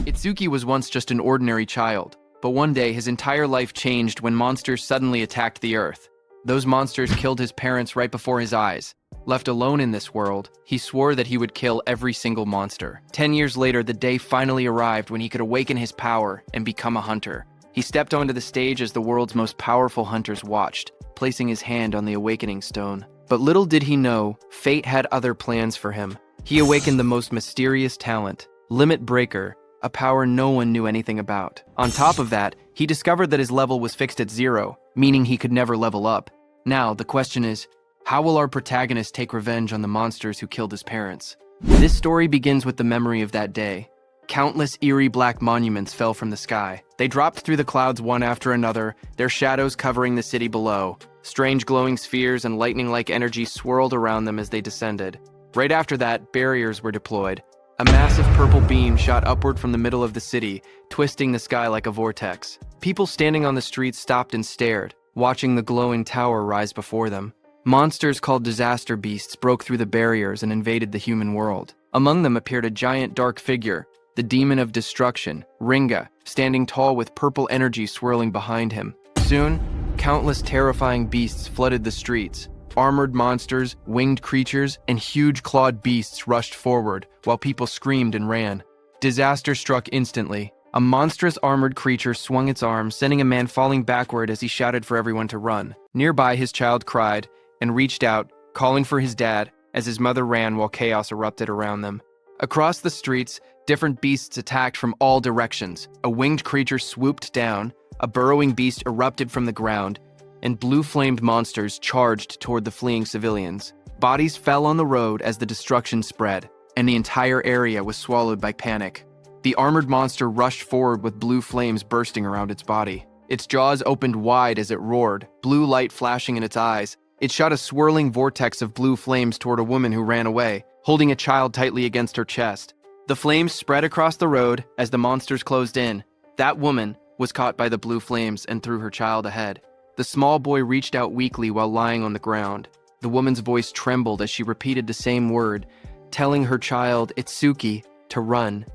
Itsuki was once just an ordinary child, but one day his entire life changed when monsters suddenly attacked the Earth. Those monsters killed his parents right before his eyes. Left alone in this world, he swore that he would kill every single monster. 10 years later, the day finally arrived when he could awaken his power and become a hunter. He stepped onto the stage as the world's most powerful hunters watched, placing his hand on the awakening stone. But little did he know, fate had other plans for him. He awakened the most mysterious talent, Limit Breaker, a power no one knew anything about. On top of that, he discovered that his level was fixed at 0, meaning he could never level up. Now, the question is, how will our protagonist take revenge on the monsters who killed his parents? This story begins with the memory of that day. Countless eerie black monuments fell from the sky. They dropped through the clouds one after another, their shadows covering the city below. Strange glowing spheres and lightning-like energy swirled around them as they descended. Right after that, barriers were deployed. A massive purple beam shot upward from the middle of the city, twisting the sky like a vortex. People standing on the streets stopped and stared, watching the glowing tower rise before them. Monsters called disaster beasts broke through the barriers and invaded the human world. Among them appeared a giant dark figure, the demon of destruction, Ringa, standing tall with purple energy swirling behind him. Soon, countless terrifying beasts flooded the streets. Armored monsters, winged creatures, and huge clawed beasts rushed forward, while people screamed and ran. Disaster struck instantly. A monstrous armored creature swung its arms, sending a man falling backward as he shouted for everyone to run. Nearby, his child cried and reached out, calling for his dad, as his mother ran while chaos erupted around them. Across the streets, different beasts attacked from all directions. A winged creature swooped down, a burrowing beast erupted from the ground, and blue-flamed monsters charged toward the fleeing civilians. Bodies fell on the road as the destruction spread, and the entire area was swallowed by panic. The armored monster rushed forward with blue flames bursting around its body. Its jaws opened wide as it roared, blue light flashing in its eyes. It shot a swirling vortex of blue flames toward a woman who ran away, holding a child tightly against her chest. The flames spread across the road as the monsters closed in. That woman was caught by the blue flames and threw her child ahead. The small boy reached out weakly while lying on the ground. The woman's voice trembled as she repeated the same word, telling her child, Itsuki, to run.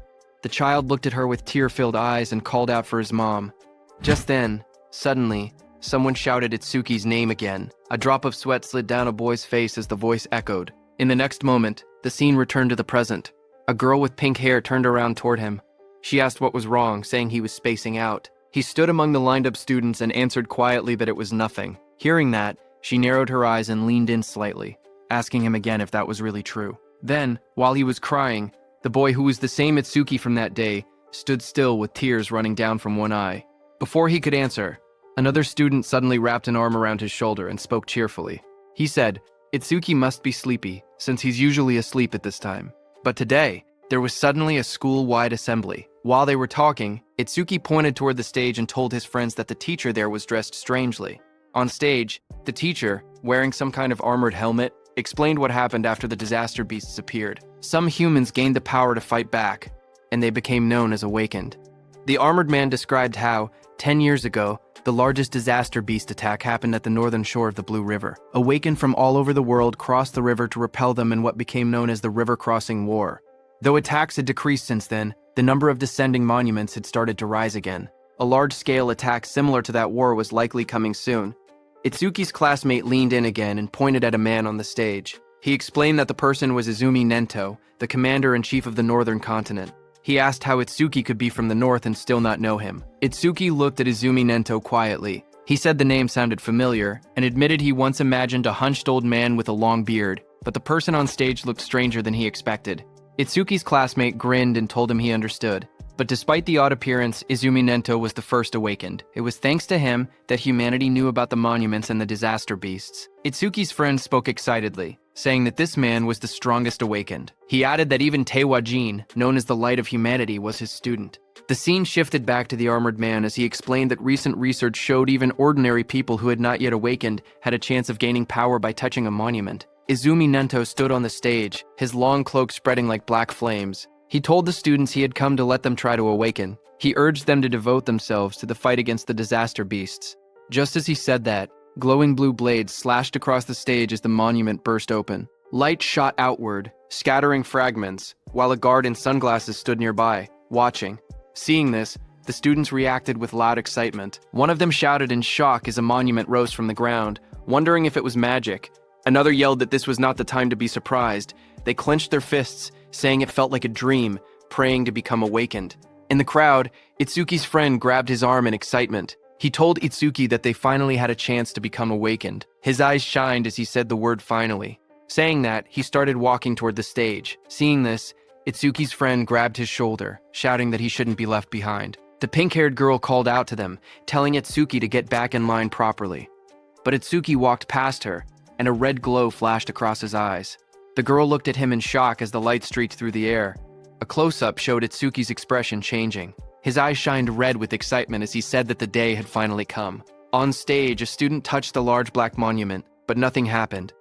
The child looked at her with tear-filled eyes and called out for his mom. Just then, suddenly, someone shouted Itsuki's name again. A drop of sweat slid down a boy's face as the voice echoed. In the next moment, the scene returned to the present. A girl with pink hair turned around toward him. She asked what was wrong, saying he was spacing out. He stood among the lined-up students and answered quietly that it was nothing. Hearing that, she narrowed her eyes and leaned in slightly, asking him again if that was really true. Then, while he was crying, the boy who was the same Itsuki from that day stood still with tears running down from one eye. Before he could answer, another student suddenly wrapped an arm around his shoulder and spoke cheerfully. He said, Itsuki must be sleepy, since he's usually asleep at this time. But today, there was suddenly a school-wide assembly. While they were talking, Itsuki pointed toward the stage and told his friends that the teacher there was dressed strangely. On stage, the teacher, wearing some kind of armored helmet, explained what happened after the disaster beasts appeared. Some humans gained the power to fight back, and they became known as Awakened. The armored man described how, 10 years ago, the largest disaster beast attack happened at the northern shore of the Blue River. Awakened from all over the world crossed the river to repel them in what became known as the River Crossing War. Though attacks had decreased since then, the number of descending monuments had started to rise again. A large-scale attack similar to that war was likely coming soon. Itsuki's classmate leaned in again and pointed at a man on the stage. He explained that the person was Izumi Nento, the commander-in-chief of the northern continent. He asked how Itsuki could be from the north and still not know him. Itsuki looked at Izumi Nento quietly. He said the name sounded familiar, and admitted he once imagined a hunched old man with a long beard, but the person on stage looked stranger than he expected. Itsuki's classmate grinned and told him he understood. But despite the odd appearance, Izumi Nento was the first awakened. It was thanks to him that humanity knew about the monuments and the disaster beasts. Itsuki's friend spoke excitedly, saying that this man was the strongest awakened. He added that even Teiwa Jin, known as the light of humanity, was his student. The scene shifted back to the armored man as he explained that recent research showed even ordinary people who had not yet awakened had a chance of gaining power by touching a monument. Izumi Nento stood on the stage, his long cloak spreading like black flames. He told the students he had come to let them try to awaken. He urged them to devote themselves to the fight against the disaster beasts. Just as he said that, glowing blue blades slashed across the stage as the monument burst open. Light shot outward, scattering fragments, while a guard in sunglasses stood nearby, watching. Seeing this, the students reacted with loud excitement. One of them shouted in shock as a monument rose from the ground, wondering if it was magic. Another yelled that this was not the time to be surprised. They clenched their fists, saying it felt like a dream, praying to become awakened. In the crowd, Itsuki's friend grabbed his arm in excitement. He told Itsuki that they finally had a chance to become awakened. His eyes shined as he said the word finally. Saying that, he started walking toward the stage. Seeing this, Itsuki's friend grabbed his shoulder, shouting that he shouldn't be left behind. The pink-haired girl called out to them, telling Itsuki to get back in line properly. But Itsuki walked past her, and a red glow flashed across his eyes. The girl looked at him in shock as the light streaked through the air. A close-up showed Itsuki's expression changing. His eyes shined red with excitement as he said that the day had finally come. On stage, a student touched the large black monument, but nothing happened.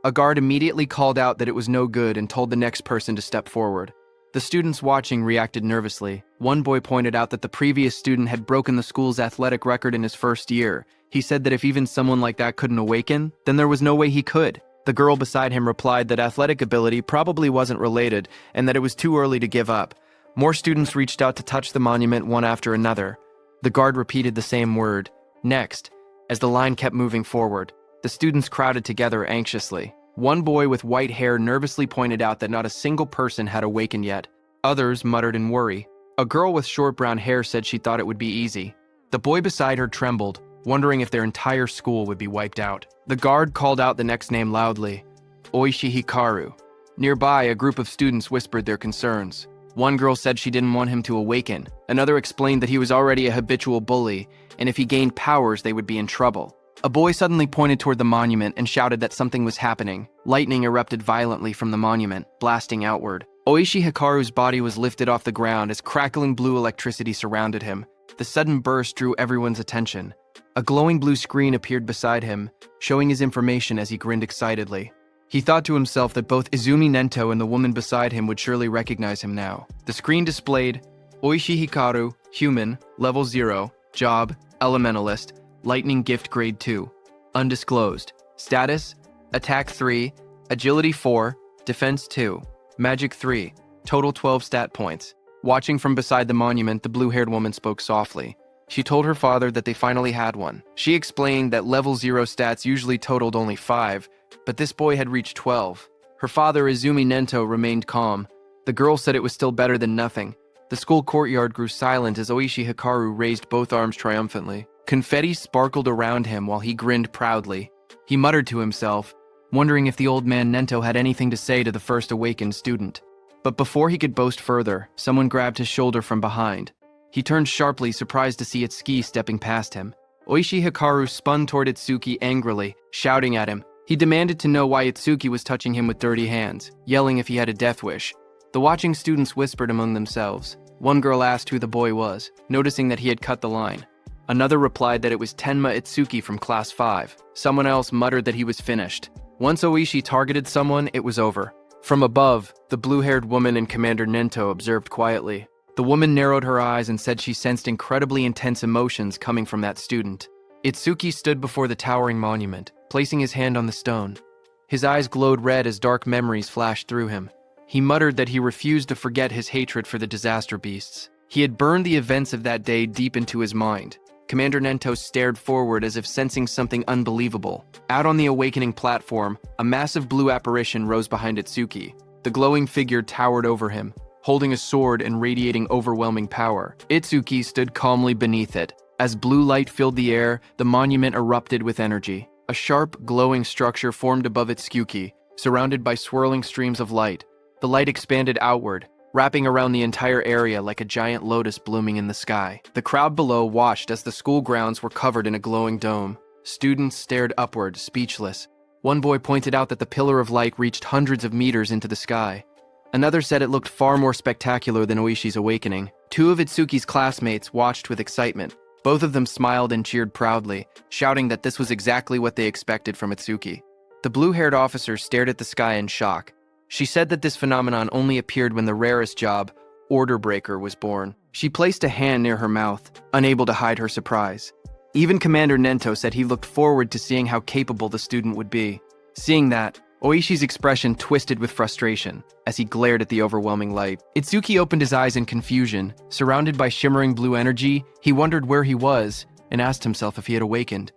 A guard immediately called out that it was no good and told the next person to step forward. The students watching reacted nervously. One boy pointed out that the previous student had broken the school's athletic record in his first year. He said that if even someone like that couldn't awaken, then there was no way he could. The girl beside him replied that athletic ability probably wasn't related and that it was too early to give up. More students reached out to touch the monument one after another. The guard repeated the same word. Next, as the line kept moving forward, the students crowded together anxiously. One boy with white hair nervously pointed out that not a single person had awakened yet. Others muttered in worry. A girl with short brown hair said she thought it would be easy. The boy beside her trembled, wondering if their entire school would be wiped out. The guard called out the next name loudly, Oishi Hikaru. Nearby, a group of students whispered their concerns. One girl said she didn't want him to awaken. Another explained that he was already a habitual bully, and if he gained powers, they would be in trouble. A boy suddenly pointed toward the monument and shouted that something was happening. Lightning erupted violently from the monument, blasting outward. Oishi Hikaru's body was lifted off the ground as crackling blue electricity surrounded him. The sudden burst drew everyone's attention. A glowing blue screen appeared beside him, showing his information as he grinned excitedly. He thought to himself that both Izumi Nento and the woman beside him would surely recognize him now. The screen displayed Oishi Hikaru, human, level 0, job, elementalist, lightning gift grade 2, undisclosed. Status, attack 3, agility 4, defense 2, magic 3, total 12 stat points. Watching from beside the monument, the blue-haired woman spoke softly. She told her father that they finally had one. She explained that level 0 stats usually totaled only 5, but this boy had reached 12. Her father, Izumi Nento, remained calm. The girl said it was still better than nothing. The school courtyard grew silent as Oishi Hikaru raised both arms triumphantly. Confetti sparkled around him while he grinned proudly. He muttered to himself, wondering if the old man Nento had anything to say to the first awakened student. But before he could boast further, someone grabbed his shoulder from behind. He turned sharply, surprised to see Itsuki stepping past him. Oishi Hikaru spun toward Itsuki angrily, shouting at him. He demanded to know why Itsuki was touching him with dirty hands, yelling if he had a death wish. The watching students whispered among themselves. One girl asked who the boy was, noticing that he had cut the line. Another replied that it was Tenma Itsuki from Class 5. Someone else muttered that he was finished. Once Oishi targeted someone, it was over. From above, the blue-haired woman and Commander Nento observed quietly. The woman narrowed her eyes and said she sensed incredibly intense emotions coming from that student. Itsuki stood before the towering monument, placing his hand on the stone. His eyes glowed red as dark memories flashed through him. He muttered that he refused to forget his hatred for the disaster beasts. He had burned the events of that day deep into his mind. Commander Nento stared forward as if sensing something unbelievable. Out on the awakening platform, a massive blue apparition rose behind Itsuki. The glowing figure towered over him, holding a sword and radiating overwhelming power. Itsuki stood calmly beneath it. As blue light filled the air, the monument erupted with energy. A sharp, glowing structure formed above Itsuki, surrounded by swirling streams of light. The light expanded outward, wrapping around the entire area like a giant lotus blooming in the sky. The crowd below watched as the school grounds were covered in a glowing dome. Students stared upward, speechless. One boy pointed out that the pillar of light reached hundreds of meters into the sky. Another said it looked far more spectacular than Oishi's awakening. Two of Itsuki's classmates watched with excitement. Both of them smiled and cheered proudly, shouting that this was exactly what they expected from Itsuki. The blue-haired officer stared at the sky in shock. She said that this phenomenon only appeared when the rarest job, Order Breaker, was born. She placed a hand near her mouth, unable to hide her surprise. Even Commander Nento said he looked forward to seeing how capable the student would be. Seeing that, Oishi's expression twisted with frustration as he glared at the overwhelming light. Itsuki opened his eyes in confusion. Surrounded by shimmering blue energy, he wondered where he was and asked himself if he had awakened.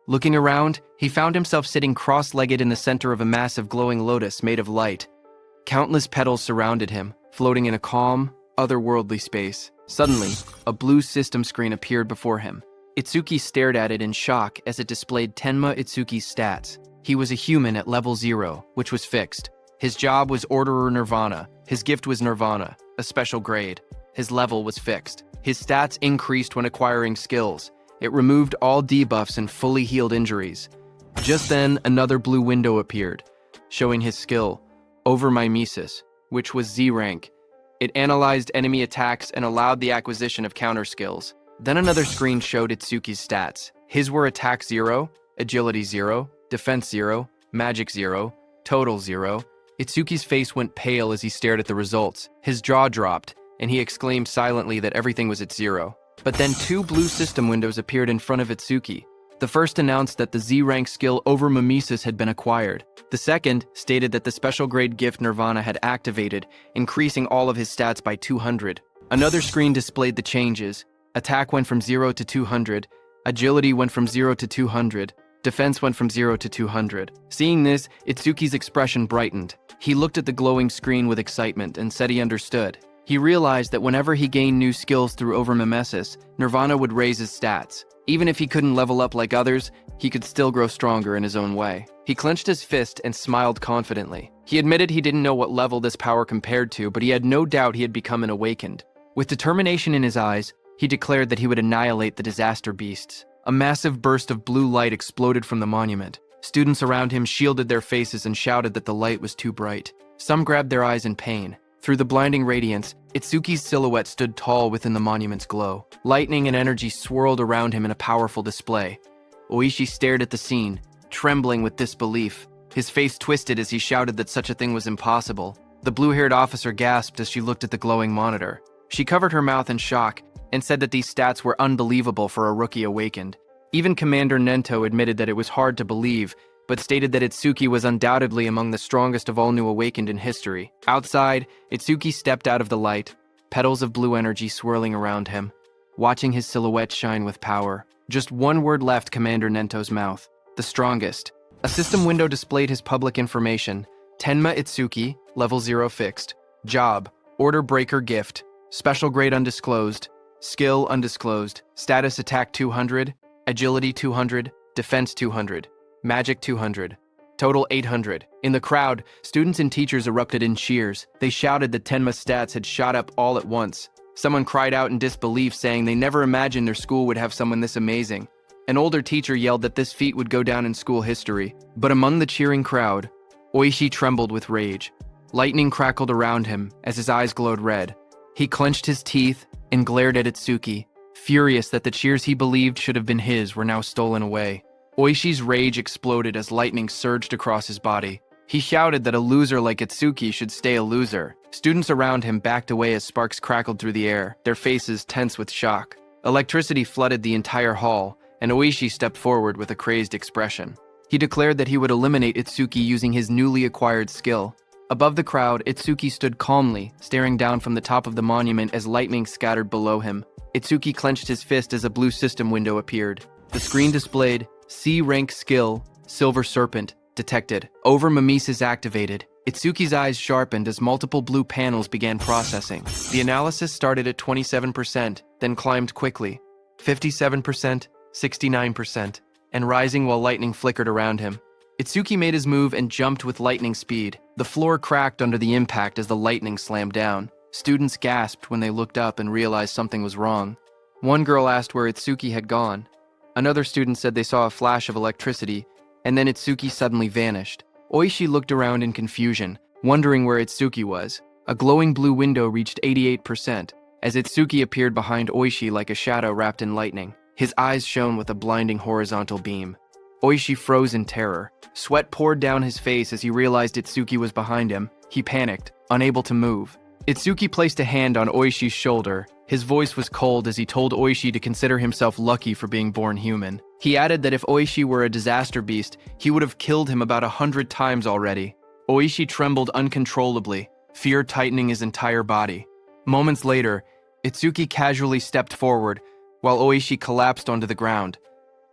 Looking around, he found himself sitting cross-legged in the center of a massive glowing lotus made of light. Countless petals surrounded him, floating in a calm, otherworldly space. Suddenly, a blue system screen appeared before him. Itsuki stared at it in shock as it displayed Tenma Itsuki's stats. He was a human at level 0, which was fixed. His job was Orderer Nirvana. His gift was Nirvana, a special grade. His level was fixed. His stats increased when acquiring skills. It removed all debuffs and fully healed injuries. Just then, another blue window appeared, showing his skill, Overmimesis, which was Z rank. It analyzed enemy attacks and allowed the acquisition of counter skills. Then another screen showed Itsuki's stats. His were Attack 0, Agility 0, Defense 0, Magic 0, Total 0. Itsuki's face went pale as he stared at the results. His jaw dropped, and he exclaimed silently that everything was at 0. But then two blue system windows appeared in front of Itsuki. The first announced that the Z-rank skill Overmimesis had been acquired. The second stated that the special grade gift Nirvana had activated, increasing all of his stats by 200. Another screen displayed the changes. Attack went from 0 to 200, Agility went from 0 to 200, Defense went from 0 to 200. Seeing this, Itsuki's expression brightened. He looked at the glowing screen with excitement and said he understood. He realized that whenever he gained new skills through Overmimesis, Nirvana would raise his stats. Even if he couldn't level up like others, he could still grow stronger in his own way. He clenched his fist and smiled confidently. He admitted he didn't know what level this power compared to, but he had no doubt he had become an awakened. With determination in his eyes, he declared that he would annihilate the disaster beasts. A massive burst of blue light exploded from the monument. Students around him shielded their faces and shouted that the light was too bright. Some grabbed their eyes in pain. Through the blinding radiance, Itsuki's silhouette stood tall within the monument's glow. Lightning and energy swirled around him in a powerful display. Oishi stared at the scene, trembling with disbelief. His face twisted as he shouted that such a thing was impossible. The blue-haired officer gasped as she looked at the glowing monitor. She covered her mouth in shock and said that these stats were unbelievable for a rookie awakened. Even Commander Nento admitted that it was hard to believe, but stated that Itsuki was undoubtedly among the strongest of all new awakened in history. Outside, Itsuki stepped out of the light, petals of blue energy swirling around him, watching his silhouette shine with power. Just one word left Commander Nento's mouth: the strongest. A system window displayed his public information: Tenma Itsuki, level 0 fixed. Job, Order Breaker gift. Special grade undisclosed. Skill undisclosed. Status attack 200. Agility 200. Defense 200. Magic 200. Total 800. In the crowd, students and teachers erupted in cheers. They shouted that Tenma's stats had shot up all at once. Someone cried out in disbelief, saying they never imagined their school would have someone this amazing. An older teacher yelled that this feat would go down in school history. But among the cheering crowd, Oishi trembled with rage. Lightning crackled around him as his eyes glowed red. He clenched his teeth and glared at Itsuki, furious that the cheers he believed should have been his were now stolen away. Oishi's rage exploded as lightning surged across his body. He shouted that a loser like Itsuki should stay a loser. Students around him backed away as sparks crackled through the air, their faces tense with shock. Electricity flooded the entire hall, and Oishi stepped forward with a crazed expression. He declared that he would eliminate Itsuki using his newly acquired skill. Above the crowd, Itsuki stood calmly, staring down from the top of the monument as lightning scattered below him. Itsuki clenched his fist as a blue system window appeared. The screen displayed C-rank skill, Silver Serpent, detected. Overmimesis activated. Itsuki's eyes sharpened as multiple blue panels began processing. The analysis started at 27%, then climbed quickly. 57%, 69%, and rising while lightning flickered around him. Itsuki made his move and jumped with lightning speed. The floor cracked under the impact as the lightning slammed down. Students gasped when they looked up and realized something was wrong. One girl asked where Itsuki had gone. Another student said they saw a flash of electricity, and then Itsuki suddenly vanished. Oishi looked around in confusion, wondering where Itsuki was. A glowing blue window reached 88%, as Itsuki appeared behind Oishi like a shadow wrapped in lightning. His eyes shone with a blinding horizontal beam. Oishi froze in terror. Sweat poured down his face as he realized Itsuki was behind him. He panicked, unable to move. Itsuki placed a hand on Oishi's shoulder. His voice was cold as he told Oishi to consider himself lucky for being born human. He added that if Oishi were a disaster beast, he would have killed him about 100 times already. Oishi trembled uncontrollably, fear tightening his entire body. Moments later, Itsuki casually stepped forward, while Oishi collapsed onto the ground.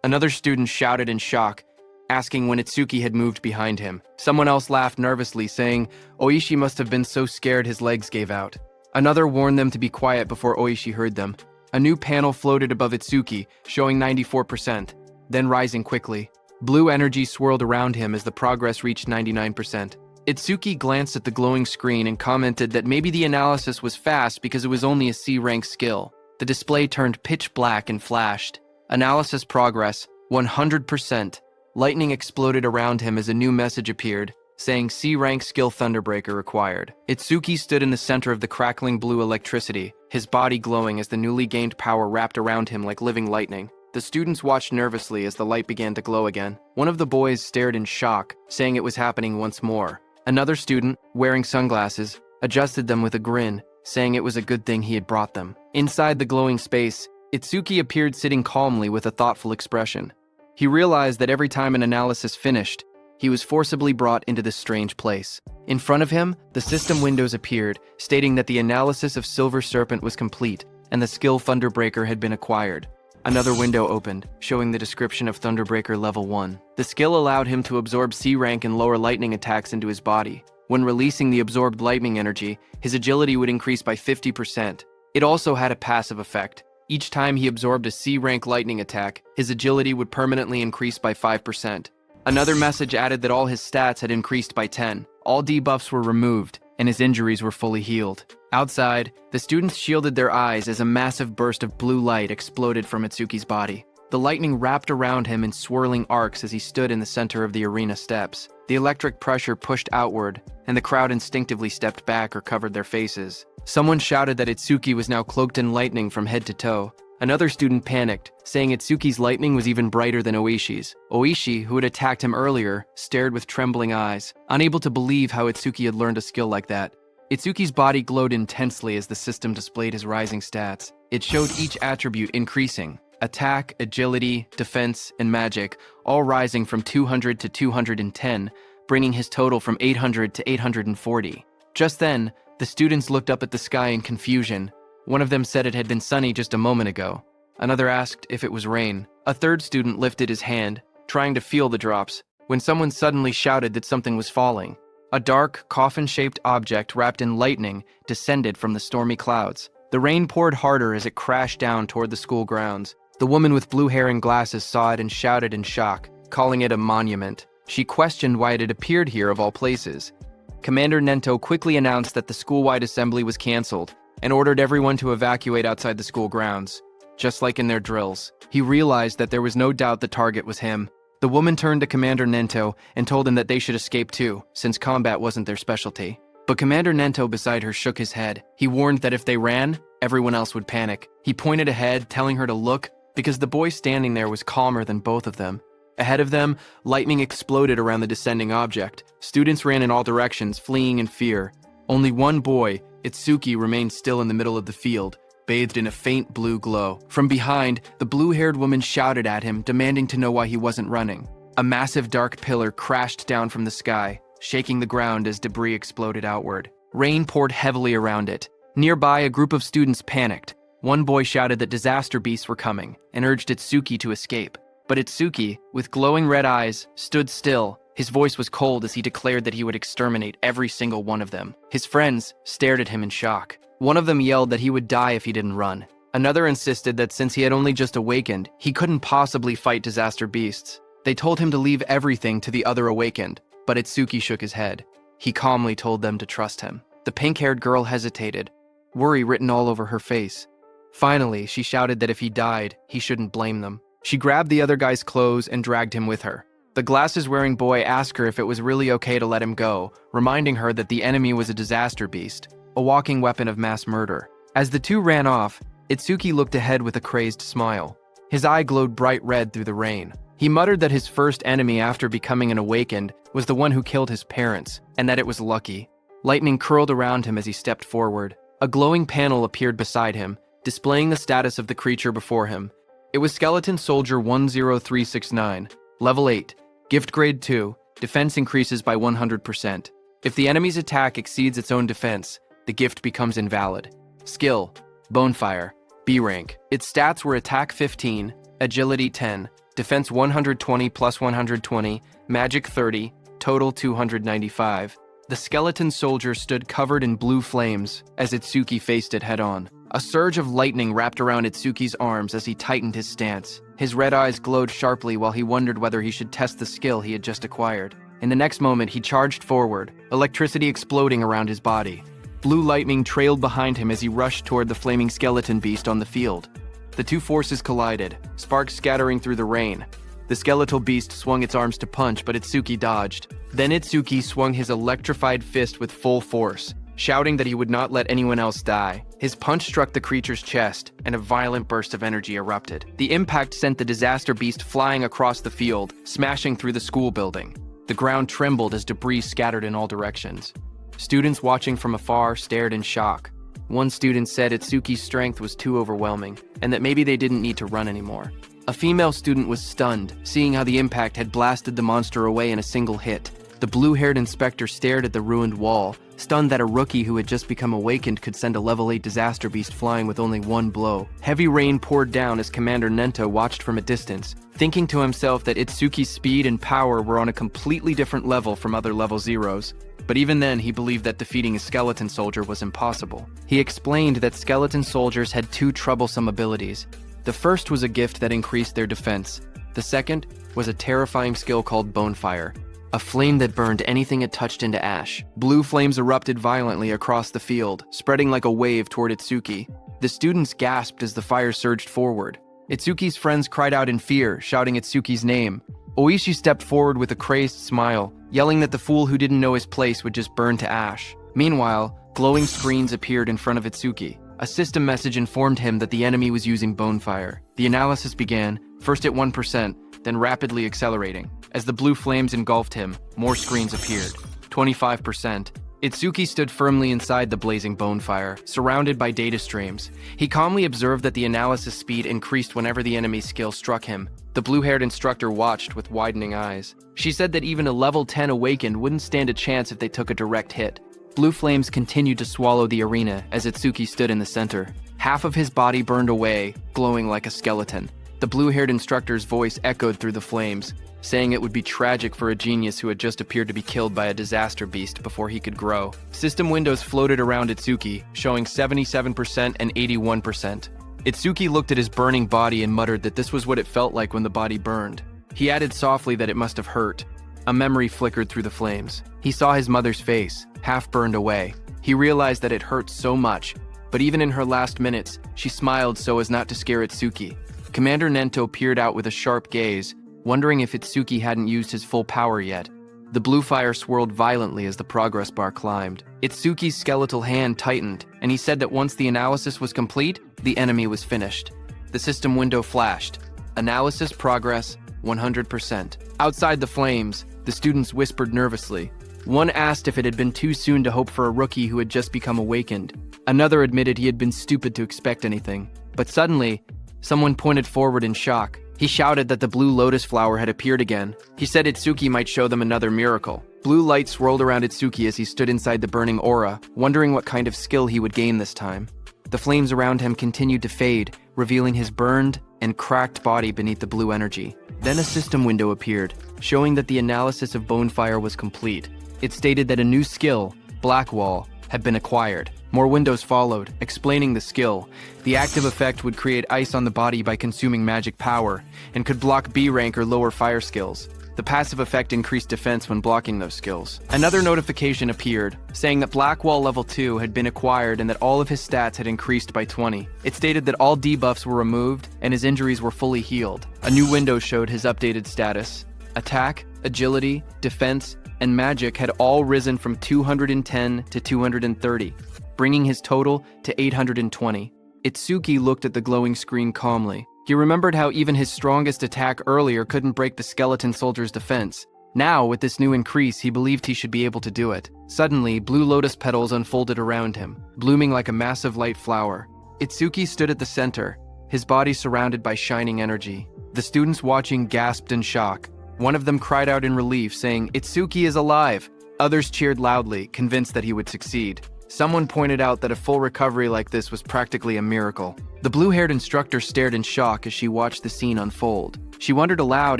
Another student shouted in shock, asking when Itsuki had moved behind him. Someone else laughed nervously, saying Oishi must have been so scared his legs gave out. Another warned them to be quiet before Oishi heard them. A new panel floated above Itsuki, showing 94%, then rising quickly. Blue energy swirled around him as the progress reached 99%. Itsuki glanced at the glowing screen and commented that maybe the analysis was fast because it was only a C-rank skill. The display turned pitch black and flashed. Analysis progress, 100%. Lightning exploded around him as a new message appeared, saying C-rank skill Thunderbreaker required. Itsuki stood in the center of the crackling blue electricity, his body glowing as the newly gained power wrapped around him like living lightning. The students watched nervously as the light began to glow again. One of the boys stared in shock, saying it was happening once more. Another student, wearing sunglasses, adjusted them with a grin, saying it was a good thing he had brought them. Inside the glowing space, Itsuki appeared sitting calmly with a thoughtful expression. He realized that every time an analysis finished, he was forcibly brought into this strange place. In front of him, the system windows appeared, stating that the analysis of Silver Serpent was complete, and the skill Thunderbreaker had been acquired. Another window opened, showing the description of Thunderbreaker Level 1. The skill allowed him to absorb C-rank and lower lightning attacks into his body. When releasing the absorbed lightning energy, his agility would increase by 50%. It also had a passive effect. Each time he absorbed a C-rank lightning attack, his agility would permanently increase by 5%. Another message added that all his stats had increased by 10. All debuffs were removed, and his injuries were fully healed. Outside, the students shielded their eyes as a massive burst of blue light exploded from Itsuki's body. The lightning wrapped around him in swirling arcs as he stood in the center of the arena steps. The electric pressure pushed outward, and the crowd instinctively stepped back or covered their faces. Someone shouted that Itsuki was now cloaked in lightning from head to toe. Another student panicked, saying Itsuki's lightning was even brighter than Oishi's. Oishi, who had attacked him earlier, stared with trembling eyes, unable to believe how Itsuki had learned a skill like that. Itsuki's body glowed intensely as the system displayed his rising stats. It showed each attribute increasing: attack, agility, defense, and magic, all rising from 200 to 210, bringing his total from 800 to 840. Just then, the students looked up at the sky in confusion. One of them said it had been sunny just a moment ago. Another asked if it was rain. A third student lifted his hand, trying to feel the drops, when someone suddenly shouted that something was falling. A dark, coffin-shaped object wrapped in lightning descended from the stormy clouds. The rain poured harder as it crashed down toward the school grounds. The woman with blue hair and glasses saw it and shouted in shock, calling it a monument. She questioned why it had appeared here of all places. Commander Nento quickly announced that the school-wide assembly was canceled and ordered everyone to evacuate outside the school grounds. Just like in their drills, he realized that there was no doubt the target was him. The woman turned to Commander Nento and told him that they should escape too, since combat wasn't their specialty. But Commander Nento beside her shook his head. He warned that if they ran, everyone else would panic. He pointed ahead, telling her to look, because the boy standing there was calmer than both of them. Ahead of them, lightning exploded around the descending object. Students ran in all directions, fleeing in fear. Only one boy, Itsuki, remained still in the middle of the field, bathed in a faint blue glow. From behind, the blue-haired woman shouted at him, demanding to know why he wasn't running. A massive dark pillar crashed down from the sky, shaking the ground as debris exploded outward. Rain poured heavily around it. Nearby, a group of students panicked. One boy shouted that disaster beasts were coming and urged Itsuki to escape. But Itsuki, with glowing red eyes, stood still. His voice was cold as he declared that he would exterminate every single one of them. His friends stared at him in shock. One of them yelled that he would die if he didn't run. Another insisted that since he had only just awakened, he couldn't possibly fight disaster beasts. They told him to leave everything to the other awakened, but Itsuki shook his head. He calmly told them to trust him. The pink-haired girl hesitated, worry written all over her face. Finally, she shouted that if he died, he shouldn't blame them. She grabbed the other guy's clothes and dragged him with her. The glasses-wearing boy asked her if it was really okay to let him go, reminding her that the enemy was a disaster beast, a walking weapon of mass murder. As the two ran off, Itsuki looked ahead with a crazed smile. His eye glowed bright red through the rain. He muttered that his first enemy after becoming an awakened was the one who killed his parents, and that it was lucky. Lightning curled around him as he stepped forward. A glowing panel appeared beside him, displaying the status of the creature before him. It was Skeleton Soldier 10369, Level 8, Gift Grade 2, defense increases by 100%. If the enemy's attack exceeds its own defense, the gift becomes invalid. Skill, Bonefire, B rank. Its stats were Attack 15, Agility 10, Defense 120 plus 120, Magic 30, total 295. The skeleton soldier stood covered in blue flames as Itsuki faced it head-on. A surge of lightning wrapped around Itsuki's arms as he tightened his stance. His red eyes glowed sharply while he wondered whether he should test the skill he had just acquired. In the next moment, he charged forward, electricity exploding around his body. Blue lightning trailed behind him as he rushed toward the flaming skeleton beast on the field. The two forces collided, sparks scattering through the rain. The skeletal beast swung its arms to punch, but Itsuki dodged. Then Itsuki swung his electrified fist with full force, shouting that he would not let anyone else die. His punch struck the creature's chest, and a violent burst of energy erupted. The impact sent the disaster beast flying across the field, smashing through the school building. The ground trembled as debris scattered in all directions. Students watching from afar stared in shock. One student said Itsuki's strength was too overwhelming, and that maybe they didn't need to run anymore. A female student was stunned, seeing how the impact had blasted the monster away in a single hit. The blue-haired inspector stared at the ruined wall, stunned that a rookie who had just become awakened could send a level 8 disaster beast flying with only one blow. Heavy rain poured down as Commander Nento watched from a distance, thinking to himself that Itsuki's speed and power were on a completely different level from other level zeros. But even then, he believed that defeating a skeleton soldier was impossible. He explained that skeleton soldiers had two troublesome abilities. The first was a gift that increased their defense. The second was a terrifying skill called Bonefire, a flame that burned anything it touched into ash. Blue flames erupted violently across the field, spreading like a wave toward Itsuki. The students gasped as the fire surged forward. Itsuki's friends cried out in fear, shouting Itsuki's name. Oishi stepped forward with a crazed smile, yelling that the fool who didn't know his place would just burn to ash. Meanwhile, glowing screens appeared in front of Itsuki. A system message informed him that the enemy was using Bonefire. The analysis began, first at 1%, then rapidly accelerating. As the blue flames engulfed him, more screens appeared. 25%. Itsuki stood firmly inside the blazing Bonefire, surrounded by data streams. He calmly observed that the analysis speed increased whenever the enemy's skill struck him. The blue-haired instructor watched with widening eyes. She said that even a level 10 awakened wouldn't stand a chance if they took a direct hit. Blue flames continued to swallow the arena as Itsuki stood in the center. Half of his body burned away, glowing like a skeleton. The blue-haired instructor's voice echoed through the flames, saying it would be tragic for a genius who had just appeared to be killed by a disaster beast before he could grow. System windows floated around Itsuki, showing 77% and 81%. Itsuki looked at his burning body and muttered that this was what it felt like when the body burned. He added softly that it must have hurt. A memory flickered through the flames. He saw his mother's face, half burned away. He realized that it hurt so much, but even in her last minutes, she smiled so as not to scare Itsuki. Commander Nento peered out with a sharp gaze, wondering if Itsuki hadn't used his full power yet. The blue fire swirled violently as the progress bar climbed. Itsuki's skeletal hand tightened, and he said that once the analysis was complete, the enemy was finished. The system window flashed. Analysis progress, 100%. Outside the flames, the students whispered nervously. One asked if it had been too soon to hope for a rookie who had just become awakened. Another admitted he had been stupid to expect anything. But suddenly, someone pointed forward in shock. He shouted that the blue lotus flower had appeared again. He said Itsuki might show them another miracle. Blue light swirled around Itsuki as he stood inside the burning aura, wondering what kind of skill he would gain this time. The flames around him continued to fade, revealing his burned and cracked body beneath the blue energy. Then a system window appeared, showing that the analysis of Bonefire was complete. It stated that a new skill, Black Wall, had been acquired. More windows followed, explaining the skill. The active effect would create ice on the body by consuming magic power, and could block B rank or lower fire skills. The passive effect increased defense when blocking those skills. Another notification appeared, saying that Black Wall Level 2 had been acquired and that all of his stats had increased by 20. It stated that all debuffs were removed and his injuries were fully healed. A new window showed his updated status. Attack, agility, defense, and magic had all risen from 210 to 230, bringing his total to 820. Itsuki looked at the glowing screen calmly. He remembered how even his strongest attack earlier couldn't break the skeleton soldier's defense. Now, with this new increase, he believed he should be able to do it. Suddenly, blue lotus petals unfolded around him, blooming like a massive light flower. Itsuki stood at the center, his body surrounded by shining energy. The students watching gasped in shock. One of them cried out in relief, saying, "Itsuki is alive!" Others cheered loudly, convinced that he would succeed. Someone pointed out that a full recovery like this was practically a miracle. The blue-haired instructor stared in shock as she watched the scene unfold. She wondered aloud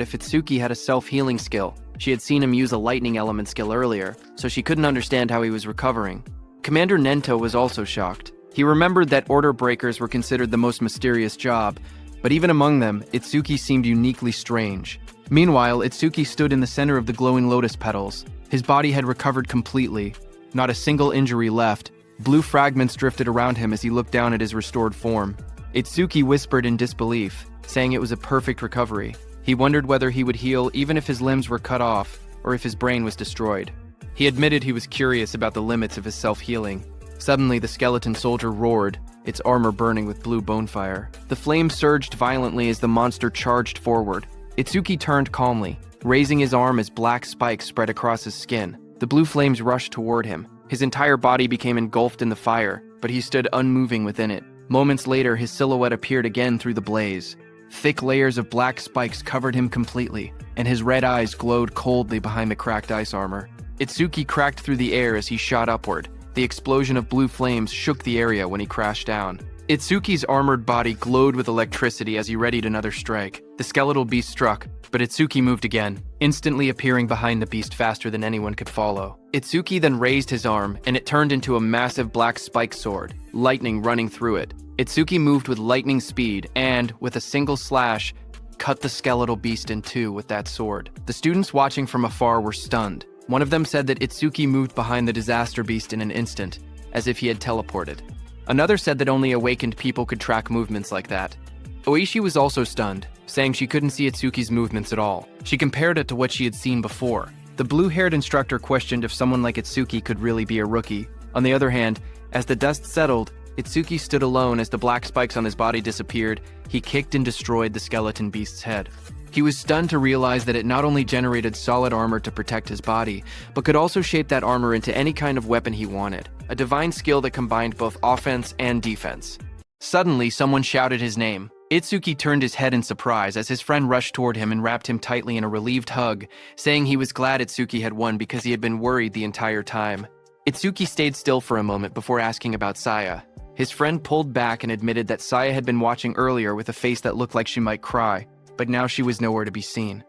if Itsuki had a self-healing skill. She had seen him use a lightning element skill earlier, so she couldn't understand how he was recovering. Commander Nento was also shocked. He remembered that order breakers were considered the most mysterious job, but even among them, Itsuki seemed uniquely strange. Meanwhile, Itsuki stood in the center of the glowing lotus petals. His body had recovered completely. Not a single injury left. Blue fragments drifted around him as he looked down at his restored form. Itsuki whispered in disbelief, saying it was a perfect recovery. He wondered whether he would heal even if his limbs were cut off, or if his brain was destroyed. He admitted he was curious about the limits of his self-healing. Suddenly, the skeleton soldier roared, its armor burning with blue bonefire. The flames surged violently as the monster charged forward. Itsuki turned calmly, raising his arm as black spikes spread across his skin. The blue flames rushed toward him. His entire body became engulfed in the fire, but he stood unmoving within it. Moments later, his silhouette appeared again through the blaze. Thick layers of black spikes covered him completely, and his red eyes glowed coldly behind the cracked ice armor. Itsuki cracked through the air as he shot upward. The explosion of blue flames shook the area when he crashed down. Itsuki's armored body glowed with electricity as he readied another strike. The skeletal beast struck, but Itsuki moved again, instantly appearing behind the beast faster than anyone could follow. Itsuki then raised his arm, and it turned into a massive black spike sword, lightning running through it. Itsuki moved with lightning speed and, with a single slash, cut the skeletal beast in two with that sword. The students watching from afar were stunned. One of them said that Itsuki moved behind the disaster beast in an instant, as if he had teleported. Another said that only awakened people could track movements like that. Oishi was also stunned, saying she couldn't see Itsuki's movements at all. She compared it to what she had seen before. The blue-haired instructor questioned if someone like Itsuki could really be a rookie. On the other hand, as the dust settled, Itsuki stood alone as the black spikes on his body disappeared. He kicked and destroyed the skeleton beast's head. He was stunned to realize that it not only generated solid armor to protect his body, but could also shape that armor into any kind of weapon he wanted, a divine skill that combined both offense and defense. Suddenly, someone shouted his name. Itsuki turned his head in surprise as his friend rushed toward him and wrapped him tightly in a relieved hug, saying he was glad Itsuki had won because he had been worried the entire time. Itsuki stayed still for a moment before asking about Saya. His friend pulled back and admitted that Saya had been watching earlier with a face that looked like she might cry, but now she was nowhere to be seen.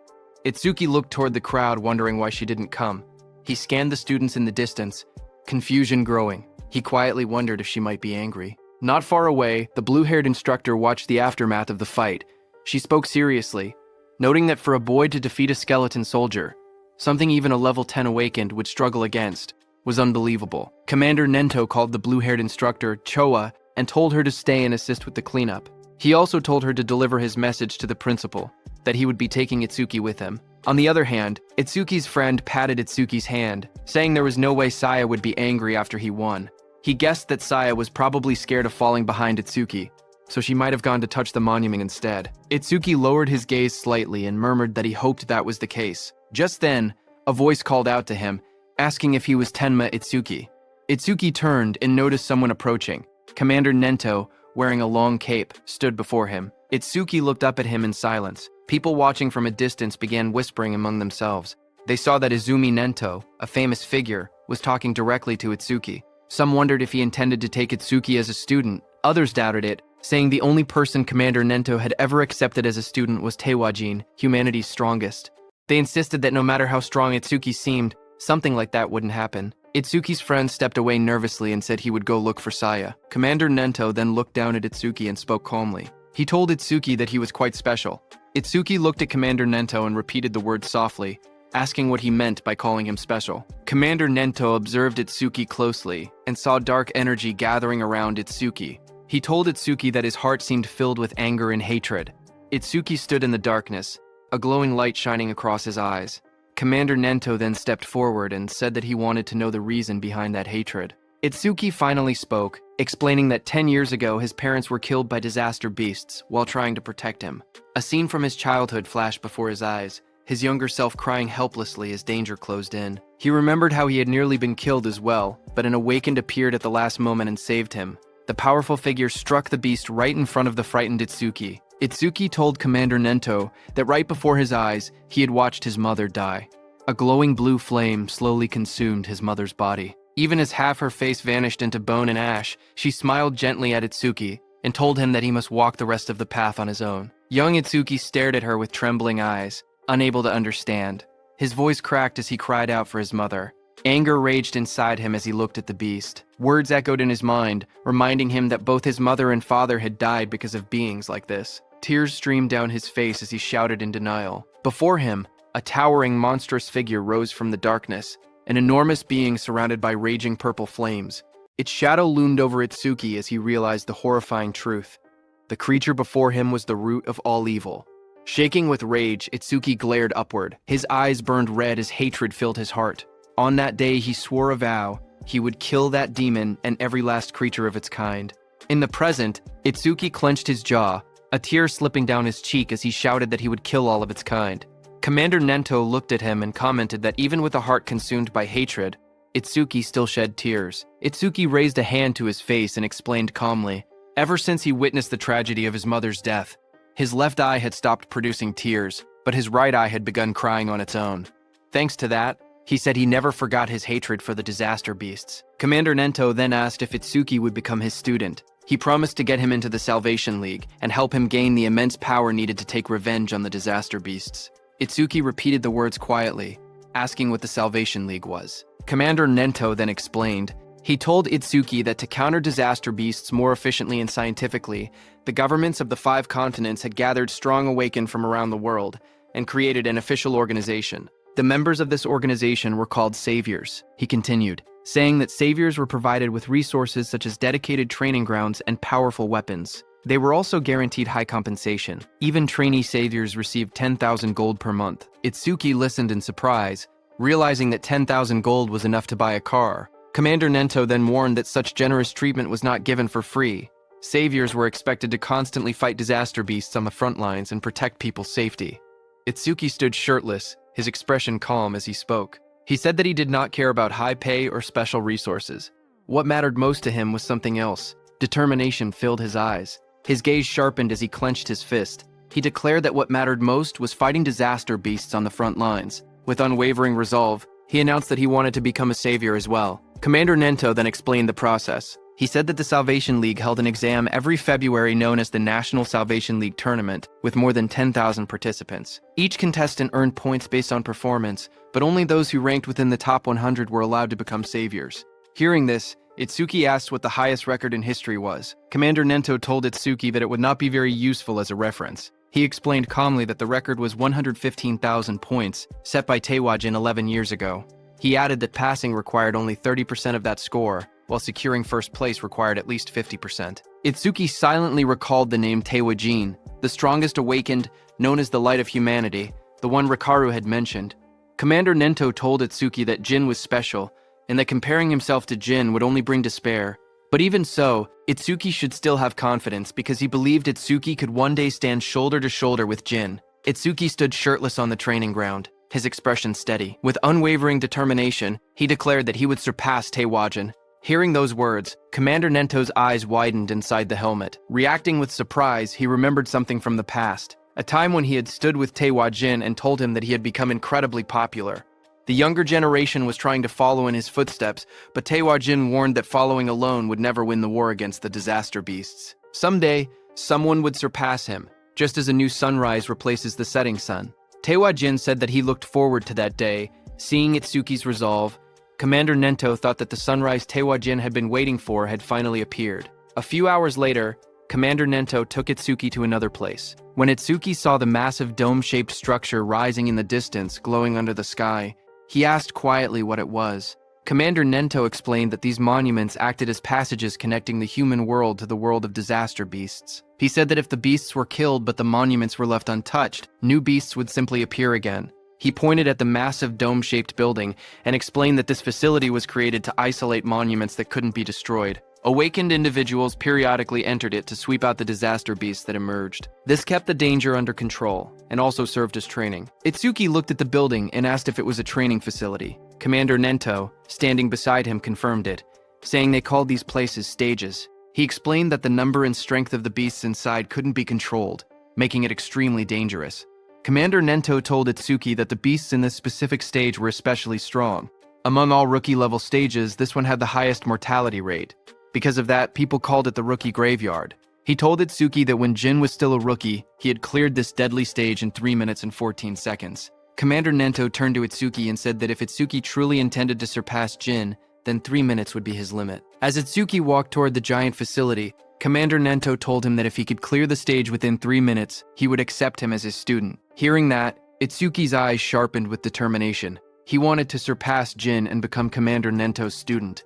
Itsuki looked toward the crowd, wondering why she didn't come. He scanned the students in the distance, confusion growing. He quietly wondered if she might be angry. Not far away, the blue-haired instructor watched the aftermath of the fight. She spoke seriously, noting that for a boy to defeat a skeleton soldier, something even a level 10 awakened would struggle against, was unbelievable. Commander Nento called the blue-haired instructor Choa and told her to stay and assist with the cleanup. He also told her to deliver his message to the principal, that he would be taking Itsuki with him. On the other hand, Itsuki's friend patted Itsuki's hand, saying there was no way Saya would be angry after he won. He guessed that Saya was probably scared of falling behind Itsuki, so she might have gone to touch the monument instead. Itsuki lowered his gaze slightly and murmured that he hoped that was the case. Just then, a voice called out to him, asking if he was Tenma Itsuki. Itsuki turned and noticed someone approaching. Commander Nento, wearing a long cape, stood before him. Itsuki looked up at him in silence. People watching from a distance began whispering among themselves. They saw that Izumi Nento, a famous figure, was talking directly to Itsuki. Some wondered if he intended to take Itsuki as a student. Others doubted it, saying the only person Commander Nento had ever accepted as a student was Teiwajin, humanity's strongest. They insisted that no matter how strong Itsuki seemed, something like that wouldn't happen. Itsuki's friend stepped away nervously and said he would go look for Saya. Commander Nento then looked down at Itsuki and spoke calmly. He told Itsuki that he was quite special. Itsuki looked at Commander Nento and repeated the word softly, asking what he meant by calling him special. Commander Nento observed Itsuki closely and saw dark energy gathering around Itsuki. He told Itsuki that his heart seemed filled with anger and hatred. Itsuki stood in the darkness, a glowing light shining across his eyes. Commander Nento then stepped forward and said that he wanted to know the reason behind that hatred. Itsuki finally spoke, explaining that 10 years ago his parents were killed by disaster beasts while trying to protect him. A scene from his childhood flashed before his eyes, his younger self crying helplessly as danger closed in. He remembered how he had nearly been killed as well, but an awakened appeared at the last moment and saved him. the powerful figure struck the beast right in front of the frightened Itsuki. Itsuki told Commander Nento that right before his eyes, he had watched his mother die. A glowing blue flame slowly consumed his mother's body. Even as half her face vanished into bone and ash, she smiled gently at Itsuki and told him that he must walk the rest of the path on his own. Young Itsuki stared at her with trembling eyes, unable to understand. His voice cracked as he cried out for his mother. Anger raged inside him as he looked at the beast. Words echoed in his mind, reminding him that both his mother and father had died because of beings like this. Tears streamed down his face as he shouted in denial. Before him, a towering, monstrous figure rose from the darkness, an enormous being surrounded by raging purple flames. Its shadow loomed over Itsuki as he realized the horrifying truth. The creature before him was the root of all evil. Shaking with rage, Itsuki glared upward. His eyes burned red as hatred filled his heart. On that day, he swore a vow. He would kill that demon and every last creature of its kind. In the present, Itsuki clenched his jaw, a tear slipping down his cheek as he shouted that he would kill all of its kind. Commander Nento looked at him and commented that even with a heart consumed by hatred, Itsuki still shed tears. Itsuki raised a hand to his face and explained calmly, ever since he witnessed the tragedy of his mother's death, his left eye had stopped producing tears, but his right eye had begun crying on its own. Thanks to that, he said he never forgot his hatred for the disaster beasts. Commander Nento then asked if Itsuki would become his student. He promised to get him into the Salvation League and help him gain the immense power needed to take revenge on the disaster beasts. Itsuki repeated the words quietly, asking what the Salvation League was. Commander Nento then explained. He told Itsuki that to counter disaster beasts more efficiently and scientifically, the governments of the 5 continents had gathered strong awaken from around the world and created an official organization. The members of this organization were called saviors, he continued, saying that saviors were provided with resources such as dedicated training grounds and powerful weapons. They were also guaranteed high compensation. Even trainee saviors received 10,000 gold per month. Itsuki listened in surprise, realizing that 10,000 gold was enough to buy a car. Commander Nento then warned that such generous treatment was not given for free. Saviors were expected to constantly fight disaster beasts on the front lines and protect people's safety. Itsuki stood shirtless, his expression calm as he spoke. He said that he did not care about high pay or special resources. What mattered most to him was something else. Determination filled his eyes. His gaze sharpened as he clenched his fist. He declared that what mattered most was fighting disaster beasts on the front lines. With unwavering resolve, he announced that he wanted to become a savior as well. Commander Nento then explained the process. He said that the Salvation League held an exam every February known as the National Salvation League Tournament, with more than 10,000 participants. Each contestant earned points based on performance, but only those who ranked within the top 100 were allowed to become saviors. Hearing this, Itsuki asked what the highest record in history was. Commander Nento told Itsuki that it would not be very useful as a reference. He explained calmly that the record was 115,000 points, set by Taewajin 11 years ago. He added that passing required only 30% of that score, while securing first place required at least 50%. Itsuki silently recalled the name Taewajin, the strongest awakened, known as the light of humanity, the one Rikaru had mentioned. Commander Nento told Itsuki that Jin was special, and that comparing himself to Jin would only bring despair. But even so, Itsuki should still have confidence because he believed Itsuki could one day stand shoulder to shoulder with Jin. Itsuki stood shirtless on the training ground, his expression steady. With unwavering determination, he declared that he would surpass Taewajin. Hearing those words, Commander Nento's eyes widened inside the helmet. Reacting with surprise, he remembered something from the past, a time when he had stood with Taewajin and told him that he had become incredibly popular. The younger generation was trying to follow in his footsteps, but Taewajin warned that following alone would never win the war against the disaster beasts. Someday, someone would surpass him, just as a new sunrise replaces the setting sun. Taewajin said that he looked forward to that day, seeing Itsuki's resolve. Commander Nento thought that the sunrise Taewajin had been waiting for had finally appeared. A few hours later, Commander Nento took Itsuki to another place. When Itsuki saw the massive dome-shaped structure rising in the distance, glowing under the sky, he asked quietly what it was. Commander Nento explained that these monuments acted as passages connecting the human world to the world of disaster beasts. He said that if the beasts were killed but the monuments were left untouched, new beasts would simply appear again. He pointed at the massive dome-shaped building and explained that this facility was created to isolate monuments that couldn't be destroyed. Awakened individuals periodically entered it to sweep out the disaster beasts that emerged. This kept the danger under control and also served as training. Itsuki looked at the building and asked if it was a training facility. Commander Nento, standing beside him, confirmed it, saying they called these places stages. He explained that the number and strength of the beasts inside couldn't be controlled, making it extremely dangerous. Commander Nento told Itsuki that the beasts in this specific stage were especially strong. Among all rookie-level stages, this one had the highest mortality rate. Because of that, people called it the rookie graveyard. He told Itsuki that when Jin was still a rookie, he had cleared this deadly stage in 3 minutes and 14 seconds. Commander Nento turned to Itsuki and said that if Itsuki truly intended to surpass Jin, then 3 minutes would be his limit. As Itsuki walked toward the giant facility, Commander Nento told him that if he could clear the stage within 3 minutes, he would accept him as his student. Hearing that, Itsuki's eyes sharpened with determination. He wanted to surpass Jin and become Commander Nento's student.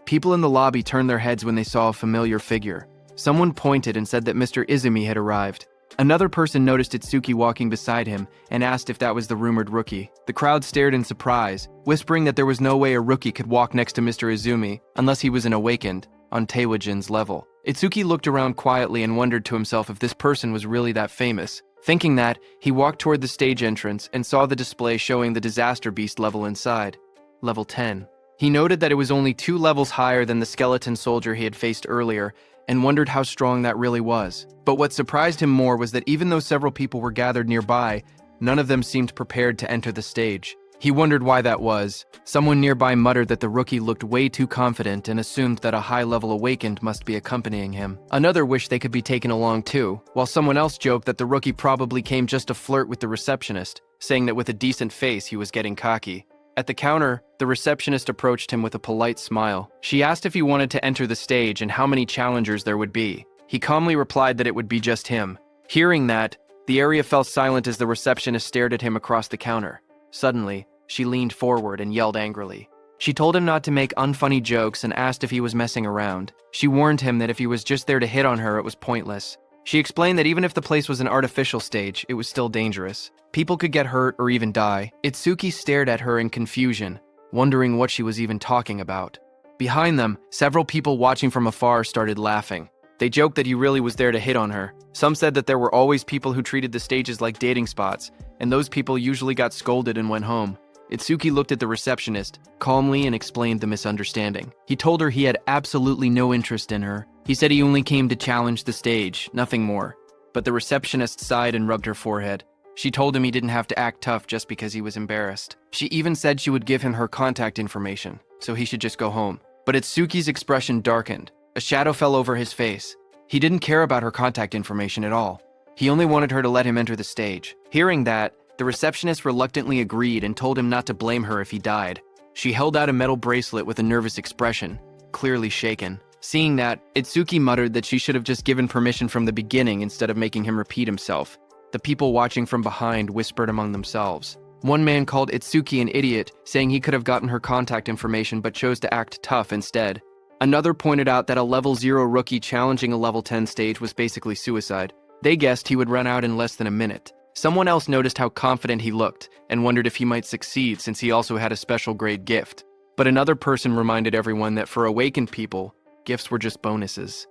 People in the lobby turned their heads when they saw a familiar figure. Someone pointed and said that Mr. Izumi had arrived. Another person noticed Itsuki walking beside him and asked if that was the rumored rookie. The crowd stared in surprise, whispering that there was no way a rookie could walk next to Mr. Izumi unless he was an awakened, on Taewajin's level. Itsuki looked around quietly and wondered to himself if this person was really that famous. Thinking that, he walked toward the stage entrance and saw the display showing the Disaster Beast level inside. Level 10. He noted that it was only 2 levels higher than the skeleton soldier he had faced earlier, and wondered how strong that really was. But what surprised him more was that even though several people were gathered nearby, none of them seemed prepared to enter the stage. He wondered why that was. Someone nearby muttered that the rookie looked way too confident and assumed that a high-level awakened must be accompanying him. Another wished they could be taken along too, while someone else joked that the rookie probably came just to flirt with the receptionist, saying that with a decent face he was getting cocky. At the counter, the receptionist approached him with a polite smile. She asked if he wanted to enter the stage and how many challengers there would be. He calmly replied that it would be just him. Hearing that, the area fell silent as the receptionist stared at him across the counter. Suddenly, she leaned forward and yelled angrily. She told him not to make unfunny jokes and asked if he was messing around. She warned him that if he was just there to hit on her, it was pointless. She explained that even if the place was an artificial stage, it was still dangerous. People could get hurt or even die. Itsuki stared at her in confusion, wondering what she was even talking about. Behind them, several people watching from afar started laughing. They joked that he really was there to hit on her. Some said that there were always people who treated the stages like dating spots, and those people usually got scolded and went home. Itsuki looked at the receptionist calmly and explained the misunderstanding. He told her he had absolutely no interest in her. He said he only came to challenge the stage, nothing more. But the receptionist sighed and rubbed her forehead. She told him he didn't have to act tough just because he was embarrassed. She even said she would give him her contact information, so he should just go home. But Itsuki's expression darkened. A shadow fell over his face. He didn't care about her contact information at all. He only wanted her to let him enter the stage. Hearing that, the receptionist reluctantly agreed and told him not to blame her if he died. She held out a metal bracelet with a nervous expression, clearly shaken. Seeing that, Itsuki muttered that she should have just given permission from the beginning instead of making him repeat himself. The people watching from behind whispered among themselves. One man called Itsuki an idiot, saying he could have gotten her contact information but chose to act tough instead. Another pointed out that a level 0 rookie challenging a level 10 stage was basically suicide. They guessed he would run out in less than a minute. Someone else noticed how confident he looked and wondered if he might succeed since he also had a special grade gift. But another person reminded everyone that for awakened people, gifts were just bonuses.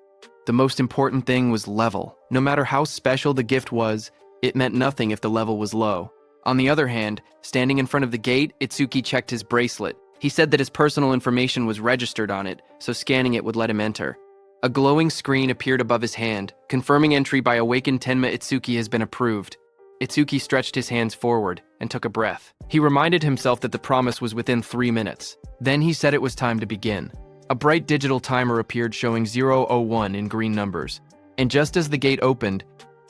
The most important thing was level. No matter how special the gift was, it meant nothing if the level was low. On the other hand, standing in front of the gate, Itsuki checked his bracelet. He said that his personal information was registered on it, so scanning it would let him enter. A glowing screen appeared above his hand, confirming entry by awakened Tenma Itsuki has been approved. Itsuki stretched his hands forward and took a breath. He reminded himself that the promise was within 3 minutes. Then he said it was time to begin. A bright digital timer appeared showing 0:01 in green numbers. And just as the gate opened,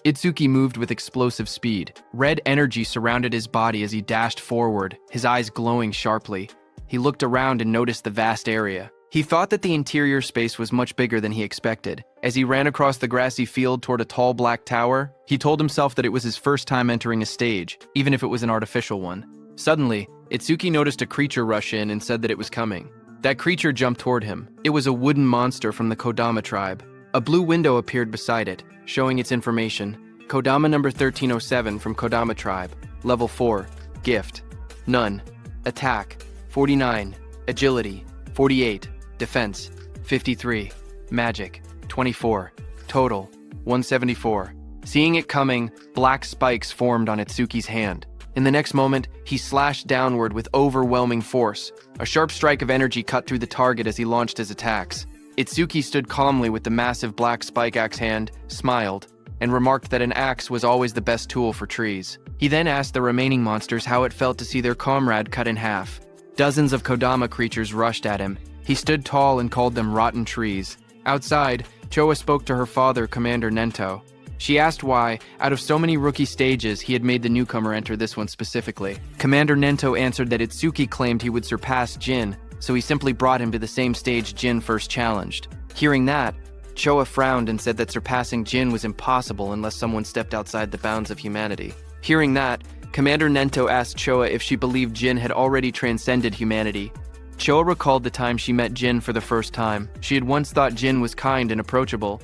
Itsuki moved with explosive speed. Red energy surrounded his body as he dashed forward, his eyes glowing sharply. He looked around and noticed the vast area. He thought that the interior space was much bigger than he expected. As he ran across the grassy field toward a tall black tower, he told himself that it was his first time entering a stage, even if it was an artificial one. Suddenly, Itsuki noticed a creature rush in and said that it was coming. That creature jumped toward him. It was a wooden monster from the Kodama tribe. A blue window appeared beside it, showing its information. Kodama number 1307 from Kodama tribe. Level 4. Gift. None. Attack. 49. Agility. 48. Defense. 53. Magic. 24. Total. 174. Seeing it coming, black spikes formed on Itsuki's hand. In the next moment, he slashed downward with overwhelming force. A sharp strike of energy cut through the target as he launched his attacks. Itsuki stood calmly with the massive black spike axe hand, smiled, and remarked that an axe was always the best tool for trees. He then asked the remaining monsters how it felt to see their comrade cut in half. Dozens of Kodama creatures rushed at him. He stood tall and called them rotten trees. Outside, Choa spoke to her father, Commander Nento. She asked why, out of so many rookie stages, he had made the newcomer enter this one specifically. Commander Nento answered that Itsuki claimed he would surpass Jin, so he simply brought him to the same stage Jin first challenged. Hearing that, Choa frowned and said that surpassing Jin was impossible unless someone stepped outside the bounds of humanity. Hearing that, Commander Nento asked Choa if she believed Jin had already transcended humanity. Choa recalled the time she met Jin for the first time. She had once thought Jin was kind and approachable.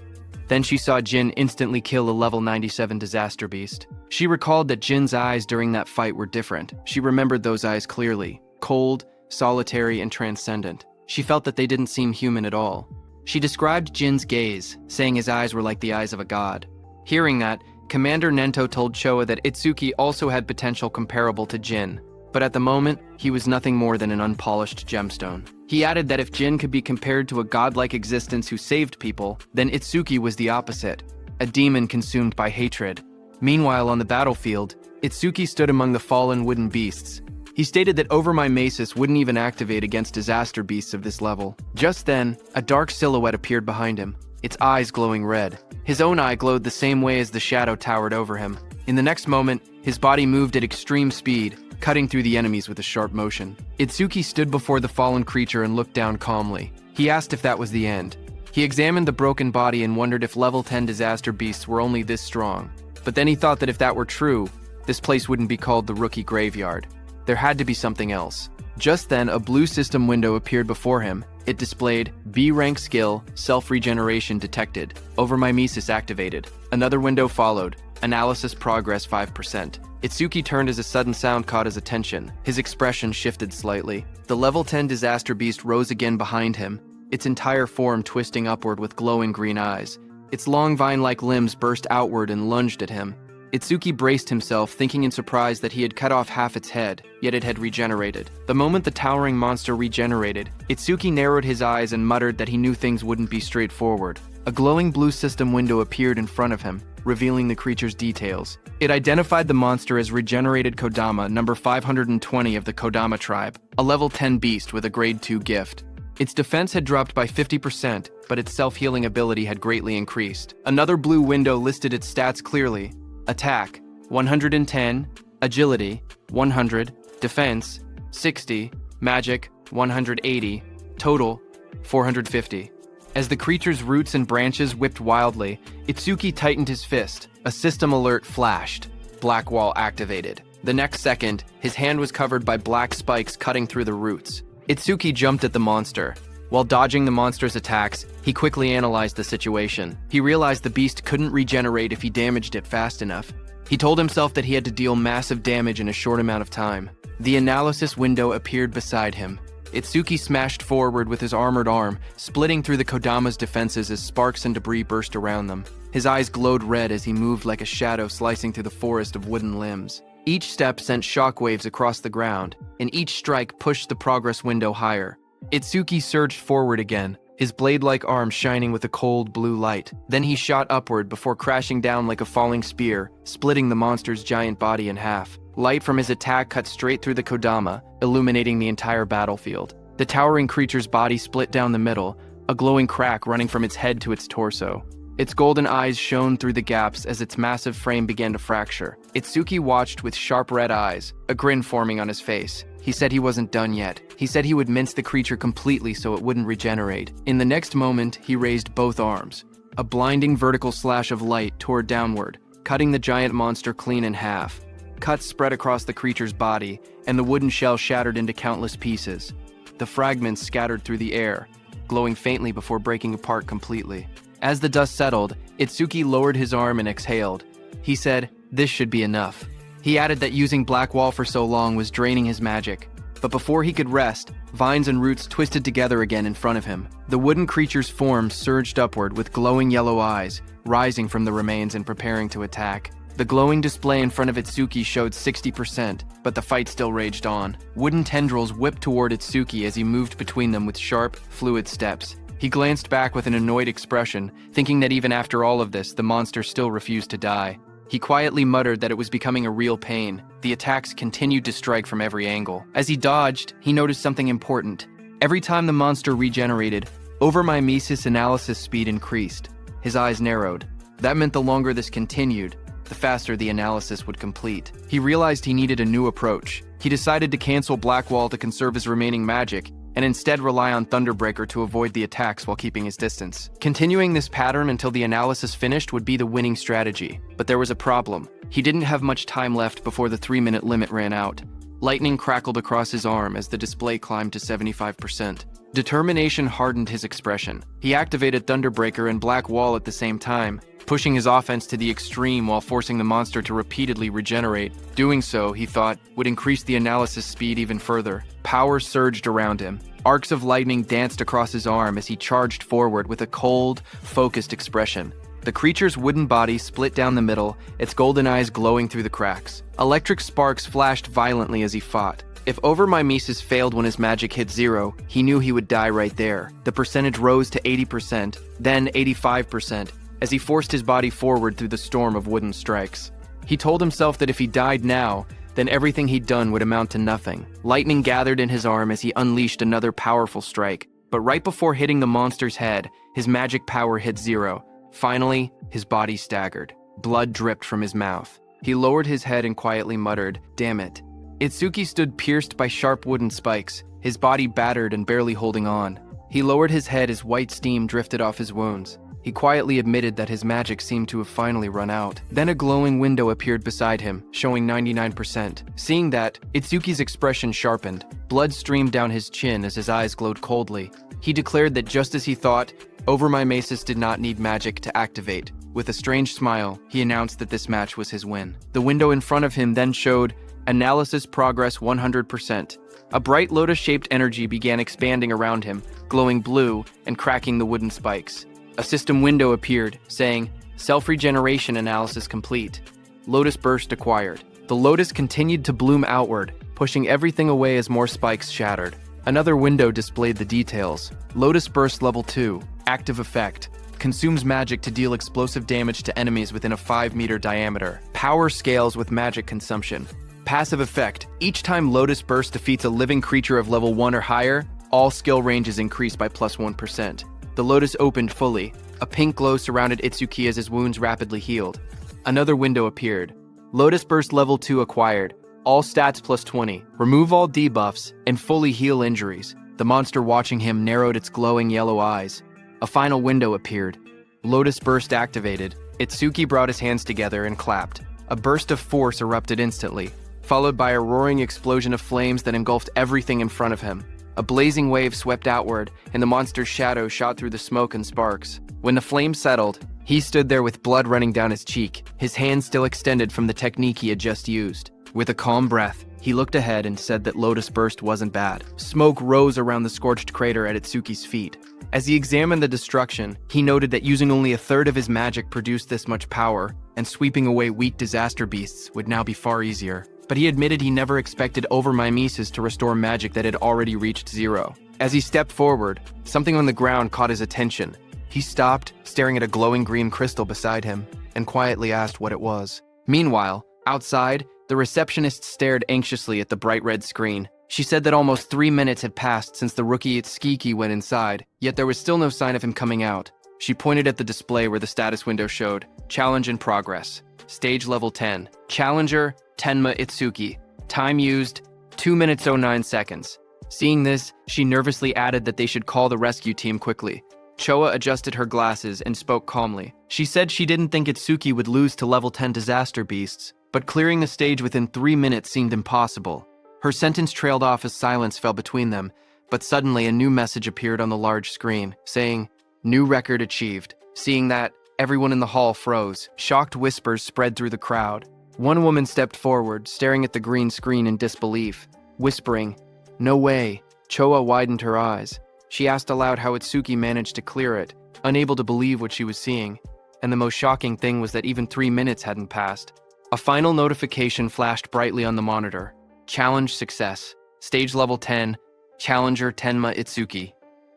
Then she saw Jin instantly kill a level 97 disaster beast. She recalled that Jin's eyes during that fight were different. She remembered those eyes clearly. Cold, solitary, and transcendent. She felt that they didn't seem human at all. She described Jin's gaze, saying his eyes were like the eyes of a god. Hearing that, Commander Nento told Choa that Itsuki also had potential comparable to Jin, but at the moment, he was nothing more than an unpolished gemstone. He added that if Jin could be compared to a godlike existence who saved people, then Itsuki was the opposite, a demon consumed by hatred. Meanwhile, on the battlefield, Itsuki stood among the fallen wooden beasts. He stated that Over My Masis wouldn't even activate against disaster beasts of this level. Just then, a dark silhouette appeared behind him, its eyes glowing red. His own eye glowed the same way as the shadow towered over him. In the next moment, his body moved at extreme speed, cutting through the enemies with a sharp motion. Itsuki stood before the fallen creature and looked down calmly. He asked if that was the end. He examined the broken body and wondered if level 10 disaster beasts were only this strong. But then he thought that if that were true, this place wouldn't be called the Rookie Graveyard. There had to be something else. Just then, a blue system window appeared before him. It displayed B-rank skill, self-regeneration detected, Over My Mimesis activated. Another window followed, analysis progress 5%. Itsuki turned as a sudden sound caught his attention. His expression shifted slightly. The level 10 disaster beast rose again behind him, its entire form twisting upward with glowing green eyes. Its long vine-like limbs burst outward and lunged at him. Itsuki braced himself, thinking in surprise that he had cut off half its head, yet it had regenerated. The moment the towering monster regenerated, Itsuki narrowed his eyes and muttered that he knew things wouldn't be straightforward. A glowing blue system window appeared in front of him, revealing the creature's details. It identified the monster as Regenerated Kodama, number 520 of the Kodama tribe, a level 10 beast with a grade 2 gift. Its defense had dropped by 50%, but its self-healing ability had greatly increased. Another blue window listed its stats clearly. Attack, 110, Agility, 100, Defense, 60, Magic, 180, Total, 450. As the creature's roots and branches whipped wildly, Itsuki tightened his fist. A system alert flashed. Black Wall activated. The next second, his hand was covered by black spikes cutting through the roots. Itsuki jumped at the monster. While dodging the monster's attacks, he quickly analyzed the situation. He realized the beast couldn't regenerate if he damaged it fast enough. He told himself that he had to deal massive damage in a short amount of time. The analysis window appeared beside him. Itsuki smashed forward with his armored arm, splitting through the Kodama's defenses as sparks and debris burst around them. His eyes glowed red as he moved like a shadow slicing through the forest of wooden limbs. Each step sent shockwaves across the ground, and each strike pushed the progress window higher. Itsuki surged forward again, his blade-like arm shining with a cold blue light. Then he shot upward before crashing down like a falling spear, splitting the monster's giant body in half. Light from his attack cut straight through the Kodama, illuminating the entire battlefield. The towering creature's body split down the middle, a glowing crack running from its head to its torso. Its golden eyes shone through the gaps as its massive frame began to fracture. Itsuki watched with sharp red eyes, a grin forming on his face. He said he wasn't done yet. He said he would mince the creature completely so it wouldn't regenerate. In the next moment, he raised both arms. A blinding vertical slash of light tore downward, cutting the giant monster clean in half. Cuts spread across the creature's body, and the wooden shell shattered into countless pieces. The fragments scattered through the air, glowing faintly before breaking apart completely. As the dust settled, Itsuki lowered his arm and exhaled. He said, "This should be enough." He added that using Black Wall for so long was draining his magic. But before he could rest, vines and roots twisted together again in front of him. The wooden creature's form surged upward with glowing yellow eyes, rising from the remains and preparing to attack. The glowing display in front of Itsuki showed 60%, but the fight still raged on. Wooden tendrils whipped toward Itsuki as he moved between them with sharp, fluid steps. He glanced back with an annoyed expression, thinking that even after all of this, the monster still refused to die. He quietly muttered that it was becoming a real pain. The attacks continued to strike from every angle. As he dodged, he noticed something important. Every time the monster regenerated, overmimesis analysis speed increased. His eyes narrowed. That meant the longer this continued, the faster the analysis would complete. He realized he needed a new approach. He decided to cancel Blackwall to conserve his remaining magic, and instead rely on Thunderbreaker to avoid the attacks while keeping his distance. Continuing this pattern until the analysis finished would be the winning strategy. But there was a problem. He didn't have much time left before the 3-minute limit ran out. Lightning crackled across his arm as the display climbed to 75%. Determination hardened his expression. He activated Thunderbreaker and Black Wall at the same time, pushing his offense to the extreme while forcing the monster to repeatedly regenerate. Doing so, he thought, would increase the analysis speed even further. Power surged around him. Arcs of lightning danced across his arm as he charged forward with a cold, focused expression. The creature's wooden body split down the middle, its golden eyes glowing through the cracks. Electric sparks flashed violently as he fought. If overmimesis failed when his magic hit 0, he knew he would die right there. The percentage rose to 80%, then 85%, as he forced his body forward through the storm of wooden strikes. He told himself that if he died now, then everything he'd done would amount to nothing. Lightning gathered in his arm as he unleashed another powerful strike. But right before hitting the monster's head, his magic power hit 0. Finally, his body staggered. Blood dripped from his mouth. He lowered his head and quietly muttered, "Damn it." Itsuki stood pierced by sharp wooden spikes, his body battered and barely holding on. He lowered his head as white steam drifted off his wounds. He quietly admitted that his magic seemed to have finally run out. Then a glowing window appeared beside him, showing 99%. Seeing that, Itsuki's expression sharpened. Blood streamed down his chin as his eyes glowed coldly. He declared that just as he thought, overmimesis did not need magic to activate. With a strange smile, he announced that this match was his win. The window in front of him then showed analysis progress 100%. A bright lotus-shaped energy began expanding around him, glowing blue and cracking the wooden spikes. A system window appeared, saying, Self-regeneration analysis complete. Lotus burst acquired. The lotus continued to bloom outward, pushing everything away as more spikes shattered. Another window displayed the details. Lotus burst level 2. Active effect. Consumes magic to deal explosive damage to enemies within a 5-meter diameter. Power scales with magic consumption. Passive effect. Each time Lotus Burst defeats a living creature of level 1 or higher, all skill ranges increase by plus 1%. The Lotus opened fully. A pink glow surrounded Itsuki as his wounds rapidly healed. Another window appeared. Lotus Burst level 2 acquired. All stats plus 20. Remove all debuffs and fully heal injuries. The monster watching him narrowed its glowing yellow eyes. A final window appeared. Lotus Burst activated. Itsuki brought his hands together and clapped. A burst of force erupted instantly, followed by a roaring explosion of flames that engulfed everything in front of him. A blazing wave swept outward, and the monster's shadow shot through the smoke and sparks. When the flames settled, he stood there with blood running down his cheek, his hand still extended from the technique he had just used. With a calm breath, he looked ahead and said that Lotus Burst wasn't bad. Smoke rose around the scorched crater at Itsuki's feet. As he examined the destruction, he noted that using only a third of his magic produced this much power, and sweeping away weak disaster beasts would now be far easier. But he admitted he never expected overmimesis to restore magic that had already reached 0. As he stepped forward, something on the ground caught his attention. He stopped, staring at a glowing green crystal beside him, and quietly asked what it was. Meanwhile, outside, the receptionist stared anxiously at the bright red screen. She said that almost 3 minutes had passed since the rookie Itsuki went inside, yet there was still no sign of him coming out. She pointed at the display where the status window showed, Challenge in progress. Stage level 10. Challenger, Tenma Itsuki. Time used, 2 minutes 09 seconds. Seeing this, she nervously added that they should call the rescue team quickly. Choa adjusted her glasses and spoke calmly. She said she didn't think Itsuki would lose to level 10 disaster beasts, but clearing the stage within 3 minutes seemed impossible. Her sentence trailed off as silence fell between them, but suddenly a new message appeared on the large screen, saying, New record achieved. Seeing that, everyone in the hall froze. Shocked whispers spread through the crowd. One woman stepped forward, staring at the green screen in disbelief, whispering, No way. Choa widened her eyes. She asked aloud how Itsuki managed to clear it, unable to believe what she was seeing. And the most shocking thing was that even 3 minutes hadn't passed. A final notification flashed brightly on the monitor. Challenge success. Stage level 10. Challenger Tenma Itsuki.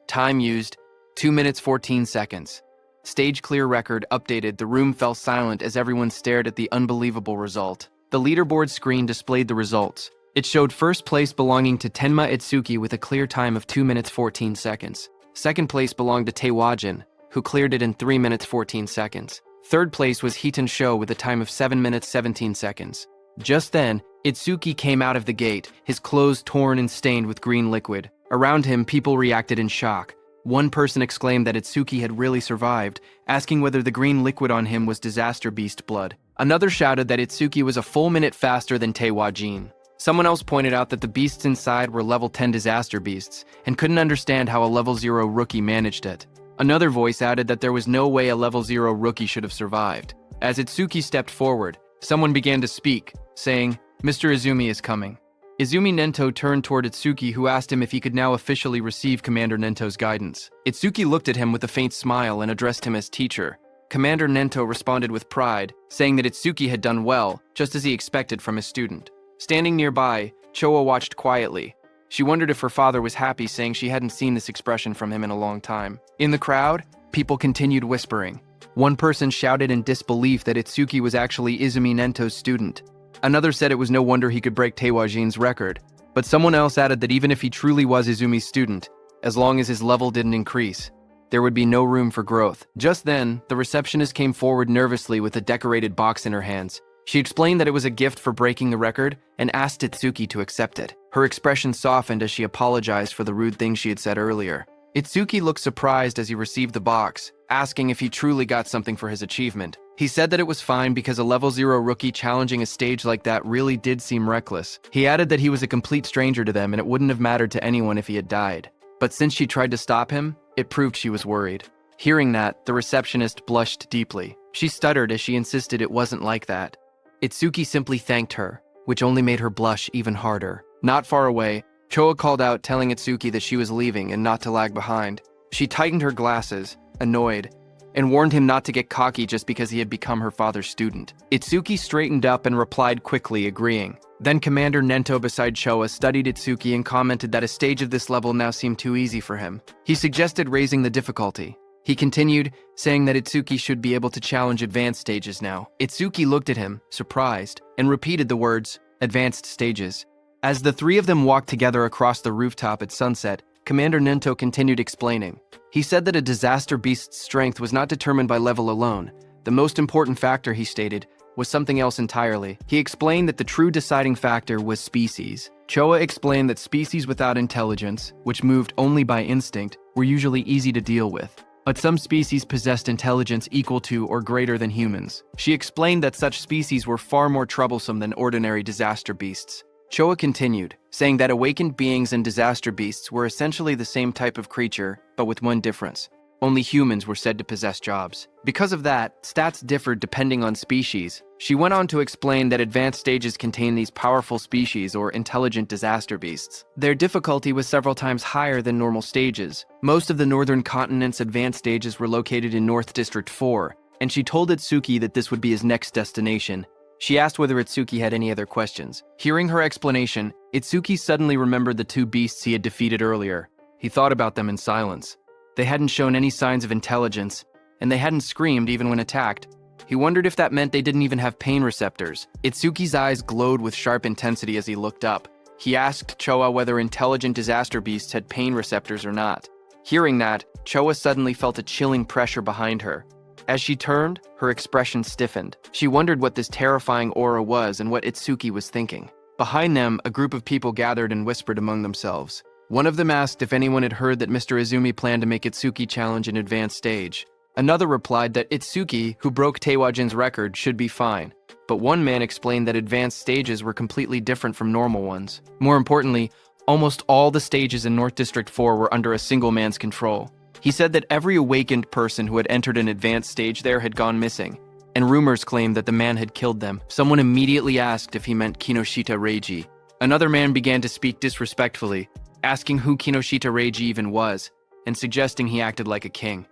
Time used, 2 minutes 14 seconds. Stage clear record updated. The room fell silent as everyone stared at the unbelievable result. The leaderboard screen displayed the results. It showed first place belonging to Tenma Itsuki with a clear time of 2 minutes 14 seconds. Second place belonged to Taewajin, who cleared it in 3 minutes 14 seconds. Third place was Heaton Sho with a time of 7 minutes 17 seconds. Just then, Itsuki came out of the gate, his clothes torn and stained with green liquid. Around him, people reacted in shock. One person exclaimed that Itsuki had really survived, asking whether the green liquid on him was disaster beast blood. Another shouted that Itsuki was a full minute faster than Taewajin. Someone else pointed out that the beasts inside were level 10 disaster beasts and couldn't understand how a level 0 rookie managed it. Another voice added that there was no way a level 0 rookie should have survived. As Itsuki stepped forward, someone began to speak, saying, "Mr. Izumi is coming." Izumi Nento turned toward Itsuki, who asked him if he could now officially receive Commander Nento's guidance. Itsuki looked at him with a faint smile and addressed him as teacher. Commander Nento responded with pride, saying that Itsuki had done well, just as he expected from his student. Standing nearby, Choa watched quietly. She wondered if her father was happy, saying she hadn't seen this expression from him in a long time. In the crowd, people continued whispering. One person shouted in disbelief that Itsuki was actually Izumi Nento's student. Another said it was no wonder he could break Taewajin's record. But someone else added that even if he truly was Izumi's student, as long as his level didn't increase, there would be no room for growth. Just then, the receptionist came forward nervously with a decorated box in her hands. She explained that it was a gift for breaking the record and asked Itsuki to accept it. Her expression softened as she apologized for the rude things she had said earlier. Itsuki looked surprised as he received the box, asking if he truly got something for his achievement. He said that it was fine because a level 0 rookie challenging a stage like that really did seem reckless. He added that he was a complete stranger to them and it wouldn't have mattered to anyone if he had died. But since she tried to stop him, it proved she was worried. Hearing that, the receptionist blushed deeply. She stuttered as she insisted it wasn't like that. Itsuki simply thanked her, which only made her blush even harder. Not far away, Choa called out, telling Itsuki that she was leaving and not to lag behind. She tightened her glasses, annoyed, and warned him not to get cocky just because he had become her father's student. Itsuki straightened up and replied quickly, agreeing. Then Commander Nento beside Choa studied Itsuki and commented that a stage of this level now seemed too easy for him. He suggested raising the difficulty. He continued, saying that Itsuki should be able to challenge advanced stages now. Itsuki looked at him, surprised, and repeated the words, "advanced stages." As the three of them walked together across the rooftop at sunset, Commander Nento continued explaining. He said that a disaster beast's strength was not determined by level alone. The most important factor, he stated, was something else entirely. He explained that the true deciding factor was species. Choa explained that species without intelligence, which moved only by instinct, were usually easy to deal with. But some species possessed intelligence equal to or greater than humans. She explained that such species were far more troublesome than ordinary disaster beasts. Choa continued, saying that awakened beings and disaster beasts were essentially the same type of creature, but with one difference. Only humans were said to possess jobs. Because of that, stats differed depending on species. She went on to explain that advanced stages contain these powerful species or intelligent disaster beasts. Their difficulty was several times higher than normal stages. Most of the northern continent's advanced stages were located in North District 4, and she told Itsuki that this would be his next destination. She asked whether Itsuki had any other questions. Hearing her explanation, Itsuki suddenly remembered the two beasts he had defeated earlier. He thought about them in silence. They hadn't shown any signs of intelligence, and they hadn't screamed even when attacked. He wondered if that meant they didn't even have pain receptors. Itsuki's eyes glowed with sharp intensity as he looked up. He asked Choa whether intelligent disaster beasts had pain receptors or not. Hearing that, Choa suddenly felt a chilling pressure behind her. As she turned, her expression stiffened. She wondered what this terrifying aura was and what Itsuki was thinking. Behind them, a group of people gathered and whispered among themselves. One of them asked if anyone had heard that Mr. Izumi planned to make Itsuki challenge an advanced stage. Another replied that Itsuki, who broke Taewajin's record, should be fine. But one man explained that advanced stages were completely different from normal ones. More importantly, almost all the stages in North District 4 were under a single man's control. He said that every awakened person who had entered an advanced stage there had gone missing, and rumors claimed that the man had killed them. Someone immediately asked if he meant Kinoshita Reiji. Another man began to speak disrespectfully, asking who Kinoshita Reiji even was, and suggesting he acted like a king.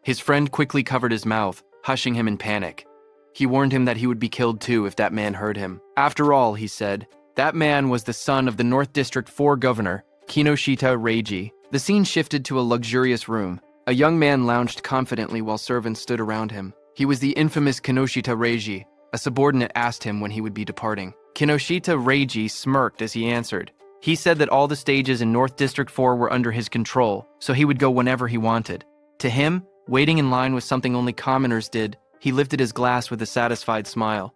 His friend quickly covered his mouth, hushing him in panic. He warned him that he would be killed too if that man heard him. After all, he said, that man was the son of the North District 4 governor, Kinoshita Reiji. The scene shifted to a luxurious room. A young man lounged confidently while servants stood around him. He was the infamous Kinoshita Reiji. A subordinate asked him when he would be departing. Kinoshita Reiji smirked as he answered. He said that all the stages in North District 4 were under his control, so he would go whenever he wanted. To him, waiting in line was something only commoners did. He lifted his glass with a satisfied smile.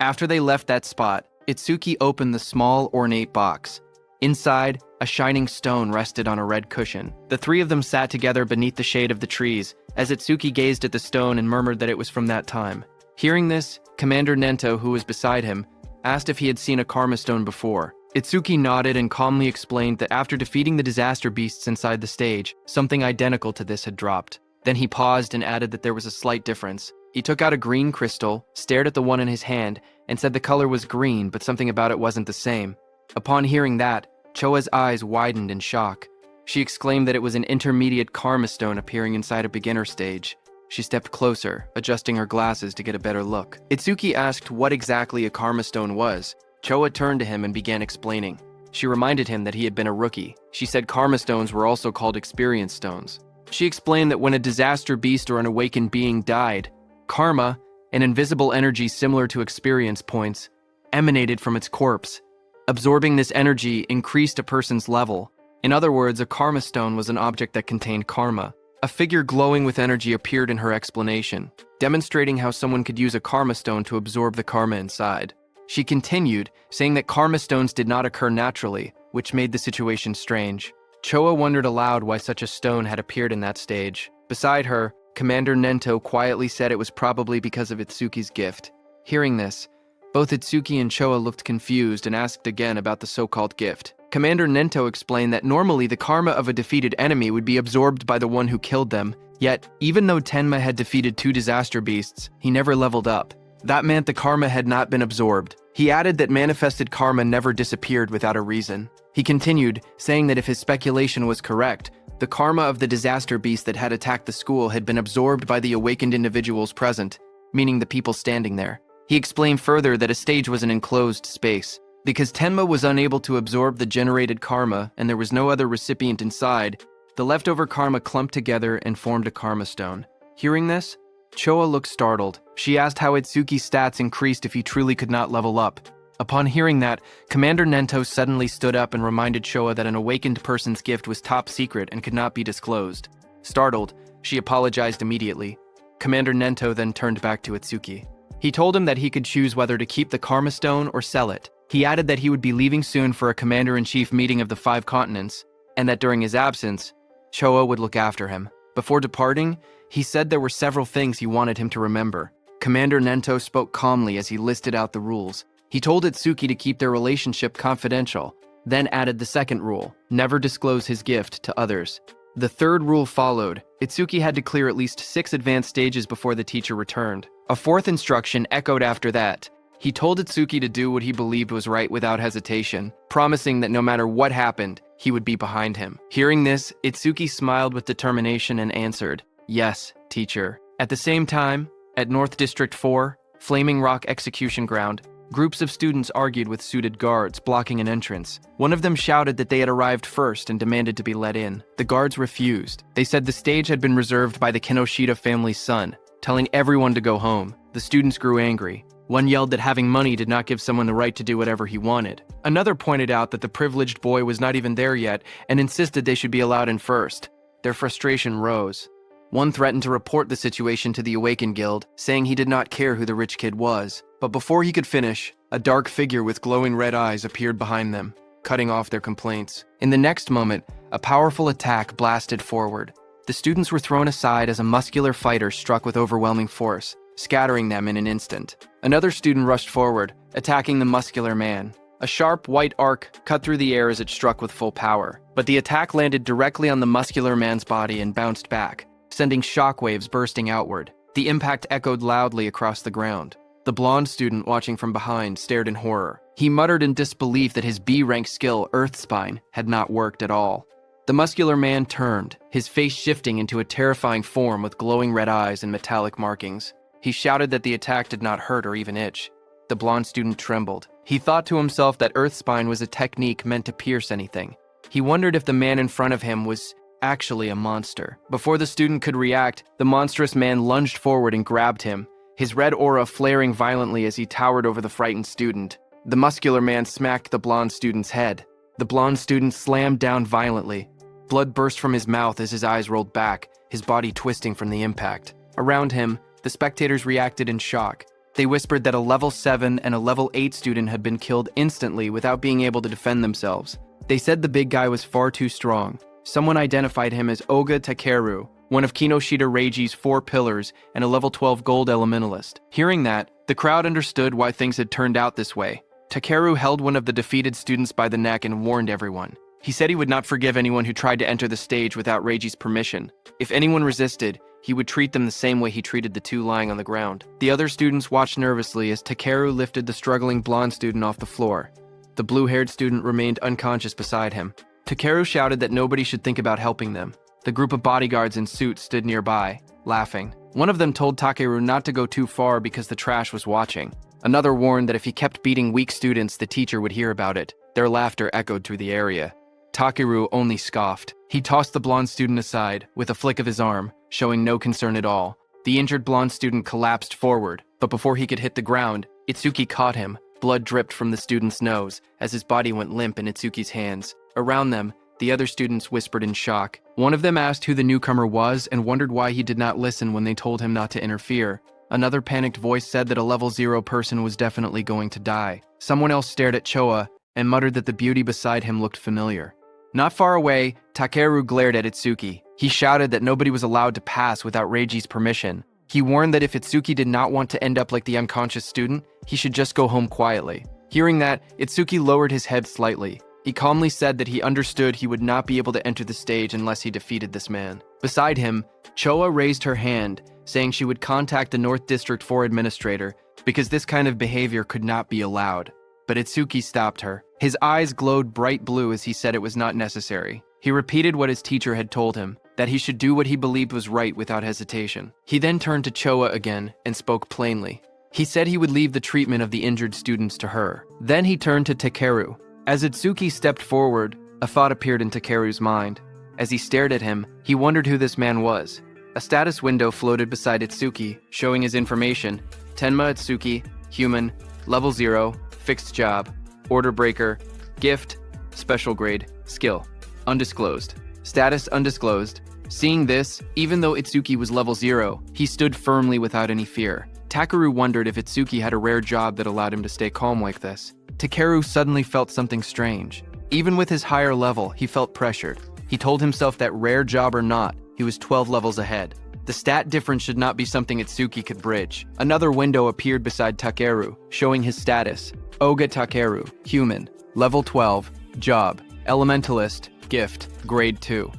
After they left that spot, Itsuki opened the small, ornate box. Inside, a shining stone rested on a red cushion. The three of them sat together beneath the shade of the trees, as Itsuki gazed at the stone and murmured that it was from that time. Hearing this, Commander Nento, who was beside him, asked if he had seen a karma stone before. Itsuki nodded and calmly explained that after defeating the disaster beasts inside the stage, something identical to this had dropped. Then he paused and added that there was a slight difference. He took out a green crystal, stared at the one in his hand, and said the color was green, but something about it wasn't the same. Upon hearing that, Choa's eyes widened in shock. She exclaimed that it was an intermediate karma stone appearing inside a beginner stage. She stepped closer, adjusting her glasses to get a better look. Itsuki asked what exactly a karma stone was. Choa turned to him and began explaining. She reminded him that he had been a rookie. She said karma stones were also called experience stones. She explained that when a disaster beast or an awakened being died, karma, an invisible energy similar to experience points, emanated from its corpse. Absorbing this energy increased a person's level. In other words, a karma stone was an object that contained karma. A figure glowing with energy appeared in her explanation, demonstrating how someone could use a karma stone to absorb the karma inside. She continued, saying that karma stones did not occur naturally, which made the situation strange. Choa wondered aloud why such a stone had appeared in that stage. Beside her, Commander Nento quietly said it was probably because of Itsuki's gift. Hearing this, both Itsuki and Choa looked confused and asked again about the so-called gift. Commander Nento explained that normally the karma of a defeated enemy would be absorbed by the one who killed them, yet, even though Tenma had defeated 2 disaster beasts, he never leveled up. That meant the karma had not been absorbed. He added that manifested karma never disappeared without a reason. He continued, saying that if his speculation was correct, the karma of the disaster beast that had attacked the school had been absorbed by the awakened individuals present, meaning the people standing there. He explained further that a stage was an enclosed space. Because Tenma was unable to absorb the generated karma and there was no other recipient inside, the leftover karma clumped together and formed a karma stone. Hearing this, Choa looked startled. She asked how Itsuki's stats increased if he truly could not level up. Upon hearing that, Commander Nento suddenly stood up and reminded Choa that an awakened person's gift was top secret and could not be disclosed. Startled, she apologized immediately. Commander Nento then turned back to Itsuki. He told him that he could choose whether to keep the karma stone or sell it. He added that he would be leaving soon for a commander-in-chief meeting of the 5 continents, and that during his absence, Choa would look after him. Before departing, he said there were several things he wanted him to remember. Commander Nento spoke calmly as he listed out the rules. He told Itsuki to keep their relationship confidential, then added the second rule, never disclose his gift to others. The third rule followed. Itsuki had to clear at least 6 advanced stages before the teacher returned. A fourth instruction echoed after that. He told Itsuki to do what he believed was right without hesitation, promising that no matter what happened, he would be behind him. Hearing this, Itsuki smiled with determination and answered, "Yes, teacher." At the same time, at North District 4, Flaming Rock Execution Ground, groups of students argued with suited guards blocking an entrance. One of them shouted that they had arrived first and demanded to be let in. The guards refused. They said the stage had been reserved by the Kinoshita family's son, telling everyone to go home. The students grew angry. One yelled that having money did not give someone the right to do whatever he wanted. Another pointed out that the privileged boy was not even there yet and insisted they should be allowed in first. Their frustration rose. One threatened to report the situation to the Awakened Guild, saying he did not care who the rich kid was. But before he could finish, a dark figure with glowing red eyes appeared behind them, cutting off their complaints. In the next moment, a powerful attack blasted forward. The students were thrown aside as a muscular fighter struck with overwhelming force, scattering them in an instant. Another student rushed forward, attacking the muscular man. A sharp white arc cut through the air as it struck with full power, but the attack landed directly on the muscular man's body and bounced back, sending shockwaves bursting outward. The impact echoed loudly across the ground. The blonde student watching from behind stared in horror. He muttered in disbelief that his B-rank skill, Earthspine, had not worked at all. The muscular man turned, his face shifting into a terrifying form with glowing red eyes and metallic markings. He shouted that the attack did not hurt or even itch. The blonde student trembled. He thought to himself that Earthspine was a technique meant to pierce anything. He wondered if the man in front of him was actually a monster. Before the student could react, the monstrous man lunged forward and grabbed him, his red aura flaring violently as he towered over the frightened student. The muscular man smacked the blonde student's head. The blonde student slammed down violently. Blood burst from his mouth as his eyes rolled back, his body twisting from the impact. Around him, the spectators reacted in shock. They whispered that a level 7 and a level 8 student had been killed instantly without being able to defend themselves. They said the big guy was far too strong. Someone identified him as Oga Takeru, one of Kinoshita Reiji's 4 pillars and a level 12 gold elementalist. Hearing that, the crowd understood why things had turned out this way. Takeru held one of the defeated students by the neck and warned everyone. He said he would not forgive anyone who tried to enter the stage without Reiji's permission. If anyone resisted, he would treat them the same way he treated the 2 lying on the ground. The other students watched nervously as Takeru lifted the struggling blonde student off the floor. The blue-haired student remained unconscious beside him. Takeru shouted that nobody should think about helping them. The group of bodyguards in suits stood nearby, laughing. One of them told Takeru not to go too far because the trash was watching. Another warned that if he kept beating weak students, the teacher would hear about it. Their laughter echoed through the area. Takeru only scoffed. He tossed the blonde student aside with a flick of his arm, showing no concern at all. The injured blonde student collapsed forward, but before he could hit the ground, Itsuki caught him. Blood dripped from the student's nose as his body went limp in Itsuki's hands. Around them, the other students whispered in shock. One of them asked who the newcomer was and wondered why he did not listen when they told him not to interfere. Another panicked voice said that a level 0 person was definitely going to die. Someone else stared at Choa and muttered that the beauty beside him looked familiar. Not far away, Takeru glared at Itsuki. He shouted that nobody was allowed to pass without Reiji's permission. He warned that if Itsuki did not want to end up like the unconscious student, he should just go home quietly. Hearing that, Itsuki lowered his head slightly. He calmly said that he understood he would not be able to enter the stage unless he defeated this man. Beside him, Choa raised her hand, saying she would contact the North District 4 administrator because this kind of behavior could not be allowed. But Itsuki stopped her. His eyes glowed bright blue as he said it was not necessary. He repeated what his teacher had told him, that he should do what he believed was right without hesitation. He then turned to Choa again and spoke plainly. He said he would leave the treatment of the injured students to her. Then he turned to Takeru. As Itsuki stepped forward, a thought appeared in Takeru's mind. As he stared at him, he wondered who this man was. A status window floated beside Itsuki, showing his information. Tenma Itsuki, human, level 0, fixed job, order breaker, gift, special grade, skill, undisclosed. Status undisclosed. Seeing this, even though Itsuki was level 0, he stood firmly without any fear. Takeru wondered if Itsuki had a rare job that allowed him to stay calm like this. Takeru suddenly felt something strange. Even with his higher level, he felt pressured. He told himself that rare job or not, he was 12 levels ahead. The stat difference should not be something Itsuki could bridge. Another window appeared beside Takeru, showing his status. Oga Takeru, human, level 12, job, elementalist, gift, grade 2.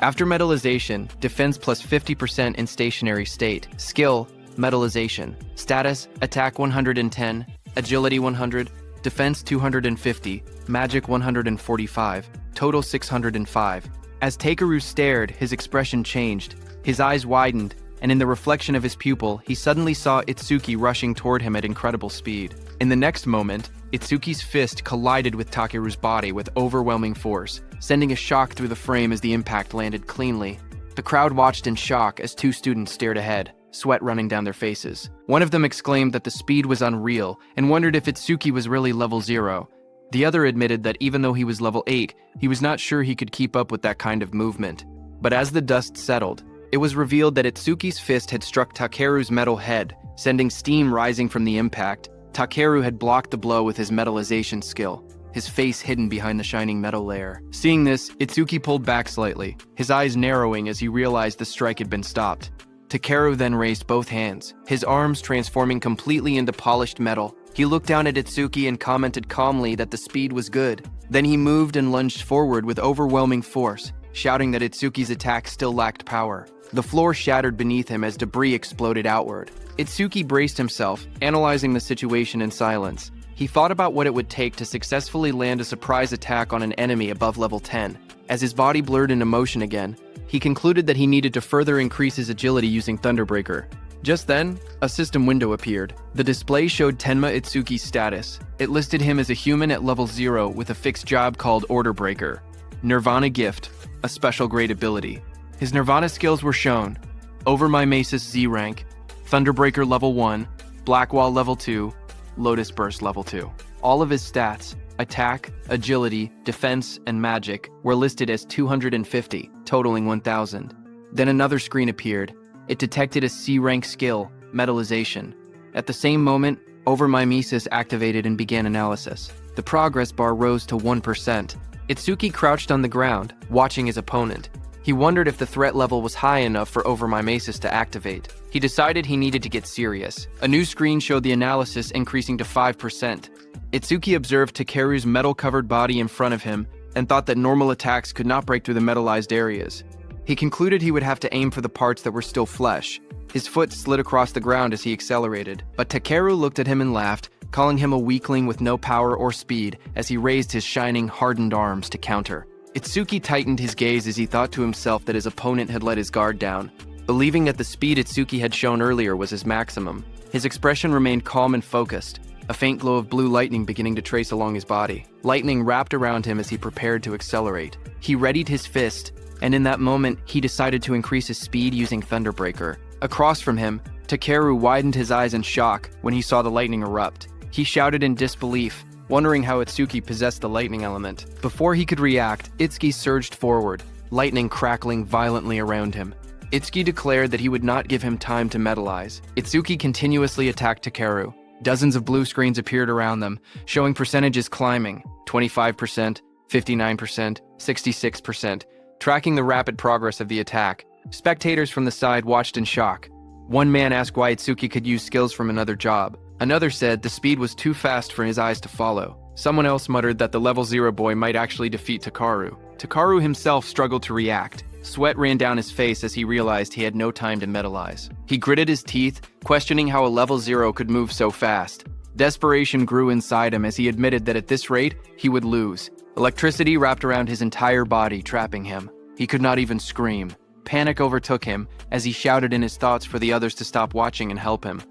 After metallization, defense plus 50% in stationary state. Skill, metallization. Status, attack 110, agility 100, defense 250, magic 145, total 605. As Takeru stared, his expression changed. His eyes widened, and in the reflection of his pupil, he suddenly saw Itsuki rushing toward him at incredible speed. In the next moment, Itsuki's fist collided with Takeru's body with overwhelming force, sending a shock through the frame as the impact landed cleanly. The crowd watched in shock as 2 students stared ahead, sweat running down their faces. One of them exclaimed that the speed was unreal and wondered if Itsuki was really level 0. The other admitted that even though he was level 8, he was not sure he could keep up with that kind of movement. But as the dust settled, it was revealed that Itsuki's fist had struck Takeru's metal head, sending steam rising from the impact. Takeru had blocked the blow with his metallization skill, his face hidden behind the shining metal layer. Seeing this, Itsuki pulled back slightly, his eyes narrowing as he realized the strike had been stopped. Takeru then raised both hands, his arms transforming completely into polished metal. He looked down at Itsuki and commented calmly that the speed was good. Then he moved and lunged forward with overwhelming force, shouting that Itsuki's attack still lacked power. The floor shattered beneath him as debris exploded outward. Itsuki braced himself, analyzing the situation in silence. He thought about what it would take to successfully land a surprise attack on an enemy above level 10. As his body blurred into motion again, he concluded that he needed to further increase his agility using Thunderbreaker. Just then, a system window appeared. The display showed Tenma Itsuki's status. It listed him as a human at level 0 with a fixed job called Order Breaker. Nirvana Gift, a special grade ability. His Nirvana skills were shown: Over My Mace's Z rank, Thunderbreaker level 1, Black Wall level 2, Lotus Burst level 2. All of his stats, attack, agility, defense, and magic, were listed as 250, totaling 1,000. Then another screen appeared. It detected a C rank skill, Metallization. At the same moment, Over My Mises activated and began analysis. The progress bar rose to 1%. Itsuki crouched on the ground, watching his opponent. He wondered if the threat level was high enough for Over My Maces to activate. He decided he needed to get serious. A new screen showed the analysis increasing to 5%. Itsuki observed Takeru's metal-covered body in front of him and thought that normal attacks could not break through the metallized areas. He concluded he would have to aim for the parts that were still flesh. His foot slid across the ground as he accelerated, but Takeru looked at him and laughed, calling him a weakling with no power or speed as he raised his shining, hardened arms to counter. Itsuki tightened his gaze as he thought to himself that his opponent had let his guard down. Believing that the speed Itsuki had shown earlier was his maximum, his expression remained calm and focused, a faint glow of blue lightning beginning to trace along his body. Lightning wrapped around him as he prepared to accelerate. He readied his fist, and in that moment, he decided to increase his speed using Thunderbreaker. Across from him, Takeru widened his eyes in shock when he saw the lightning erupt. He shouted in disbelief, wondering how Itsuki possessed the lightning element. Before he could react, Itsuki surged forward, lightning crackling violently around him. Itsuki declared that he would not give him time to metallize. Itsuki continuously attacked Takeru. Dozens of blue screens appeared around them, showing percentages climbing: 25%, 59%, 66%, tracking the rapid progress of the attack. Spectators from the side watched in shock. One man asked why Itsuki could use skills from another job. Another said the speed was too fast for his eyes to follow. Someone else muttered that the level 0 boy might actually defeat Takeru. Takeru himself struggled to react. Sweat ran down his face as he realized he had no time to metallize. He gritted his teeth, questioning how a level 0 could move so fast. Desperation grew inside him as he admitted that at this rate, he would lose. Electricity wrapped around his entire body, trapping him. He could not even scream. Panic overtook him as he shouted in his thoughts for the others to stop watching and help him.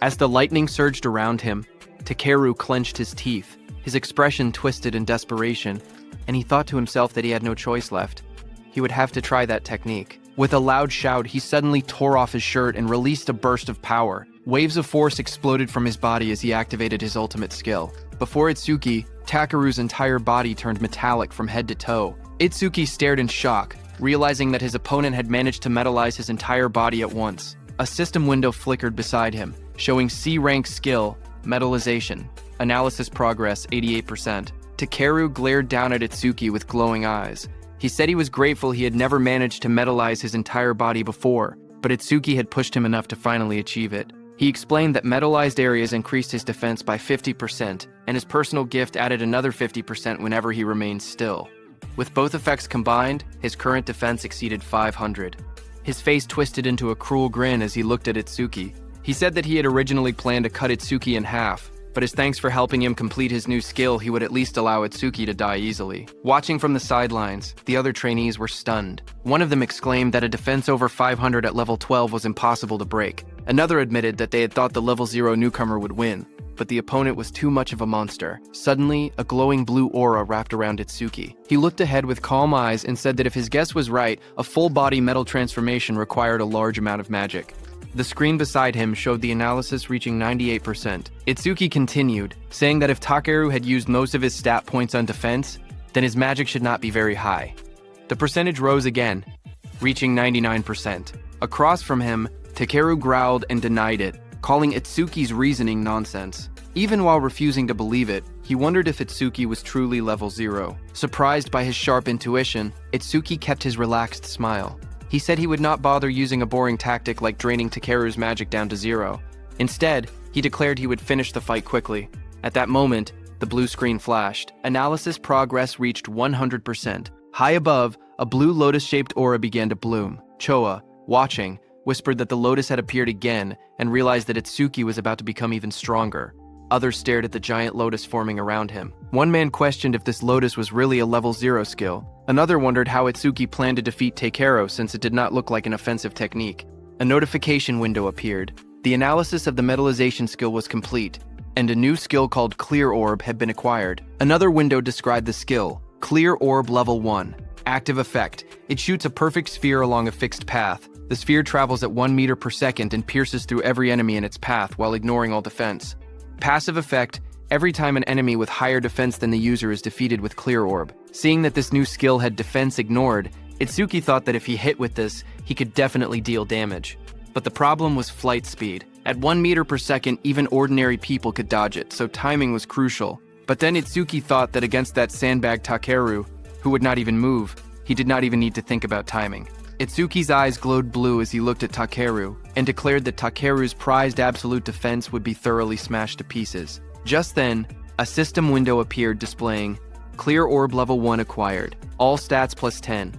As the lightning surged around him, Takeru clenched his teeth. His expression twisted in desperation, and he thought to himself that he had no choice left. He would have to try that technique. With a loud shout, he suddenly tore off his shirt and released a burst of power. Waves of force exploded from his body as he activated his ultimate skill. Before Itsuki, Takeru's entire body turned metallic from head to toe. Itsuki stared in shock, realizing that his opponent had managed to metallize his entire body at once. A system window flickered beside him, showing C-rank skill, Metallization. Analysis progress, 88%. Takeru glared down at Itsuki with glowing eyes. He said he was grateful he had never managed to metallize his entire body before, but Itsuki had pushed him enough to finally achieve it. He explained that metallized areas increased his defense by 50%, and his personal gift added another 50% whenever he remained still. With both effects combined, his current defense exceeded 500. His face twisted into a cruel grin as he looked at Itsuki. He said that he had originally planned to cut Itsuki in half, but as thanks for helping him complete his new skill, he would at least allow Itsuki to die easily. Watching from the sidelines, the other trainees were stunned. One of them exclaimed that a defense over 500 at level 12 was impossible to break. Another admitted that they had thought the level 0 newcomer would win, but the opponent was too much of a monster. Suddenly, a glowing blue aura wrapped around Itsuki. He looked ahead with calm eyes and said that if his guess was right, a full-body metal transformation required a large amount of magic. The screen beside him showed the analysis reaching 98%. Itsuki continued, saying that if Takeru had used most of his stat points on defense, then his magic should not be very high. The percentage rose again, reaching 99%. Across from him, Takeru growled and denied it, calling Itsuki's reasoning nonsense. Even while refusing to believe it, he wondered if Itsuki was truly level 0. Surprised by his sharp intuition, Itsuki kept his relaxed smile. He said he would not bother using a boring tactic like draining Takeru's magic down to 0. Instead, he declared he would finish the fight quickly. At that moment, the blue screen flashed. Analysis progress reached 100%. High above, a blue lotus-shaped aura began to bloom. Choa, watching, whispered that the lotus had appeared again and realized that Itsuki was about to become even stronger. Others stared at the giant lotus forming around him. One man questioned if this lotus was really a level 0 skill. Another wondered how Itsuki planned to defeat Takeru since it did not look like an offensive technique. A notification window appeared. The analysis of the metallization skill was complete, and a new skill called Clear Orb had been acquired. Another window described the skill, Clear Orb Level 1. Active Effect. It shoots a perfect sphere along a fixed path. The sphere travels at 1 meter per second and pierces through every enemy in its path while ignoring all defense. Passive Effect. Every time an enemy with higher defense than the user is defeated with Clear Orb. Seeing that this new skill had defense ignored, Itsuki thought that if he hit with this, he could definitely deal damage. But the problem was flight speed. At 1 meter per second, even ordinary people could dodge it, so timing was crucial. But then Itsuki thought that against that sandbag Takeru, who would not even move, he did not even need to think about timing. Itsuki's eyes glowed blue as he looked at Takeru, and declared that Takeru's prized absolute defense would be thoroughly smashed to pieces. Just then, a system window appeared displaying, Clear Orb Level 1 acquired, all stats plus 10.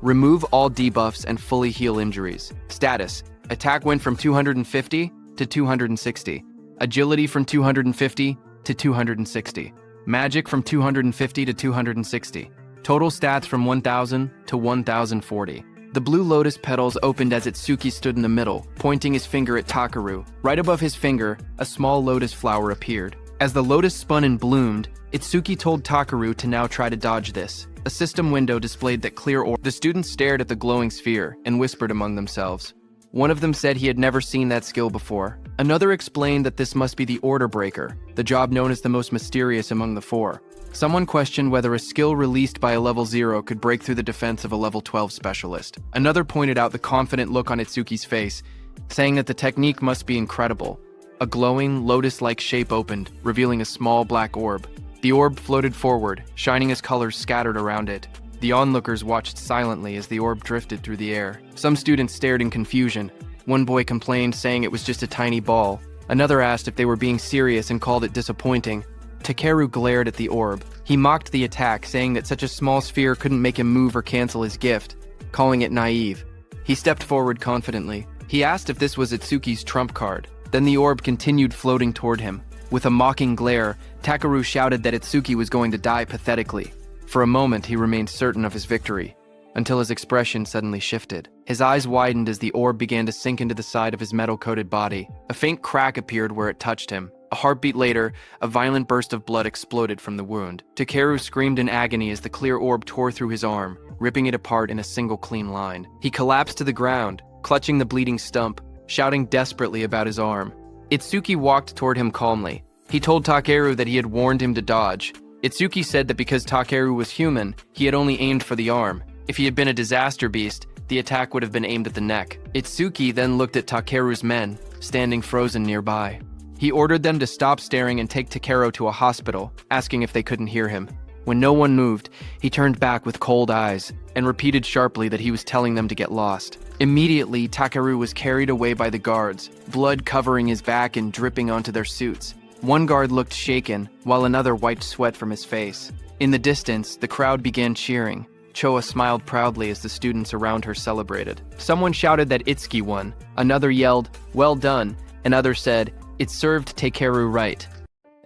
Remove all debuffs and fully heal injuries. Status, attack went from 250 to 260. Agility from 250 to 260. Magic from 250 to 260. Total stats from 1000 to 1040. The blue lotus petals opened as Itsuki stood in the middle, pointing his finger at Takeru. Right above his finger, a small lotus flower appeared. As the lotus spun and bloomed, Itsuki told Takeru to now try to dodge this. A system window displayed that Clear Orb. The students stared at the glowing sphere and whispered among themselves. One of them said he had never seen that skill before. Another explained that this must be the Order Breaker, the job known as the most mysterious among the four. Someone questioned whether a skill released by a level 0 could break through the defense of a level 12 specialist. Another pointed out the confident look on Itsuki's face, saying that the technique must be incredible. A glowing, lotus-like shape opened, revealing a small black orb. The orb floated forward, shining as colors scattered around it. The onlookers watched silently as the orb drifted through the air. Some students stared in confusion. One boy complained, saying it was just a tiny ball. Another asked if they were being serious and called it disappointing. Takeru glared at the orb. He mocked the attack, saying that such a small sphere couldn't make him move or cancel his gift, calling it naive. He stepped forward confidently. He asked if this was Itsuki's trump card. Then the orb continued floating toward him. With a mocking glare, Takeru shouted that Itsuki was going to die pathetically. For a moment, he remained certain of his victory, until his expression suddenly shifted. His eyes widened as the orb began to sink into the side of his metal-coated body. A faint crack appeared where it touched him. A heartbeat later, a violent burst of blood exploded from the wound. Takeru screamed in agony as the clear orb tore through his arm, ripping it apart in a single clean line. He collapsed to the ground, clutching the bleeding stump, shouting desperately about his arm. Itsuki walked toward him calmly. He told Takeru that he had warned him to dodge. Itsuki said that because Takeru was human, he had only aimed for the arm. If he had been a disaster beast, the attack would have been aimed at the neck. Itsuki then looked at Takeru's men, standing frozen nearby. He ordered them to stop staring and take Takeru to a hospital, asking if they couldn't hear him. When no one moved, he turned back with cold eyes and repeated sharply that he was telling them to get lost. Immediately, Takeru was carried away by the guards, blood covering his back and dripping onto their suits. One guard looked shaken, while another wiped sweat from his face. In the distance, the crowd began cheering. Choa smiled proudly as the students around her celebrated. Someone shouted that Itsuki won. Another yelled, "Well done," and others said, "It served Takeru right."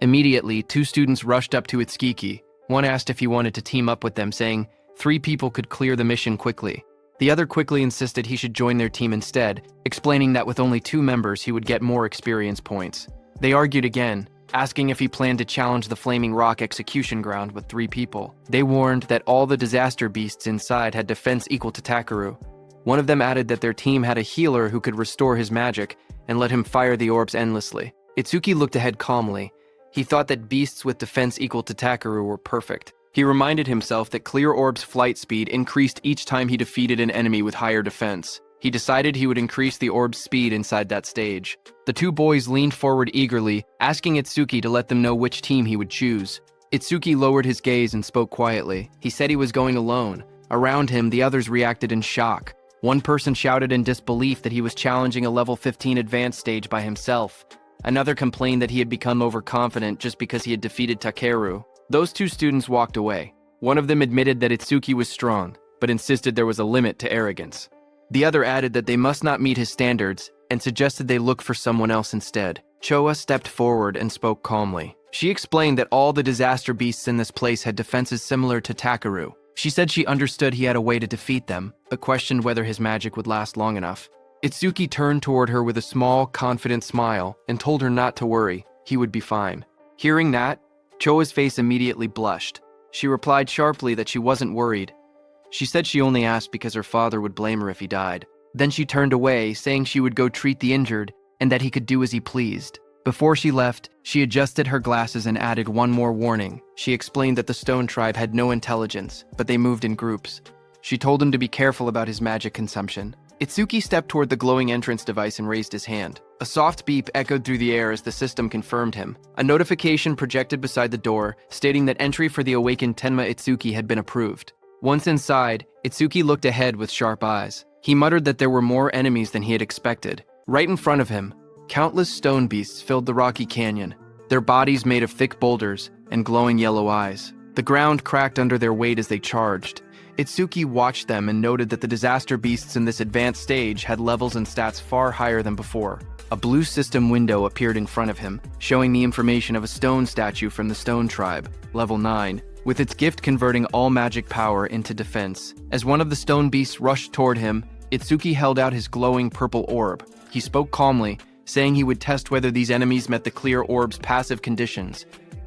Immediately, two students rushed up to Itsuki. One asked if he wanted to team up with them, saying 3 people could clear the mission quickly. The other quickly insisted he should join their team instead, explaining that with only 2 members he would get more experience points. They argued again, asking if he planned to challenge the Flaming Rock execution ground with 3 people. They warned that all the disaster beasts inside had defense equal to Takeru. One of them added that their team had a healer who could restore his magic and let him fire the orbs endlessly. Itsuki looked ahead calmly. He thought that beasts with defense equal to Takeru were perfect. He reminded himself that Clear Orb's flight speed increased each time he defeated an enemy with higher defense. He decided he would increase the orb's speed inside that stage. The 2 boys leaned forward eagerly, asking Itsuki to let them know which team he would choose. Itsuki lowered his gaze and spoke quietly. He said he was going alone. Around him, the others reacted in shock. One person shouted in disbelief that he was challenging a level 15 advanced stage by himself. Another complained that he had become overconfident just because he had defeated Takeru. Those 2 students walked away. One of them admitted that Itsuki was strong, but insisted there was a limit to arrogance. The other added that they must not meet his standards and suggested they look for someone else instead. Choa stepped forward and spoke calmly. She explained that all the disaster beasts in this place had defenses similar to Takeru. She said she understood he had a way to defeat them, but questioned whether his magic would last long enough. Itsuki turned toward her with a small, confident smile and told her not to worry, he would be fine. Hearing that, Choa's face immediately blushed. She replied sharply that she wasn't worried. She said she only asked because her father would blame her if he died. Then she turned away, saying she would go treat the injured and that he could do as he pleased. Before she left, she adjusted her glasses and added one more warning. She explained that the Stone Tribe had no intelligence, but they moved in groups. She told him to be careful about his magic consumption. Itsuki stepped toward the glowing entrance device and raised his hand. A soft beep echoed through the air as the system confirmed him. A notification projected beside the door, stating that entry for the awakened Tenma Itsuki had been approved. Once inside, Itsuki looked ahead with sharp eyes. He muttered that there were more enemies than he had expected. Right in front of him, countless stone beasts filled the rocky canyon, their bodies made of thick boulders and glowing yellow eyes. The ground cracked under their weight as they charged. Itsuki watched them and noted that the disaster beasts in this advanced stage had levels and stats far higher than before. A blue system window appeared in front of him, showing the information of a stone statue from the Stone Tribe, level 9, with its gift converting all magic power into defense. As one of the stone beasts rushed toward him, Itsuki held out his glowing purple orb. He spoke calmly, saying he would test whether these enemies met the clear orb's passive conditions.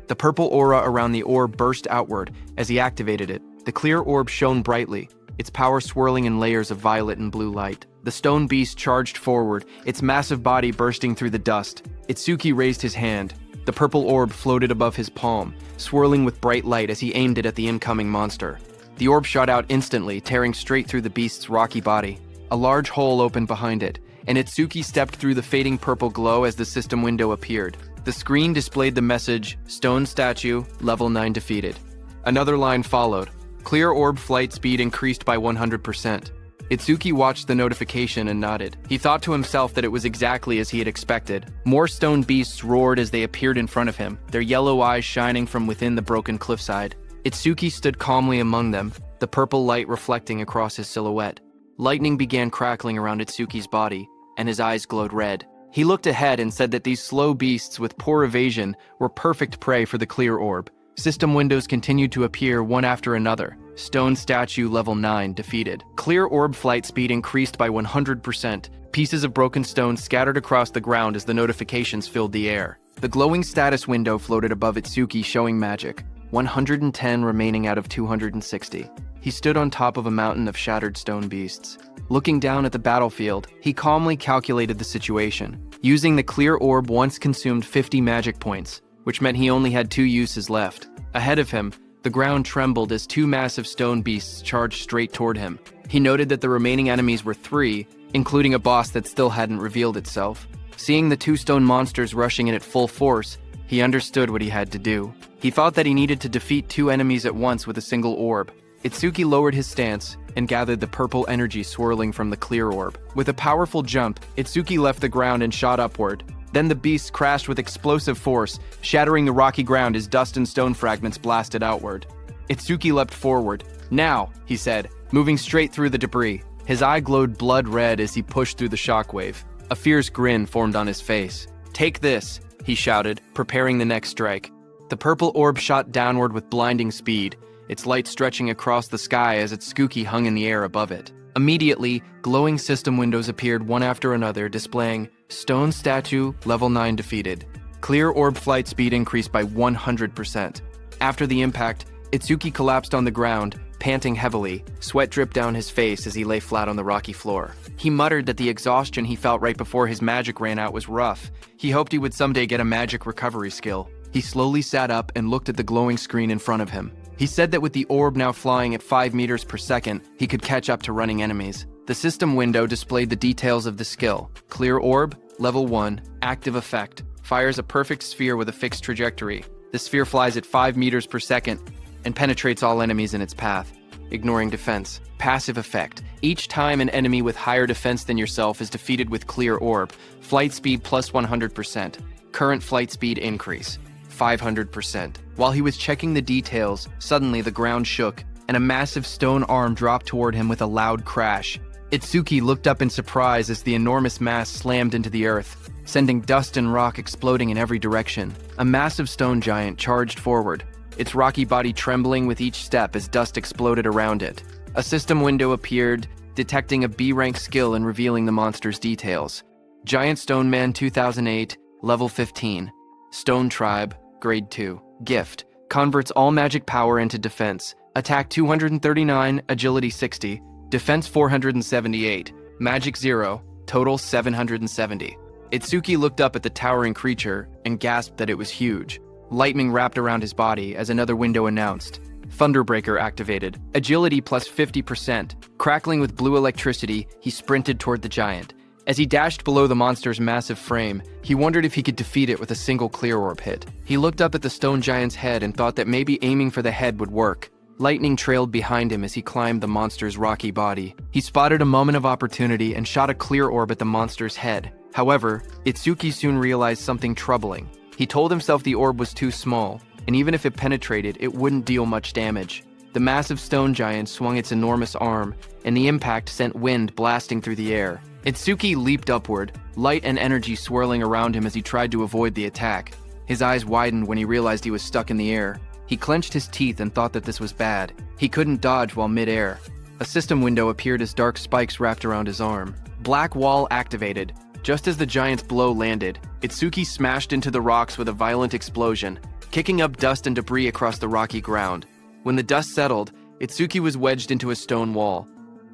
The purple aura around the orb burst outward as he activated it. The clear orb shone brightly, its power swirling in layers of violet and blue light. The stone beast charged forward, its massive body bursting through the dust. Itsuki raised his hand. The purple orb floated above his palm, swirling with bright light as he aimed it at the incoming monster. The orb shot out instantly, tearing straight through the beast's rocky body. A large hole opened behind it, and Itsuki stepped through the fading purple glow as the system window appeared. The screen displayed the message, "Stone Statue, Level 9 defeated." Another line followed. Clear orb flight speed increased by 100%. Itsuki watched the notification and nodded. He thought to himself that it was exactly as he had expected. More stone beasts roared as they appeared in front of him, their yellow eyes shining from within the broken cliffside. Itsuki stood calmly among them, the purple light reflecting across his silhouette. Lightning began crackling around Itsuki's body, and his eyes glowed red. He looked ahead and said that these slow beasts with poor evasion were perfect prey for the clear orb. System windows continued to appear one after another. Stone Statue Level 9 defeated. Clear orb flight speed increased by 100%. Pieces of broken stone scattered across the ground as the notifications filled the air. The glowing status window floated above Itsuki showing magic. 110 remaining out of 260. He stood on top of a mountain of shattered stone beasts. Looking down at the battlefield, he calmly calculated the situation. Using the clear orb once consumed 50 magic points, which meant he only had 2 uses left. Ahead of him, the ground trembled as 2 massive stone beasts charged straight toward him. He noted that the remaining enemies were 3, including a boss that still hadn't revealed itself. Seeing the 2 stone monsters rushing in at full force, he understood what he had to do. He thought that he needed to defeat 2 enemies at once with a single orb. Itsuki lowered his stance and gathered the purple energy swirling from the clear orb. With a powerful jump, Itsuki left the ground and shot upward. Then the beast crashed with explosive force, shattering the rocky ground as dust and stone fragments blasted outward. Itsuki leapt forward. "Now," he said, moving straight through the debris. His eye glowed blood red as he pushed through the shockwave. A fierce grin formed on his face. "Take this," he shouted, preparing the next strike. The purple orb shot downward with blinding speed, its light stretching across the sky as its Tsuki hung in the air above it. Immediately, glowing system windows appeared one after another, displaying Stone Statue Level 9 defeated. Clear orb flight speed increased by 100%. After the impact, Itsuki collapsed on the ground, panting heavily. Sweat dripped down his face as he lay flat on the rocky floor. He muttered that the exhaustion he felt right before his magic ran out was rough. He hoped he would someday get a magic recovery skill. He slowly sat up and looked at the glowing screen in front of him. He said that with the orb now flying at 5 meters per second, he could catch up to running enemies. The system window displayed the details of the skill. Clear orb, level 1, active effect. Fires a perfect sphere with a fixed trajectory. The sphere flies at 5 meters per second and penetrates all enemies in its path, ignoring defense. Passive effect. Each time an enemy with higher defense than yourself is defeated with clear orb, flight speed plus 100%. Current flight speed increase, 500%. While he was checking the details, suddenly the ground shook, and a massive stone arm dropped toward him with a loud crash. Itsuki looked up in surprise as the enormous mass slammed into the earth, sending dust and rock exploding in every direction. A massive stone giant charged forward, its rocky body trembling with each step as dust exploded around it. A system window appeared, detecting a B-rank skill and revealing the monster's details. Giant Stone Man 2008, level 15. Stone Tribe, grade 2. Gift, converts all magic power into defense. Attack 239, agility 60, defense 478, magic 0, total 770. Itsuki looked up at the towering creature and gasped that it was huge. Lightning wrapped around his body as another window announced. Thunderbreaker activated. Agility plus 50%. Crackling with blue electricity, he sprinted toward the giant. As he dashed below the monster's massive frame, he wondered if he could defeat it with a single clear orb hit. He looked up at the stone giant's head and thought that maybe aiming for the head would work. Lightning trailed behind him as he climbed the monster's rocky body. He spotted a moment of opportunity and shot a clear orb at the monster's head. However, Itsuki soon realized something troubling. He told himself the orb was too small, and even if it penetrated, it wouldn't deal much damage. The massive stone giant swung its enormous arm, and the impact sent wind blasting through the air. Itsuki leaped upward, light and energy swirling around him as he tried to avoid the attack. His eyes widened when he realized he was stuck in the air. He clenched his teeth and thought that this was bad. He couldn't dodge while mid-air. A system window appeared as dark spikes wrapped around his arm. Black wall activated. Just as the giant's blow landed, Itsuki smashed into the rocks with a violent explosion, kicking up dust and debris across the rocky ground. When the dust settled, Itsuki was wedged into a stone wall.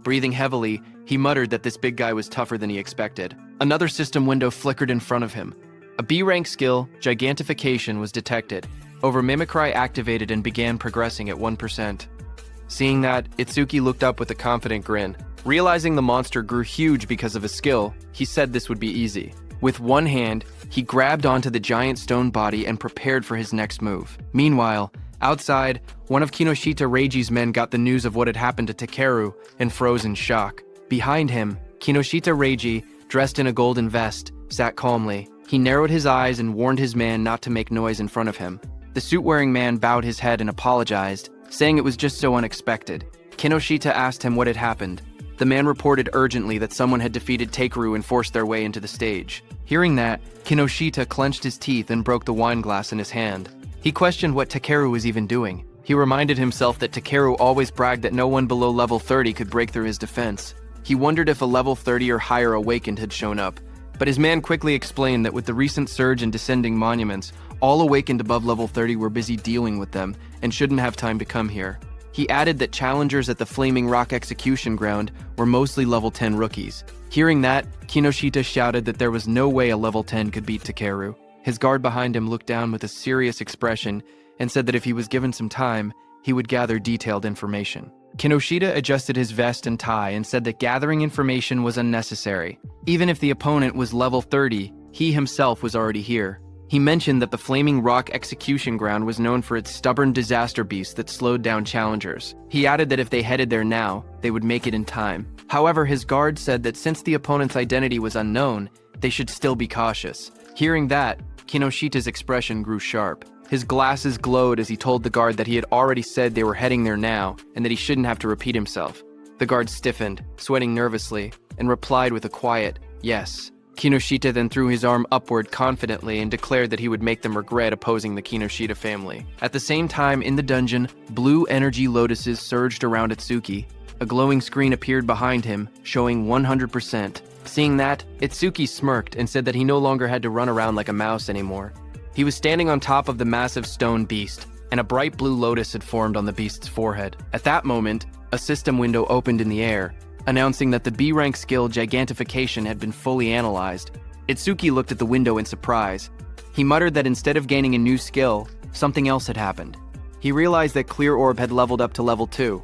Breathing heavily, he muttered that this big guy was tougher than he expected. Another system window flickered in front of him. A B-rank skill, Gigantification, was detected. Over Mimicry activated and began progressing at 1%. Seeing that, Itsuki looked up with a confident grin. Realizing the monster grew huge because of his skill, he said this would be easy. With one hand, he grabbed onto the giant stone body and prepared for his next move. Meanwhile, outside, one of Kinoshita Reiji's men got the news of what had happened to Takeru and froze in shock. Behind him, Kinoshita Reiji, dressed in a golden vest, sat calmly. He narrowed his eyes and warned his man not to make noise in front of him. The suit-wearing man bowed his head and apologized, saying it was just so unexpected. Kinoshita asked him what had happened. The man reported urgently that someone had defeated Takeru and forced their way into the stage. Hearing that, Kinoshita clenched his teeth and broke the wine glass in his hand. He questioned what Takeru was even doing. He reminded himself that Takeru always bragged that no one below level 30 could break through his defense. He wondered if a level 30 or higher awakened had shown up, but his man quickly explained that with the recent surge in descending monuments, all awakened above level 30 were busy dealing with them and shouldn't have time to come here. He added that challengers at the Flaming Rock Execution Ground were mostly level 10 rookies. Hearing that, Kinoshita shouted that there was no way a level 10 could beat Takeru. His guard behind him looked down with a serious expression and said that if he was given some time, he would gather detailed information. Kinoshita adjusted his vest and tie and said that gathering information was unnecessary. Even if the opponent was level 30, he himself was already here. He mentioned that the Flaming Rock Execution Ground was known for its stubborn disaster beast that slowed down challengers. He added that if they headed there now, they would make it in time. However, his guard said that since the opponent's identity was unknown, they should still be cautious. Hearing that, Kinoshita's expression grew sharp. His glasses glowed as he told the guard that he had already said they were heading there now and that he shouldn't have to repeat himself. The guard stiffened, sweating nervously, and replied with a quiet, "Yes." Kinoshita then threw his arm upward confidently and declared that he would make them regret opposing the Kinoshita family. At the same time, in the dungeon, blue energy lotuses surged around Itsuki. A glowing screen appeared behind him, showing 100%. Seeing that, Itsuki smirked and said that he no longer had to run around like a mouse anymore. He was standing on top of the massive stone beast, and a bright blue lotus had formed on the beast's forehead. At that moment, a system window opened in the air, announcing that the B-rank skill Gigantification had been fully analyzed. Itsuki looked at the window in surprise. He muttered that instead of gaining a new skill, something else had happened. He realized that Clear Orb had leveled up to level 2,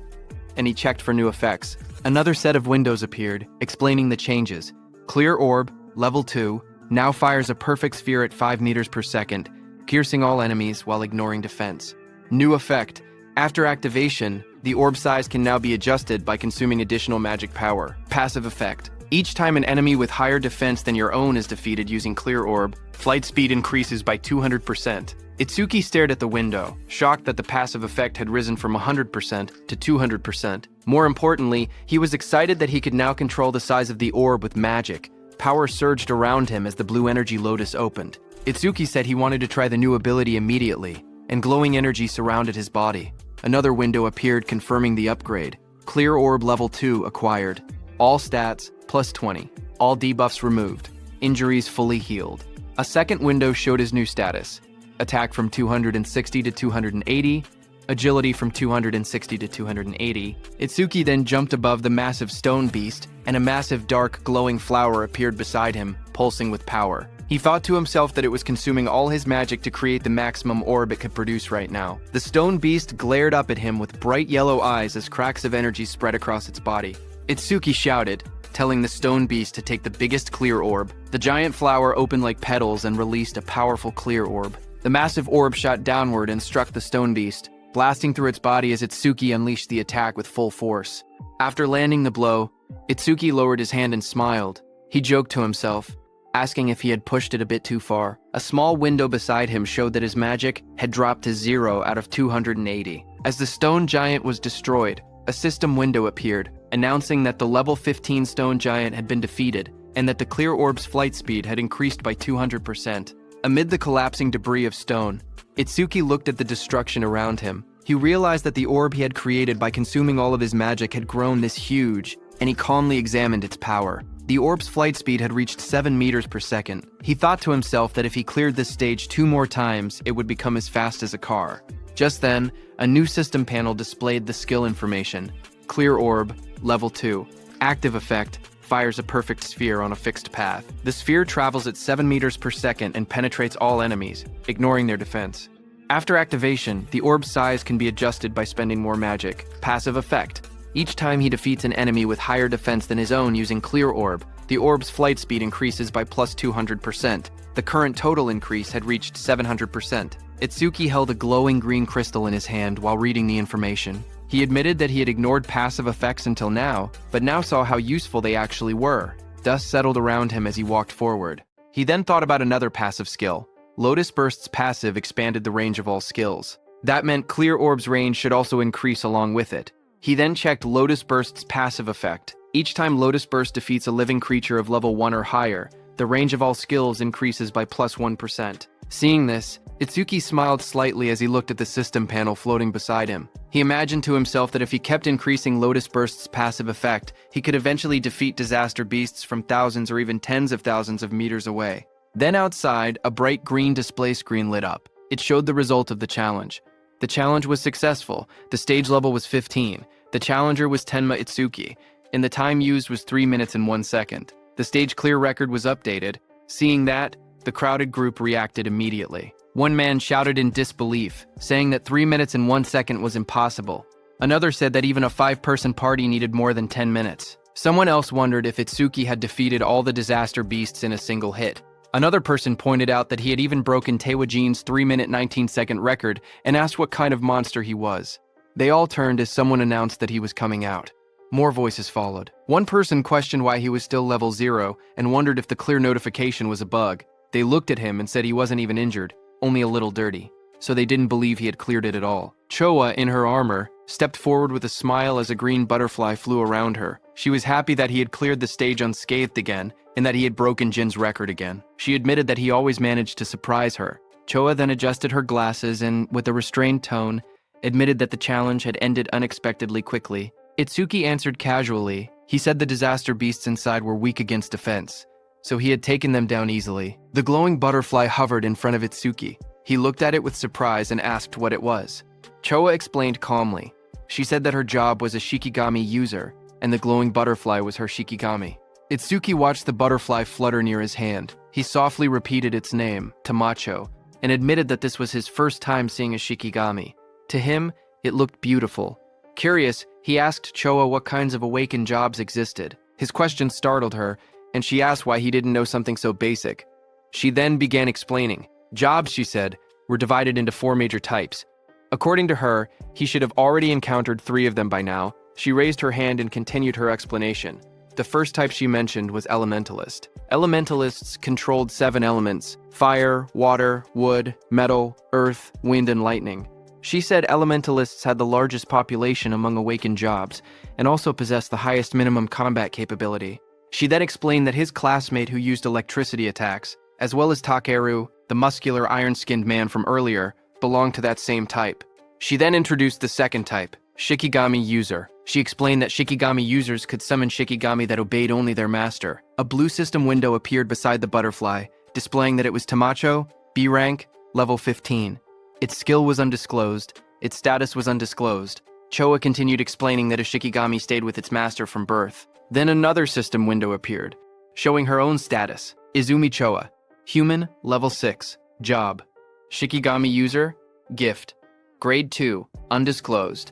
and he checked for new effects. Another set of windows appeared, explaining the changes. Clear Orb, level 2, now fires a perfect sphere at 5 meters per second, piercing all enemies while ignoring defense. New effect. After activation, the orb size can now be adjusted by consuming additional magic power. Passive effect. Each time an enemy with higher defense than your own is defeated using Clear Orb, flight speed increases by 200%. Itsuki stared at the window, shocked that the passive effect had risen from 100% to 200%. More importantly, he was excited that he could now control the size of the orb with magic. Power surged around him as the blue energy lotus opened. Itsuki said he wanted to try the new ability immediately, and glowing energy surrounded his body. Another window appeared confirming the upgrade. Clear Orb level 2 acquired. All stats plus 20. All debuffs removed. Injuries fully healed. A second window showed his new status. attack from 260 to 280, agility from 260 to 280. Itsuki then jumped above the massive stone beast, and a massive dark glowing flower appeared beside him, pulsing with power. He thought to himself that it was consuming all his magic to create the maximum orb it could produce right now. The stone beast glared up at him with bright yellow eyes as cracks of energy spread across its body. Itsuki shouted, telling the stone beast to take the biggest clear orb. The giant flower opened like petals and released a powerful clear orb. The massive orb shot downward and struck the stone beast, blasting through its body as Itsuki unleashed the attack with full force. After landing the blow, Itsuki lowered his hand and smiled. He joked to himself, asking if he had pushed it a bit too far. A small window beside him showed that his magic had dropped to 0 out of 280. As the stone giant was destroyed, a system window appeared, announcing that the level 15 stone giant had been defeated and that the clear orb's flight speed had increased by 200%. Amid the collapsing debris of stone, Itsuki looked at the destruction around him. He realized that the orb he had created by consuming all of his magic had grown this huge, and he calmly examined its power. The orb's flight speed had reached 7 meters per second. He thought to himself that if he cleared this stage 2 more times, it would become as fast as a car. Just then, a new system panel displayed the skill information. Clear orb, level 2. Active effect, fires a perfect sphere on a fixed path. The sphere travels at 7 meters per second and penetrates all enemies, ignoring their defense. After activation, the orb's size can be adjusted by spending more magic. Passive effect. Each time he defeats an enemy with higher defense than his own using Clear Orb, the orb's flight speed increases by plus 200%. The current total increase had reached 700%. Itsuki held a glowing green crystal in his hand while reading the information. He admitted that he had ignored passive effects until now, but now saw how useful they actually were. Dust settled around him as he walked forward. He then thought about another passive skill. Lotus Burst's passive expanded the range of all skills. That meant Clear Orb's range should also increase along with it. He then checked Lotus Burst's passive effect. Each time Lotus Burst defeats a living creature of level 1 or higher, the range of all skills increases by plus 1%. Seeing this, Itsuki smiled slightly as he looked at the system panel floating beside him. He imagined to himself that if he kept increasing Lotus Burst's passive effect, he could eventually defeat disaster beasts from thousands or even tens of thousands of meters away. Then outside, a bright green display screen lit up. It showed the result of the challenge. The challenge was successful. The stage level was 15. The challenger was Tenma Itsuki, and the time used was 3 minutes and 1 second. The stage clear record was updated. Seeing that, the crowded group reacted immediately. One man shouted in disbelief, saying that 3 minutes and 1 second was impossible. Another said that even a 5-person party needed more than 10 minutes. Someone else wondered if Itsuki had defeated all the disaster beasts in a single hit. Another person pointed out that he had even broken Taewajin's 3-minute 19-second record and asked what kind of monster he was. They all turned as someone announced that he was coming out. More voices followed. One person questioned why he was still level 0 and wondered if the clear notification was a bug. They looked at him and said he wasn't even injured, only a little dirty. So they didn't believe he had cleared it at all. Choa, in her armor, stepped forward with a smile as a green butterfly flew around her. She was happy that he had cleared the stage unscathed again, and that he had broken Jin's record again. She admitted that he always managed to surprise her. Choa then adjusted her glasses and, with a restrained tone, admitted that the challenge had ended unexpectedly quickly. Itsuki answered casually. He said the disaster beasts inside were weak against defense, so he had taken them down easily. The glowing butterfly hovered in front of Itsuki. He looked at it with surprise and asked what it was. Choa explained calmly. She said that her job was a Shikigami user, and the glowing butterfly was her Shikigami. Itsuki watched the butterfly flutter near his hand. He softly repeated its name, Tamacho, and admitted that this was his first time seeing a Shikigami. To him, it looked beautiful. Curious, he asked Choa what kinds of awakened jobs existed. His question startled her, and she asked why he didn't know something so basic. She then began explaining. Jobs, she said, were divided into 4 major types. According to her, he should have already encountered 3 of them by now. She raised her hand and continued her explanation. The first type she mentioned was Elementalist. Elementalists controlled 7 elements: fire, water, wood, metal, earth, wind, and lightning. She said Elementalists had the largest population among awakened jobs, and also possessed the highest minimum combat capability. She then explained that his classmate who used electricity attacks, as well as Takeru, the muscular iron-skinned man from earlier, belonged to that same type. She then introduced the second type, Shikigami User. She explained that Shikigami users could summon Shikigami that obeyed only their master. A blue system window appeared beside the butterfly, displaying that it was Tamacho, B rank, level 15. Its skill was undisclosed. Its status was undisclosed. Choa continued explaining that a Shikigami stayed with its master from birth. Then another system window appeared, showing her own status. Izumi Choa. Human, level 6. Job. Shikigami user, gift. Grade 2, undisclosed.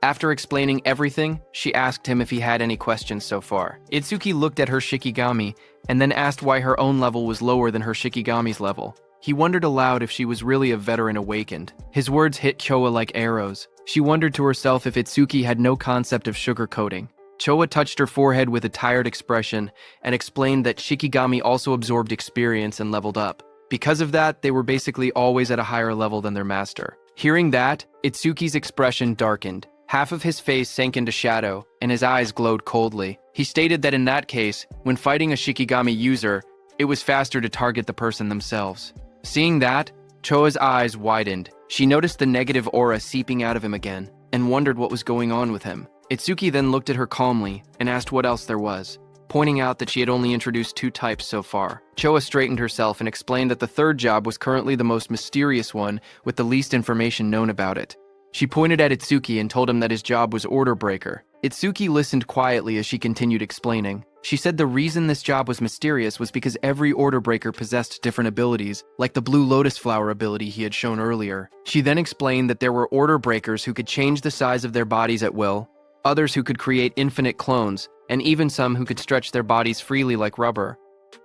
After explaining everything, she asked him if he had any questions so far. Itsuki looked at her Shikigami and then asked why her own level was lower than her Shikigami's level. He wondered aloud if she was really a veteran awakened. His words hit Choa like arrows. She wondered to herself if Itsuki had no concept of sugarcoating. Choa touched her forehead with a tired expression and explained that Shikigami also absorbed experience and leveled up. Because of that, they were basically always at a higher level than their master. Hearing that, Itsuki's expression darkened. Half of his face sank into shadow, and his eyes glowed coldly. He stated that in that case, when fighting a Shikigami user, it was faster to target the person themselves. Seeing that, Choa's eyes widened. She noticed the negative aura seeping out of him again, and wondered what was going on with him. Itsuki then looked at her calmly and asked what else there was, pointing out that she had only introduced 2 types so far. Choa straightened herself and explained that the third job was currently the most mysterious one with the least information known about it. She pointed at Itsuki and told him that his job was order breaker. Itsuki listened quietly as she continued explaining. She said the reason this job was mysterious was because every order breaker possessed different abilities, like the blue lotus flower ability he had shown earlier. She then explained that there were order breakers who could change the size of their bodies at will, others who could create infinite clones, and even some who could stretch their bodies freely like rubber.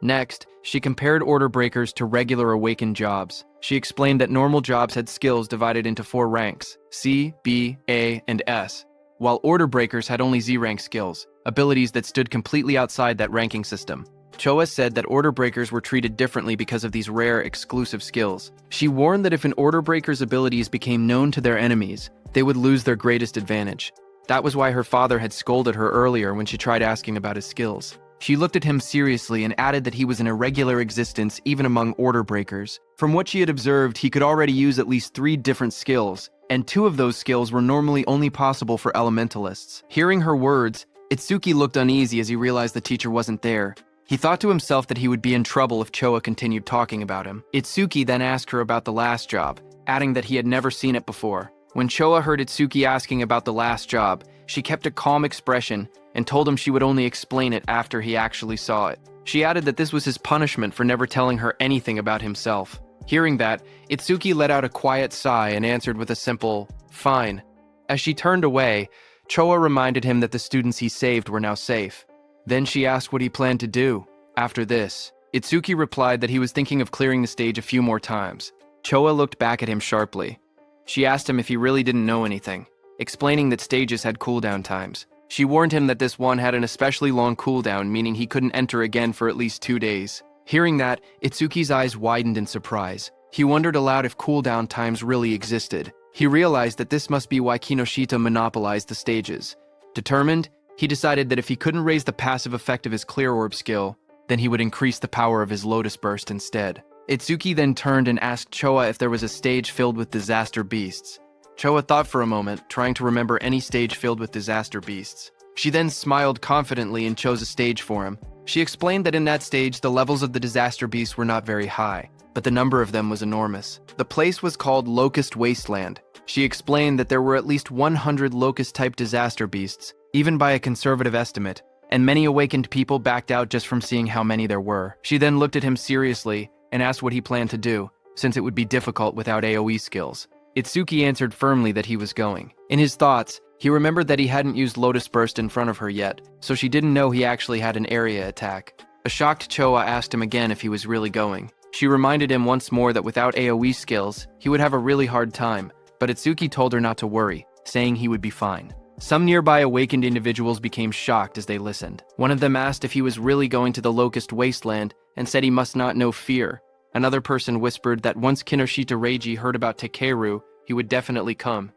Next, she compared order breakers to regular awakened jobs. She explained that normal jobs had skills divided into 4 ranks, C, B, A, and S, while order breakers had only Z-rank skills, abilities that stood completely outside that ranking system. Choa said that order breakers were treated differently because of these rare, exclusive skills. She warned that if an order breaker's abilities became known to their enemies, they would lose their greatest advantage. That was why her father had scolded her earlier when she tried asking about his skills. She looked at him seriously and added that he was an irregular existence even among order breakers. From what she had observed, he could already use at least 3 different skills, and 2 of those skills were normally only possible for elementalists. Hearing her words, Itsuki looked uneasy as he realized the teacher wasn't there. He thought to himself that he would be in trouble if Choa continued talking about him. Itsuki then asked her about the last job, adding that he had never seen it before. When Choa heard Itsuki asking about the last job, she kept a calm expression and told him she would only explain it after he actually saw it. She added that this was his punishment for never telling her anything about himself. Hearing that, Itsuki let out a quiet sigh and answered with a simple, "Fine." As she turned away, Choa reminded him that the students he saved were now safe. Then she asked what he planned to do. After this, Itsuki replied that he was thinking of clearing the stage a few more times. Choa looked back at him sharply. She asked him if he really didn't know anything, explaining that stages had cooldown times. She warned him that this one had an especially long cooldown, meaning he couldn't enter again for at least 2 days. Hearing that, Itsuki's eyes widened in surprise. He wondered aloud if cooldown times really existed. He realized that this must be why Kinoshita monopolized the stages. Determined, he decided that if he couldn't raise the passive effect of his Clear Orb skill, then he would increase the power of his Lotus Burst instead. Itsuki then turned and asked Choa if there was a stage filled with disaster beasts. Choa thought for a moment, trying to remember any stage filled with disaster beasts. She then smiled confidently and chose a stage for him. She explained that in that stage, the levels of the disaster beasts were not very high, but the number of them was enormous. The place was called Locust Wasteland. She explained that there were at least 100 locust-type disaster beasts, even by a conservative estimate, and many awakened people backed out just from seeing how many there were. She then looked at him seriously and asked what he planned to do, since it would be difficult without AoE skills. Itsuki answered firmly that he was going. In his thoughts, he remembered that he hadn't used Lotus Burst in front of her yet, so she didn't know he actually had an area attack. A shocked Choa asked him again if he was really going. She reminded him once more that without AoE skills, he would have a really hard time, but Itsuki told her not to worry, saying he would be fine. Some nearby awakened individuals became shocked as they listened. One of them asked if he was really going to the Locust Wasteland and said he must not know fear. Another person whispered that once Kinoshita Reiji heard about Takeru, he would definitely come.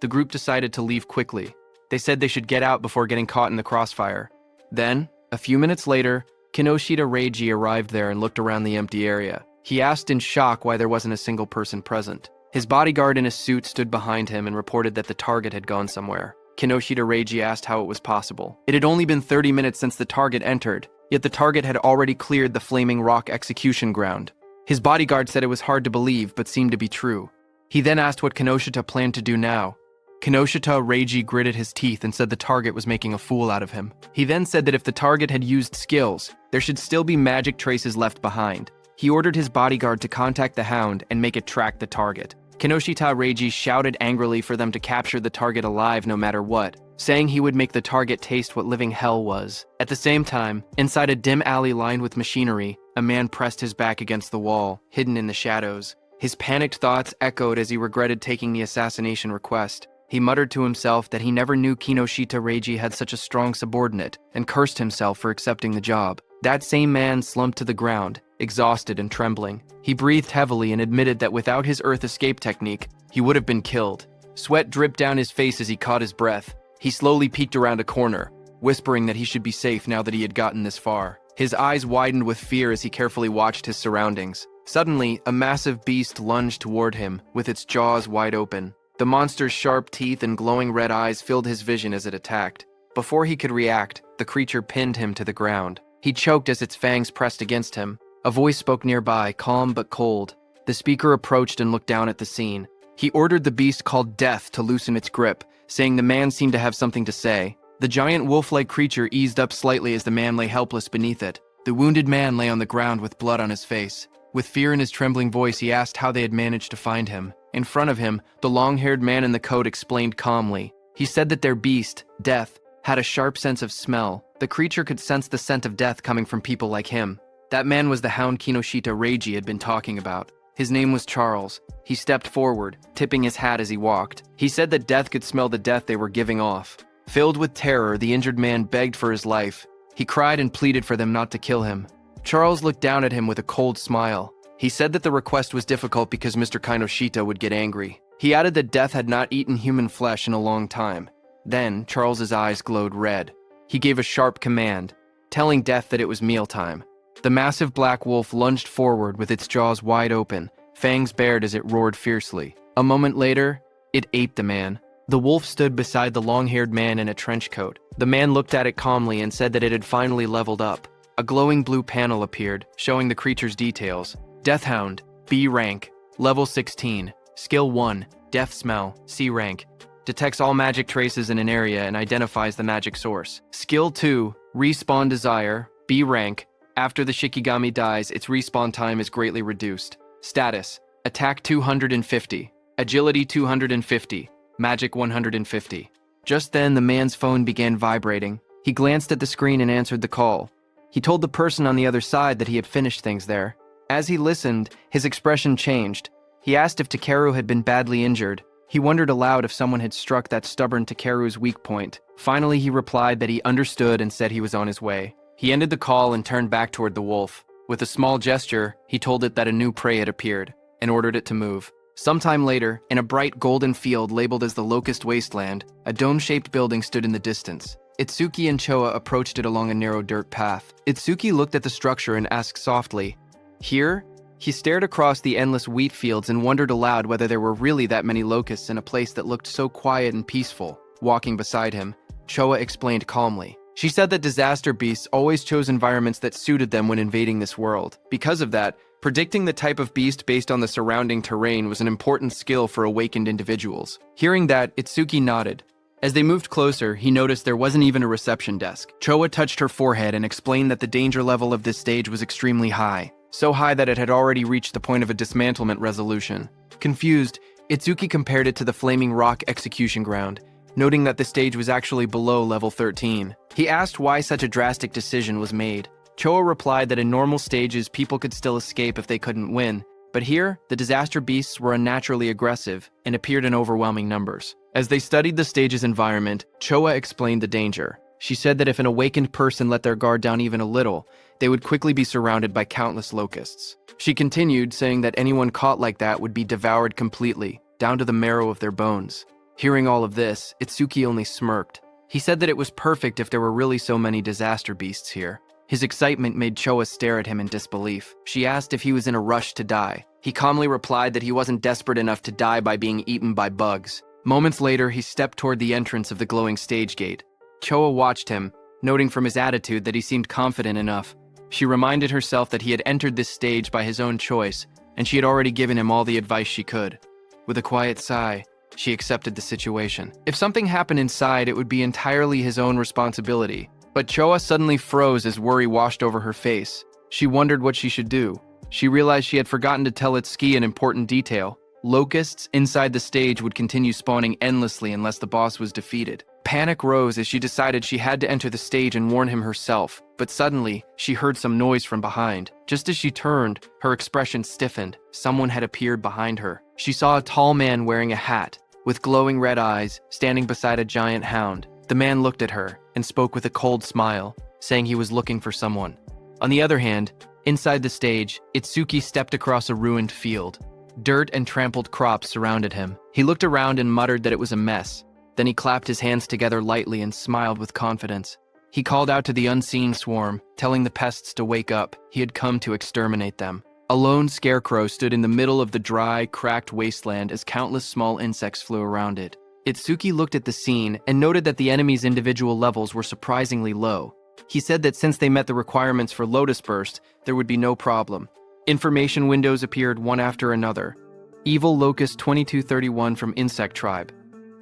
The group decided to leave quickly. They said they should get out before getting caught in the crossfire. Then, a few minutes later, Kinoshita Reiji arrived there and looked around the empty area. He asked in shock why there wasn't a single person present. His bodyguard in a suit stood behind him and reported that the target had gone somewhere. Kinoshita Reiji asked how it was possible. It had only been 30 minutes since the target entered, yet the target had already cleared the Flaming Rock execution ground. His bodyguard said it was hard to believe, but seemed to be true. He then asked what Kinoshita planned to do now. Kinoshita Reiji gritted his teeth and said the target was making a fool out of him. He then said that if the target had used skills, there should still be magic traces left behind. He ordered his bodyguard to contact the hound and make it track the target. Kinoshita Reiji shouted angrily for them to capture the target alive no matter what, saying he would make the target taste what living hell was. At the same time, inside a dim alley lined with machinery, a man pressed his back against the wall, hidden in the shadows. His panicked thoughts echoed as he regretted taking the assassination request. He muttered to himself that he never knew Kinoshita Reiji had such a strong subordinate, and cursed himself for accepting the job. That same man slumped to the ground, exhausted and trembling. He breathed heavily and admitted that without his earth escape technique, he would have been killed. Sweat dripped down his face as he caught his breath. He slowly peeked around a corner, whispering that he should be safe now that he had gotten this far. His eyes widened with fear as he carefully watched his surroundings. Suddenly, a massive beast lunged toward him, with its jaws wide open. The monster's sharp teeth and glowing red eyes filled his vision as it attacked. Before he could react, the creature pinned him to the ground. He choked as its fangs pressed against him. A voice spoke nearby, calm but cold. The speaker approached and looked down at the scene. He ordered the beast called Death to loosen its grip, saying the man seemed to have something to say. The giant wolf-like creature eased up slightly as the man lay helpless beneath it. The wounded man lay on the ground with blood on his face. With fear in his trembling voice, he asked how they had managed to find him. In front of him, the long-haired man in the coat explained calmly. He said that their beast, Death, had a sharp sense of smell. The creature could sense the scent of death coming from people like him. That man was the hound Kinoshita Reiji had been talking about. His name was Charles. He stepped forward, tipping his hat as he walked. He said that Death could smell the death they were giving off. Filled with terror, the injured man begged for his life. He cried and pleaded for them not to kill him. Charles looked down at him with a cold smile. He said that the request was difficult because Mr. Kinoshita would get angry. He added that Death had not eaten human flesh in a long time. Then, Charles's eyes glowed red. He gave a sharp command, telling Death that it was mealtime. The massive black wolf lunged forward with its jaws wide open, fangs bared as it roared fiercely. A moment later, it ate the man. The wolf stood beside the long-haired man in a trench coat. The man looked at it calmly and said that it had finally leveled up. A glowing blue panel appeared, showing the creature's details. Deathhound, B rank, level 16, skill 1, death smell, C rank. Detects all magic traces in an area and identifies the magic source. Skill 2, respawn desire, B rank. After the Shikigami dies, its respawn time is greatly reduced. Status, attack 250, agility 250, magic 150. Just then, the man's phone began vibrating. He glanced at the screen and answered the call. He told the person on the other side that he had finished things there. As he listened, his expression changed. He asked if Takeru had been badly injured. He wondered aloud if someone had struck that stubborn Takeru's weak point. Finally, he replied that he understood and said he was on his way. He ended the call and turned back toward the wolf. With a small gesture, he told it that a new prey had appeared, and ordered it to move. Sometime later, in a bright golden field labeled as the Locust Wasteland, a dome-shaped building stood in the distance. Itsuki and Choa approached it along a narrow dirt path. Itsuki looked at the structure and asked softly, "Here?" He stared across the endless wheat fields and wondered aloud whether there were really that many locusts in a place that looked so quiet and peaceful. Walking beside him, Choa explained calmly. She said that disaster beasts always chose environments that suited them when invading this world. Because of that, predicting the type of beast based on the surrounding terrain was an important skill for awakened individuals. Hearing that, Itsuki nodded. As they moved closer, he noticed there wasn't even a reception desk. Choa touched her forehead and explained that the danger level of this stage was extremely high. So high that it had already reached the point of a dismantlement resolution. Confused, Itsuki compared it to the Flaming Rock execution ground, noting that the stage was actually below level 13. He asked why such a drastic decision was made. Choa replied that in normal stages people could still escape if they couldn't win, but here, the disaster beasts were unnaturally aggressive and appeared in overwhelming numbers. As they studied the stage's environment, Choa explained the danger. She said that if an awakened person let their guard down even a little, they would quickly be surrounded by countless locusts. She continued, saying that anyone caught like that would be devoured completely, down to the marrow of their bones. Hearing all of this, Itsuki only smirked. He said that it was perfect if there were really so many disaster beasts here. His excitement made Choa stare at him in disbelief. She asked if he was in a rush to die. He calmly replied that he wasn't desperate enough to die by being eaten by bugs. Moments later, he stepped toward the entrance of the glowing stage gate. Choa watched him, noting from his attitude that he seemed confident enough. She reminded herself that he had entered this stage by his own choice, and she had already given him all the advice she could. With a quiet sigh, she accepted the situation. If something happened inside, it would be entirely his own responsibility. But Choa suddenly froze as worry washed over her face. She wondered what she should do. She realized she had forgotten to tell Itsuki an important detail. Locusts inside the stage would continue spawning endlessly unless the boss was defeated. Panic rose as she decided she had to enter the stage and warn him herself. But suddenly, she heard some noise from behind. Just as she turned, her expression stiffened. Someone had appeared behind her. She saw a tall man wearing a hat, with glowing red eyes, standing beside a giant hound. The man looked at her and spoke with a cold smile, saying he was looking for someone. On the other hand, inside the stage, Itsuki stepped across a ruined field. Dirt and trampled crops surrounded him. He looked around and muttered that it was a mess. Then he clapped his hands together lightly and smiled with confidence. He called out to the unseen swarm, telling the pests to wake up. He had come to exterminate them. A lone scarecrow stood in the middle of the dry, cracked wasteland as countless small insects flew around it. Itsuki looked at the scene and noted that the enemy's individual levels were surprisingly low. He said that since they met the requirements for Lotus Burst, there would be no problem. Information windows appeared one after another. Evil Locust 2231 from Insect Tribe.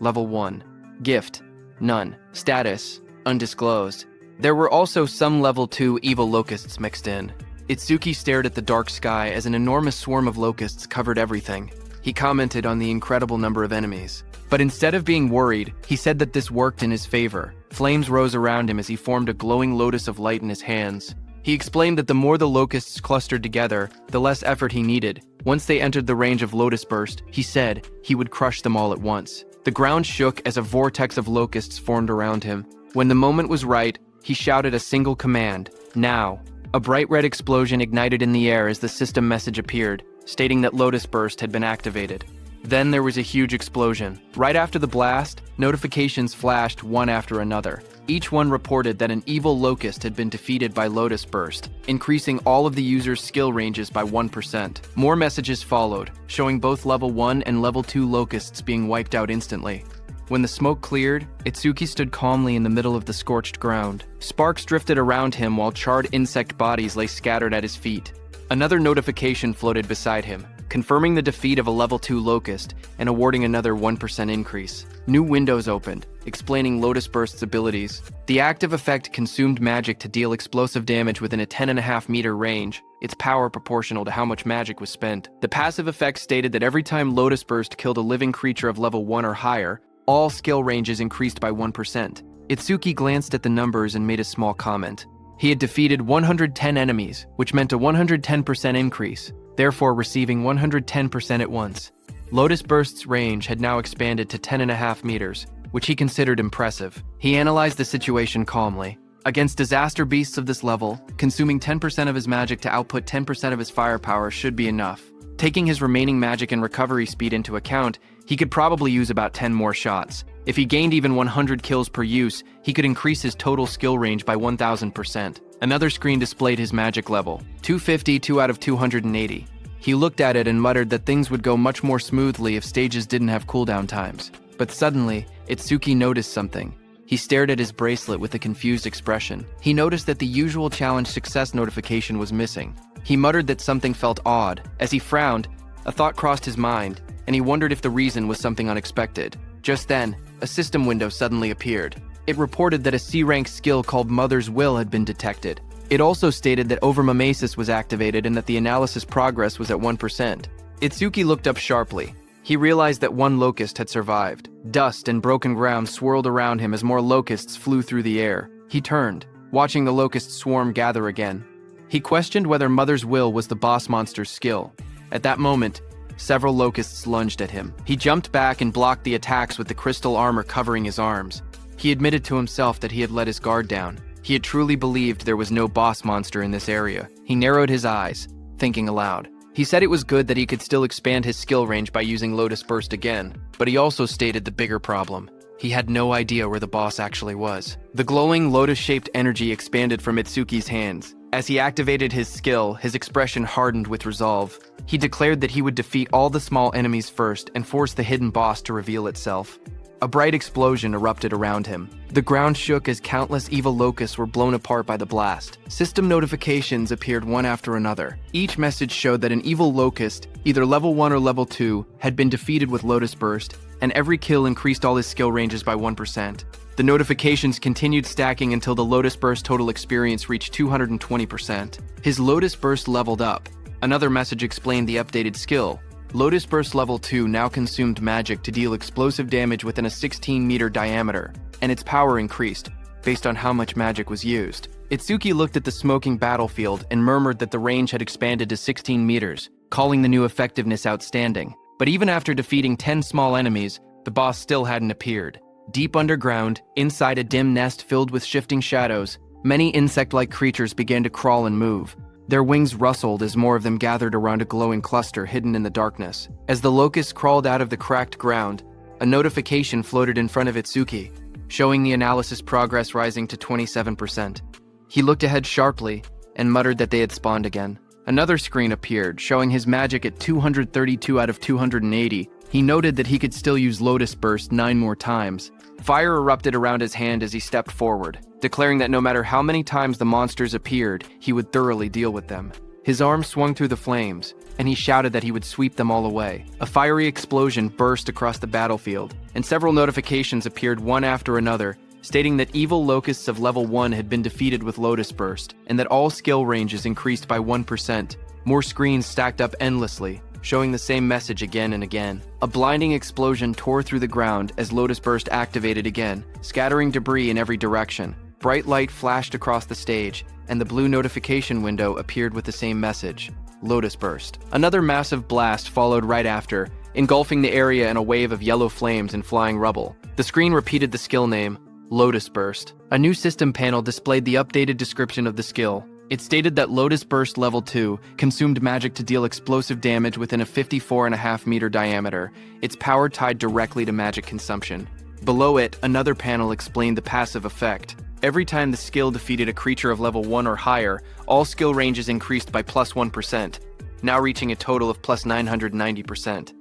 Level 1. Gift. None. Status. Undisclosed. There were also some Level 2 Evil Locusts mixed in. Itsuki stared at the dark sky as an enormous swarm of locusts covered everything. He commented on the incredible number of enemies. But instead of being worried, he said that this worked in his favor. Flames rose around him as he formed a glowing lotus of light in his hands. He explained that the more the locusts clustered together, the less effort he needed. Once they entered the range of Lotus Burst, he said he would crush them all at once. The ground shook as a vortex of locusts formed around him. When the moment was right, he shouted a single command, "Now." A bright red explosion ignited in the air as the system message appeared, stating that Lotus Burst had been activated. Then there was a huge explosion. Right after the blast, notifications flashed one after another. Each one reported that an evil locust had been defeated by Lotus Burst, increasing all of the user's skill ranges by 1%. More messages followed, showing both level 1 and level 2 locusts being wiped out instantly. When the smoke cleared, Itsuki stood calmly in the middle of the scorched ground. Sparks drifted around him while charred insect bodies lay scattered at his feet. Another notification floated beside him, confirming the defeat of a level 2 locust and awarding another 1% increase. New windows opened, explaining Lotus Burst's abilities. The active effect consumed magic to deal explosive damage within a 10.5 meter range, its power proportional to how much magic was spent. The passive effect stated that every time Lotus Burst killed a living creature of level 1 or higher, all skill ranges increased by 1%. Itsuki glanced at the numbers and made a small comment. He had defeated 110 enemies, which meant a 110% increase, therefore receiving 110% at once. Lotus Burst's range had now expanded to 10.5 meters, which he considered impressive. He analyzed the situation calmly. Against disaster beasts of this level, consuming 10% of his magic to output 10% of his firepower should be enough. Taking his remaining magic and recovery speed into account, he could probably use about 10 more shots. If he gained even 100 kills per use, he could increase his total skill range by 1000%. Another screen displayed his magic level, 250, 2 out of 280. He looked at it and muttered that things would go much more smoothly if stages didn't have cooldown times. But suddenly, Itsuki noticed something. He stared at his bracelet with a confused expression. He noticed that the usual challenge success notification was missing. He muttered that something felt odd. As he frowned, a thought crossed his mind, and he wondered if the reason was something unexpected. Just then, a system window suddenly appeared. It reported that a C-rank skill called Mother's Will had been detected. It also stated that overmimesis was activated and that the analysis progress was at 1%. Itsuki looked up sharply. He realized that one locust had survived. Dust and broken ground swirled around him as more locusts flew through the air. He turned, watching the locust swarm gather again. He questioned whether Mother's Will was the boss monster's skill. At that moment, several locusts lunged at him. He jumped back and blocked the attacks with the crystal armor covering his arms. He admitted to himself that he had let his guard down. He had truly believed there was no boss monster in this area. He narrowed his eyes, thinking aloud. He said it was good that he could still expand his skill range by using Lotus Burst again, but he also stated the bigger problem. He had no idea where the boss actually was. The glowing lotus-shaped energy expanded from Itsuki's hands. As he activated his skill, his expression hardened with resolve. He declared that he would defeat all the small enemies first and force the hidden boss to reveal itself. A bright explosion erupted around him. The ground shook as countless evil locusts were blown apart by the blast. System notifications appeared one after another. Each message showed that an evil locust, either level 1 or level 2, had been defeated with Lotus Burst, and every kill increased all his skill ranges by 1%. The notifications continued stacking until the Lotus Burst total experience reached 220%. His Lotus Burst leveled up. Another message explained the updated skill. Lotus Burst level 2 now consumed magic to deal explosive damage within a 16-meter diameter, and its power increased, based on how much magic was used. Itsuki looked at the smoking battlefield and murmured that the range had expanded to 16 meters, calling the new effectiveness outstanding. But even after defeating 10 small enemies, the boss still hadn't appeared. Deep underground, inside a dim nest filled with shifting shadows, many insect-like creatures began to crawl and move. Their wings rustled as more of them gathered around a glowing cluster hidden in the darkness. As the locusts crawled out of the cracked ground, a notification floated in front of Itsuki, showing the analysis progress rising to 27%. He looked ahead sharply and muttered that they had spawned again. Another screen appeared, showing his magic at 232 out of 280. He noted that he could still use Lotus Burst 9 more times. Fire erupted around his hand as he stepped forward, declaring that no matter how many times the monsters appeared, he would thoroughly deal with them. His arm swung through the flames, and he shouted that he would sweep them all away. A fiery explosion burst across the battlefield, and several notifications appeared one after another, stating that evil locusts of level 1 had been defeated with Lotus Burst, and that all skill ranges increased by 1%. More screens stacked up endlessly, showing the same message again and again. A blinding explosion tore through the ground as Lotus Burst activated again, scattering debris in every direction. Bright light flashed across the stage, and the blue notification window appeared with the same message, Lotus Burst. Another massive blast followed right after, engulfing the area in a wave of yellow flames and flying rubble. The screen repeated the skill name, Lotus Burst. A new system panel displayed the updated description of the skill. It stated that Lotus Burst Level 2 consumed magic to deal explosive damage within a 54.5-meter diameter, its power tied directly to magic consumption. Below it, another panel explained the passive effect. Every time the skill defeated a creature of level 1 or higher, all skill ranges increased by plus 1%, now reaching a total of plus 990%.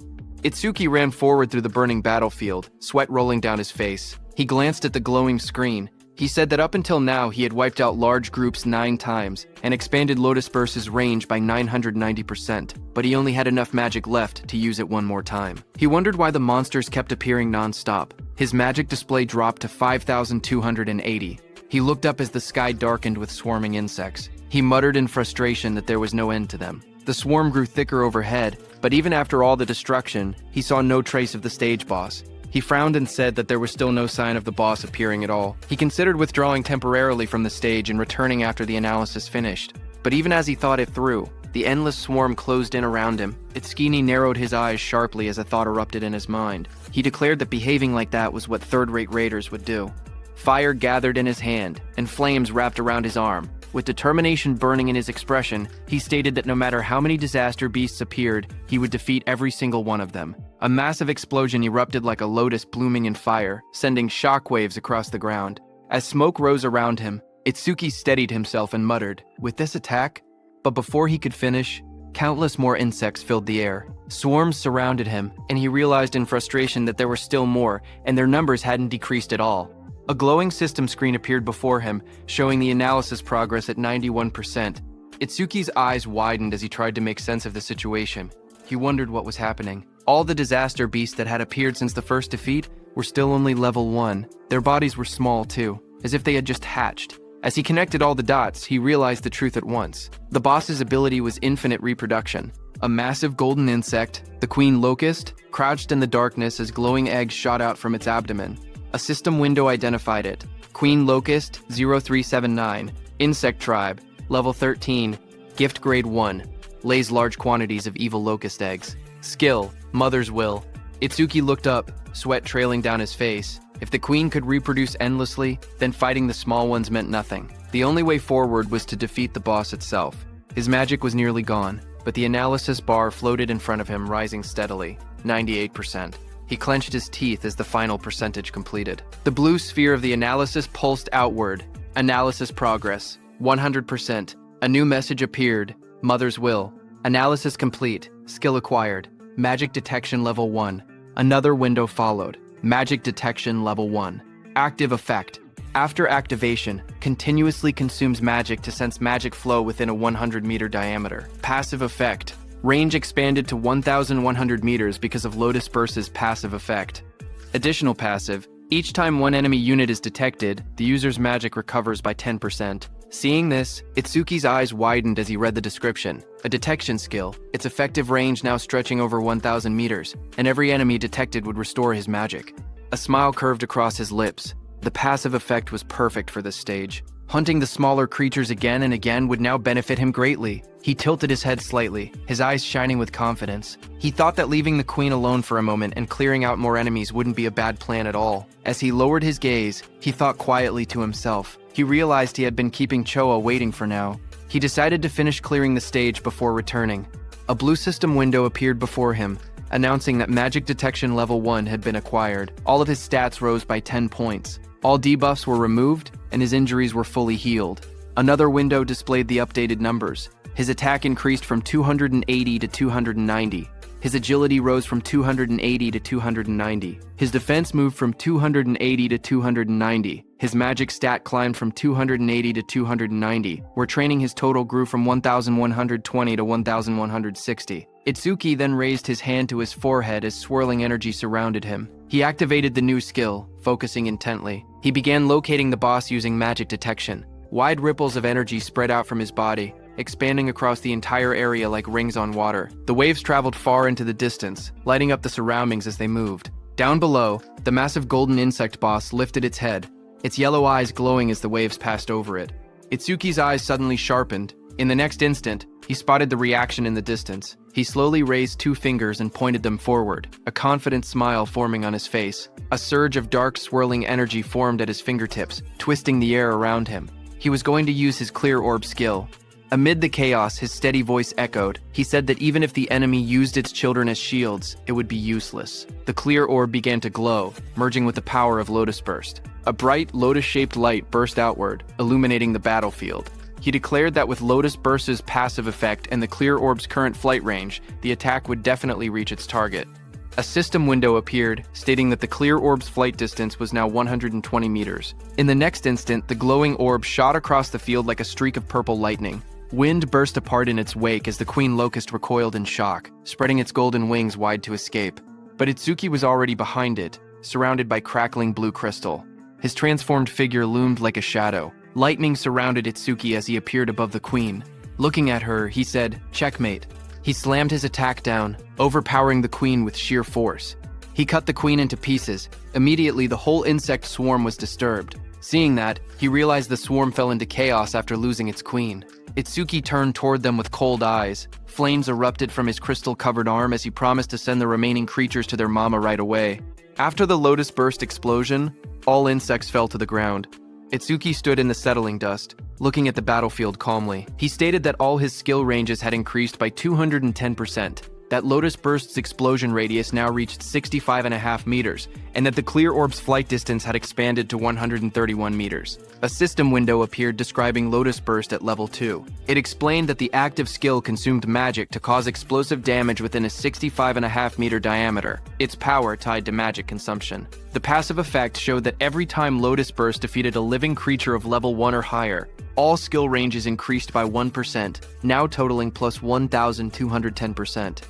Itsuki ran forward through the burning battlefield, sweat rolling down his face. He glanced at the glowing screen. He said that up until now he had wiped out large groups 9 times and expanded Lotus Burst's range by 990%, but he only had enough magic left to use it one more time. He wondered why the monsters kept appearing non-stop. His magic display dropped to 5,280. He looked up as the sky darkened with swarming insects. He muttered in frustration that there was no end to them. The swarm grew thicker overhead, but even after all the destruction, he saw no trace of the stage boss. He frowned and said that there was still no sign of the boss appearing at all. He considered withdrawing temporarily from the stage and returning after the analysis finished. But even as he thought it through, the endless swarm closed in around him. Itsuki narrowed his eyes sharply as a thought erupted in his mind. He declared that behaving like that was what third-rate raiders would do. Fire gathered in his hand, and flames wrapped around his arm. With determination burning in his expression, he stated that no matter how many disaster beasts appeared, he would defeat every single one of them. A massive explosion erupted like a lotus blooming in fire, sending shockwaves across the ground. As smoke rose around him, Itsuki steadied himself and muttered, "With this attack?" But before he could finish, countless more insects filled the air. Swarms surrounded him, and he realized in frustration that there were still more, and their numbers hadn't decreased at all. A glowing system screen appeared before him, showing the analysis progress at 91%. Itsuki's eyes widened as he tried to make sense of the situation. He wondered what was happening. All the disaster beasts that had appeared since the first defeat were still only level 1. Their bodies were small too, as if they had just hatched. As he connected all the dots, he realized the truth at once. The boss's ability was infinite reproduction. A massive golden insect, the queen locust, crouched in the darkness as glowing eggs shot out from its abdomen. A system window identified it. Queen Locust 0379, Insect Tribe, Level 13, Gift Grade 1, lays large quantities of evil locust eggs. Skill, Mother's Will. Itsuki looked up, sweat trailing down his face. If the queen could reproduce endlessly, then fighting the small ones meant nothing. The only way forward was to defeat the boss itself. His magic was nearly gone, but the analysis bar floated in front of him, rising steadily, 98%. He clenched his teeth as the final percentage completed. The blue sphere of the analysis pulsed outward. Analysis progress, 100%. A new message appeared. Mother's Will. Analysis complete. Skill acquired. Magic detection level 1. Another window followed. Magic Detection Level 1. Active Effect. After activation, continuously consumes magic to sense magic flow within a 100-meter diameter. Passive Effect. Range expanded to 1,100 meters because of Lotus Burst's passive effect. Additional passive. Each time one enemy unit is detected, the user's magic recovers by 10%. Seeing this, Itsuki's eyes widened as he read the description. A detection skill, its effective range now stretching over 1,000 meters, and every enemy detected would restore his magic. A smile curved across his lips. The passive effect was perfect for this stage. Hunting the smaller creatures again and again would now benefit him greatly. He tilted his head slightly, his eyes shining with confidence. He thought that leaving the queen alone for a moment and clearing out more enemies wouldn't be a bad plan at all. As he lowered his gaze, he thought quietly to himself. He realized he had been keeping Choa waiting for now. He decided to finish clearing the stage before returning. A blue system window appeared before him, announcing that Magic Detection Level 1 had been acquired. All of his stats rose by 10 points. All debuffs were removed, and his injuries were fully healed. Another window displayed the updated numbers. His attack increased from 280 to 290. His agility rose from 280 to 290. His defense moved from 280 to 290. His magic stat climbed from 280 to 290, where training his total grew from 1,120 to 1,160. Itsuki then raised his hand to his forehead as swirling energy surrounded him. He activated the new skill, focusing intently. He began locating the boss using magic detection. Wide ripples of energy spread out from his body, expanding across the entire area like rings on water. The waves traveled far into the distance, lighting up the surroundings as they moved. Down below, the massive golden insect boss lifted its head, its yellow eyes glowing as the waves passed over it. Itsuki's eyes suddenly sharpened. In the next instant, he spotted the reaction in the distance. He slowly raised 2 fingers and pointed them forward, a confident smile forming on his face. A surge of dark, swirling energy formed at his fingertips, twisting the air around him. He was going to use his clear orb skill. Amid the chaos, his steady voice echoed. He said that even if the enemy used its children as shields, it would be useless. The clear orb began to glow, merging with the power of Lotus Burst. A bright, lotus-shaped light burst outward, illuminating the battlefield. He declared that with Lotus Burst's passive effect and the clear orb's current flight range, the attack would definitely reach its target. A system window appeared, stating that the clear orb's flight distance was now 120 meters. In the next instant, the glowing orb shot across the field like a streak of purple lightning. Wind burst apart in its wake as the Queen Locust recoiled in shock, spreading its golden wings wide to escape. But Itsuki was already behind it, surrounded by crackling blue crystal. His transformed figure loomed like a shadow. Lightning surrounded Itsuki as he appeared above the Queen. Looking at her, he said, "Checkmate." He slammed his attack down, overpowering the Queen with sheer force. He cut the Queen into pieces. Immediately, the whole insect swarm was disturbed. Seeing that, he realized the swarm fell into chaos after losing its queen. Itsuki turned toward them with cold eyes. Flames erupted from his crystal-covered arm as he promised to send the remaining creatures to their mama right away. After the Lotus Burst explosion, all insects fell to the ground. Itsuki stood in the settling dust, looking at the battlefield calmly. He stated that all his skill ranges had increased by 210%, that Lotus Burst's explosion radius now reached 65.5 meters, and that the clear orb's flight distance had expanded to 131 meters. A system window appeared describing Lotus Burst at level 2. It explained that the active skill consumed magic to cause explosive damage within a 65.5 meter diameter, its power tied to magic consumption. The passive effect showed that every time Lotus Burst defeated a living creature of level 1 or higher, all skill ranges increased by 1%, now totaling plus 1,210%.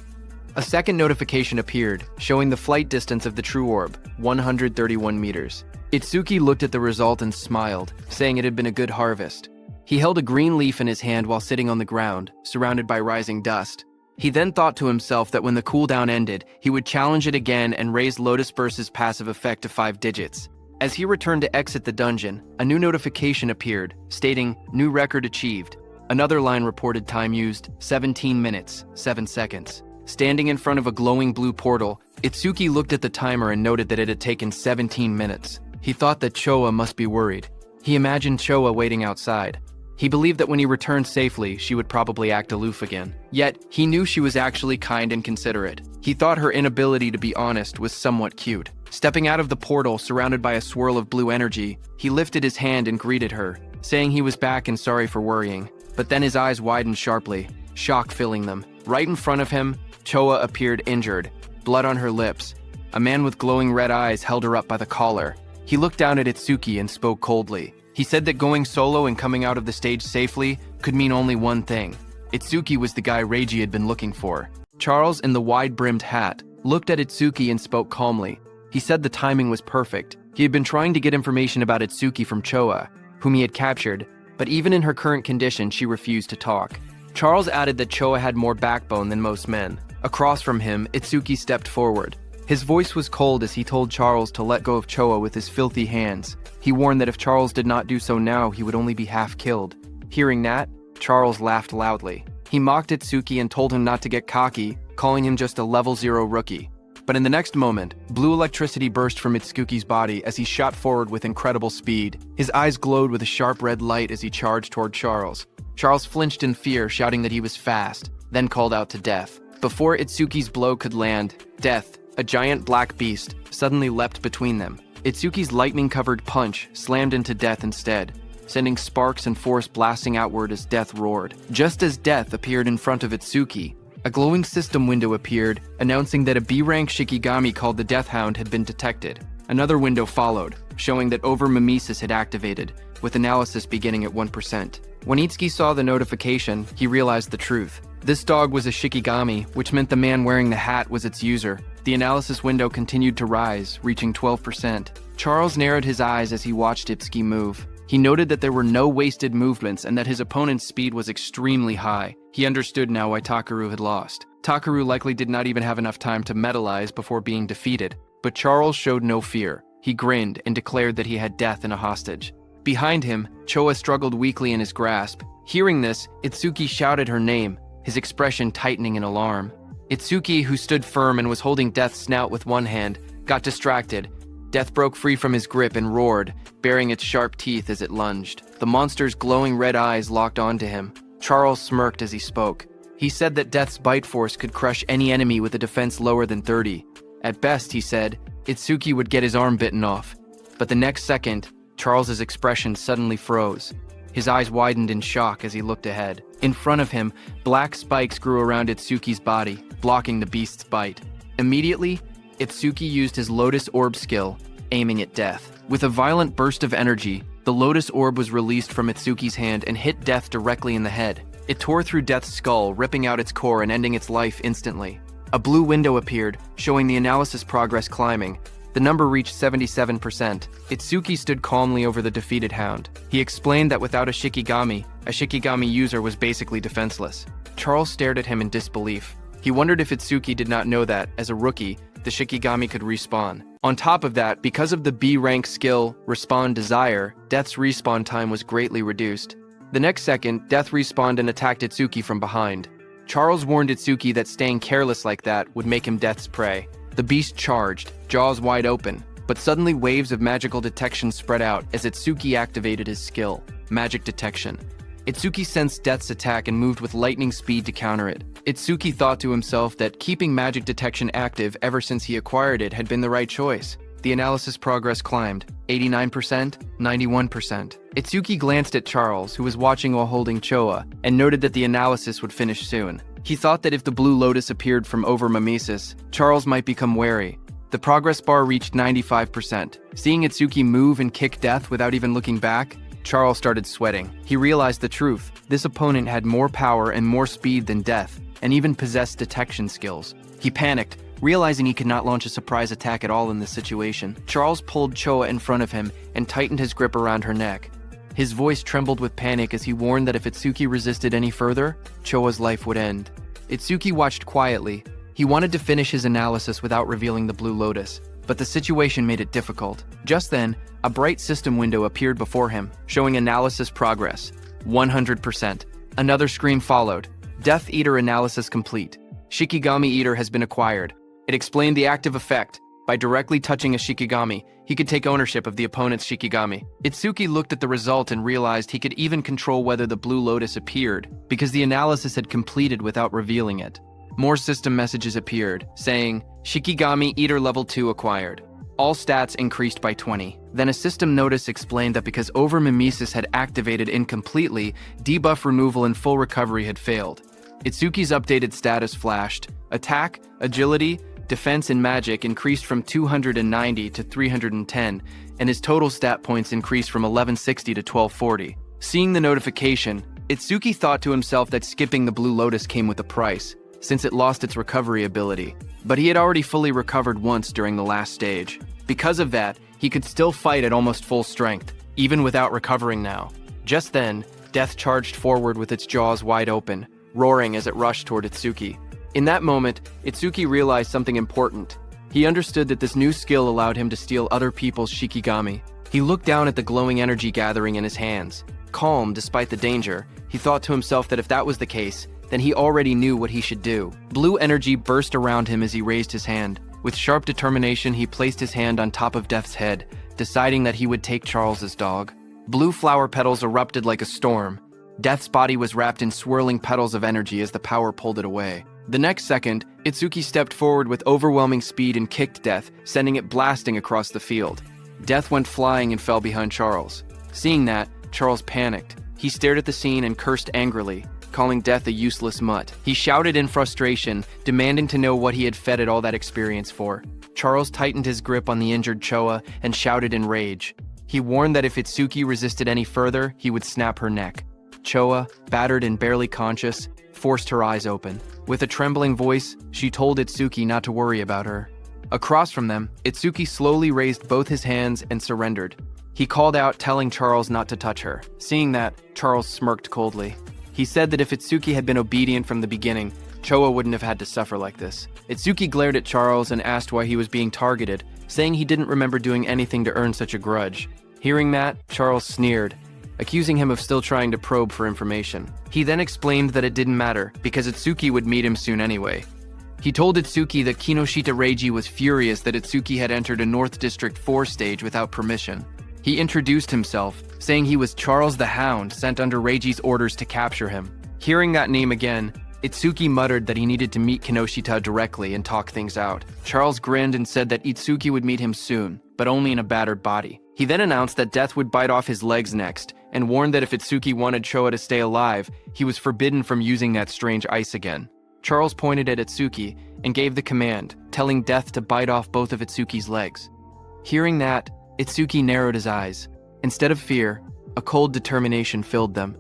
A second notification appeared, showing the flight distance of the true orb, 131 meters. Itsuki looked at the result and smiled, saying it had been a good harvest. He held a green leaf in his hand while sitting on the ground, surrounded by rising dust. He then thought to himself that when the cooldown ended, he would challenge it again and raise Lotus Burst's passive effect to 5 digits. As he returned to exit the dungeon, a new notification appeared, stating, "New record achieved." Another line reported time used, 17 minutes, 7 seconds. Standing in front of a glowing blue portal, Itsuki looked at the timer and noted that it had taken 17 minutes. He thought that Choa must be worried. He imagined Choa waiting outside. He believed that when he returned safely, she would probably act aloof again. Yet, he knew she was actually kind and considerate. He thought her inability to be honest was somewhat cute. Stepping out of the portal, surrounded by a swirl of blue energy, he lifted his hand and greeted her, saying he was back and sorry for worrying. But then his eyes widened sharply, shock filling them. Right in front of him, Choa appeared injured, blood on her lips. A man with glowing red eyes held her up by the collar. He looked down at Itsuki and spoke coldly. He said that going solo and coming out of the stage safely could mean only one thing. Itsuki was the guy Reiji had been looking for. Charles, in the wide-brimmed hat, looked at Itsuki and spoke calmly. He said the timing was perfect. He had been trying to get information about Itsuki from Choa, whom he had captured, but even in her current condition, she refused to talk. Charles added that Choa had more backbone than most men. Across from him, Itsuki stepped forward. His voice was cold as he told Charles to let go of Choa with his filthy hands. He warned that if Charles did not do so now, he would only be half killed. Hearing that, Charles laughed loudly. He mocked Itsuki and told him not to get cocky, calling him just a level 0 rookie. But in the next moment, blue electricity burst from Itsuki's body as he shot forward with incredible speed. His eyes glowed with a sharp red light as he charged toward Charles. Charles flinched in fear, shouting that he was fast, then called out to Death. Before Itsuki's blow could land, Death, a giant black beast, suddenly leapt between them. Itsuki's lightning-covered punch slammed into Death instead, sending sparks and force blasting outward as Death roared. Just as Death appeared in front of Itsuki, a glowing system window appeared, announcing that a B-rank Shikigami called the Death Hound had been detected. Another window followed, showing that over-mimesis had activated, with analysis beginning at 1%. When Itsuki saw the notification, he realized the truth. This dog was a Shikigami, which meant the man wearing the hat was its user. The analysis window continued to rise, reaching 12%. Charles narrowed his eyes as he watched Itsuki move. He noted that there were no wasted movements and that his opponent's speed was extremely high. He understood now why Takaru had lost. Takaru likely did not even have enough time to metalize before being defeated, but Charles showed no fear. He grinned and declared that he had Death in a hostage. Behind him, Choa struggled weakly in his grasp. Hearing this, Itsuki shouted her name, his expression tightening in alarm. Itsuki, who stood firm and was holding Death's snout with one hand, got distracted. Death broke free from his grip and roared, baring its sharp teeth as it lunged. The monster's glowing red eyes locked onto him. Charles smirked as he spoke. He said that Death's bite force could crush any enemy with a defense lower than 30. At best, he said, Itsuki would get his arm bitten off. But the next second, Charles's expression suddenly froze. His eyes widened in shock as he looked ahead. In front of him, black spikes grew around Itsuki's body, blocking the beast's bite. Immediately, Itsuki used his Lotus Orb skill, aiming at Death. With a violent burst of energy, the Lotus Orb was released from Itsuki's hand and hit Death directly in the head. It tore through Death's skull, ripping out its core and ending its life instantly. A blue window appeared, showing the analysis progress climbing. The number reached 77%. Itsuki stood calmly over the defeated hound. He explained that without a Shikigami user was basically defenseless. Charles stared at him in disbelief. He wondered if Itsuki did not know that, as a rookie, the Shikigami could respawn. On top of that, because of the B-rank skill, Respawn Desire, Death's respawn time was greatly reduced. The next second, Death respawned and attacked Itsuki from behind. Charles warned Itsuki that staying careless like that would make him Death's prey. The beast charged, jaws wide open, but suddenly waves of magical detection spread out as Itsuki activated his skill, Magic Detection. Itsuki sensed Death's attack and moved with lightning speed to counter it. Itsuki thought to himself that keeping Magic Detection active ever since he acquired it had been the right choice. The analysis progress climbed, 89%, 91%. Itsuki glanced at Charles, who was watching while holding Choa, and noted that the analysis would finish soon. He thought that if the blue lotus appeared from over mimesis, Charles might become wary. The progress bar reached 95%. Seeing Itsuki move and kick Death without even looking back, Charles started sweating. He realized the truth. This opponent had more power and more speed than Death, and even possessed detection skills. He panicked, realizing he could not launch a surprise attack at all in this situation. Charles pulled Choa in front of him and tightened his grip around her neck. His voice trembled with panic as he warned that if Itsuki resisted any further, Choa's life would end. Itsuki watched quietly. He wanted to finish his analysis without revealing the blue lotus, but the situation made it difficult. Just then, a bright system window appeared before him, showing analysis progress, 100%. Another screen followed. Death Eater analysis complete. Shikigami Eater has been acquired. It explained the active effect. By directly touching a Shikigami, he could take ownership of the opponent's Shikigami. Itsuki looked at the result and realized he could even control whether the blue lotus appeared, because the analysis had completed without revealing it. More system messages appeared, saying, Shikigami Eater Level 2 acquired. All stats increased by 20. Then a system notice explained that because over-mimesis had activated incompletely, debuff removal and full recovery had failed. Itsuki's updated status flashed. Attack, agility, defense and magic increased from 290 to 310, and his total stat points increased from 1160 to 1240. Seeing the notification, Itsuki thought to himself that skipping the Blue Lotus came with a price, since it lost its recovery ability. But he had already fully recovered once during the last stage. Because of that, he could still fight at almost full strength, even without recovering now. Just then, Death charged forward with its jaws wide open, roaring as it rushed toward Itsuki. In that moment, Itsuki realized something important. He understood that this new skill allowed him to steal other people's Shikigami. He looked down at the glowing energy gathering in his hands. Calm despite the danger, he thought to himself that if that was the case, then he already knew what he should do. Blue energy burst around him as he raised his hand. With sharp determination, he placed his hand on top of Death's head, deciding that he would take Charles's dog. Blue flower petals erupted like a storm. Death's body was wrapped in swirling petals of energy as the power pulled it away. The next second, Itsuki stepped forward with overwhelming speed and kicked Death, sending it blasting across the field. Death went flying and fell behind Charles. Seeing that, Charles panicked. He stared at the scene and cursed angrily, calling Death a useless mutt. He shouted in frustration, demanding to know what he had fed it all that experience for. Charles tightened his grip on the injured Choa and shouted in rage. He warned that if Itsuki resisted any further, he would snap her neck. Choa, battered and barely conscious, forced her eyes open. With a trembling voice, she told Itsuki not to worry about her. Across from them, Itsuki slowly raised both his hands and surrendered. He called out, telling Charles not to touch her. Seeing that, Charles smirked coldly. He said that if Itsuki had been obedient from the beginning, Choa wouldn't have had to suffer like this. Itsuki glared at Charles and asked why he was being targeted, saying he didn't remember doing anything to earn such a grudge. Hearing that, Charles sneered, accusing him of still trying to probe for information. He then explained that it didn't matter, because Itsuki would meet him soon anyway. He told Itsuki that Kinoshita Reiji was furious that Itsuki had entered a North District 4 stage without permission. He introduced himself, saying he was Charles the Hound sent under Reiji's orders to capture him. Hearing that name again, Itsuki muttered that he needed to meet Kinoshita directly and talk things out. Charles grinned and said that Itsuki would meet him soon, but only in a battered body. He then announced that Death would bite off his legs next, and warned that if Itsuki wanted Choa to stay alive, he was forbidden from using that strange ice again. Charles pointed at Itsuki and gave the command, telling Death to bite off both of Itsuki's legs. Hearing that, Itsuki narrowed his eyes. Instead of fear, a cold determination filled them.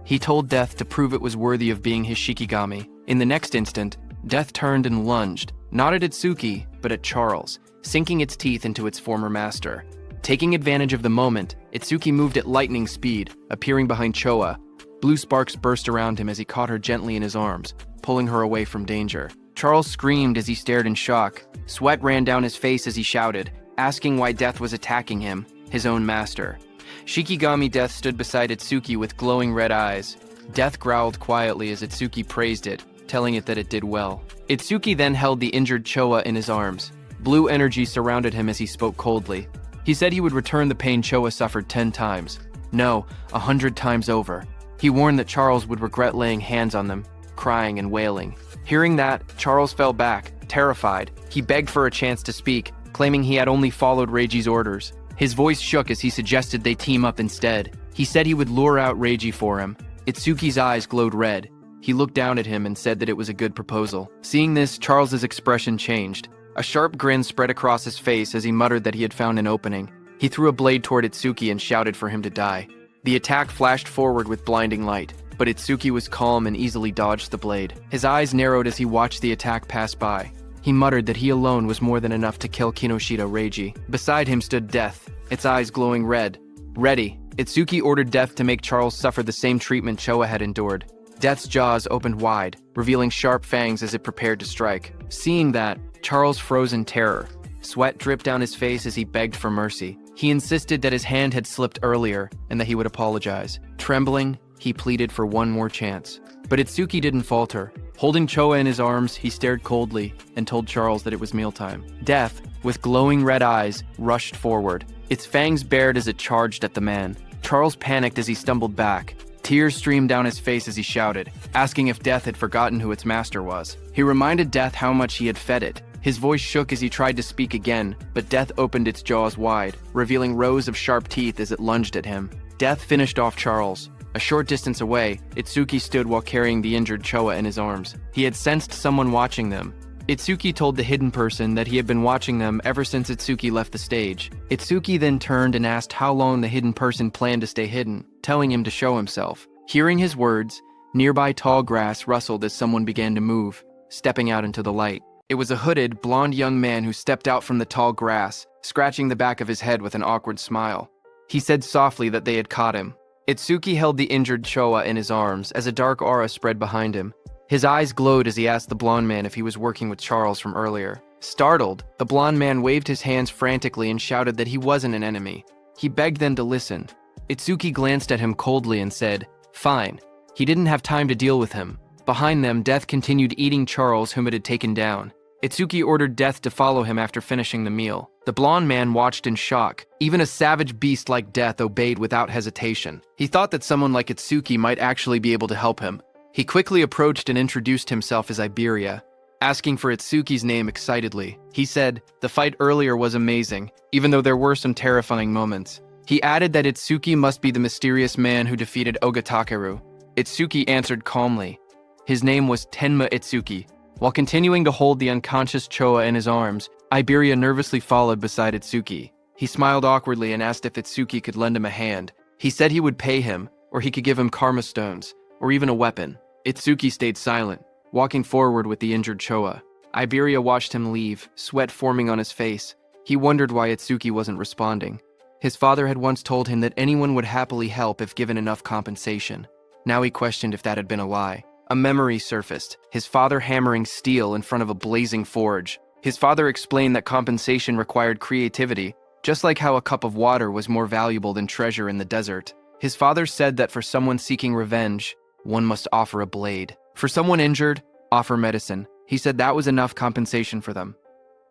He told Death to prove it was worthy of being his Shikigami. In the next instant, Death turned and lunged, not at Itsuki, but at Charles, sinking its teeth into its former master. Taking advantage of the moment, Itsuki moved at lightning speed, appearing behind Choa. Blue sparks burst around him as he caught her gently in his arms, pulling her away from danger. Charles screamed as he stared in shock. Sweat ran down his face as he shouted, asking why Death was attacking him, his own master. Shikigami Death stood beside Itsuki with glowing red eyes. Death growled quietly as Itsuki praised it, telling it that it did well. Itsuki then held the injured Choa in his arms. Blue energy surrounded him as he spoke coldly. He said he would return the pain Choa suffered 10 times. No, 100 times over. He warned that Charles would regret laying hands on them, crying and wailing. Hearing that, Charles fell back, terrified. He begged for a chance to speak, claiming he had only followed Reiji's orders. His voice shook as he suggested they team up instead. He said he would lure out Reiji for him. Itsuki's eyes glowed red. He looked down at him and said that it was a good proposal. Seeing this, Charles's expression changed. A sharp grin spread across his face as he muttered that he had found an opening. He threw a blade toward Itsuki and shouted for him to die. The attack flashed forward with blinding light, but Itsuki was calm and easily dodged the blade. His eyes narrowed as he watched the attack pass by. He muttered that he alone was more than enough to kill Kinoshita Reiji. Beside him stood Death, its eyes glowing red. Ready, Itsuki ordered Death to make Charles suffer the same treatment Choa had endured. Death's jaws opened wide, revealing sharp fangs as it prepared to strike. Seeing that, Charles froze in terror. Sweat dripped down his face as he begged for mercy. He insisted that his hand had slipped earlier and that he would apologize. Trembling, he pleaded for one more chance. But Itsuki didn't falter. Holding Choa in his arms, he stared coldly and told Charles that it was mealtime. Death, with glowing red eyes, rushed forward. Its fangs bared as it charged at the man. Charles panicked as he stumbled back. Tears streamed down his face as he shouted, asking if Death had forgotten who its master was. He reminded Death how much he had fed it. His voice shook as he tried to speak again, but Death opened its jaws wide, revealing rows of sharp teeth as it lunged at him. Death finished off Charles. A short distance away, Itsuki stood while carrying the injured Choa in his arms. He had sensed someone watching them. Itsuki told the hidden person that he had been watching them ever since Itsuki left the stage. Itsuki then turned and asked how long the hidden person planned to stay hidden, telling him to show himself. Hearing his words, nearby tall grass rustled as someone began to move, stepping out into the light. It was a hooded, blonde young man who stepped out from the tall grass, scratching the back of his head with an awkward smile. He said softly that they had caught him. Itsuki held the injured Choa in his arms as a dark aura spread behind him. His eyes glowed as he asked the blonde man if he was working with Charles from earlier. Startled, the blonde man waved his hands frantically and shouted that he wasn't an enemy. He begged them to listen. Itsuki glanced at him coldly and said, "Fine." He didn't have time to deal with him. Behind them, Death continued eating Charles, whom it had taken down. Itsuki ordered Death to follow him after finishing the meal. The blonde man watched in shock. Even a savage beast like Death obeyed without hesitation. He thought that someone like Itsuki might actually be able to help him. He quickly approached and introduced himself as Iberia, asking for Itsuki's name excitedly. He said, "The fight earlier was amazing, even though there were some terrifying moments." He added that Itsuki must be the mysterious man who defeated Ogatakeru. Itsuki answered calmly. His name was Tenma Itsuki. While continuing to hold the unconscious Choa in his arms, Iberia nervously followed beside Itsuki. He smiled awkwardly and asked if Itsuki could lend him a hand. He said he would pay him, or he could give him karma stones, or even a weapon. Itsuki stayed silent, walking forward with the injured Choa. Iberia watched him leave, sweat forming on his face. He wondered why Itsuki wasn't responding. His father had once told him that anyone would happily help if given enough compensation. Now he questioned if that had been a lie. A memory surfaced, his father hammering steel in front of a blazing forge. His father explained that compensation required creativity, just like how a cup of water was more valuable than treasure in the desert. His father said that for someone seeking revenge, one must offer a blade. For someone injured, offer medicine. He said that was enough compensation for them.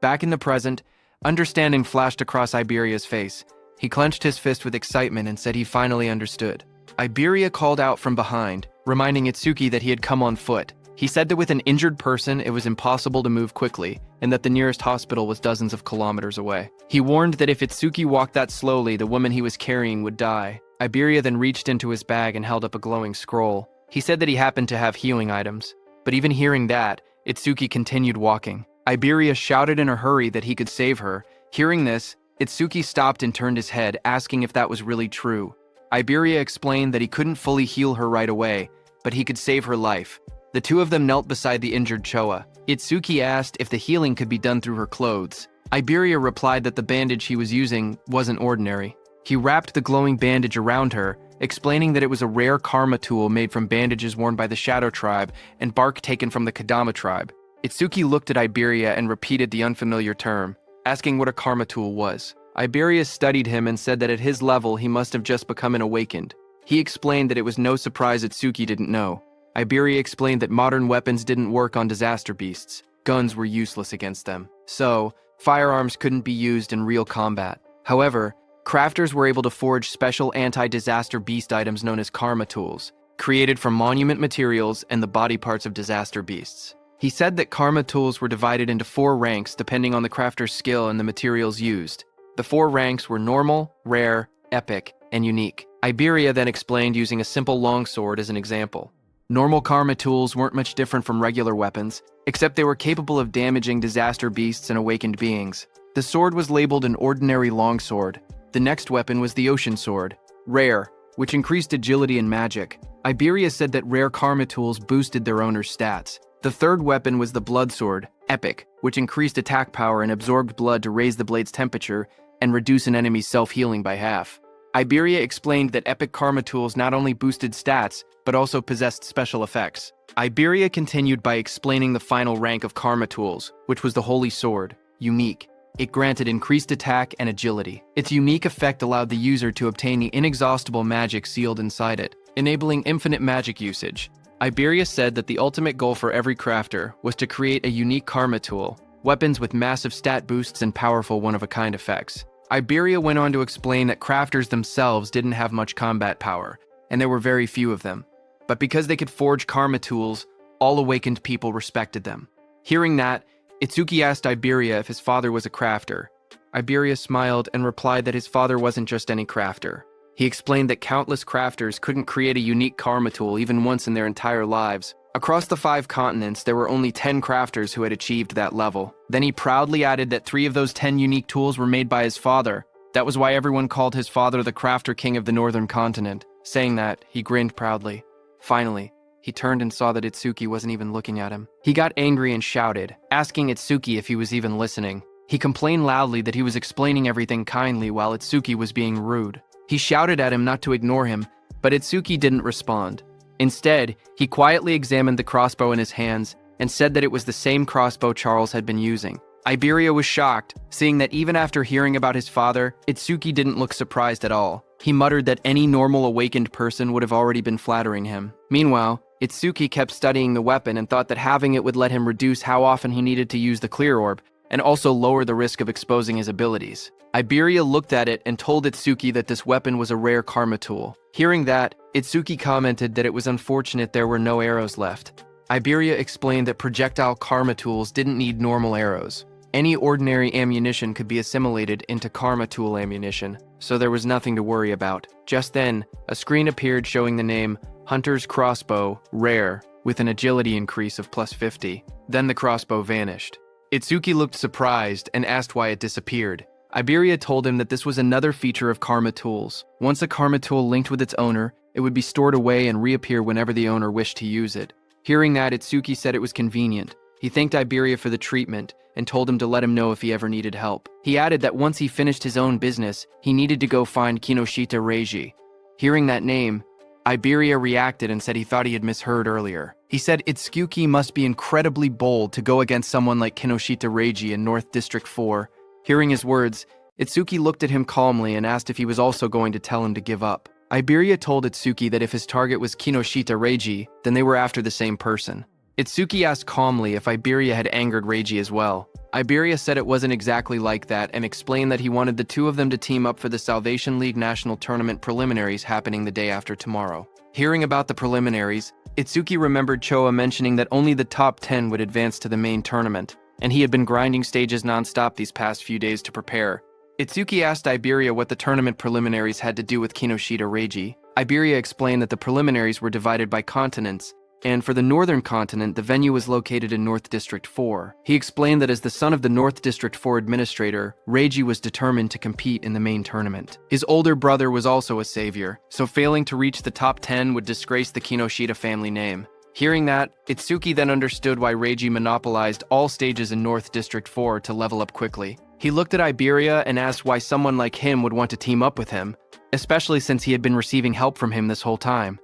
Back in the present, understanding flashed across Iberia's face. He clenched his fist with excitement and said he finally understood. Iberia called out from behind, reminding Itsuki that he had come on foot. He said that with an injured person, it was impossible to move quickly, and that the nearest hospital was dozens of kilometers away. He warned that if Itsuki walked that slowly, the woman he was carrying would die. Iberia then reached into his bag and held up a glowing scroll. He said that he happened to have healing items. But even hearing that, Itsuki continued walking. Iberia shouted in a hurry that he could save her. Hearing this, Itsuki stopped and turned his head, asking if that was really true. Iberia explained that he couldn't fully heal her right away, but he could save her life. The two of them knelt beside the injured Choa. Itsuki asked if the healing could be done through her clothes. Iberia replied that the bandage he was using wasn't ordinary. He wrapped the glowing bandage around her, explaining that it was a rare karma tool made from bandages worn by the Shadow Tribe and bark taken from the Kadama Tribe. Itsuki looked at Iberia and repeated the unfamiliar term, asking what a karma tool was. Iberia studied him and said that at his level he must have just become an awakened. He explained that it was no surprise Itsuki didn't know. Iberia explained that modern weapons didn't work on disaster beasts. Guns were useless against them. So, firearms couldn't be used in real combat. However, crafters were able to forge special anti-disaster beast items known as karma tools, created from monument materials and the body parts of disaster beasts. He said that karma tools were divided into 4 ranks depending on the crafter's skill and the materials used. The 4 ranks were normal, rare, epic, and unique. Iberia then explained using a simple longsword as an example. Normal karma tools weren't much different from regular weapons, except they were capable of damaging disaster beasts and awakened beings. The sword was labeled an ordinary longsword. The next weapon was the ocean sword, rare, which increased agility and magic. Iberia said that rare karma tools boosted their owner's stats. The third weapon was the blood sword, epic, which increased attack power and absorbed blood to raise the blade's temperature and reduce an enemy's self-healing by half. Iberia explained that epic karma tools not only boosted stats, but also possessed special effects. Iberia continued by explaining the final rank of karma tools, which was the holy sword, unique. It granted increased attack and agility. Its unique effect allowed the user to obtain the inexhaustible magic sealed inside it, enabling infinite magic usage. Iberia said that the ultimate goal for every crafter was to create a unique karma tool, weapons with massive stat boosts and powerful one-of-a-kind effects. Iberia went on to explain that crafters themselves didn't have much combat power, and there were very few of them. But because they could forge karma tools, all awakened people respected them. Hearing that, Itsuki asked Iberia if his father was a crafter. Iberia smiled and replied that his father wasn't just any crafter. He explained that countless crafters couldn't create a unique karma tool even once in their entire lives. Across the 5 continents, there were only 10 crafters who had achieved that level. Then he proudly added that 3 of those 10 unique tools were made by his father. That was why everyone called his father the Crafter King of the Northern Continent. Saying that, he grinned proudly. Finally, he turned and saw that Itsuki wasn't even looking at him. He got angry and shouted, asking Itsuki if he was even listening. He complained loudly that he was explaining everything kindly while Itsuki was being rude. He shouted at him not to ignore him, but Itsuki didn't respond. Instead, he quietly examined the crossbow in his hands and said that it was the same crossbow Charles had been using. Iberia was shocked, seeing that even after hearing about his father, Itsuki didn't look surprised at all. He muttered that any normal awakened person would have already been flattering him. Meanwhile, Itsuki kept studying the weapon and thought that having it would let him reduce how often he needed to use the clear orb, and also lower the risk of exposing his abilities. Iberia looked at it and told Itsuki that this weapon was a rare karma tool. Hearing that, Itsuki commented that it was unfortunate there were no arrows left. Iberia explained that projectile karma tools didn't need normal arrows. Any ordinary ammunition could be assimilated into karma tool ammunition, so there was nothing to worry about. Just then, a screen appeared showing the name Hunter's Crossbow, Rare, with an agility increase of +50. Then the crossbow vanished. Itsuki looked surprised and asked why it disappeared. Iberia told him that this was another feature of karma tools. Once a karma tool linked with its owner, it would be stored away and reappear whenever the owner wished to use it. Hearing that, Itsuki said it was convenient. He thanked Iberia for the treatment and told him to let him know if he ever needed help. He added that once he finished his own business, he needed to go find Kinoshita Reiji. Hearing that name, Iberia reacted and said he thought he had misheard earlier. He said Itsuki must be incredibly bold to go against someone like Kinoshita Reiji in North District 4. Hearing his words, Itsuki looked at him calmly and asked if he was also going to tell him to give up. Iberia told Itsuki that if his target was Kinoshita Reiji, then they were after the same person. Itsuki asked calmly if Iberia had angered Reiji as well. Iberia said it wasn't exactly like that and explained that he wanted the two of them to team up for the Salvation League National Tournament preliminaries happening the day after tomorrow. Hearing about the preliminaries, Itsuki remembered Choa mentioning that only the top 10 would advance to the main tournament, and he had been grinding stages non-stop these past few days to prepare. Itsuki asked Iberia what the tournament preliminaries had to do with Kinoshita Reiji. Iberia explained that the preliminaries were divided by continents, and for the Northern Continent, the venue was located in North District 4. He explained that as the son of the North District 4 administrator, Reiji was determined to compete in the main tournament. His older brother was also a savior, so failing to reach the top 10 would disgrace the Kinoshita family name. Hearing that, Itsuki then understood why Reiji monopolized all stages in North District 4 to level up quickly. He looked at Iberia and asked why someone like him would want to team up with him, especially since he had been receiving help from him this whole time.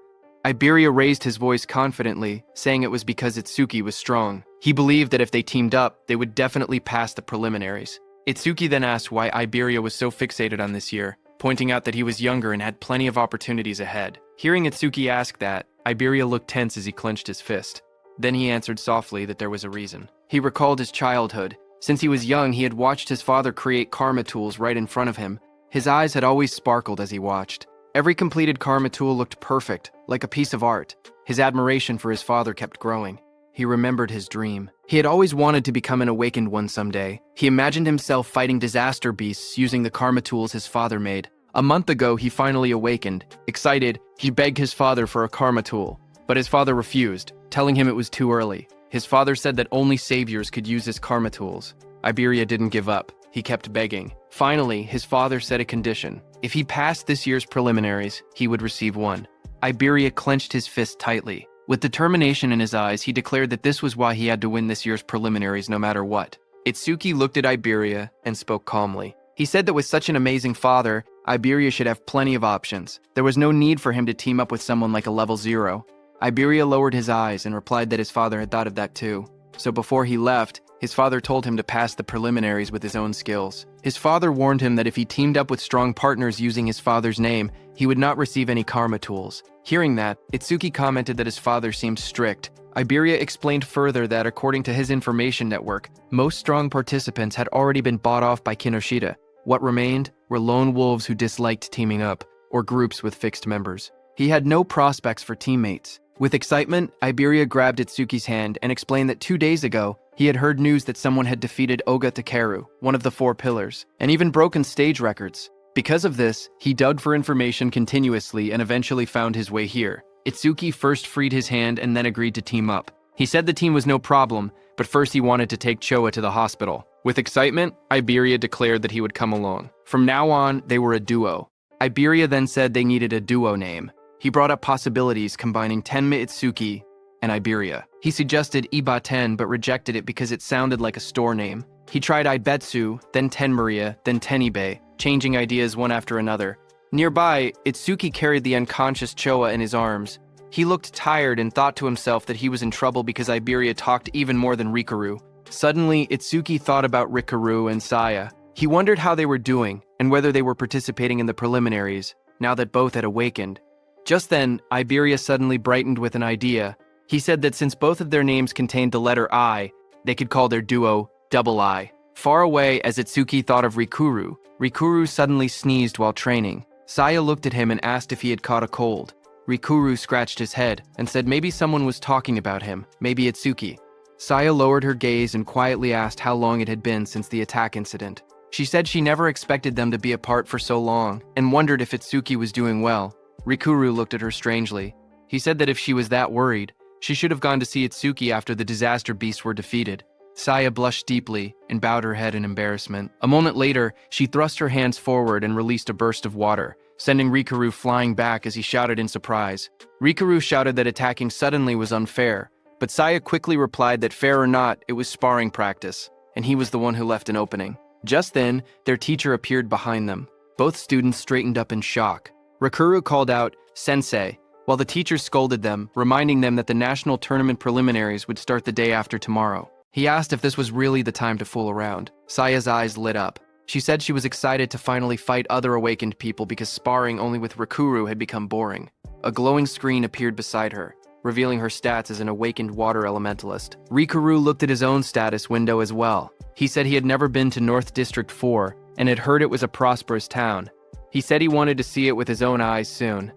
Iberia raised his voice confidently, saying it was because Itsuki was strong. He believed that if they teamed up, they would definitely pass the preliminaries. Itsuki then asked why Iberia was so fixated on this year, pointing out that he was younger and had plenty of opportunities ahead. Hearing Itsuki ask that, Iberia looked tense as he clenched his fist. Then he answered softly that there was a reason. He recalled his childhood. Since he was young, he had watched his father create karma tools right in front of him. His eyes had always sparkled as he watched. Every completed karma tool looked perfect, like a piece of art. His admiration for his father kept growing. He remembered his dream. He had always wanted to become an awakened one someday. He imagined himself fighting disaster beasts using the karma tools his father made. A month ago, he finally awakened. Excited, he begged his father for a karma tool, but his father refused, telling him it was too early. His father said that only saviors could use his karma tools. Iberia didn't give up. He kept begging. Finally, his father set a condition. If he passed this year's preliminaries, he would receive one. Iberia clenched his fist tightly. With determination in his eyes, he declared that this was why he had to win this year's preliminaries no matter what. Itsuki looked at Iberia and spoke calmly. He said that with such an amazing father, Iberia should have plenty of options. There was no need for him to team up with someone like a level 0. Iberia lowered his eyes and replied that his father had thought of that too. So before he left, his father told him to pass the preliminaries with his own skills. His father warned him that if he teamed up with strong partners using his father's name, he would not receive any karma tools. Hearing that, Itsuki commented that his father seemed strict. Iberia explained further that according to his information network, most strong participants had already been bought off by Kinoshita. What remained were lone wolves who disliked teaming up, or groups with fixed members. He had no prospects for teammates. With excitement, Iberia grabbed Itsuki's hand and explained that 2 days ago, he had heard news that someone had defeated Oga Takeru, one of the 4 pillars, and even broken stage records. Because of this, he dug for information continuously and eventually found his way here. Itsuki first freed his hand and then agreed to team up. He said the team was no problem, but first he wanted to take Choa to the hospital. With excitement, Iberia declared that he would come along. From now on, they were a duo. Iberia then said they needed a duo name. He brought up possibilities combining Tenma Itsuki and Iberia. He suggested Iba-ten but rejected it because it sounded like a store name. He tried Ibetsu, then Tenmaria, then Tenibe, changing ideas one after another. Nearby, Itsuki carried the unconscious Choa in his arms. He looked tired and thought to himself that he was in trouble because Iberia talked even more than Rikaru. Suddenly, Itsuki thought about Rikaru and Saya. He wondered how they were doing and whether they were participating in the preliminaries, now that both had awakened. Just then, Iberia suddenly brightened with an idea. He said that since both of their names contained the letter I, they could call their duo Double I. Far away, as Itsuki thought of Rikuru, Rikuru suddenly sneezed while training. Saya looked at him and asked if he had caught a cold. Rikuru scratched his head and said maybe someone was talking about him, maybe Itsuki. Saya lowered her gaze and quietly asked how long it had been since the attack incident. She said she never expected them to be apart for so long and wondered if Itsuki was doing well. Rikuru looked at her strangely. He said that if she was that worried, she should have gone to see Itsuki after the disaster beasts were defeated. Saya blushed deeply and bowed her head in embarrassment. A moment later, she thrust her hands forward and released a burst of water, sending Rikuru flying back as he shouted in surprise. Rikuru shouted that attacking suddenly was unfair, but Saya quickly replied that fair or not, it was sparring practice, and he was the one who left an opening. Just then, their teacher appeared behind them. Both students straightened up in shock. Rikuru called out, "Sensei," while the teacher scolded them, reminding them that the national tournament preliminaries would start the day after tomorrow. He asked if this was really the time to fool around. Saya's eyes lit up. She said she was excited to finally fight other awakened people because sparring only with Rikuru had become boring. A glowing screen appeared beside her, revealing her stats as an awakened water elementalist. Rikuru looked at his own status window as well. He said he had never been to North District 4 and had heard it was a prosperous town. He said he wanted to see it with his own eyes soon.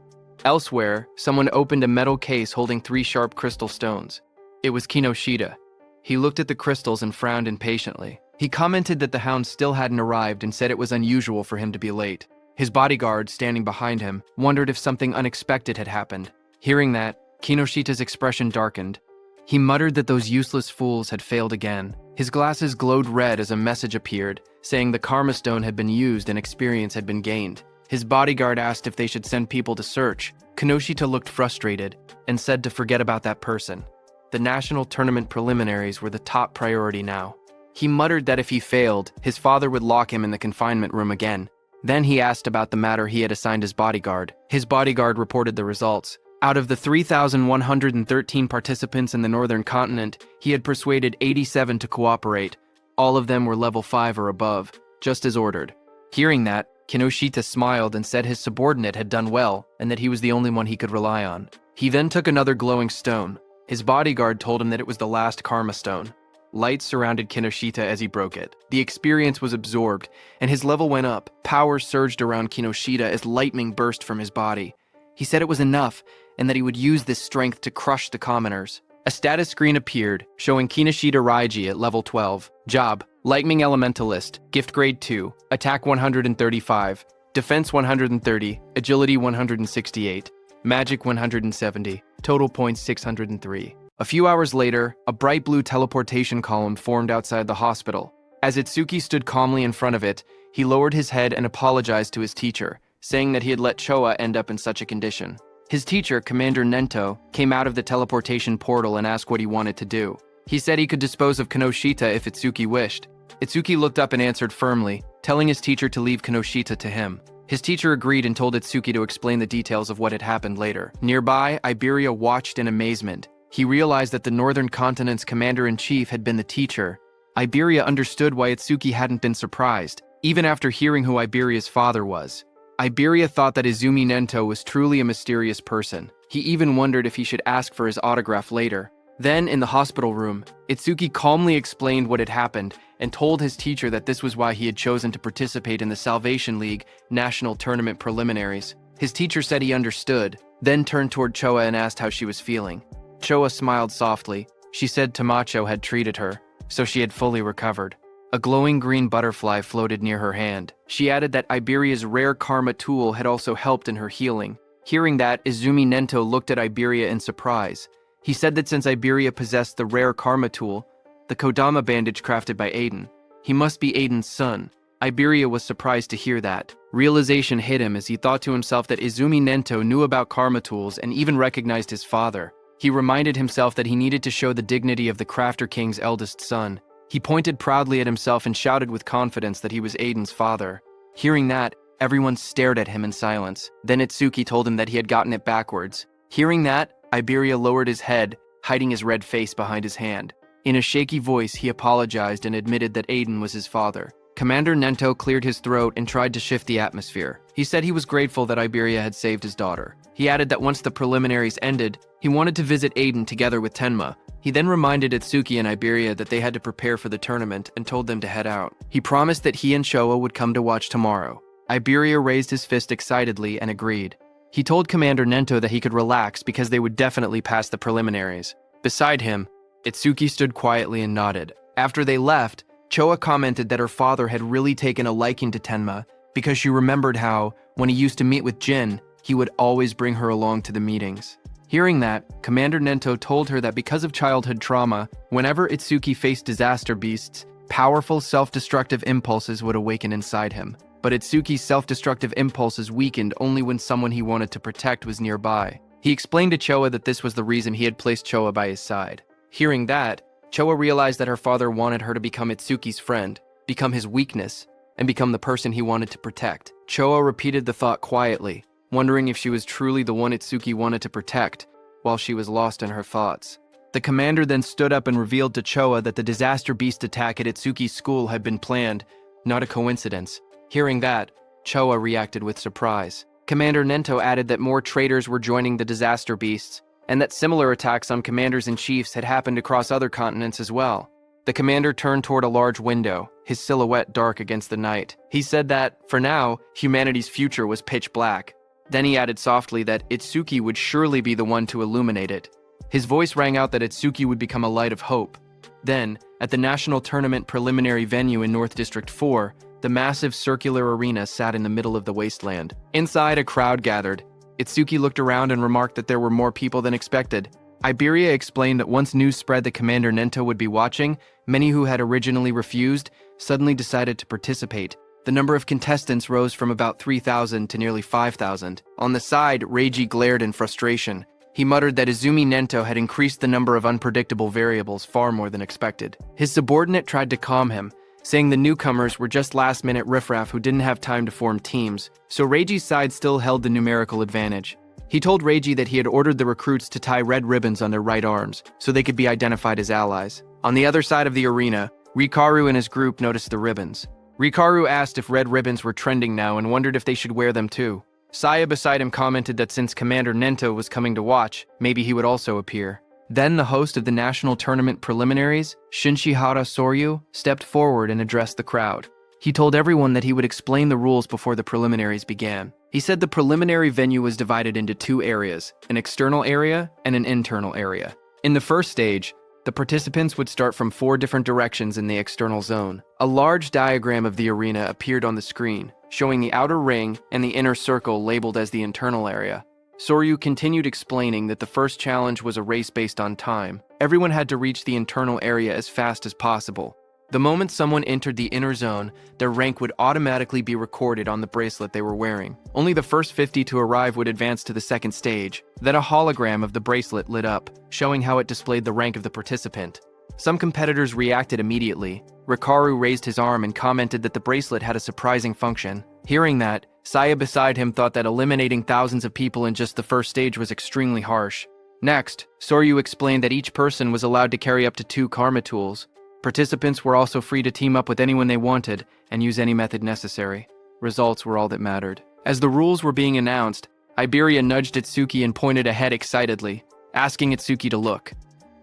Elsewhere, someone opened a metal case holding 3 sharp crystal stones. It was Kinoshita. He looked at the crystals and frowned impatiently. He commented that the hound still hadn't arrived and said it was unusual for him to be late. His bodyguard, standing behind him, wondered if something unexpected had happened. Hearing that, Kinoshita's expression darkened. He muttered that those useless fools had failed again. His glasses glowed red as a message appeared, saying the Karma Stone had been used and experience had been gained. His bodyguard asked if they should send people to search. Kinoshita looked frustrated and said to forget about that person. The national tournament preliminaries were the top priority now. He muttered that if he failed, his father would lock him in the confinement room again. Then he asked about the matter he had assigned his bodyguard. His bodyguard reported the results. Out of the 3,113 participants in the northern continent, he had persuaded 87 to cooperate. All of them were level 5 or above, just as ordered. Hearing that, Kinoshita smiled and said his subordinate had done well and that he was the only one he could rely on. He then took another glowing stone. His bodyguard told him that it was the last Karma Stone. Light surrounded Kinoshita as he broke it. The experience was absorbed, and his level went up. Power surged around Kinoshita as lightning burst from his body. He said it was enough, and that he would use this strength to crush the commoners. A status screen appeared, showing Kinoshita Raiji at level 12. Job: Lightning Elementalist, Gift Grade 2, Attack 135, Defense 130, Agility 168, Magic 170, Total Points 603. A few hours later, a bright blue teleportation column formed outside the hospital. As Itsuki stood calmly in front of it, he lowered his head and apologized to his teacher, saying that he had let Choa end up in such a condition. His teacher, Commander Nento, came out of the teleportation portal and asked what he wanted to do. He said he could dispose of Kinoshita if Itsuki wished. Itsuki looked up and answered firmly, telling his teacher to leave Kinoshita to him. His teacher agreed and told Itsuki to explain the details of what had happened later. Nearby, Iberia watched in amazement. He realized that the Northern Continent's commander-in-chief had been the teacher. Iberia understood why Itsuki hadn't been surprised, even after hearing who Iberia's father was. Iberia thought that Izumi Nento was truly a mysterious person. He even wondered if he should ask for his autograph later. Then, in the hospital room, Itsuki calmly explained what had happened and told his teacher that this was why he had chosen to participate in the Salvation League National Tournament preliminaries. His teacher said he understood, then turned toward Choa and asked how she was feeling. Choa smiled softly. She said Tamacho had treated her, so she had fully recovered. A glowing green butterfly floated near her hand. She added that Iberia's rare karma tool had also helped in her healing. Hearing that, Izumi Nento looked at Iberia in surprise. He said that since Iberia possessed the rare karma tool, the Kodama bandage crafted by Aiden, he must be Aiden's son. Iberia was surprised to hear that. Realization hit him as he thought to himself that Izumi Nento knew about karma tools and even recognized his father. He reminded himself that he needed to show the dignity of the Crafter King's eldest son. He pointed proudly at himself and shouted with confidence that he was Aiden's father. Hearing that, everyone stared at him in silence. Then Itsuki told him that he had gotten it backwards. Hearing that, Iberia lowered his head, hiding his red face behind his hand. In a shaky voice, he apologized and admitted that Aiden was his father. Commander Nento cleared his throat and tried to shift the atmosphere. He said he was grateful that Iberia had saved his daughter. He added that once the preliminaries ended, he wanted to visit Aiden together with Tenma. He then reminded Itsuki and Iberia that they had to prepare for the tournament and told them to head out. He promised that he and Showa would come to watch tomorrow. Iberia raised his fist excitedly and agreed. He told Commander Nento that he could relax because they would definitely pass the preliminaries. Beside him, Itsuki stood quietly and nodded. After they left, Choa commented that her father had really taken a liking to Tenma because she remembered how, when he used to meet with Jin, he would always bring her along to the meetings. Hearing that, Commander Nento told her that because of childhood trauma, whenever Itsuki faced disaster beasts, powerful self-destructive impulses would awaken inside him. But Itsuki's self-destructive impulses weakened only when someone he wanted to protect was nearby. He explained to Choa that this was the reason he had placed Choa by his side. Hearing that, Choa realized that her father wanted her to become Itsuki's friend, become his weakness, and become the person he wanted to protect. Choa repeated the thought quietly, wondering if she was truly the one Itsuki wanted to protect, while she was lost in her thoughts. The commander then stood up and revealed to Choa that the disaster beast attack at Itsuki's school had been planned, not a coincidence. Hearing that, Choa reacted with surprise. Commander Nento added that more traitors were joining the disaster beasts, and that similar attacks on commanders and chiefs had happened across other continents as well. The commander turned toward a large window, his silhouette dark against the night. He said that, for now, humanity's future was pitch black. Then he added softly that Itsuki would surely be the one to illuminate it. His voice rang out that Itsuki would become a light of hope. Then, at the national tournament preliminary venue in North District 4, the massive circular arena sat in the middle of the wasteland. Inside, a crowd gathered. Itsuki looked around and remarked that there were more people than expected. Iberia explained that once news spread that Commander Nento would be watching, many who had originally refused suddenly decided to participate. The number of contestants rose from about 3,000 to nearly 5,000. On the side, Reiji glared in frustration. He muttered that Izumi Nento had increased the number of unpredictable variables far more than expected. His subordinate tried to calm him, saying the newcomers were just last-minute riffraff who didn't have time to form teams, so Reiji's side still held the numerical advantage. He told Reiji that he had ordered the recruits to tie red ribbons on their right arms, so they could be identified as allies. On the other side of the arena, Rikaru and his group noticed the ribbons. Rikaru asked if red ribbons were trending now and wondered if they should wear them too. Saya beside him commented that since Commander Nento was coming to watch, maybe he would also appear. Then the host of the national tournament preliminaries, Shinshihara Soryu, stepped forward and addressed the crowd. He told everyone that he would explain the rules before the preliminaries began. He said the preliminary venue was divided into two areas, an external area and an internal area. In the first stage, the participants would start from 4 different directions in the external zone. A large diagram of the arena appeared on the screen, showing the outer ring and the inner circle labeled as the internal area. Soryu continued explaining that the first challenge was a race based on time. Everyone had to reach the internal area as fast as possible. The moment someone entered the inner zone, their rank would automatically be recorded on the bracelet they were wearing. Only the first 50 to arrive would advance to the second stage. Then a hologram of the bracelet lit up, showing how it displayed the rank of the participant. Some competitors reacted immediately. Rikaru raised his arm and commented that the bracelet had a surprising function. Hearing that, Saya beside him thought that eliminating thousands of people in just the first stage was extremely harsh. Next, Soryu explained that each person was allowed to carry up to 2 karma tools. Participants were also free to team up with anyone they wanted and use any method necessary. Results were all that mattered. As the rules were being announced, Iberia nudged Itsuki and pointed ahead excitedly, asking Itsuki to look.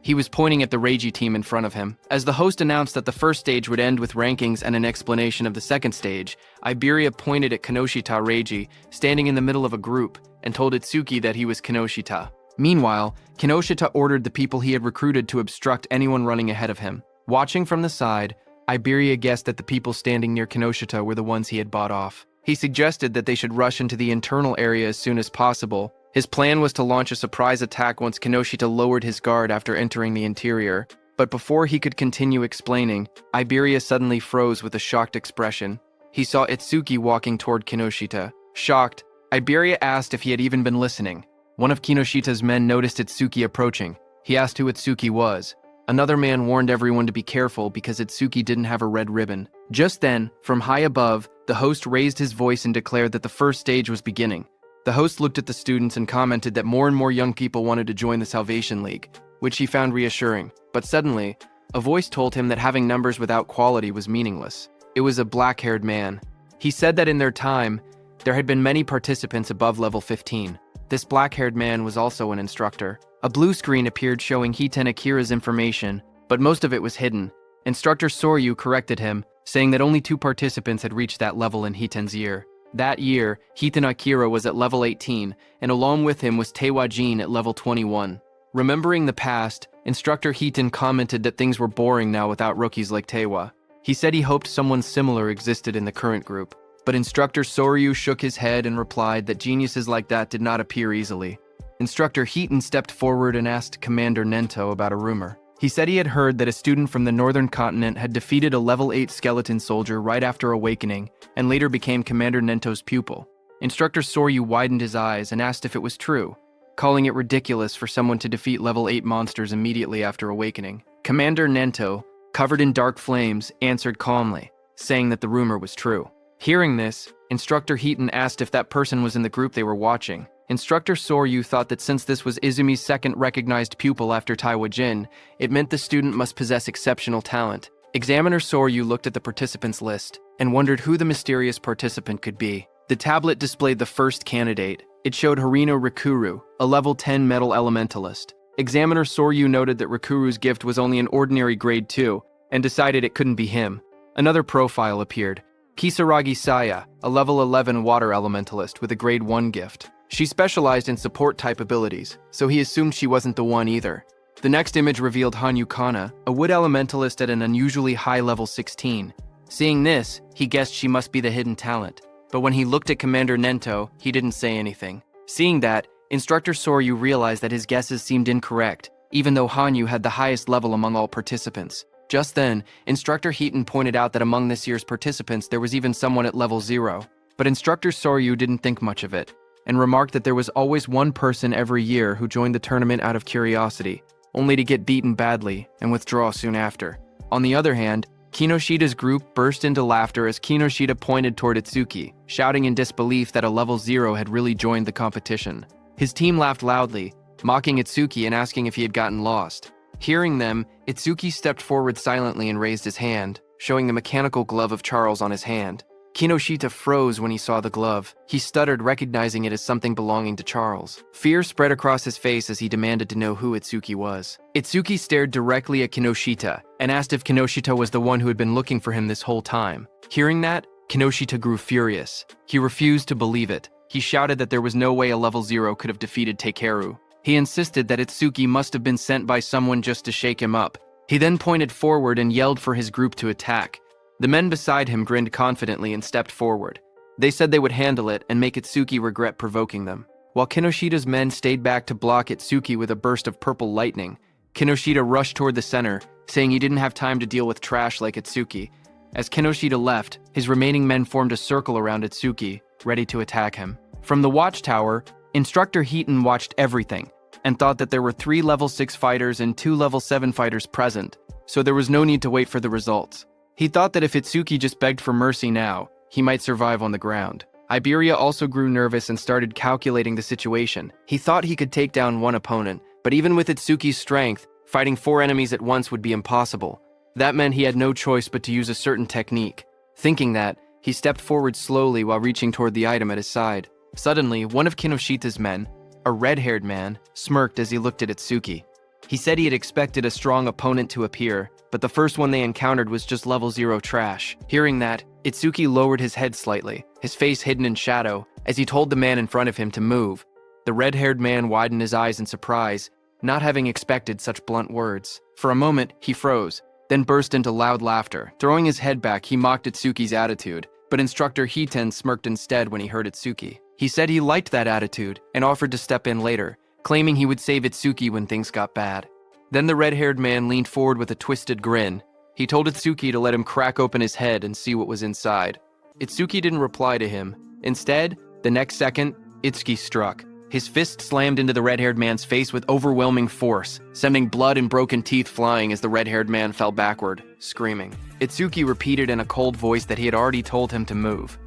He was pointing at the Reiji team in front of him. As the host announced that the first stage would end with rankings and an explanation of the second stage, Iberia pointed at Kinoshita Reiji, standing in the middle of a group, and told Itsuki that he was Kinoshita. Meanwhile, Kinoshita ordered the people he had recruited to obstruct anyone running ahead of him. Watching from the side, Iberia guessed that the people standing near Kinoshita were the ones he had bought off. He suggested that they should rush into the internal area as soon as possible. His plan was to launch a surprise attack once Kinoshita lowered his guard after entering the interior. But before he could continue explaining, Iberia suddenly froze with a shocked expression. He saw Itsuki walking toward Kinoshita. Shocked, Iberia asked if he had even been listening. One of Kinoshita's men noticed Itsuki approaching. He asked who Itsuki was. Another man warned everyone to be careful because Itsuki didn't have a red ribbon. Just then, from high above, the host raised his voice and declared that the first stage was beginning. The host looked at the students and commented that more and more young people wanted to join the Salvation League, which he found reassuring. But suddenly, a voice told him that having numbers without quality was meaningless. It was a black-haired man. He said that in their time, there had been many participants above level 15. This black-haired man was also an instructor. A blue screen appeared showing Hiten Akira's information, but most of it was hidden. Instructor Soryu corrected him, saying that only 2 participants had reached that level in Hiten's year. That year, Hiten Akira was at level 18, and along with him was Teiwa Jin at level 21. Remembering the past, Instructor Hiten commented that things were boring now without rookies like Teiwa. He said he hoped someone similar existed in the current group. But Instructor Soryu shook his head and replied that geniuses like that did not appear easily. Instructor Hiten stepped forward and asked Commander Nento about a rumor. He said he had heard that a student from the northern continent had defeated a level 8 skeleton soldier right after awakening, and later became Commander Nento's pupil. Instructor Soryu widened his eyes and asked if it was true, calling it ridiculous for someone to defeat level 8 monsters immediately after awakening. Commander Nento, covered in dark flames, answered calmly, saying that the rumor was true. Hearing this, Instructor Hiten asked if that person was in the group they were watching. Instructor Soryu thought that since this was Izumi's second recognized pupil after Taiwa Jin, it meant the student must possess exceptional talent. Examiner Soryu looked at the participants list and wondered who the mysterious participant could be. The tablet displayed the first candidate. It showed Harino Rikuru, a level 10 metal elementalist. Examiner Soryu noted that Rikuru's gift was only an ordinary grade 2 and decided it couldn't be him. Another profile appeared. Kisaragi Saya, a level 11 water elementalist with a grade 1 gift. She specialized in support-type abilities, so he assumed she wasn't the one either. The next image revealed Hanyu Kana, a wood elementalist at an unusually high level 16. Seeing this, he guessed she must be the hidden talent, but when he looked at Commander Nento, he didn't say anything. Seeing that, Instructor Soryu realized that his guesses seemed incorrect, even though Hanyu had the highest level among all participants. Just then, Instructor Hiten pointed out that among this year's participants there was even someone at level 0. But Instructor Soryu didn't think much of it, and remarked that there was always one person every year who joined the tournament out of curiosity, only to get beaten badly and withdraw soon after. On the other hand, Kinoshita's group burst into laughter as Kinoshita pointed toward Itsuki, shouting in disbelief that a level 0 had really joined the competition. His team laughed loudly, mocking Itsuki and asking if he had gotten lost. Hearing them, Itsuki stepped forward silently and raised his hand, showing the mechanical glove of Charles on his hand. Kinoshita froze when he saw the glove. He stuttered, recognizing it as something belonging to Charles. Fear spread across his face as he demanded to know who Itsuki was. Itsuki stared directly at Kinoshita and asked if Kinoshita was the one who had been looking for him this whole time. Hearing that, Kinoshita grew furious. He refused to believe it. He shouted that there was no way a level 0 could have defeated Takeru. He insisted that Itsuki must have been sent by someone just to shake him up. He then pointed forward and yelled for his group to attack. The men beside him grinned confidently and stepped forward. They said they would handle it and make Itsuki regret provoking them. While Kinoshita's men stayed back to block Itsuki with a burst of purple lightning, Kinoshita rushed toward the center, saying he didn't have time to deal with trash like Itsuki. As Kinoshita left, his remaining men formed a circle around Itsuki, ready to attack him. From the watchtower, Instructor Hiten watched everything and thought that there were 3 level 6 fighters and 2 level 7 fighters present, so there was no need to wait for the results. He thought that if Itsuki just begged for mercy now, he might survive on the ground. Iberia also grew nervous and started calculating the situation. He thought he could take down one opponent, but even with Itsuki's strength, fighting 4 enemies at once would be impossible. That meant he had no choice but to use a certain technique. Thinking that, he stepped forward slowly while reaching toward the item at his side. Suddenly, one of Kinoshita's men, a red-haired man, smirked as he looked at Itsuki. He said he had expected a strong opponent to appear, but the first one they encountered was just level 0 trash. Hearing that, Itsuki lowered his head slightly, his face hidden in shadow, as he told the man in front of him to move. The red-haired man widened his eyes in surprise, not having expected such blunt words. For a moment, he froze, then burst into loud laughter. Throwing his head back, he mocked Itsuki's attitude. but instructor Hiten smirked instead when he heard Itsuki. He said he liked that attitude and offered to step in later, claiming he would save Itsuki when things got bad. Then the red-haired man leaned forward with a twisted grin. He told Itsuki to let him crack open his head and see what was inside. Itsuki didn't reply to him. Instead, the next second, Itsuki struck. His fist slammed into the red-haired man's face with overwhelming force, sending blood and broken teeth flying as the red-haired man fell backward, screaming. Itsuki repeated in a cold voice that he had already told him to move.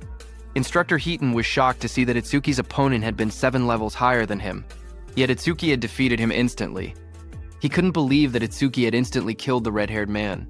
Instructor Hiten was shocked to see that Itsuki's opponent had been 7 levels higher than him, yet Itsuki had defeated him instantly. He couldn't believe that Itsuki had instantly killed the red-haired man.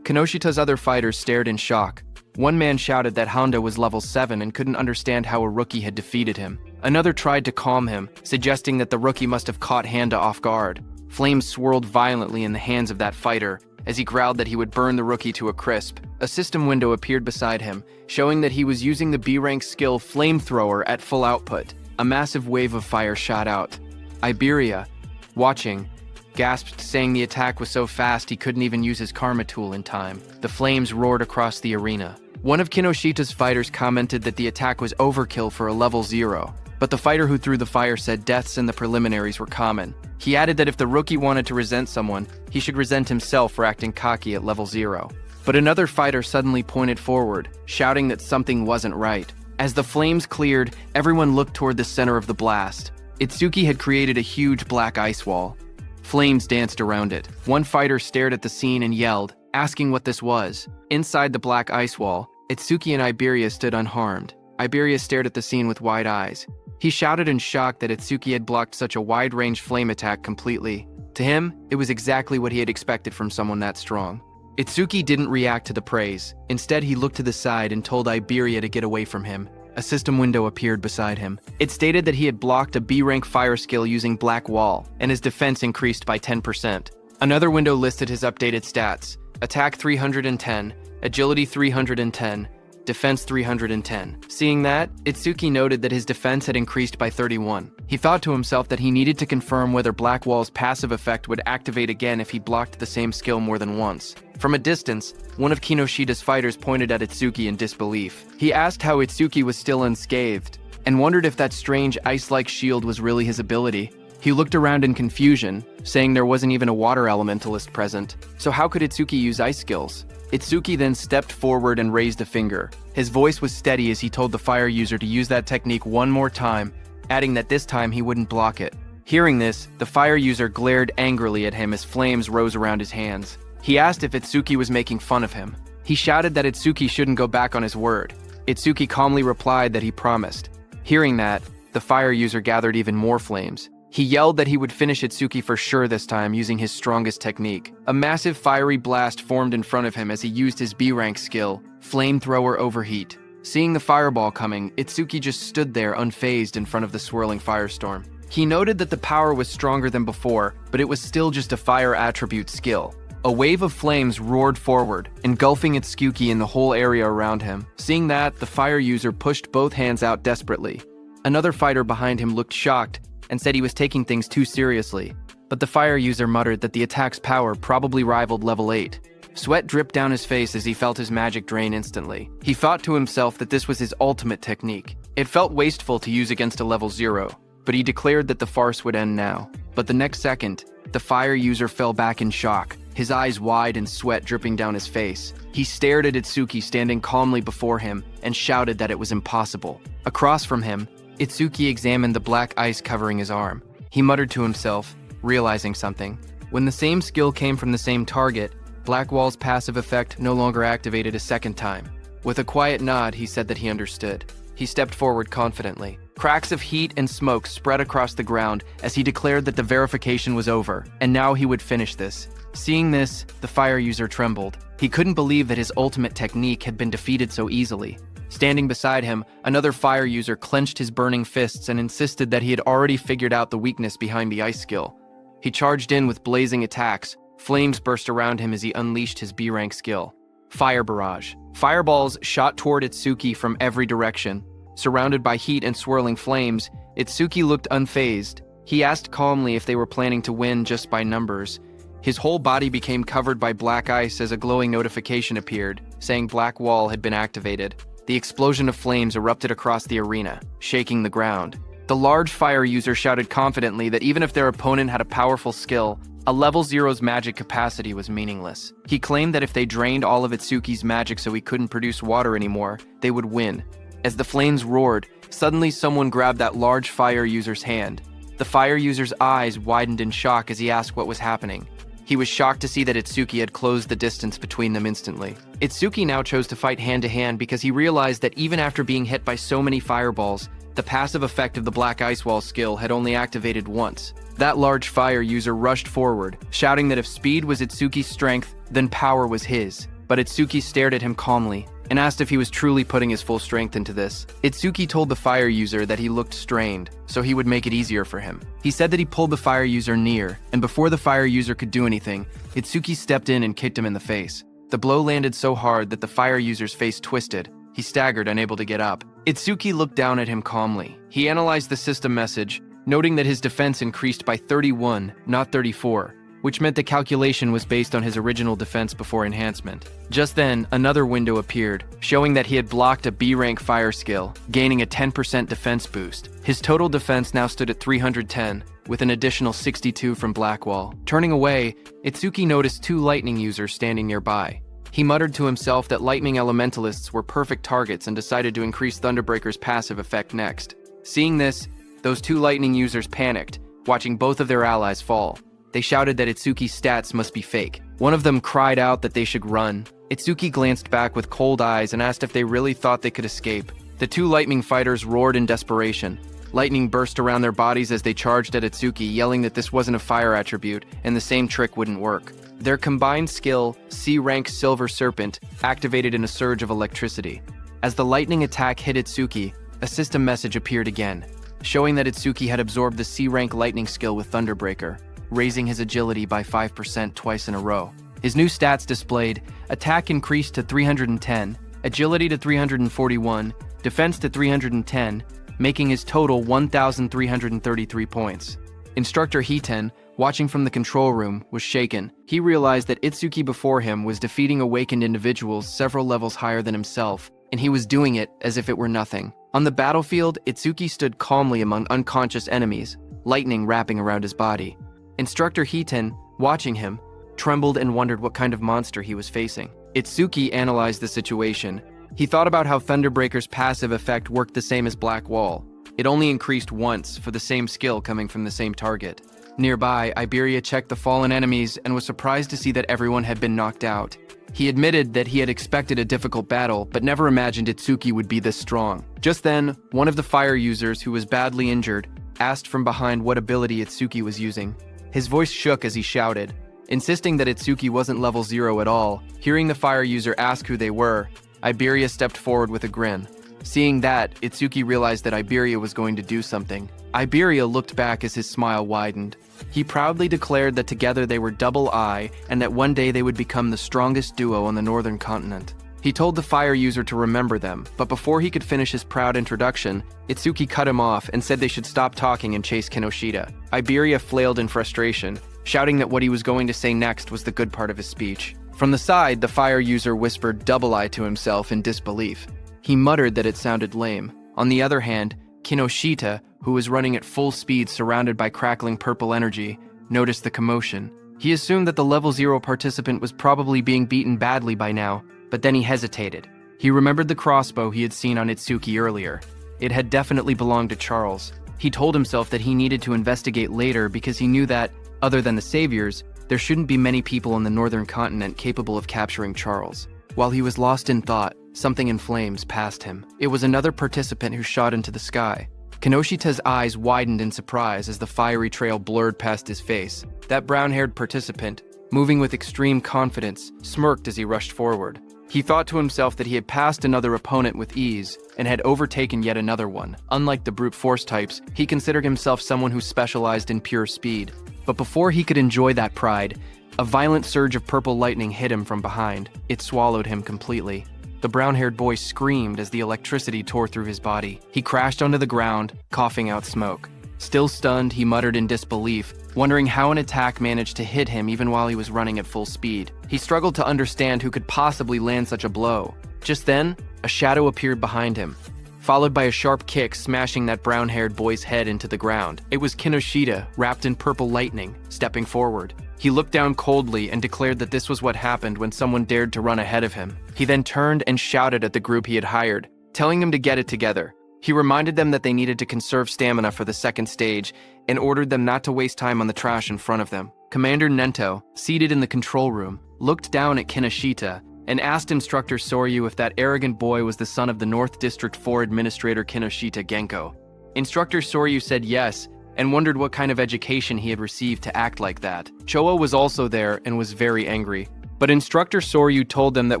Kinoshita's other fighters stared in shock. One man shouted that Honda was level 7 and couldn't understand how a rookie had defeated him. Another tried to calm him, suggesting that the rookie must have caught Honda off guard. Flames swirled violently in the hands of that fighter, as he growled that he would burn the rookie to a crisp. A system window appeared beside him, showing that he was using the B-rank skill Flamethrower at full output. A massive wave of fire shot out. Iberia, watching, gasped, saying the attack was so fast he couldn't even use his karma tool in time. The flames roared across the arena. One of Kinoshita's fighters commented that the attack was overkill for a level 0, but the fighter who threw the fire said deaths in the preliminaries were common. He added that if the rookie wanted to resent someone, he should resent himself for acting cocky at level 0. But another fighter suddenly pointed forward, shouting that something wasn't right. As the flames cleared, everyone looked toward the center of the blast. Itsuki had created a huge black ice wall. Flames danced around it. One fighter stared at the scene and yelled, asking what this was. Inside the black ice wall, Itsuki and Iberia stood unharmed. Iberia stared at the scene with wide eyes. He shouted in shock that Itsuki had blocked such a wide-range flame attack completely. To him, it was exactly what he had expected from someone that strong. Itsuki didn't react to the praise. Instead, he looked to the side and told Iberia to get away from him. A system window appeared beside him. It stated that he had blocked a B-rank fire skill using Black Wall, and his defense increased by 10%. Another window listed his updated stats: attack 310, agility 310, defense 310. Seeing that, Itsuki noted that his defense had increased by 31. He thought to himself that he needed to confirm whether Black Wall's passive effect would activate again if he blocked the same skill more than once. From a distance, one of Kinoshita's fighters pointed at Itsuki in disbelief. He asked how Itsuki was still unscathed, and wondered if that strange ice-like shield was really his ability. He looked around in confusion, saying there wasn't even a water elementalist present. So how could Itsuki use ice skills? Itsuki then stepped forward and raised a finger. His voice was steady as he told the fire user to use that technique one more time, adding that this time he wouldn't block it. Hearing this, the fire user glared angrily at him as flames rose around his hands. He asked if Itsuki was making fun of him. He shouted that Itsuki shouldn't go back on his word. Itsuki calmly replied that he promised. Hearing that, the fire user gathered even more flames. He yelled that he would finish Itsuki for sure this time using his strongest technique. A massive fiery blast formed in front of him as he used his B-rank skill, Flamethrower Overheat. Seeing the fireball coming, Itsuki just stood there unfazed in front of the swirling firestorm. He noted that the power was stronger than before, but it was still just a fire attribute skill. A wave of flames roared forward, engulfing Itsuki and the whole area around him. Seeing that, the fire user pushed both hands out desperately. Another fighter behind him looked shocked and said he was taking things too seriously, but the fire user muttered that the attack's power probably rivaled level 8. Sweat dripped down his face as he felt his magic drain instantly. He thought to himself that this was his ultimate technique. It felt wasteful to use against a level 0, but he declared that the farce would end now. But the next second, the fire user fell back in shock, his eyes wide and sweat dripping down his face. He stared at Itsuki standing calmly before him and shouted that it was impossible. Across from him, Itsuki examined the black ice covering his arm. He muttered to himself, realizing something. When the same skill came from the same target, Black Wall's passive effect no longer activated a second time. With a quiet nod, he said that he understood. He stepped forward confidently. Cracks of heat and smoke spread across the ground as he declared that the verification was over, and now he would finish this. Seeing this, the fire user trembled. He couldn't believe that his ultimate technique had been defeated so easily. Standing beside him, another fire user clenched his burning fists and insisted that he had already figured out the weakness behind the ice skill. He charged in with blazing attacks. Flames burst around him as he unleashed his B-rank skill. Fire Barrage. Fireballs shot toward Itsuki from every direction. Surrounded by heat and swirling flames, Itsuki looked unfazed. He asked calmly if they were planning to win just by numbers. His whole body became covered by black ice as a glowing notification appeared, saying Black Wall had been activated. The explosion of flames erupted across the arena, shaking the ground. The large fire user shouted confidently that even if their opponent had a powerful skill, a level 0's magic capacity was meaningless. He claimed that if they drained all of Itsuki's magic so he couldn't produce water anymore, they would win. As the flames roared, suddenly someone grabbed that large fire user's hand. The fire user's eyes widened in shock as he asked what was happening. He was shocked to see that Itsuki had closed the distance between them instantly. Itsuki now chose to fight hand-to-hand because he realized that even after being hit by so many fireballs, the passive effect of the Black Ice Wall skill had only activated once. That large fire user rushed forward, shouting that if speed was Itsuki's strength, then power was his. But Itsuki stared at him calmly and asked if he was truly putting his full strength into this. Itsuki told the fire user that he looked strained, so he would make it easier for him. He said that he pulled the fire user near, and before the fire user could do anything, Itsuki stepped in and kicked him in the face. The blow landed so hard that the fire user's face twisted. He staggered, unable to get up. Itsuki looked down at him calmly. He analyzed the system message, noting that his defense increased by 31, not 34, which meant the calculation was based on his original defense before enhancement. Just then, another window appeared, showing that he had blocked a B-rank fire skill, gaining a 10% defense boost. His total defense now stood at 310, with an additional 62 from Blackwall. Turning away, Itsuki noticed two lightning users standing nearby. He muttered to himself that lightning elementalists were perfect targets and decided to increase Thunderbreaker's passive effect next. Seeing this, those two lightning users panicked, watching both of their allies fall. They shouted that Itsuki's stats must be fake. One of them cried out that they should run. Itsuki glanced back with cold eyes and asked if they really thought they could escape. The two lightning fighters roared in desperation. Lightning burst around their bodies as they charged at Itsuki, yelling that this wasn't a fire attribute and the same trick wouldn't work. Their combined skill, C-rank Silver Serpent, activated in a surge of electricity. As the lightning attack hit Itsuki, a system message appeared again, showing that Itsuki had absorbed the C-rank lightning skill with Thunderbreaker, raising his agility by 5% twice in a row. His new stats displayed: attack increased to 310, agility to 341, defense to 310, making his total 1,333 points. Instructor Hiten, watching from the control room, was shaken. He realized that Itsuki before him was defeating awakened individuals several levels higher than himself, and he was doing it as if it were nothing. On the battlefield, Itsuki stood calmly among unconscious enemies, lightning wrapping around his body. Instructor Hiten, watching him, trembled and wondered what kind of monster he was facing. Itsuki analyzed the situation. He thought about how Thunderbreaker's passive effect worked the same as Black Wall. It only increased once for the same skill coming from the same target. Nearby, Iberia checked the fallen enemies and was surprised to see that everyone had been knocked out. He admitted that he had expected a difficult battle, but never imagined Itsuki would be this strong. Just then, one of the fire users, who was badly injured, asked from behind what ability Itsuki was using. His voice shook as he shouted, insisting that Itsuki wasn't level 0 at all. Hearing the fire user ask who they were, Iberia stepped forward with a grin. Seeing that, Itsuki realized that Iberia was going to do something. Iberia looked back as his smile widened. He proudly declared that together they were double I, and that one day they would become the strongest duo on the northern continent. He told the fire user to remember them, but before he could finish his proud introduction, Itsuki cut him off and said they should stop talking and chase Kinoshita. Iberia flailed in frustration, shouting that what he was going to say next was the good part of his speech. From the side, the fire user whispered double I to himself in disbelief. He muttered that it sounded lame. On the other hand, Kinoshita, who was running at full speed surrounded by crackling purple energy, noticed the commotion. He assumed that the level 0 participant was probably being beaten badly by now, but then he hesitated. He remembered the crossbow he had seen on Itsuki earlier. It had definitely belonged to Charles. He told himself that he needed to investigate later because he knew that, other than the saviors, there shouldn't be many people on the northern continent capable of capturing Charles. While he was lost in thought, something in flames passed him. It was another participant who shot into the sky. Kinoshita's eyes widened in surprise as the fiery trail blurred past his face. That brown-haired participant, moving with extreme confidence, smirked as he rushed forward. He thought to himself that he had passed another opponent with ease and had overtaken yet another one. Unlike the brute force types, he considered himself someone who specialized in pure speed. But before he could enjoy that pride, a violent surge of purple lightning hit him from behind. It swallowed him completely. The brown-haired boy screamed as the electricity tore through his body. He crashed onto the ground, coughing out smoke. Still stunned, he muttered in disbelief, wondering how an attack managed to hit him even while he was running at full speed. He struggled to understand who could possibly land such a blow. Just then, a shadow appeared behind him, followed by a sharp kick smashing that brown-haired boy's head into the ground. It was Kinoshita, wrapped in purple lightning, stepping forward. He looked down coldly and declared that this was what happened when someone dared to run ahead of him. He then turned and shouted at the group he had hired, telling them to get it together. He reminded them that they needed to conserve stamina for the second stage and ordered them not to waste time on the trash in front of them. Commander Nento, seated in the control room, looked down at Kinoshita and asked Instructor Soryu if that arrogant boy was the son of the North District 4 Administrator Kinoshita Genko. Instructor Soryu said yes and wondered what kind of education he had received to act like that. Choa was also there and was very angry. But Instructor Soryu told them that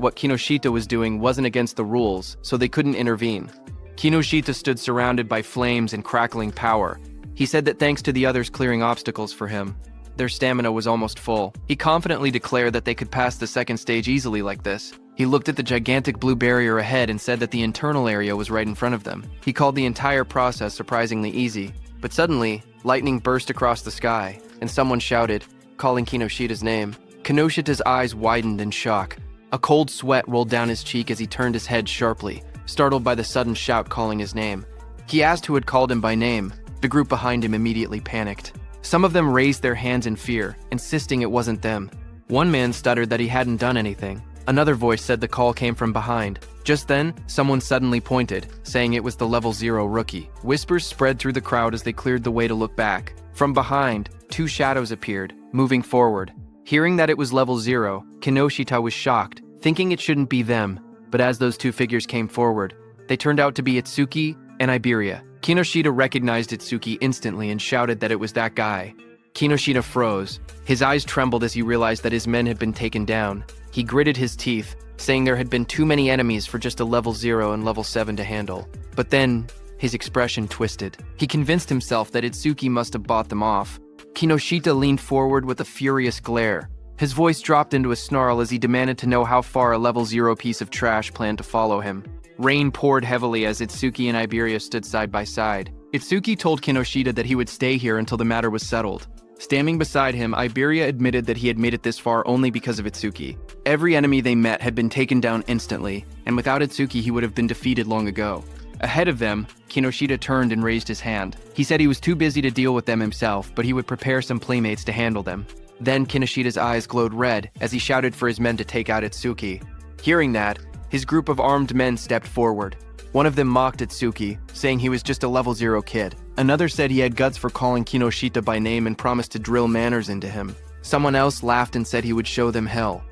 what Kinoshita was doing wasn't against the rules, so they couldn't intervene. Kinoshita stood surrounded by flames and crackling power. He said that thanks to the others clearing obstacles for him, their stamina was almost full. He confidently declared that they could pass the second stage easily like this. He looked at the gigantic blue barrier ahead and said that the internal area was right in front of them. He called the entire process surprisingly easy. But suddenly, lightning burst across the sky, and someone shouted, calling Kinoshita's name. Kinoshita's eyes widened in shock. A cold sweat rolled down his cheek as he turned his head sharply, startled by the sudden shout calling his name. He asked who had called him by name. The group behind him immediately panicked. Some of them raised their hands in fear, insisting it wasn't them. One man stuttered that he hadn't done anything. Another voice said the call came from behind. Just then, someone suddenly pointed, saying it was the level 0 rookie. Whispers spread through the crowd as they cleared the way to look back. From behind, two shadows appeared, moving forward. Hearing that it was level 0, Kinoshita was shocked, thinking it shouldn't be them. But as those two figures came forward, they turned out to be Itsuki and Iberia. Kinoshita recognized Itsuki instantly and shouted that it was that guy. Kinoshita froze. His eyes trembled as he realized that his men had been taken down. He gritted his teeth, saying there had been too many enemies for just a level 0 and level 7 to handle. But then, his expression twisted. He convinced himself that Itsuki must have bought them off. Kinoshita leaned forward with a furious glare. His voice dropped into a snarl as he demanded to know how far a level 0 piece of trash planned to follow him. Rain poured heavily as Itsuki and Iberia stood side by side. Itsuki told Kinoshita that he would stay here until the matter was settled. Standing beside him, Iberia admitted that he had made it this far only because of Itsuki. Every enemy they met had been taken down instantly, and without Itsuki he would have been defeated long ago. Ahead of them, Kinoshita turned and raised his hand. He said he was too busy to deal with them himself, but he would prepare some playmates to handle them. Then Kinoshita's eyes glowed red as he shouted for his men to take out Itsuki. Hearing that, his group of armed men stepped forward. One of them mocked Itsuki, saying he was just a level 0 kid. Another said he had guts for calling Kinoshita by name and promised to drill manners into him. Someone else laughed and said he would show them hell.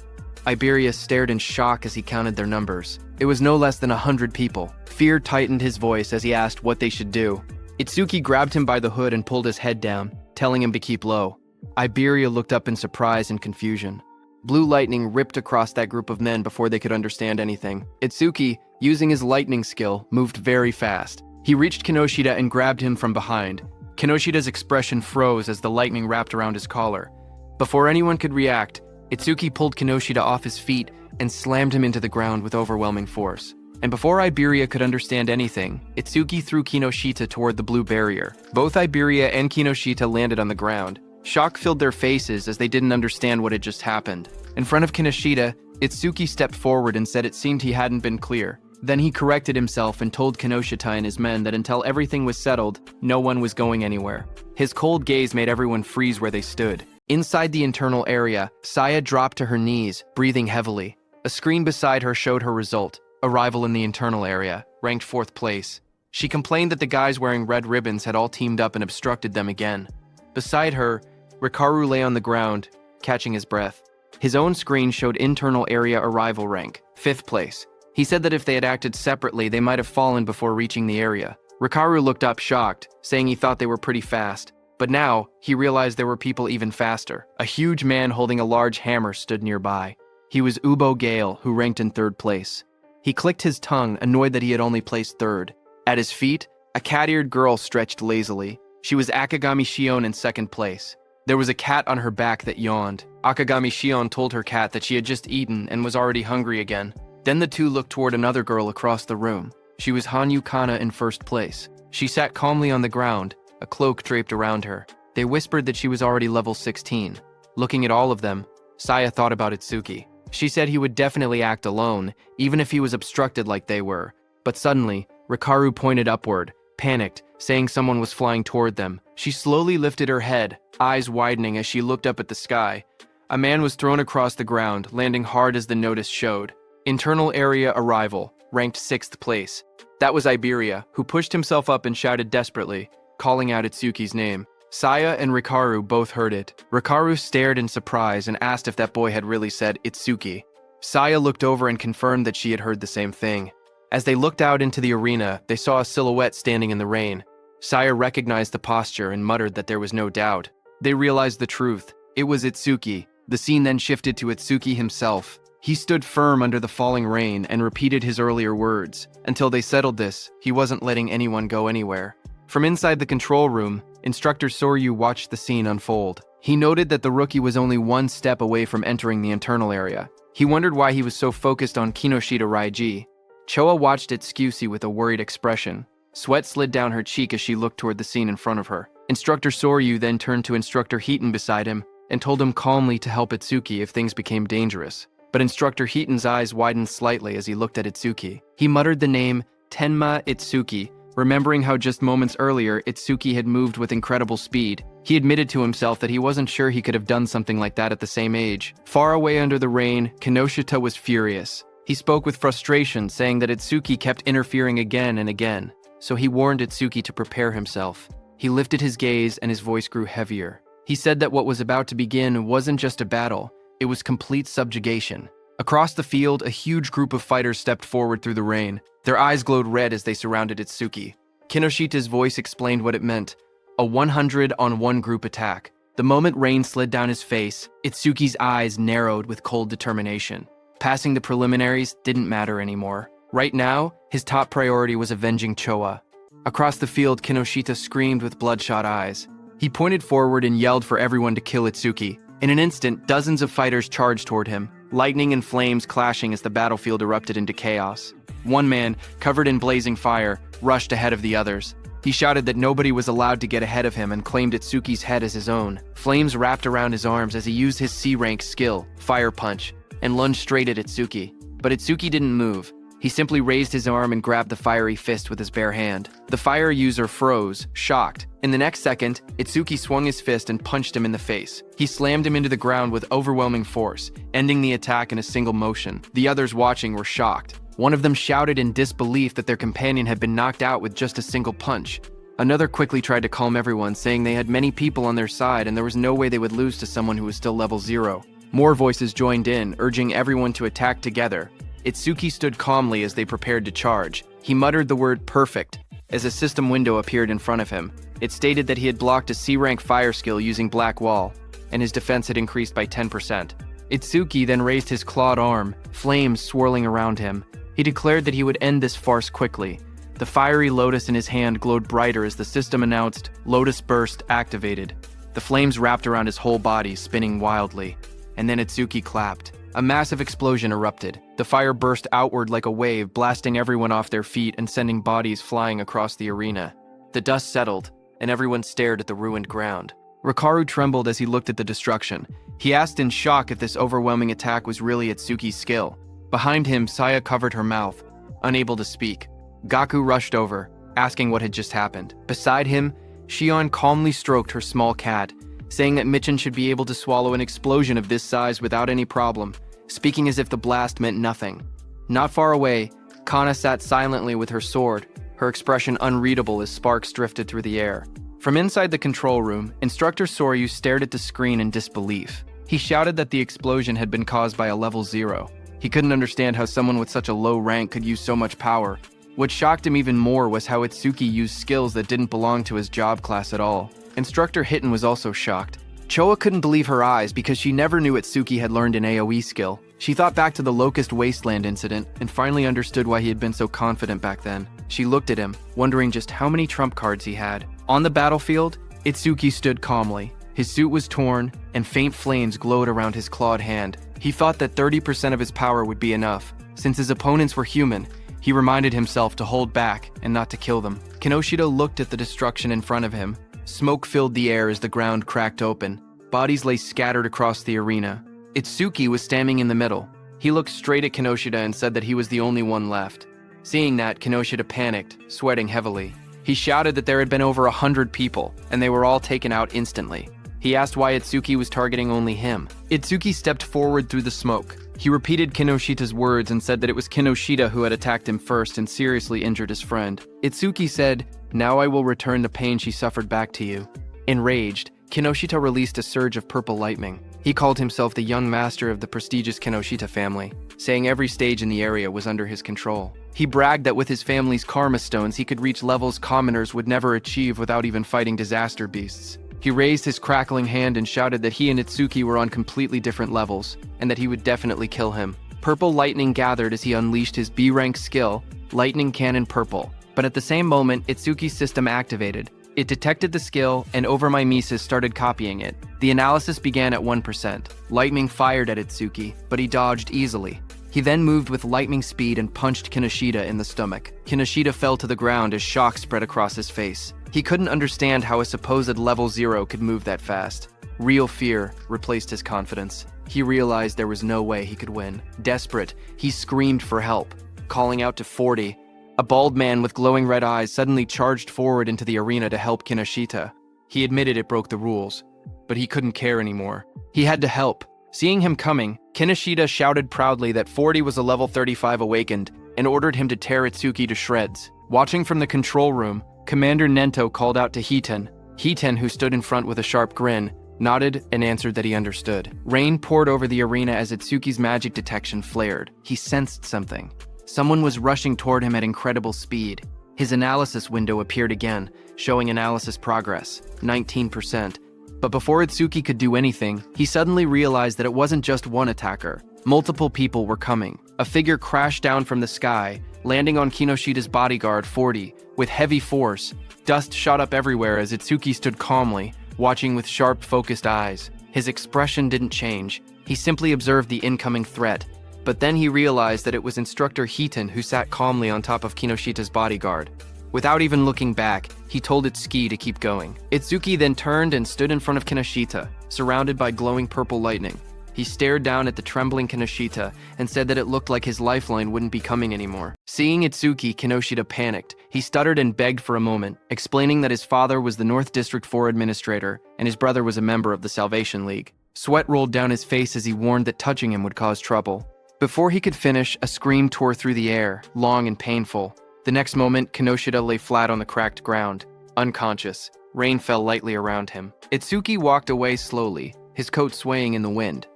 Iberia stared in shock as he counted their numbers. It was no less than 100 people. Fear tightened his voice as he asked what they should do. Itsuki grabbed him by the hood and pulled his head down, telling him to keep low. Iberia looked up in surprise and confusion. Blue lightning ripped across that group of men before they could understand anything. Itsuki, using his lightning skill, moved very fast. He reached Kinoshita and grabbed him from behind. Kinoshita's expression froze as the lightning wrapped around his collar. Before anyone could react, Itsuki pulled Kinoshita off his feet and slammed him into the ground with overwhelming force. And before Iberia could understand anything, Itsuki threw Kinoshita toward the blue barrier. Both Iberia and Kinoshita landed on the ground. Shock filled their faces as they didn't understand what had just happened. In front of Kinoshita, Itsuki stepped forward and said it seemed he hadn't been clear. Then he corrected himself and told Kinoshita and his men that until everything was settled, no one was going anywhere. His cold gaze made everyone freeze where they stood. Inside the internal area, Saya dropped to her knees, breathing heavily. A screen beside her showed her result, arrival in the internal area, ranked 4th place. She complained that the guys wearing red ribbons had all teamed up and obstructed them again. Beside her, Rikaru lay on the ground, catching his breath. His own screen showed internal area arrival rank, 5th place. He said that if they had acted separately, they might have fallen before reaching the area. Rikaru looked up shocked, saying he thought they were pretty fast. But now, he realized there were people even faster. A huge man holding a large hammer stood nearby. He was Ubo Gale, who ranked in 3rd place. He clicked his tongue, annoyed that he had only placed 3rd. At his feet, a cat-eared girl stretched lazily. She was Akagami Shion in 2nd place. There was a cat on her back that yawned. Akagami Shion told her cat that she had just eaten and was already hungry again. Then the two looked toward another girl across the room. She was Hanyu Kana in 1st place. She sat calmly on the ground, a cloak draped around her. They whispered that she was already level 16. Looking at all of them, Saya thought about Itsuki. She said he would definitely act alone, even if he was obstructed like they were. But suddenly, Rikaru pointed upward, panicked, saying someone was flying toward them. She slowly lifted her head, eyes widening as she looked up at the sky. A man was thrown across the ground, landing hard as the notice showed. Internal area arrival, ranked 6th place. That was Iberia, who pushed himself up and shouted desperately, calling out Itsuki's name. Saya and Rikaru both heard it. Rikaru stared in surprise and asked if that boy had really said Itsuki. Saya looked over and confirmed that she had heard the same thing. As they looked out into the arena, they saw a silhouette standing in the rain. Saya recognized the posture and muttered that there was no doubt. They realized the truth. It was Itsuki. The scene then shifted to Itsuki himself. He stood firm under the falling rain and repeated his earlier words. Until they settled this, he wasn't letting anyone go anywhere. From inside the control room, Instructor Soryu watched the scene unfold. He noted that the rookie was only one step away from entering the internal area. He wondered why he was so focused on Kinoshita Raiji. Choa watched Itsuki with a worried expression. Sweat slid down her cheek as she looked toward the scene in front of her. Instructor Soryu then turned to Instructor Heaton beside him and told him calmly to help Itsuki if things became dangerous. But Instructor Heaton's eyes widened slightly as he looked at Itsuki. He muttered the name Tenma Itsuki, remembering how just moments earlier Itsuki had moved with incredible speed. He admitted to himself that he wasn't sure he could have done something like that at the same age. Far away under the rain, Kinoshita was furious. He spoke with frustration, saying that Itsuki kept interfering again and again, so he warned Itsuki to prepare himself. He lifted his gaze and his voice grew heavier. He said that what was about to begin wasn't just a battle, it was complete subjugation. Across the field, a huge group of fighters stepped forward through the rain. Their eyes glowed red as they surrounded Itsuki. Kinoshita's voice explained what it meant, a 100-on-1 group attack. The moment rain slid down his face, Itsuki's eyes narrowed with cold determination. Passing the preliminaries didn't matter anymore. Right now, his top priority was avenging Choa. Across the field, Kinoshita screamed with bloodshot eyes. He pointed forward and yelled for everyone to kill Itsuki. In an instant, dozens of fighters charged toward him, lightning and flames clashing as the battlefield erupted into chaos. One man, covered in blazing fire, rushed ahead of the others. He shouted that nobody was allowed to get ahead of him and claimed Itsuki's head as his own. Flames wrapped around his arms as he used his C-rank skill, Fire Punch, and lunged straight at Itsuki. But Itsuki didn't move. He simply raised his arm and grabbed the fiery fist with his bare hand. The fire user froze, shocked. In the next second, Itsuki swung his fist and punched him in the face. He slammed him into the ground with overwhelming force, ending the attack in a single motion. The others watching were shocked. One of them shouted in disbelief that their companion had been knocked out with just a single punch. Another quickly tried to calm everyone, saying they had many people on their side and there was no way they would lose to someone who was still level 0. More voices joined in, urging everyone to attack together. Itsuki stood calmly as they prepared to charge. He muttered the word perfect as a system window appeared in front of him. It stated that he had blocked a C-rank fire skill using Black Wall, and his defense had increased by 10%. Itsuki then raised his clawed arm, flames swirling around him. He declared that he would end this farce quickly. The fiery lotus in his hand glowed brighter as the system announced, Lotus Burst activated. The flames wrapped around his whole body, spinning wildly. And then Itsuki clapped. A massive explosion erupted. The fire burst outward like a wave, blasting everyone off their feet and sending bodies flying across the arena. The dust settled, and everyone stared at the ruined ground. Rikaru trembled as he looked at the destruction. He asked in shock if this overwhelming attack was really Itsuki's skill. Behind him, Saya covered her mouth, unable to speak. Gaku rushed over, asking what had just happened. Beside him, Shion calmly stroked her small cat, saying that Michin should be able to swallow an explosion of this size without any problem, speaking as if the blast meant nothing. Not far away, Kana sat silently with her sword, her expression unreadable as sparks drifted through the air. From inside the control room, Instructor Soryu stared at the screen in disbelief. He shouted that the explosion had been caused by a level 0. He couldn't understand how someone with such a low rank could use so much power. What shocked him even more was how Itsuki used skills that didn't belong to his job class at all. Instructor Hitten was also shocked. Choa couldn't believe her eyes because she never knew Itsuki had learned an AoE skill. She thought back to the Locust Wasteland incident and finally understood why he had been so confident back then. She looked at him, wondering just how many trump cards he had. On the battlefield, Itsuki stood calmly. His suit was torn, and faint flames glowed around his clawed hand. He thought that 30% of his power would be enough. Since his opponents were human, he reminded himself to hold back and not to kill them. Kinoshita looked at the destruction in front of him. Smoke filled the air as the ground cracked open. Bodies lay scattered across the arena. Itsuki was standing in the middle, He looked straight at Kinoshita and said that he was the only one left. Seeing that, Kinoshita panicked, sweating heavily. He shouted that there had been over 100 people, and they were all taken out instantly. He asked why Itsuki was targeting only him. Itsuki stepped forward through the smoke. He repeated Kinoshita's words and said that it was Kinoshita who had attacked him first and seriously injured his friend. Itsuki said, "Now I will return the pain she suffered back to you." Enraged, Kinoshita released a surge of purple lightning. He called himself the young master of the prestigious Kinoshita family, saying every stage in the area was under his control. He bragged that with his family's karma stones he could reach levels commoners would never achieve without even fighting disaster beasts. He raised his crackling hand and shouted that he and Itsuki were on completely different levels, and that he would definitely kill him. Purple lightning gathered as he unleashed his B-rank skill, Lightning Cannon Purple. But at the same moment, Itsuki's system activated. It detected the skill, and overmimesis started copying it. The analysis began at 1%. Lightning fired at Itsuki, but he dodged easily. He then moved with lightning speed and punched Kinoshita in the stomach. Kinoshita fell to the ground as shock spread across his face. He couldn't understand how a supposed level 0 could move that fast. Real fear replaced his confidence. He realized there was no way he could win. Desperate, he screamed for help, calling out to 40. A bald man with glowing red eyes suddenly charged forward into the arena to help Kinoshita. He admitted it broke the rules, but he couldn't care anymore. He had to help. Seeing him coming, Kinoshita shouted proudly that 40 was a level 35 awakened and ordered him to tear Itsuki to shreds. Watching from the control room, Commander Nento called out to Hiten. Hiten, who stood in front with a sharp grin, nodded and answered that he understood. Rain poured over the arena as Itsuki's magic detection flared. He sensed something. Someone was rushing toward him at incredible speed. His analysis window appeared again, showing analysis progress, 19%. But before Itsuki could do anything, he suddenly realized that it wasn't just one attacker. Multiple people were coming. A figure crashed down from the sky, landing on Kinoshita's bodyguard, 40, with heavy force. Dust shot up everywhere as Itsuki stood calmly, watching with sharp, focused eyes. His expression didn't change. He simply observed the incoming threat. But then he realized that it was Instructor Hiten who sat calmly on top of Kinoshita's bodyguard. Without even looking back, he told Itsuki to keep going. Itsuki then turned and stood in front of Kinoshita, surrounded by glowing purple lightning. He stared down at the trembling Kinoshita and said that it looked like his lifeline wouldn't be coming anymore. Seeing Itsuki, Kinoshita panicked. He stuttered and begged for a moment, explaining that his father was the North District 4 administrator and his brother was a member of the Salvation League. Sweat rolled down his face as he warned that touching him would cause trouble. Before he could finish, a scream tore through the air, long and painful. The next moment, Kinoshita lay flat on the cracked ground, unconscious. Rain fell lightly around him. Itsuki walked away slowly, his coat swaying in the wind.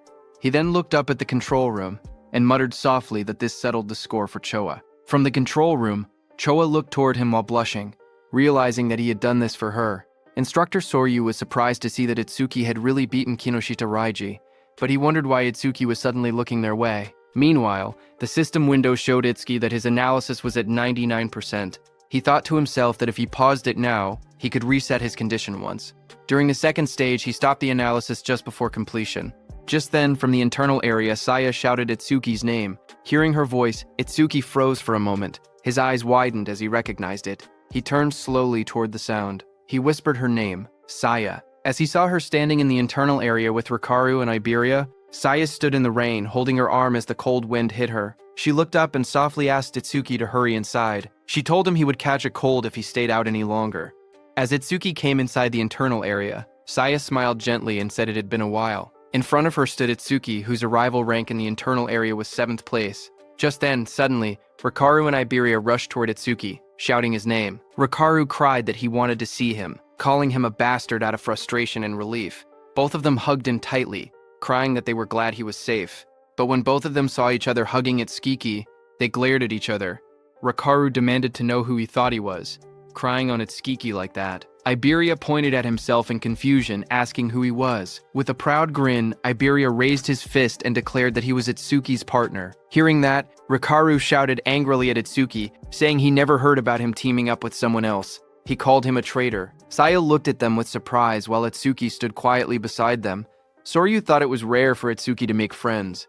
He then looked up at the control room and muttered softly that this settled the score for Choa. From the control room, Choa looked toward him while blushing, realizing that he had done this for her. Instructor Soryu was surprised to see that Itsuki had really beaten Kinoshita Raiji, but he wondered why Itsuki was suddenly looking their way. Meanwhile, the system window showed Itsuki that his analysis was at 99%. He thought to himself that if he paused it now, he could reset his condition once. During the second stage, he stopped the analysis just before completion. Just then, from the internal area, Saya shouted Itsuki's name. Hearing her voice, Itsuki froze for a moment. His eyes widened as he recognized it. He turned slowly toward the sound. He whispered her name, Saya. As he saw her standing in the internal area with Rikaru and Iberia, Saya stood in the rain, holding her arm as the cold wind hit her. She looked up and softly asked Itsuki to hurry inside. She told him he would catch a cold if he stayed out any longer. As Itsuki came inside the internal area, Saya smiled gently and said it had been a while. In front of her stood Itsuki, whose arrival rank in the internal area was 7th place. Just then, suddenly, Rikaru and Iberia rushed toward Itsuki, shouting his name. Rikaru cried that he wanted to see him, calling him a bastard out of frustration and relief. Both of them hugged him tightly, crying that they were glad he was safe. But when both of them saw each other hugging Itsuki, they glared at each other. Rikaru demanded to know who he thought he was, crying on Itsuki like that. Iberia pointed at himself in confusion, asking who he was. With a proud grin, Iberia raised his fist and declared that he was Itsuki's partner. Hearing that, Rikaru shouted angrily at Itsuki, saying he never heard about him teaming up with someone else. He called him a traitor. Saya looked at them with surprise while Itsuki stood quietly beside them. Soryu thought it was rare for Itsuki to make friends.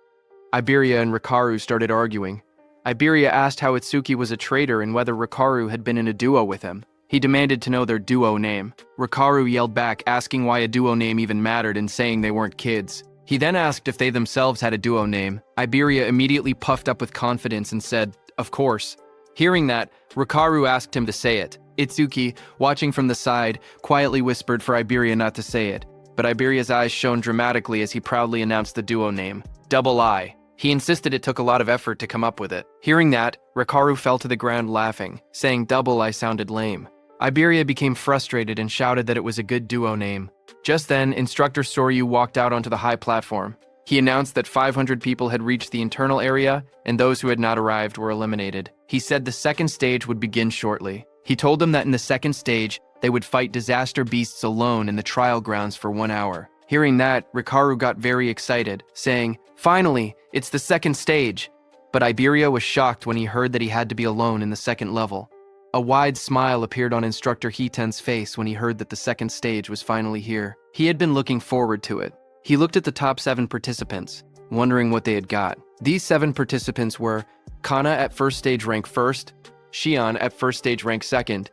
Iberia and Rikaru started arguing. Iberia asked how Itsuki was a traitor and whether Rikaru had been in a duo with him. He demanded to know their duo name. Rikaru yelled back, asking why a duo name even mattered and saying they weren't kids. He then asked if they themselves had a duo name. Iberia immediately puffed up with confidence and said, "Of course." Hearing that, Rikaru asked him to say it. Itsuki, watching from the side, quietly whispered for Iberia not to say it, but Iberia's eyes shone dramatically as he proudly announced the duo name, Double I. He insisted it took a lot of effort to come up with it. Hearing that, Rikaru fell to the ground laughing, saying Double I sounded lame. Iberia became frustrated and shouted that it was a good duo name. Just then, Instructor Soryu walked out onto the high platform. He announced that 500 people had reached the internal area, and those who had not arrived were eliminated. He said the second stage would begin shortly. He told them that in the second stage, they would fight disaster beasts alone in the trial grounds for 1 hour. Hearing that, Rikaru got very excited, saying, "Finally, it's the second stage." But Iberia was shocked when he heard that he had to be alone in the second level. A wide smile appeared on Instructor Hiten's face when he heard that the second stage was finally here. He had been looking forward to it. He looked at the top 7 participants, wondering what they had got. These 7 participants were Kana at first stage rank 1st, Shion at first stage rank 2nd,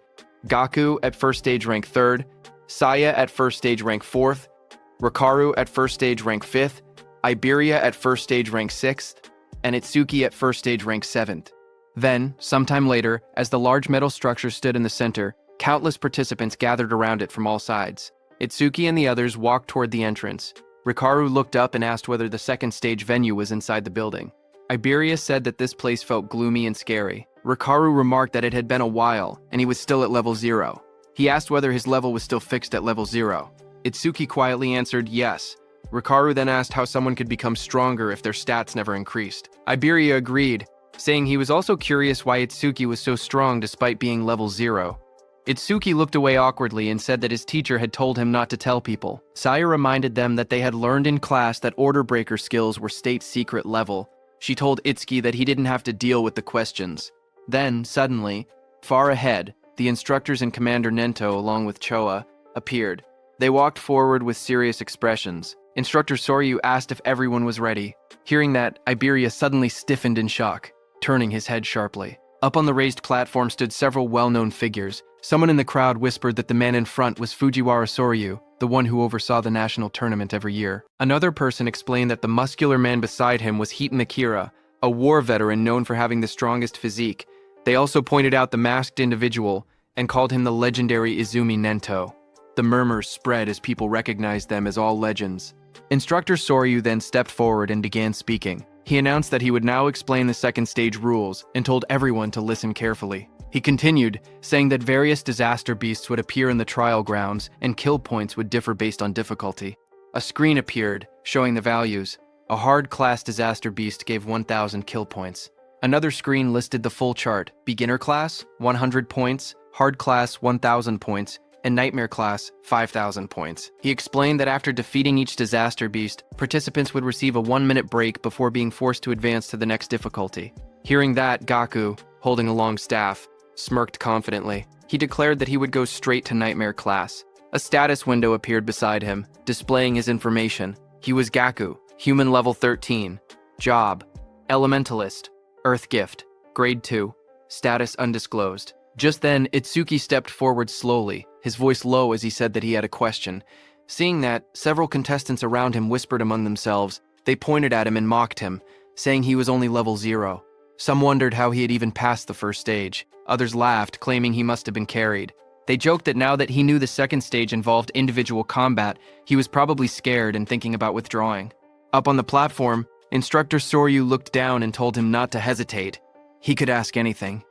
Gaku at first stage rank 3rd, Saya at first stage rank 4th, Rikaru at first stage rank 5th, Iberia at first stage rank 6th, and Itsuki at first stage rank 7th. Then, sometime later, as the large metal structure stood in the center, countless participants gathered around it from all sides. Itsuki and the others walked toward the entrance. Rikaru looked up and asked whether the second stage venue was inside the building. Iberia said that this place felt gloomy and scary. Rikaru remarked that it had been a while, and he was still at level 0. He asked whether his level was still fixed at level 0. Itsuki quietly answered yes. Rikaru then asked how someone could become stronger if their stats never increased. Iberia agreed, saying he was also curious why Itsuki was so strong despite being level 0. Itsuki looked away awkwardly and said that his teacher had told him not to tell people. Saya reminded them that they had learned in class that order breaker skills were state secret level. She told Itsuki that he didn't have to deal with the questions. Then, suddenly, far ahead, the instructors and Commander Nento, along with Choa, appeared. They walked forward with serious expressions. Instructor Soryu asked if everyone was ready. Hearing that, Iberia suddenly stiffened in shock, turning his head sharply. Up on the raised platform stood several well-known figures. Someone in the crowd whispered that the man in front was Fujiwara Soryu, the one who oversaw the national tournament every year. Another person explained that the muscular man beside him was Hiten Akira, a war veteran known for having the strongest physique. They also pointed out the masked individual and called him the legendary Izumi Nento. The murmurs spread as people recognized them as all legends. Instructor Soryu then stepped forward and began speaking. He announced that he would now explain the second stage rules and told everyone to listen carefully. He continued, saying that various disaster beasts would appear in the trial grounds and kill points would differ based on difficulty. A screen appeared, showing the values. A hard-class disaster beast gave 1,000 kill points. Another screen listed the full chart: beginner class, 100 points, hard class, 1,000 points, and nightmare class, 5,000 points. He explained that after defeating each disaster beast, participants would receive a 1-minute break before being forced to advance to the next difficulty. Hearing that, Gaku, holding a long staff, smirked confidently. He declared that he would go straight to nightmare class. A status window appeared beside him, displaying his information. He was Gaku, human level 13. Job: elementalist. Earth gift. Grade 2. Status undisclosed. Just then, Itsuki stepped forward slowly, his voice low as he said that he had a question. Seeing that, several contestants around him whispered among themselves. They pointed at him and mocked him, saying he was only level 0. Some wondered how he had even passed the first stage. Others laughed, claiming he must have been carried. They joked that now that he knew the second stage involved individual combat, he was probably scared and thinking about withdrawing. Up on the platform, Instructor Soryu looked down and told him not to hesitate. He could ask anything.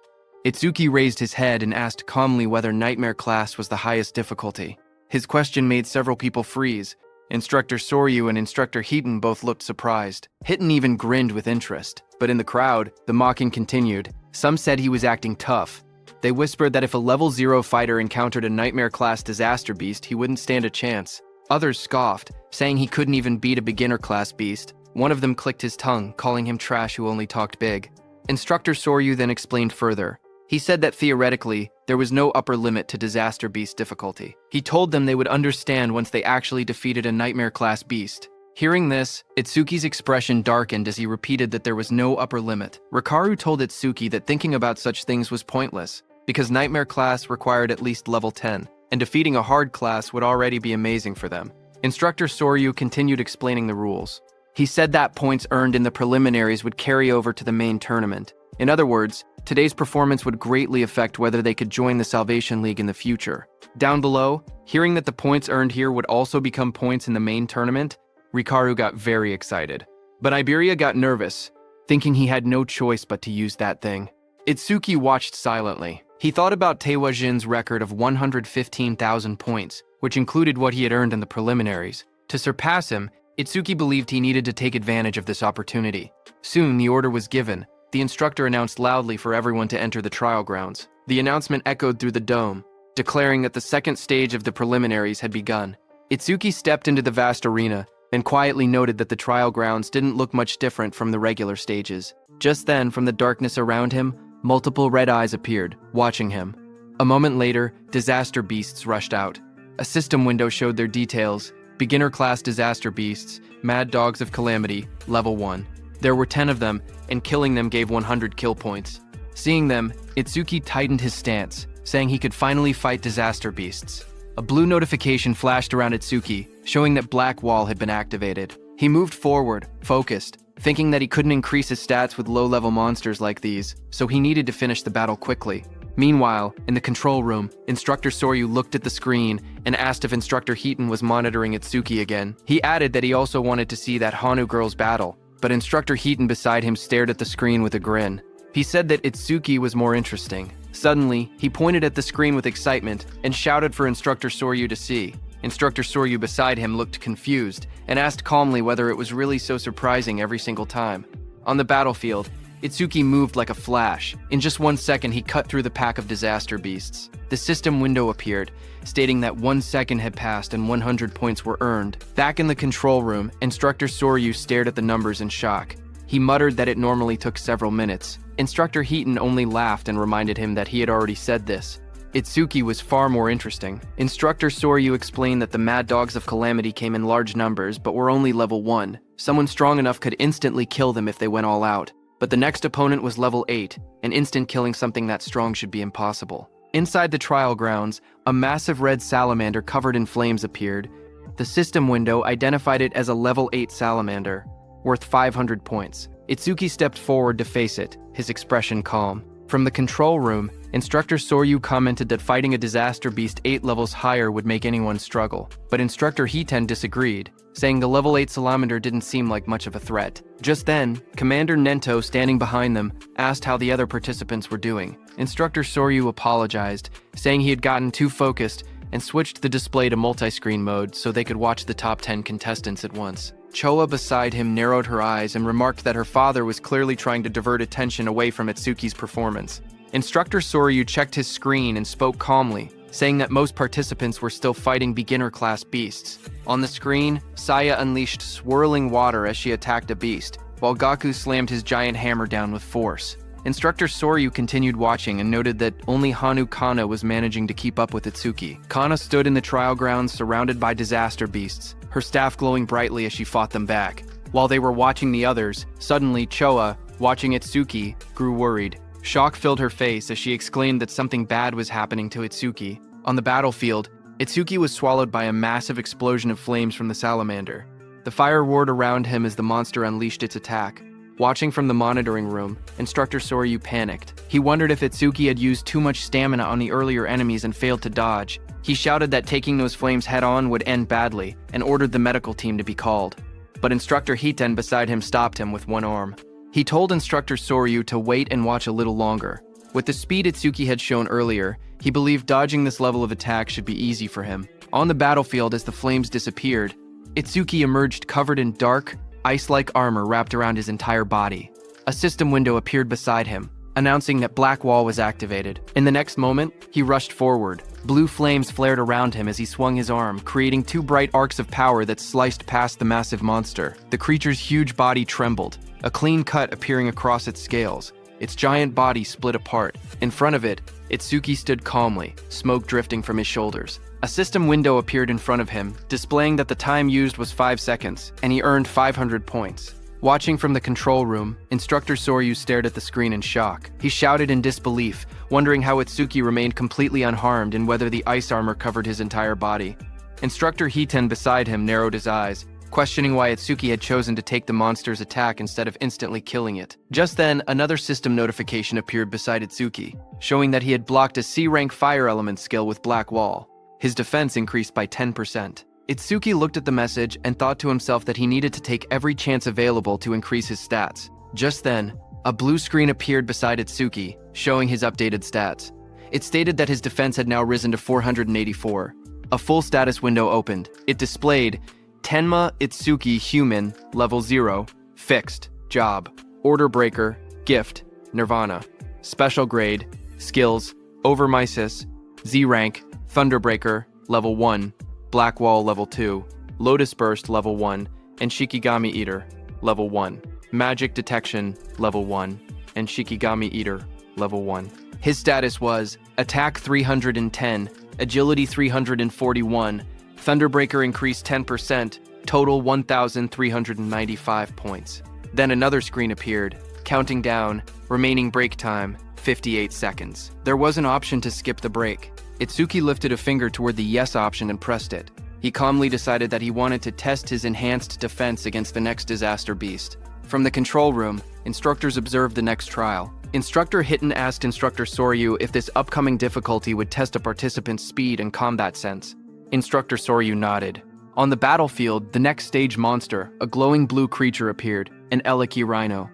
Itsuki raised his head and asked calmly whether Nightmare class was the highest difficulty. His question made several people freeze. Instructor Soryu and Instructor Hiten both looked surprised. Hiten even grinned with interest. But in the crowd, the mocking continued. Some said he was acting tough. They whispered that if a level 0 fighter encountered a Nightmare class disaster beast, he wouldn't stand a chance. Others scoffed, saying he couldn't even beat a beginner class beast. One of them clicked his tongue, calling him trash who only talked big. Instructor Soryu then explained further. He said that theoretically, there was no upper limit to disaster beast difficulty. He told them they would understand once they actually defeated a nightmare class beast. Hearing this, Itsuki's expression darkened as he repeated that there was no upper limit. Rikaru told Itsuki that thinking about such things was pointless, because nightmare class required at least level 10, and defeating a hard class would already be amazing for them. Instructor Soryu continued explaining the rules. He said that points earned in the preliminaries would carry over to the main tournament. In other words, today's performance would greatly affect whether they could join the Salvation League in the future. Down below, hearing that the points earned here would also become points in the main tournament, Rikaru got very excited. But Iberia got nervous, thinking he had no choice but to use that thing. Itsuki watched silently. He thought about Taewa Jin's record of 115,000 points, which included what he had earned in the preliminaries. To surpass him, Itsuki believed he needed to take advantage of this opportunity. Soon, the order was given. The instructor announced loudly for everyone to enter the trial grounds. The announcement echoed through the dome, declaring that the second stage of the preliminaries had begun. Itsuki stepped into the vast arena and quietly noted that the trial grounds didn't look much different from the regular stages. Just then, from the darkness around him, multiple red eyes appeared, watching him. A moment later, disaster beasts rushed out. A system window showed their details. Beginner-class disaster beasts, mad dogs of calamity, level 1. There were 10 of them, and killing them gave 100 kill points. Seeing them, Itsuki tightened his stance, saying he could finally fight disaster beasts. A blue notification flashed around Itsuki, showing that Black Wall had been activated. He moved forward, focused, thinking that he couldn't increase his stats with low-level monsters like these, so he needed to finish the battle quickly. Meanwhile, in the control room, Instructor Soryu looked at the screen and asked if Instructor Heaton was monitoring Itsuki again. He added that he also wanted to see that Hanu girl's battle, but Instructor Heaton beside him stared at the screen with a grin. He said that Itsuki was more interesting. Suddenly, he pointed at the screen with excitement and shouted for Instructor Soryu to see. Instructor Soryu beside him looked confused and asked calmly whether it was really so surprising every single time. On the battlefield, Itsuki moved like a flash. In just 1 second, he cut through the pack of disaster beasts. The system window appeared, stating that 1 second had passed and 100 points were earned. Back in the control room, Instructor Soryu stared at the numbers in shock. He muttered that it normally took several minutes. Instructor Heaton only laughed and reminded him that he had already said this. Itsuki was far more interesting. Instructor Soryu explained that the Mad Dogs of Calamity came in large numbers but were only level 1. Someone strong enough could instantly kill them if they went all out. But the next opponent was level 8, and instant killing something that strong should be impossible. Inside the trial grounds, a massive red salamander covered in flames appeared. The system window identified it as a level 8 salamander, worth 500 points. Itsuki stepped forward to face it, his expression calm. From the control room, Instructor Soryu commented that fighting a disaster beast 8 levels higher would make anyone struggle. But Instructor Hiten disagreed, saying the level 8 salamander didn't seem like much of a threat. Just then, Commander Nento, standing behind them, asked how the other participants were doing. Instructor Soryu apologized, saying he had gotten too focused and switched the display to multi-screen mode so they could watch the top 10 contestants at once. Choa beside him narrowed her eyes and remarked that her father was clearly trying to divert attention away from Itsuki's performance. Instructor Soryu checked his screen and spoke calmly, saying that most participants were still fighting beginner-class beasts. On the screen, Saya unleashed swirling water as she attacked a beast, while Gaku slammed his giant hammer down with force. Instructor Soryu continued watching and noted that only Hanu Kana was managing to keep up with Itsuki. Kana stood in the trial grounds surrounded by disaster beasts, her staff glowing brightly as she fought them back. While they were watching the others, suddenly Choa, watching Itsuki, grew worried. Shock filled her face as she exclaimed that something bad was happening to Itsuki. On the battlefield, Itsuki was swallowed by a massive explosion of flames from the salamander. The fire roared around him as the monster unleashed its attack. Watching from the monitoring room, Instructor Soryu panicked. He wondered if Itsuki had used too much stamina on the earlier enemies and failed to dodge. He shouted that taking those flames head-on would end badly and ordered the medical team to be called. But Instructor Hiten beside him stopped him with one arm. He told Instructor Soryu to wait and watch a little longer. With the speed Itsuki had shown earlier, he believed dodging this level of attack should be easy for him. On the battlefield, as the flames disappeared, Itsuki emerged covered in dark, ice-like armor wrapped around his entire body. A system window appeared beside him, announcing that Black Wall was activated. In the next moment, he rushed forward. Blue flames flared around him as he swung his arm, creating 2 bright arcs of power that sliced past the massive monster. The creature's huge body trembled, a clean cut appearing across its scales. Its giant body split apart. In front of it, Itsuki stood calmly, smoke drifting from his shoulders. A system window appeared in front of him, displaying that the time used was 5 seconds, and he earned 500 points. Watching from the control room, Instructor Soryu stared at the screen in shock. He shouted in disbelief, wondering how Itsuki remained completely unharmed and whether the ice armor covered his entire body. Instructor Hiten beside him narrowed his eyes, questioning why Itsuki had chosen to take the monster's attack instead of instantly killing it. Just then, another system notification appeared beside Itsuki, showing that he had blocked a C-rank fire element skill with Black Wall. His defense increased by 10%. Itsuki looked at the message and thought to himself that he needed to take every chance available to increase his stats. Just then, a blue screen appeared beside Itsuki, showing his updated stats. It stated that his defense had now risen to 484. A full status window opened. It displayed Tenma Itsuki Human, Level 0, Fixed, Job, Order Breaker, Gift, Nirvana, Special Grade, Skills, Overmisis, Z-Rank, Thunderbreaker, Level 1, Black Wall Level 2, Lotus Burst Level 1, and Shikigami Eater, Level 1. Magic Detection, Level 1, and Shikigami Eater, Level 1. His status was Attack 310, Agility 341, Thunderbreaker increased 10%, total 1,395 points. Then another screen appeared, counting down, remaining break time, 58 seconds. There was an option to skip the break. Itsuki lifted a finger toward the yes option and pressed it. He calmly decided that he wanted to test his enhanced defense against the next disaster beast. From the control room, instructors observed the next trial. Instructor Hiten asked Instructor Soryu if this upcoming difficulty would test a participant's speed and combat sense. Instructor Soryu nodded. On the battlefield, the next stage monster, a glowing blue creature appeared, an Eliki rhino.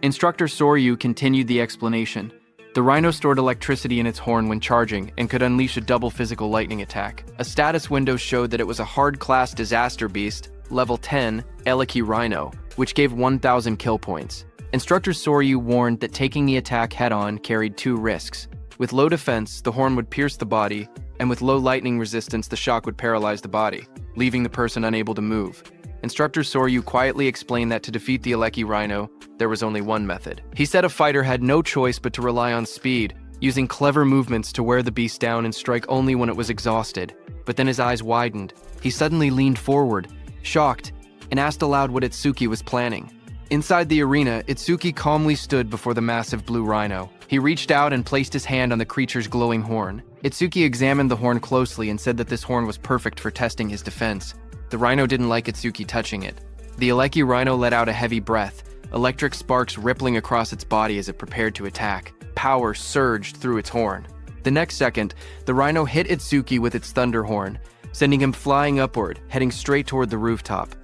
Instructor Soryu continued the explanation. The rhino stored electricity in its horn when charging and could unleash a double physical lightning attack. A status window showed that it was a hard-class disaster beast, level 10, Eliki rhino, which gave 1,000 kill points. Instructor Soryu warned that taking the attack head-on carried two risks. With low defense, the horn would pierce the body, and with low lightning resistance, the shock would paralyze the body, leaving the person unable to move. Instructor Soryu quietly explained that to defeat the Eliki rhino, there was only one method. He said a fighter had no choice but to rely on speed, using clever movements to wear the beast down and strike only when it was exhausted. But then his eyes widened. He suddenly leaned forward, shocked, and asked aloud what Itsuki was planning. Inside the arena, Itsuki calmly stood before the massive blue rhino. He reached out and placed his hand on the creature's glowing horn. Itsuki examined the horn closely and said that this horn was perfect for testing his defense. The rhino didn't like Itsuki touching it. The Eliki rhino let out a heavy breath, electric sparks rippling across its body as it prepared to attack. Power surged through its horn. The next second, the rhino hit Itsuki with its thunder horn, sending him flying upward, heading straight toward the rooftop.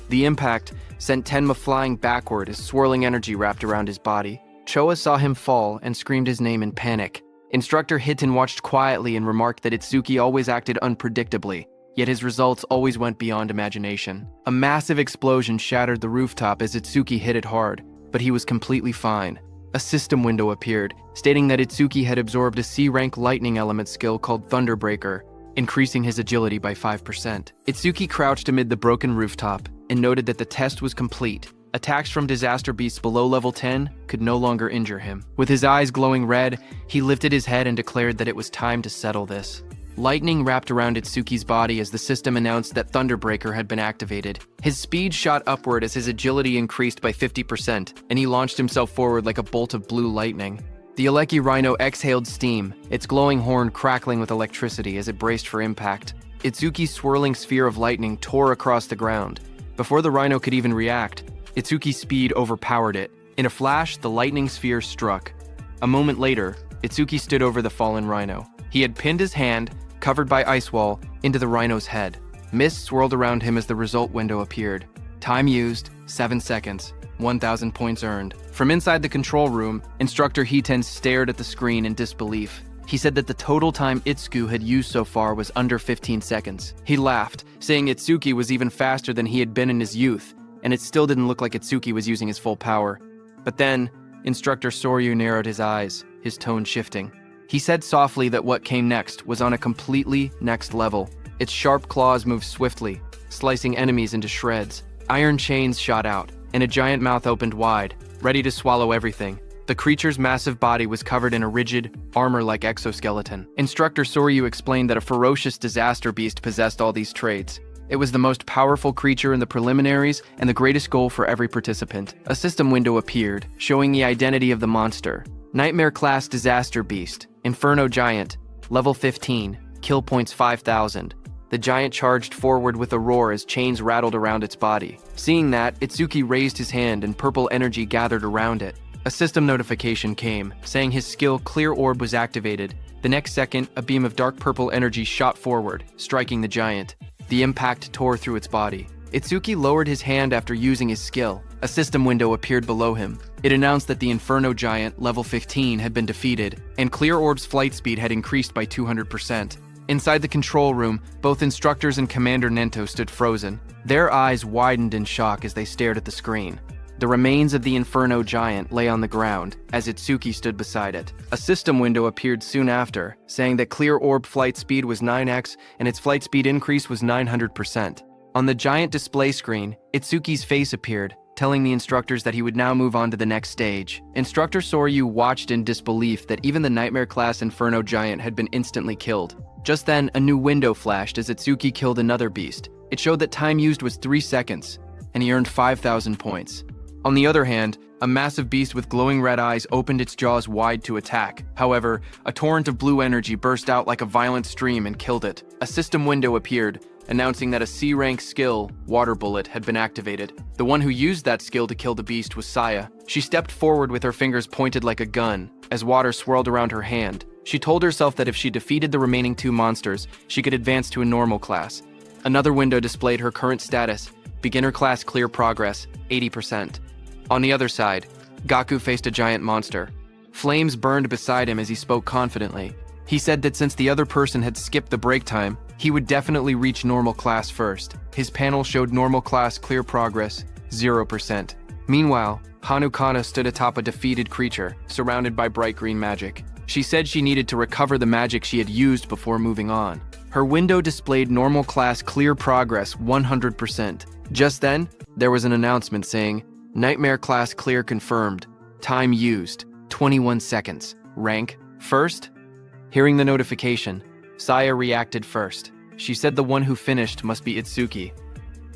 The impact sent Tenma flying backward as swirling energy wrapped around his body. Choa saw him fall and screamed his name in panic. Instructor Hiten watched quietly and remarked that Itsuki always acted unpredictably, yet his results always went beyond imagination. A massive explosion shattered the rooftop as Itsuki hit it hard, but he was completely fine. A system window appeared, stating that Itsuki had absorbed a C-rank lightning element skill called Thunderbreaker, increasing his agility by 5%. Itsuki crouched amid the broken rooftop and noted that the test was complete. Attacks from disaster beasts below level 10 could no longer injure him. With his eyes glowing red, he lifted his head and declared that it was time to settle this. Lightning wrapped around Itsuki's body as the system announced that Thunderbreaker had been activated. His speed shot upward as his agility increased by 50%, and he launched himself forward like a bolt of blue lightning. The Eliki rhino exhaled steam, its glowing horn crackling with electricity as it braced for impact. Itsuki's swirling sphere of lightning tore across the ground. Before the rhino could even react, Itsuki's speed overpowered it. In a flash, the lightning sphere struck. A moment later, Itsuki stood over the fallen rhino. He had pinned his hand, covered by ice wall, into the rhino's head. Mist swirled around him as the result window appeared. Time used, 7 seconds. 1,000 points earned. From inside the control room, Instructor Hiten stared at the screen in disbelief. He said that the total time Itsuki had used so far was under 15 seconds. He laughed, saying Itsuki was even faster than he had been in his youth, and it still didn't look like Itsuki was using his full power. But then, Instructor Soryu narrowed his eyes, his tone shifting. He said softly that what came next was on a completely next level. Its sharp claws moved swiftly, slicing enemies into shreds. Iron chains shot out, and a giant mouth opened wide, ready to swallow everything. The creature's massive body was covered in a rigid, armor-like exoskeleton. Instructor Soryu explained that a ferocious disaster beast possessed all these traits. It was the most powerful creature in the preliminaries and the greatest goal for every participant. A system window appeared, showing the identity of the monster. Nightmare-class disaster beast, Inferno Giant, level 15, kill points 5,000. The giant charged forward with a roar as chains rattled around its body. Seeing that, Itsuki raised his hand and purple energy gathered around it. A system notification came, saying his skill Clear Orb was activated. The next second, a beam of dark purple energy shot forward, striking the giant. The impact tore through its body. Itsuki lowered his hand after using his skill. A system window appeared below him. It announced that the Inferno Giant, level 15, had been defeated, and Clear Orb's flight speed had increased by 200%. Inside the control room, both instructors and Commander Nento stood frozen. Their eyes widened in shock as they stared at the screen. The remains of the Inferno Giant lay on the ground, as Itsuki stood beside it. A system window appeared soon after, saying that Clear Orb flight speed was 9x and its flight speed increase was 900%. On the giant display screen, Itsuki's face appeared, telling the instructors that he would now move on to the next stage. Instructor Soryu watched in disbelief that even the Nightmare-class Inferno Giant had been instantly killed. Just then, a new window flashed as Itsuki killed another beast. It showed that time used was 3 seconds, and he earned 5,000 points. On the other hand, a massive beast with glowing red eyes opened its jaws wide to attack. However, a torrent of blue energy burst out like a violent stream and killed it. A system window appeared, announcing that a C-rank skill, Water Bullet, had been activated. The one who used that skill to kill the beast was Saya. She stepped forward with her fingers pointed like a gun, as water swirled around her hand. She told herself that if she defeated the remaining 2 monsters, she could advance to a normal class. Another window displayed her current status, Beginner Class Clear Progress, 80%. On the other side, Gaku faced a giant monster. Flames burned beside him as he spoke confidently. He said that since the other person had skipped the break time, he would definitely reach normal class first. His panel showed normal class Clear Progress, 0%. Meanwhile, Hanukana stood atop a defeated creature, surrounded by bright green magic. She said she needed to recover the magic she had used before moving on. Her window displayed normal class Clear Progress, 100%. Just then, there was an announcement saying, Nightmare Class Clear confirmed. Time used, 21 seconds. Rank, first? Hearing the notification, Saya reacted first. She said the one who finished must be Itsuki.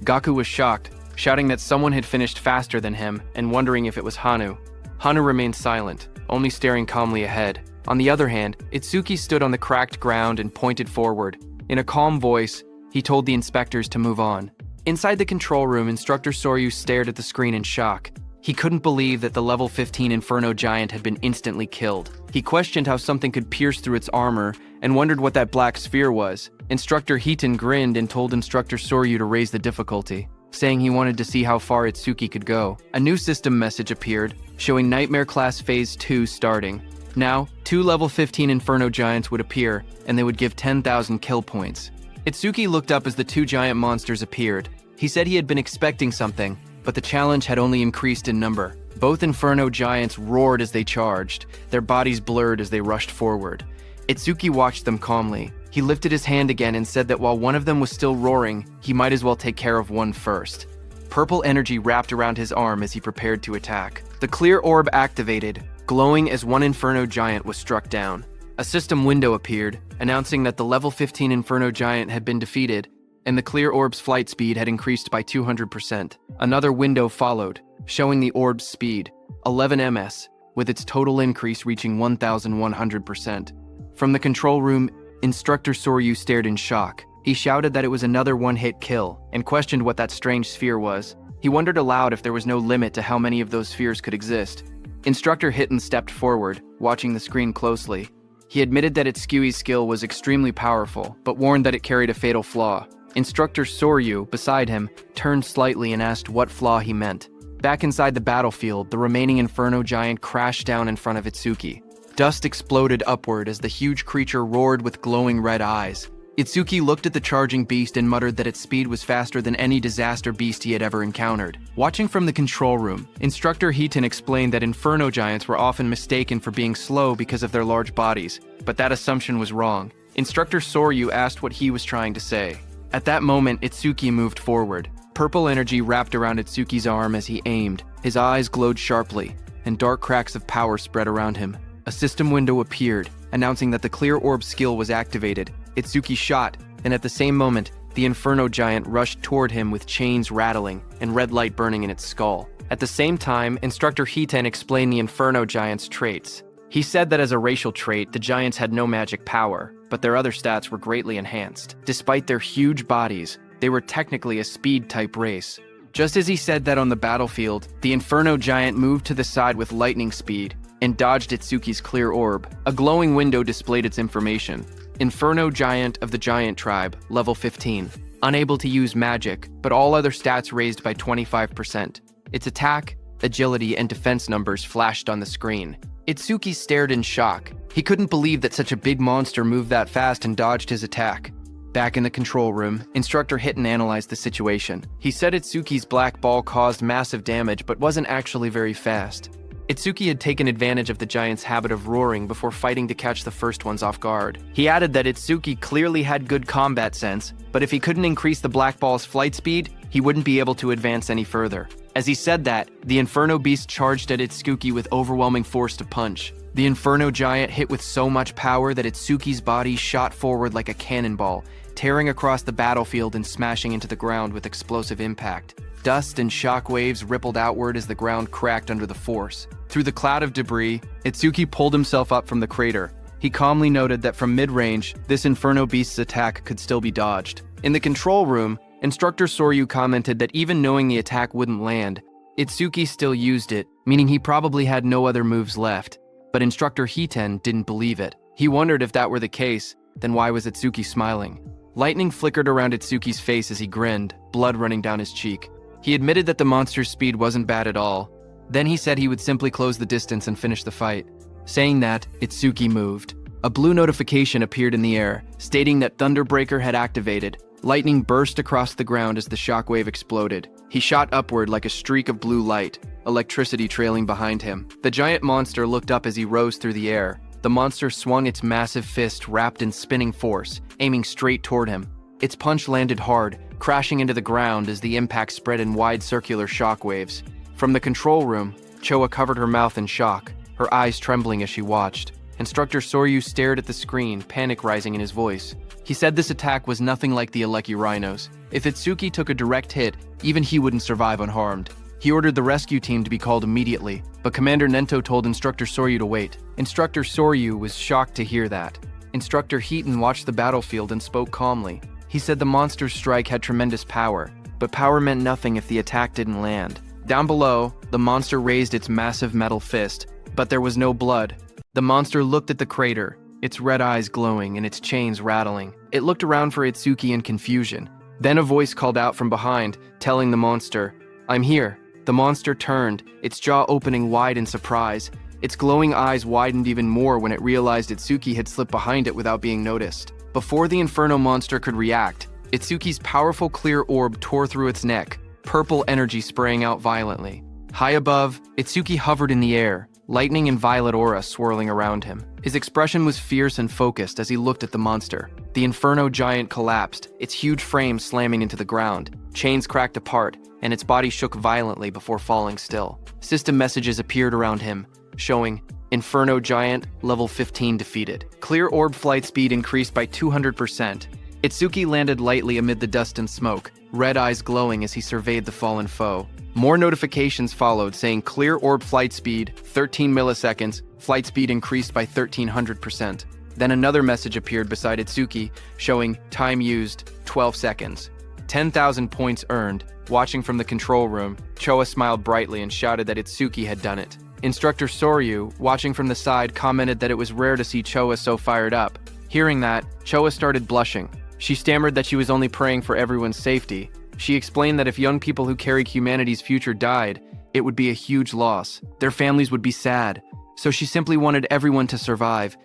Gaku was shocked, shouting that someone had finished faster than him and wondering if it was Hanu. Hanu remained silent, only staring calmly ahead. On the other hand, Itsuki stood on the cracked ground and pointed forward. In a calm voice, he told the inspectors to move on. Inside the control room, Instructor Soryu stared at the screen in shock. He couldn't believe that the level 15 Inferno Giant had been instantly killed. He questioned how something could pierce through its armor and wondered what that black sphere was. Instructor Hiton grinned and told Instructor Soryu to raise the difficulty, saying he wanted to see how far Itsuki could go. A new system message appeared, showing Nightmare Class Phase 2 starting. Now, 2 level 15 Inferno Giants would appear, and they would give 10,000 kill points. Itsuki looked up as the 2 giant monsters appeared. He said he had been expecting something, but the challenge had only increased in number. Both Inferno Giants roared as they charged, their bodies blurred as they rushed forward. Itsuki watched them calmly. He lifted his hand again and said that while one of them was still roaring, he might as well take care of one first. Purple energy wrapped around his arm as he prepared to attack. The Clear Orb activated, glowing as one Inferno Giant was struck down. A system window appeared, announcing that the level 15 Inferno Giant had been defeated, and the Clear Orb's flight speed had increased by 200%. Another window followed, showing the orb's speed, 11 ms, with its total increase reaching 1,100%. From the control room, Instructor Soryu stared in shock. He shouted that it was another one-hit kill, and questioned what that strange sphere was. He wondered aloud if there was no limit to how many of those spheres could exist. Instructor Hiton stepped forward, watching the screen closely. He admitted that Itsuki's skill was extremely powerful, but warned that it carried a fatal flaw. Instructor Soryu, beside him, turned slightly and asked what flaw he meant. Back inside the battlefield, the remaining Inferno Giant crashed down in front of Itsuki. Dust exploded upward as the huge creature roared with glowing red eyes. Itsuki looked at the charging beast and muttered that its speed was faster than any disaster beast he had ever encountered. Watching from the control room, Instructor Hiton explained that Inferno Giants were often mistaken for being slow because of their large bodies, but that assumption was wrong. Instructor Soryu asked what he was trying to say. At that moment, Itsuki moved forward. Purple energy wrapped around Itsuki's arm as he aimed. His eyes glowed sharply, and dark cracks of power spread around him. A system window appeared, announcing that the Clear Orb skill was activated. Itsuki shot, and at the same moment, the Inferno Giant rushed toward him with chains rattling and red light burning in its skull. At the same time, Instructor Hiton explained the Inferno Giant's traits. He said that as a racial trait, the giants had no magic power, but their other stats were greatly enhanced. Despite their huge bodies, they were technically a speed-type race. Just as he said that on the battlefield, the Inferno Giant moved to the side with lightning speed and dodged Itsuki's clear orb. A glowing window displayed its information. Inferno Giant of the Giant Tribe, level 15. Unable to use magic, but all other stats raised by 25%. Its attack, agility, and defense numbers flashed on the screen. Itsuki stared in shock. He couldn't believe that such a big monster moved that fast and dodged his attack. Back in the control room, Instructor Hitten analyzed the situation. He said Itsuki's black ball caused massive damage but wasn't actually very fast. Itsuki had taken advantage of the giant's habit of roaring before fighting to catch the first ones off guard. He added that Itsuki clearly had good combat sense, but if he couldn't increase the black ball's flight speed, he wouldn't be able to advance any further. As he said that, the Inferno Beast charged at Itsuki with overwhelming force to punch. The Inferno Giant hit with so much power that Itsuki's body shot forward like a cannonball, tearing across the battlefield and smashing into the ground with explosive impact. Dust and shock waves rippled outward as the ground cracked under the force. Through the cloud of debris, Itsuki pulled himself up from the crater. He calmly noted that from mid-range, this Inferno Beast's attack could still be dodged. In the control room, Instructor Soryu commented that even knowing the attack wouldn't land, Itsuki still used it, meaning he probably had no other moves left. But Instructor Hiten didn't believe it. He wondered if that were the case, then why was Itsuki smiling? Lightning flickered around Itsuki's face as he grinned, blood running down his cheek. He admitted that the monster's speed wasn't bad at all. Then he said he would simply close the distance and finish the fight. Saying that, Itsuki moved. A blue notification appeared in the air, stating that Thunderbreaker had activated. Lightning burst across the ground as the shockwave exploded. He shot upward like a streak of blue light, electricity trailing behind him. The giant monster looked up as he rose through the air. The monster swung its massive fist wrapped in spinning force, aiming straight toward him. Its punch landed hard, crashing into the ground as the impact spread in wide circular shockwaves. From the control room, Choa covered her mouth in shock, her eyes trembling as she watched. Instructor Soryu stared at the screen, panic rising in his voice. He said this attack was nothing like the Aleki Rhinos. If Itsuki took a direct hit, even he wouldn't survive unharmed. He ordered the rescue team to be called immediately, but Commander Nento told Instructor Soryu to wait. Instructor Soryu was shocked to hear that. Instructor Heaton watched the battlefield and spoke calmly. He said the monster's strike had tremendous power, but power meant nothing if the attack didn't land. Down below, the monster raised its massive metal fist, but there was no blood. The monster looked at the crater, its red eyes glowing and its chains rattling. It looked around for Itsuki in confusion. Then a voice called out from behind, telling the monster, "I'm here." The monster turned, its jaw opening wide in surprise. Its glowing eyes widened even more when it realized Itsuki had slipped behind it without being noticed. Before the Inferno monster could react, Itsuki's powerful clear orb tore through its neck, purple energy spraying out violently. High above, Itsuki hovered in the air, lightning and violet aura swirling around him. His expression was fierce and focused as he looked at the monster. The Inferno Giant collapsed, its huge frame slamming into the ground. Chains cracked apart, and its body shook violently before falling still. System messages appeared around him, showing Inferno Giant, level 15 defeated. Clear orb flight speed increased by 200%. Itsuki landed lightly amid the dust and smoke, red eyes glowing as he surveyed the fallen foe. More notifications followed saying clear orb flight speed, 13 milliseconds, flight speed increased by 1300%. Then another message appeared beside Itsuki, showing time used, 12 seconds. 10,000 points earned. Watching from the control room, Choa smiled brightly and shouted that Itsuki had done it. Instructor Soryu, watching from the side, commented that it was rare to see Choa so fired up. Hearing that, Choa started blushing. She stammered that she was only praying for everyone's safety. She explained that if young people who carried humanity's future died, it would be a huge loss. Their families would be sad. So she simply wanted everyone to survive.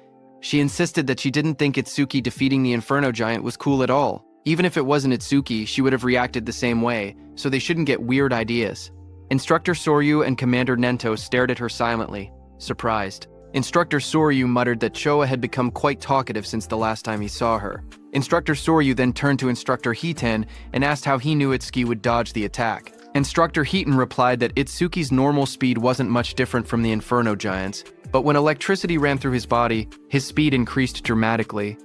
She insisted that she didn't think Itsuki defeating the Inferno Giant was cool at all. Even if it wasn't Itsuki, she would have reacted the same way, so they shouldn't get weird ideas. Instructor Soryu and Commander Nento stared at her silently, surprised. Instructor Soryu muttered that Choa had become quite talkative since the last time he saw her. Instructor Soryu then turned to Instructor Heaton and asked how he knew Itsuki would dodge the attack. Instructor Heaton replied that Itsuki's normal speed wasn't much different from the Inferno Giant's, but when electricity ran through his body, his speed increased dramatically.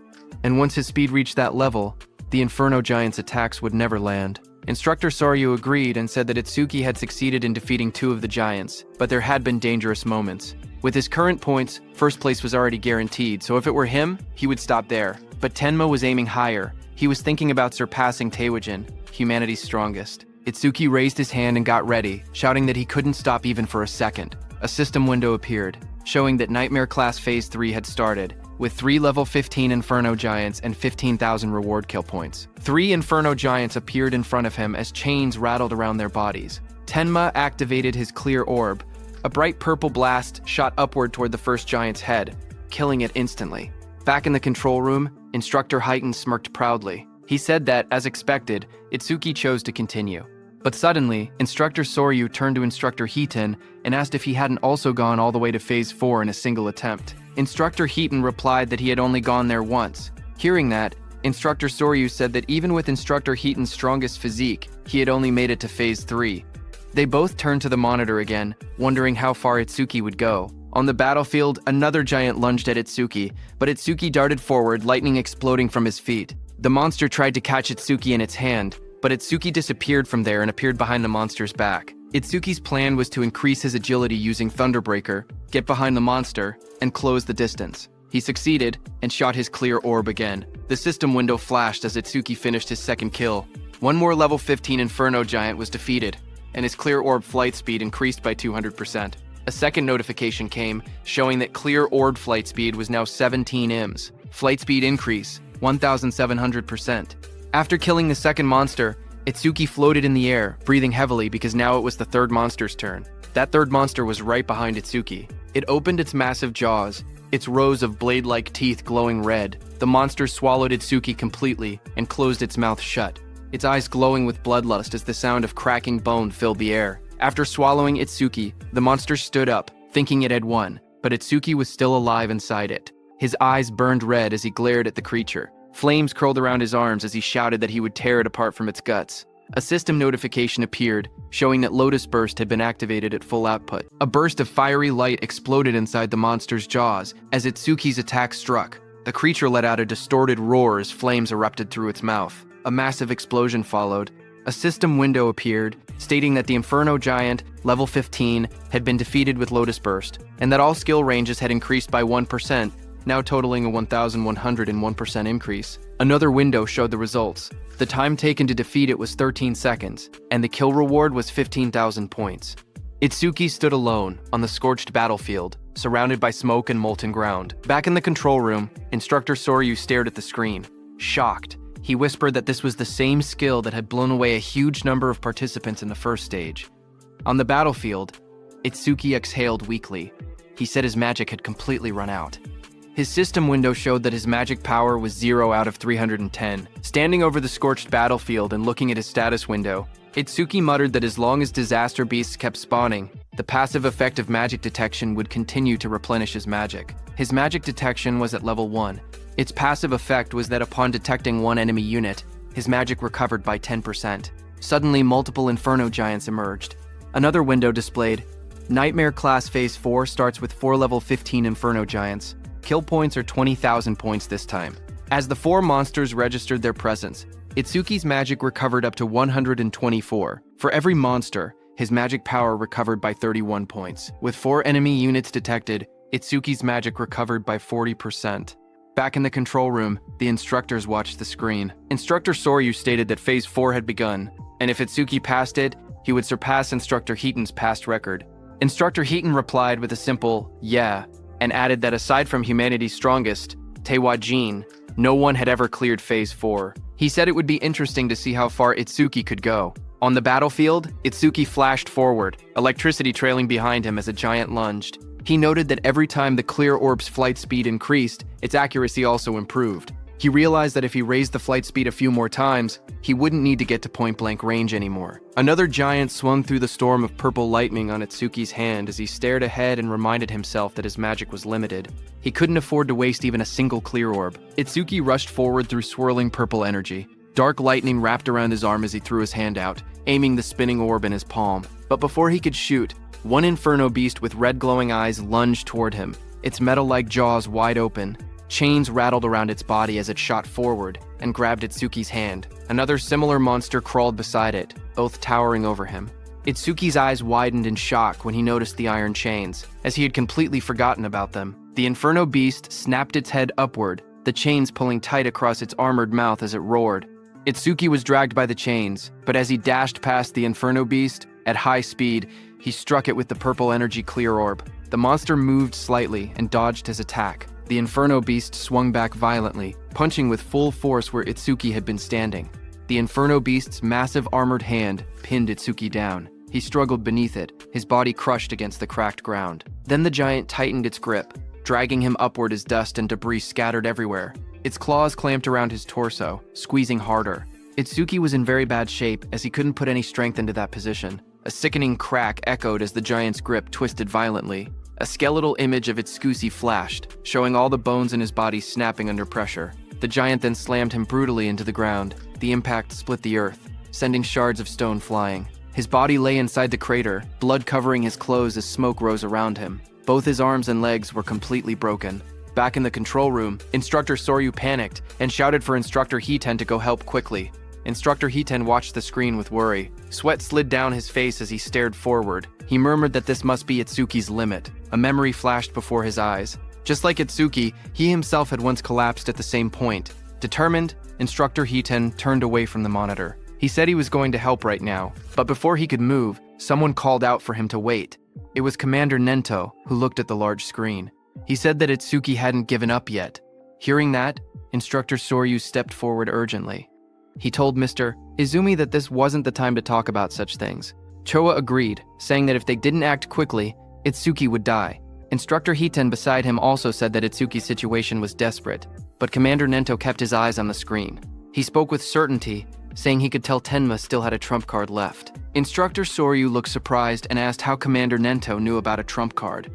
And once his speed reached that level, the Inferno Giant's attacks would never land. Instructor Soryu agreed and said that Itsuki had succeeded in defeating 2 of the giants, but there had been dangerous moments. With his current points, first place was already guaranteed, so if it were him, he would stop there. But Tenma was aiming higher. He was thinking about surpassing Taewajin, humanity's strongest. Itsuki raised his hand and got ready, shouting that he couldn't stop even for a second. A system window appeared, showing that Nightmare Class Phase 3 had started, with 3 level 15 Inferno Giants and 15,000 reward kill points. 3 Inferno Giants appeared in front of him as chains rattled around their bodies. Tenma activated his clear orb. A bright purple blast shot upward toward the first giant's head, killing it instantly. Back in the control room, Instructor Heighten smirked proudly. He said that, as expected, Itsuki chose to continue. But suddenly, Instructor Soryu turned to Instructor Heaton and asked if he hadn't also gone all the way to Phase 4 in a single attempt. Instructor Heaton replied that he had only gone there once. Hearing that, Instructor Soryu said that even with Instructor Heaton's strongest physique, he had only made it to Phase 3. They both turned to the monitor again, wondering how far Itsuki would go. On the battlefield, another giant lunged at Itsuki, but Itsuki darted forward, lightning exploding from his feet. The monster tried to catch Itsuki in its hand, but Itsuki disappeared from there and appeared behind the monster's back. Itsuki's plan was to increase his agility using Thunderbreaker, get behind the monster, and close the distance. He succeeded and shot his clear orb again. The system window flashed as Itsuki finished his second kill. One more level 15 Inferno Giant was defeated, and his clear orb flight speed increased by 200%. A second notification came, showing that clear orb flight speed was now 17 IMS. Flight speed increase, 1,700%. After killing the second monster, Itsuki floated in the air, breathing heavily because now it was the third monster's turn. That third monster was right behind Itsuki. It opened its massive jaws, its rows of blade-like teeth glowing red. The monster swallowed Itsuki completely and closed its mouth shut, its eyes glowing with bloodlust as the sound of cracking bone filled the air. After swallowing Itsuki, the monster stood up, thinking it had won, but Itsuki was still alive inside it. His eyes burned red as he glared at the creature. Flames curled around his arms as he shouted that he would tear it apart from its guts. A system notification appeared, showing that Lotus Burst had been activated at full output. A burst of fiery light exploded inside the monster's jaws as Itsuki's attack struck. The creature let out a distorted roar as flames erupted through its mouth. A massive explosion followed. A system window appeared, stating that the Inferno Giant, level 15, had been defeated with Lotus Burst, and that all skill ranges had increased by 1%, now totaling a 1,101% increase. Another window showed the results. The time taken to defeat it was 13 seconds, and the kill reward was 15,000 points. Itsuki stood alone on the scorched battlefield, surrounded by smoke and molten ground. Back in the control room, Instructor Soryu stared at the screen. Shocked, he whispered that this was the same skill that had blown away a huge number of participants in the first stage. On the battlefield, Itsuki exhaled weakly. He said his magic had completely run out. His system window showed that his magic power was 0 out of 310. Standing over the scorched battlefield and looking at his status window, Itsuki muttered that as long as disaster beasts kept spawning, the passive effect of magic detection would continue to replenish his magic. His magic detection was at level 1. Its passive effect was that upon detecting one enemy unit, his magic recovered by 10%. Suddenly, multiple Inferno Giants emerged. Another window displayed, Nightmare Class Phase 4 starts with 4 level 15 Inferno Giants. Kill points are 20,000 points this time. As the 4 monsters registered their presence, Itsuki's magic recovered up to 124. For every monster, his magic power recovered by 31 points. With 4 enemy units detected, Itsuki's magic recovered by 40%. Back in the control room, the instructors watched the screen. Instructor Soryu stated that Phase 4 had begun, and if Itsuki passed it, he would surpass Instructor Heaton's past record. Instructor Heaton replied with a simple, yeah, and added that aside from humanity's strongest, Taewajin, no one had ever cleared Phase 4. He said it would be interesting to see how far Itsuki could go. On the battlefield, Itsuki flashed forward, electricity trailing behind him as a giant lunged. He noted that every time the clear orb's flight speed increased, its accuracy also improved. He realized that if he raised the flight speed a few more times, he wouldn't need to get to point-blank range anymore. Another giant swung through the storm of purple lightning on Itsuki's hand as he stared ahead and reminded himself that his magic was limited. He couldn't afford to waste even a single clear orb. Itsuki rushed forward through swirling purple energy. Dark lightning wrapped around his arm as he threw his hand out, aiming the spinning orb in his palm. But before he could shoot, one inferno beast with red glowing eyes lunged toward him, its metal-like jaws wide open. Chains rattled around its body as it shot forward and grabbed Itsuki's hand. Another similar monster crawled beside it, both towering over him. Itsuki's eyes widened in shock when he noticed the iron chains, as he had completely forgotten about them. The Inferno Beast snapped its head upward, the chains pulling tight across its armored mouth as it roared. Itsuki was dragged by the chains, but as he dashed past the Inferno Beast, at high speed, he struck it with the purple energy clear orb. The monster moved slightly and dodged his attack. The Inferno Beast swung back violently, punching with full force where Itsuki had been standing. The Inferno Beast's massive armored hand pinned Itsuki down. He struggled beneath it, his body crushed against the cracked ground. Then the giant tightened its grip, dragging him upward as dust and debris scattered everywhere. Its claws clamped around his torso, squeezing harder. Itsuki was in very bad shape as he couldn't put any strength into that position. A sickening crack echoed as the giant's grip twisted violently. A skeletal image of Itsuki flashed, showing all the bones in his body snapping under pressure. The giant then slammed him brutally into the ground. The impact split the earth, sending shards of stone flying. His body lay inside the crater, blood covering his clothes as smoke rose around him. Both his arms and legs were completely broken. Back in the control room, Instructor Soryu panicked and shouted for Instructor Hiten to go help quickly. Instructor Hiten watched the screen with worry. Sweat slid down his face as he stared forward. He murmured that this must be Itsuki's limit. A memory flashed before his eyes. Just like Itsuki, he himself had once collapsed at the same point. Determined, Instructor Hiten turned away from the monitor. He said he was going to help right now, but before he could move, someone called out for him to wait. It was Commander Nento, who looked at the large screen. He said that Itsuki hadn't given up yet. Hearing that, Instructor Soryu stepped forward urgently. He told Mr. Izumi that this wasn't the time to talk about such things. Choa agreed, saying that if they didn't act quickly, Itsuki would die. Instructor Hiten beside him also said that Itsuki's situation was desperate, but Commander Nento kept his eyes on the screen. He spoke with certainty, saying he could tell Tenma still had a trump card left. Instructor Soryu looked surprised and asked how Commander Nento knew about a trump card.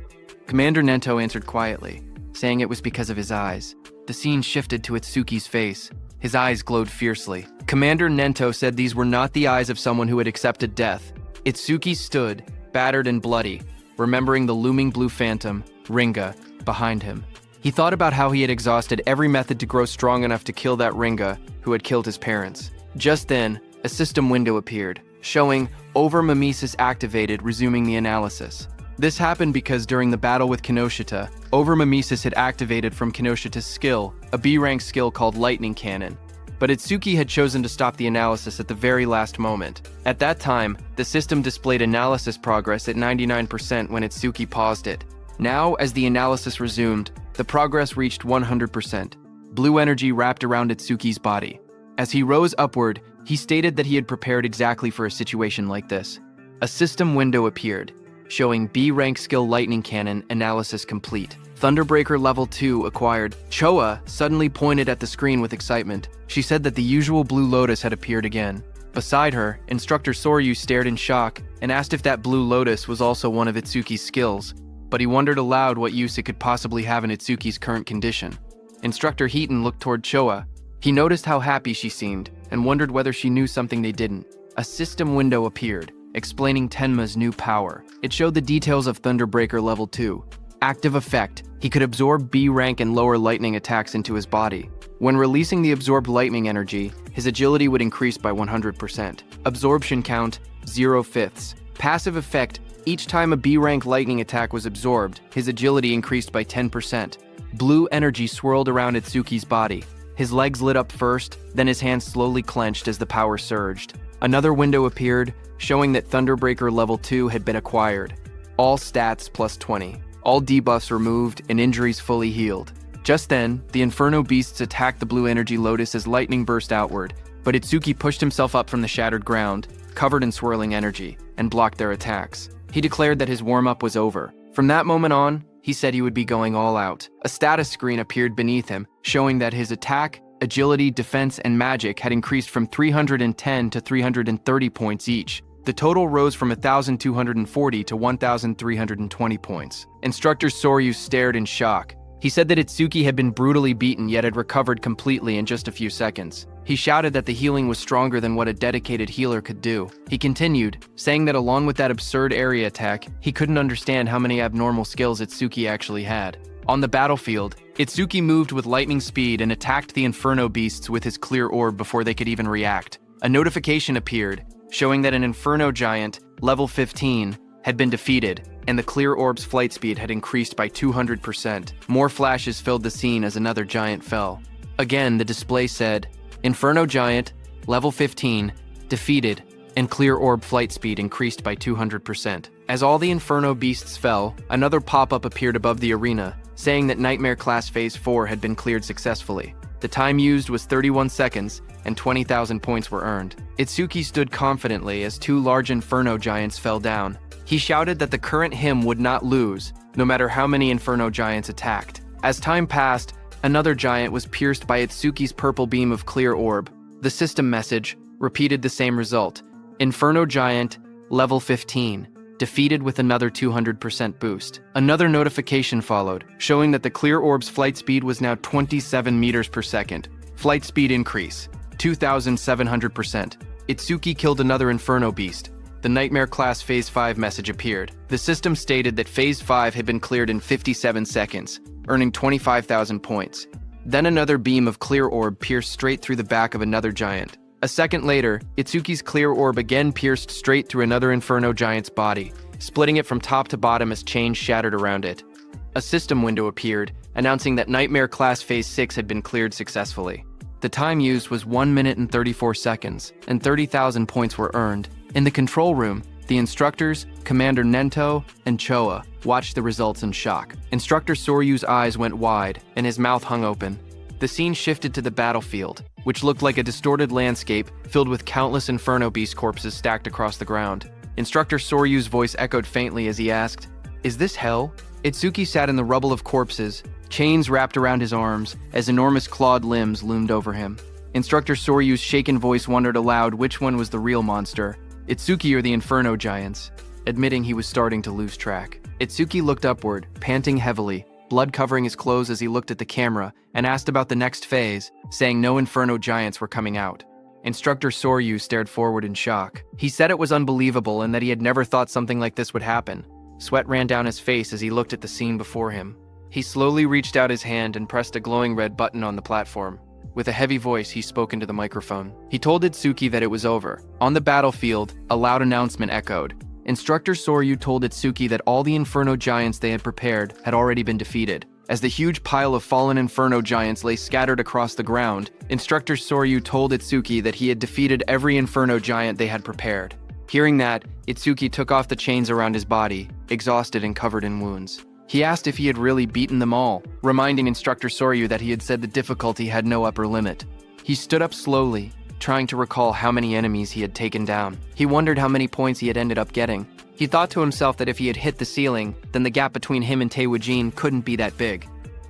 Commander Nento answered quietly, saying it was because of his eyes. The scene shifted to Itsuki's face. His eyes glowed fiercely. Commander Nento said these were not the eyes of someone who had accepted death. Itsuki stood, battered and bloody, remembering the looming blue phantom, Ringa, behind him. He thought about how he had exhausted every method to grow strong enough to kill that Ringa who had killed his parents. Just then, a system window appeared, showing Overmimesis activated, resuming the analysis. This happened because during the battle with Kinoshita, Overmimesis had activated from Kinoshita's skill, a B-rank skill called Lightning Cannon. But Itsuki had chosen to stop the analysis at the very last moment. At that time, the system displayed analysis progress at 99% when Itsuki paused it. Now, as the analysis resumed, the progress reached 100%. Blue energy wrapped around Itsuki's body. As he rose upward, he stated that he had prepared exactly for a situation like this. A system window appeared, showing B-rank skill Lightning Cannon analysis complete. Thunderbreaker Level 2 acquired. Choa suddenly pointed at the screen with excitement. She said that the usual blue lotus had appeared again. Beside her, Instructor Soryu stared in shock and asked if that blue lotus was also one of Itsuki's skills, but he wondered aloud what use it could possibly have in Itsuki's current condition. Instructor Hiten looked toward Choa. He noticed how happy she seemed and wondered whether she knew something they didn't. A system window appeared, explaining Tenma's new power. It showed the details of Thunderbreaker Level 2. Active effect: he could absorb B-rank and lower lightning attacks into his body. When releasing the absorbed lightning energy, his agility would increase by 100%. Absorption count, 0/5. Passive effect: each time a B-rank lightning attack was absorbed, his agility increased by 10%. Blue energy swirled around Itsuki's body. His legs lit up first, then his hands slowly clenched as the power surged. Another window appeared, showing that Thunderbreaker Level 2 had been acquired. All stats plus 20. All debuffs removed and injuries fully healed. Just then, the Inferno Beasts attacked the blue energy lotus as lightning burst outward, but Itsuki pushed himself up from the shattered ground, covered in swirling energy, and blocked their attacks. He declared that his warm-up was over. From that moment on, he said he would be going all out. A status screen appeared beneath him, showing that his attack, agility, defense, and magic had increased from 310 to 330 points each. The total rose from 1,240 to 1,320 points. Instructor Soryu stared in shock. He said that Itsuki had been brutally beaten yet had recovered completely in just a few seconds. He shouted that the healing was stronger than what a dedicated healer could do. He continued, saying that along with that absurd area attack, he couldn't understand how many abnormal skills Itsuki actually had. On the battlefield, Itsuki moved with lightning speed and attacked the Inferno Beasts with his clear orb before they could even react. A notification appeared, showing that an Inferno Giant, level 15, had been defeated, and the clear orb's flight speed had increased by 200%. More flashes filled the scene as another giant fell. Again, the display said, Inferno Giant, level 15, defeated, and clear orb flight speed increased by 200%. As all the Inferno beasts fell, another pop-up appeared above the arena, saying that Nightmare Class Phase 4 had been cleared successfully. The time used was 31 seconds, and 20,000 points were earned. Itsuki stood confidently as two large Inferno Giants fell down. He shouted that the current him would not lose, no matter how many Inferno Giants attacked. As time passed, another giant was pierced by Itsuki's purple beam of clear orb. The system message repeated the same result. Inferno Giant, level 15, defeated with another 200% boost. Another notification followed, showing that the clear orb's flight speed was now 27 meters per second. Flight speed increase, 2,700%. Itsuki killed another Inferno beast. The Nightmare Class Phase 5 message appeared. The system stated that Phase 5 had been cleared in 57 seconds, earning 25,000 points. Then another beam of clear orb pierced straight through the back of another giant. A second later, Itsuki's clear orb again pierced straight through another Inferno Giant's body, splitting it from top to bottom as chains shattered around it. A system window appeared, announcing that Nightmare Class Phase 6 had been cleared successfully. The time used was 1 minute and 34 seconds, and 30,000 points were earned. In the control room, the instructors, Commander Nento and Choa, watched the results in shock. Instructor Soryu's eyes went wide, and his mouth hung open. The scene shifted to the battlefield, which looked like a distorted landscape filled with countless Inferno Beast corpses stacked across the ground. Instructor Soryu's voice echoed faintly as he asked, "Is this hell?" Itsuki sat in the rubble of corpses, chains wrapped around his arms, as enormous clawed limbs loomed over him. Instructor Soryu's shaken voice wondered aloud which one was the real monster, Itsuki or the Inferno Giants, admitting he was starting to lose track. Itsuki looked upward, panting heavily, blood covering his clothes as he looked at the camera, and asked about the next phase, saying no Inferno Giants were coming out. Instructor Soryu stared forward in shock. He said it was unbelievable and that he had never thought something like this would happen. Sweat ran down his face as he looked at the scene before him. He slowly reached out his hand and pressed a glowing red button on the platform. With a heavy voice, he spoke into the microphone. He told Itsuki that it was over. On the battlefield, a loud announcement echoed. Instructor Soryu told Itsuki that all the Inferno Giants they had prepared had already been defeated. As the huge pile of fallen Inferno Giants lay scattered across the ground, Instructor Soryu told Itsuki that he had defeated every Inferno Giant they had prepared. Hearing that, Itsuki took off the chains around his body, exhausted and covered in wounds. He asked if he had really beaten them all, reminding Instructor Soryu that he had said the difficulty had no upper limit. He stood up slowly, trying to recall how many enemies he had taken down. He wondered how many points he had ended up getting. He thought to himself that if he had hit the ceiling, then the gap between him and Taewoo-jin couldn't be that big.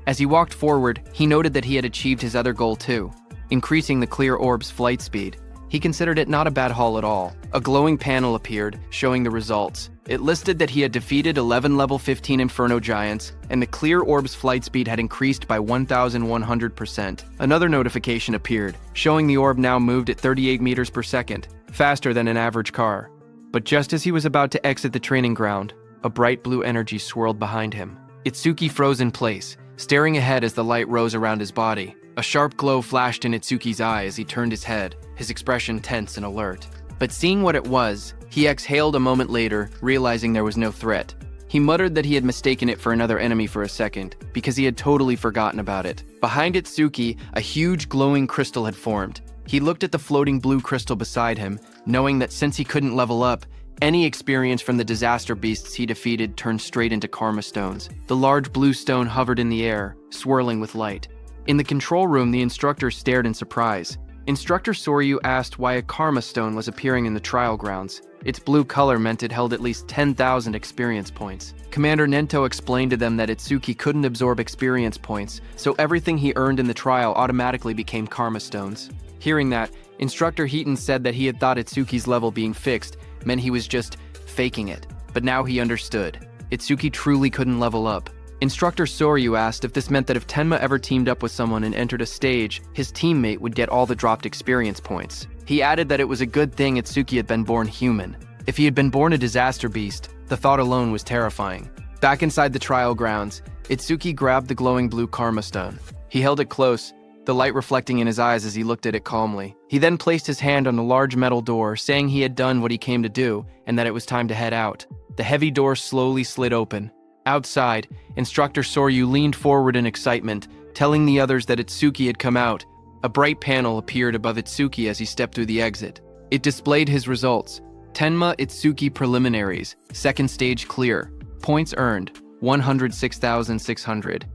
As he walked forward, he noted that he had achieved his other goal too, increasing the clear orb's flight speed. He considered it not a bad haul at all. A glowing panel appeared, showing the results. It listed that he had defeated 11 level 15 Inferno Giants, and the clear orb's flight speed had increased by 1,100%. Another notification appeared, showing the orb now moved at 38 meters per second, faster than an average car. But just as he was about to exit the training ground, a bright blue energy swirled behind him. Itsuki froze in place, staring ahead as the light rose around his body. A sharp glow flashed in Itsuki's eye as he turned his head, his expression tense and alert. But seeing what it was, he exhaled a moment later, realizing there was no threat. He muttered that he had mistaken it for another enemy for a second, because he had totally forgotten about it. Behind Itsuki, a huge glowing crystal had formed. He looked at the floating blue crystal beside him, knowing that since he couldn't level up, any experience from the disaster beasts he defeated turned straight into karma stones. The large blue stone hovered in the air, swirling with light. In the control room, the instructor stared in surprise. Instructor Soryu asked why a karma stone was appearing in the trial grounds. Its blue color meant it held at least 10,000 experience points. Commander Nento explained to them that Itsuki couldn't absorb experience points, so everything he earned in the trial automatically became karma stones. Hearing that, Instructor Heaton said that he had thought Itsuki's level being fixed meant he was just faking it, but now he understood. Itsuki truly couldn't level up. Instructor Soryu asked if this meant that if Tenma ever teamed up with someone and entered a stage, his teammate would get all the dropped experience points. He added that it was a good thing Itsuki had been born human. If he had been born a disaster beast, the thought alone was terrifying. Back inside the trial grounds, Itsuki grabbed the glowing blue karma stone. He held it close, the light reflecting in his eyes as he looked at it calmly. He then placed his hand on the large metal door, saying he had done what he came to do and that it was time to head out. The heavy door slowly slid open. Outside, Instructor Soryu leaned forward in excitement, telling the others that Itsuki had come out. A bright panel appeared above Itsuki as he stepped through the exit. It displayed his results. Tenma Itsuki Preliminaries, second stage clear. Points earned, 106,600.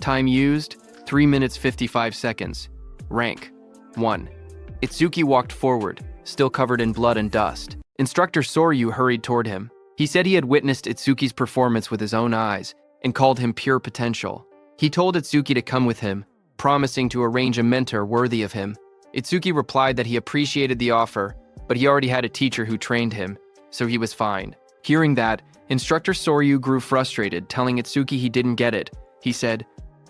Time used, 3 minutes 55 seconds. Rank, 1. Itsuki walked forward, still covered in blood and dust. Instructor Soryu hurried toward him. He said he had witnessed Itsuki's performance with his own eyes and called him pure potential. He told Itsuki to come with him, promising to arrange a mentor worthy of him. Itsuki replied that he appreciated the offer, but he already had a teacher who trained him, so he was fine. Hearing that, Instructor Soryu grew frustrated, telling Itsuki he didn't get it. He said,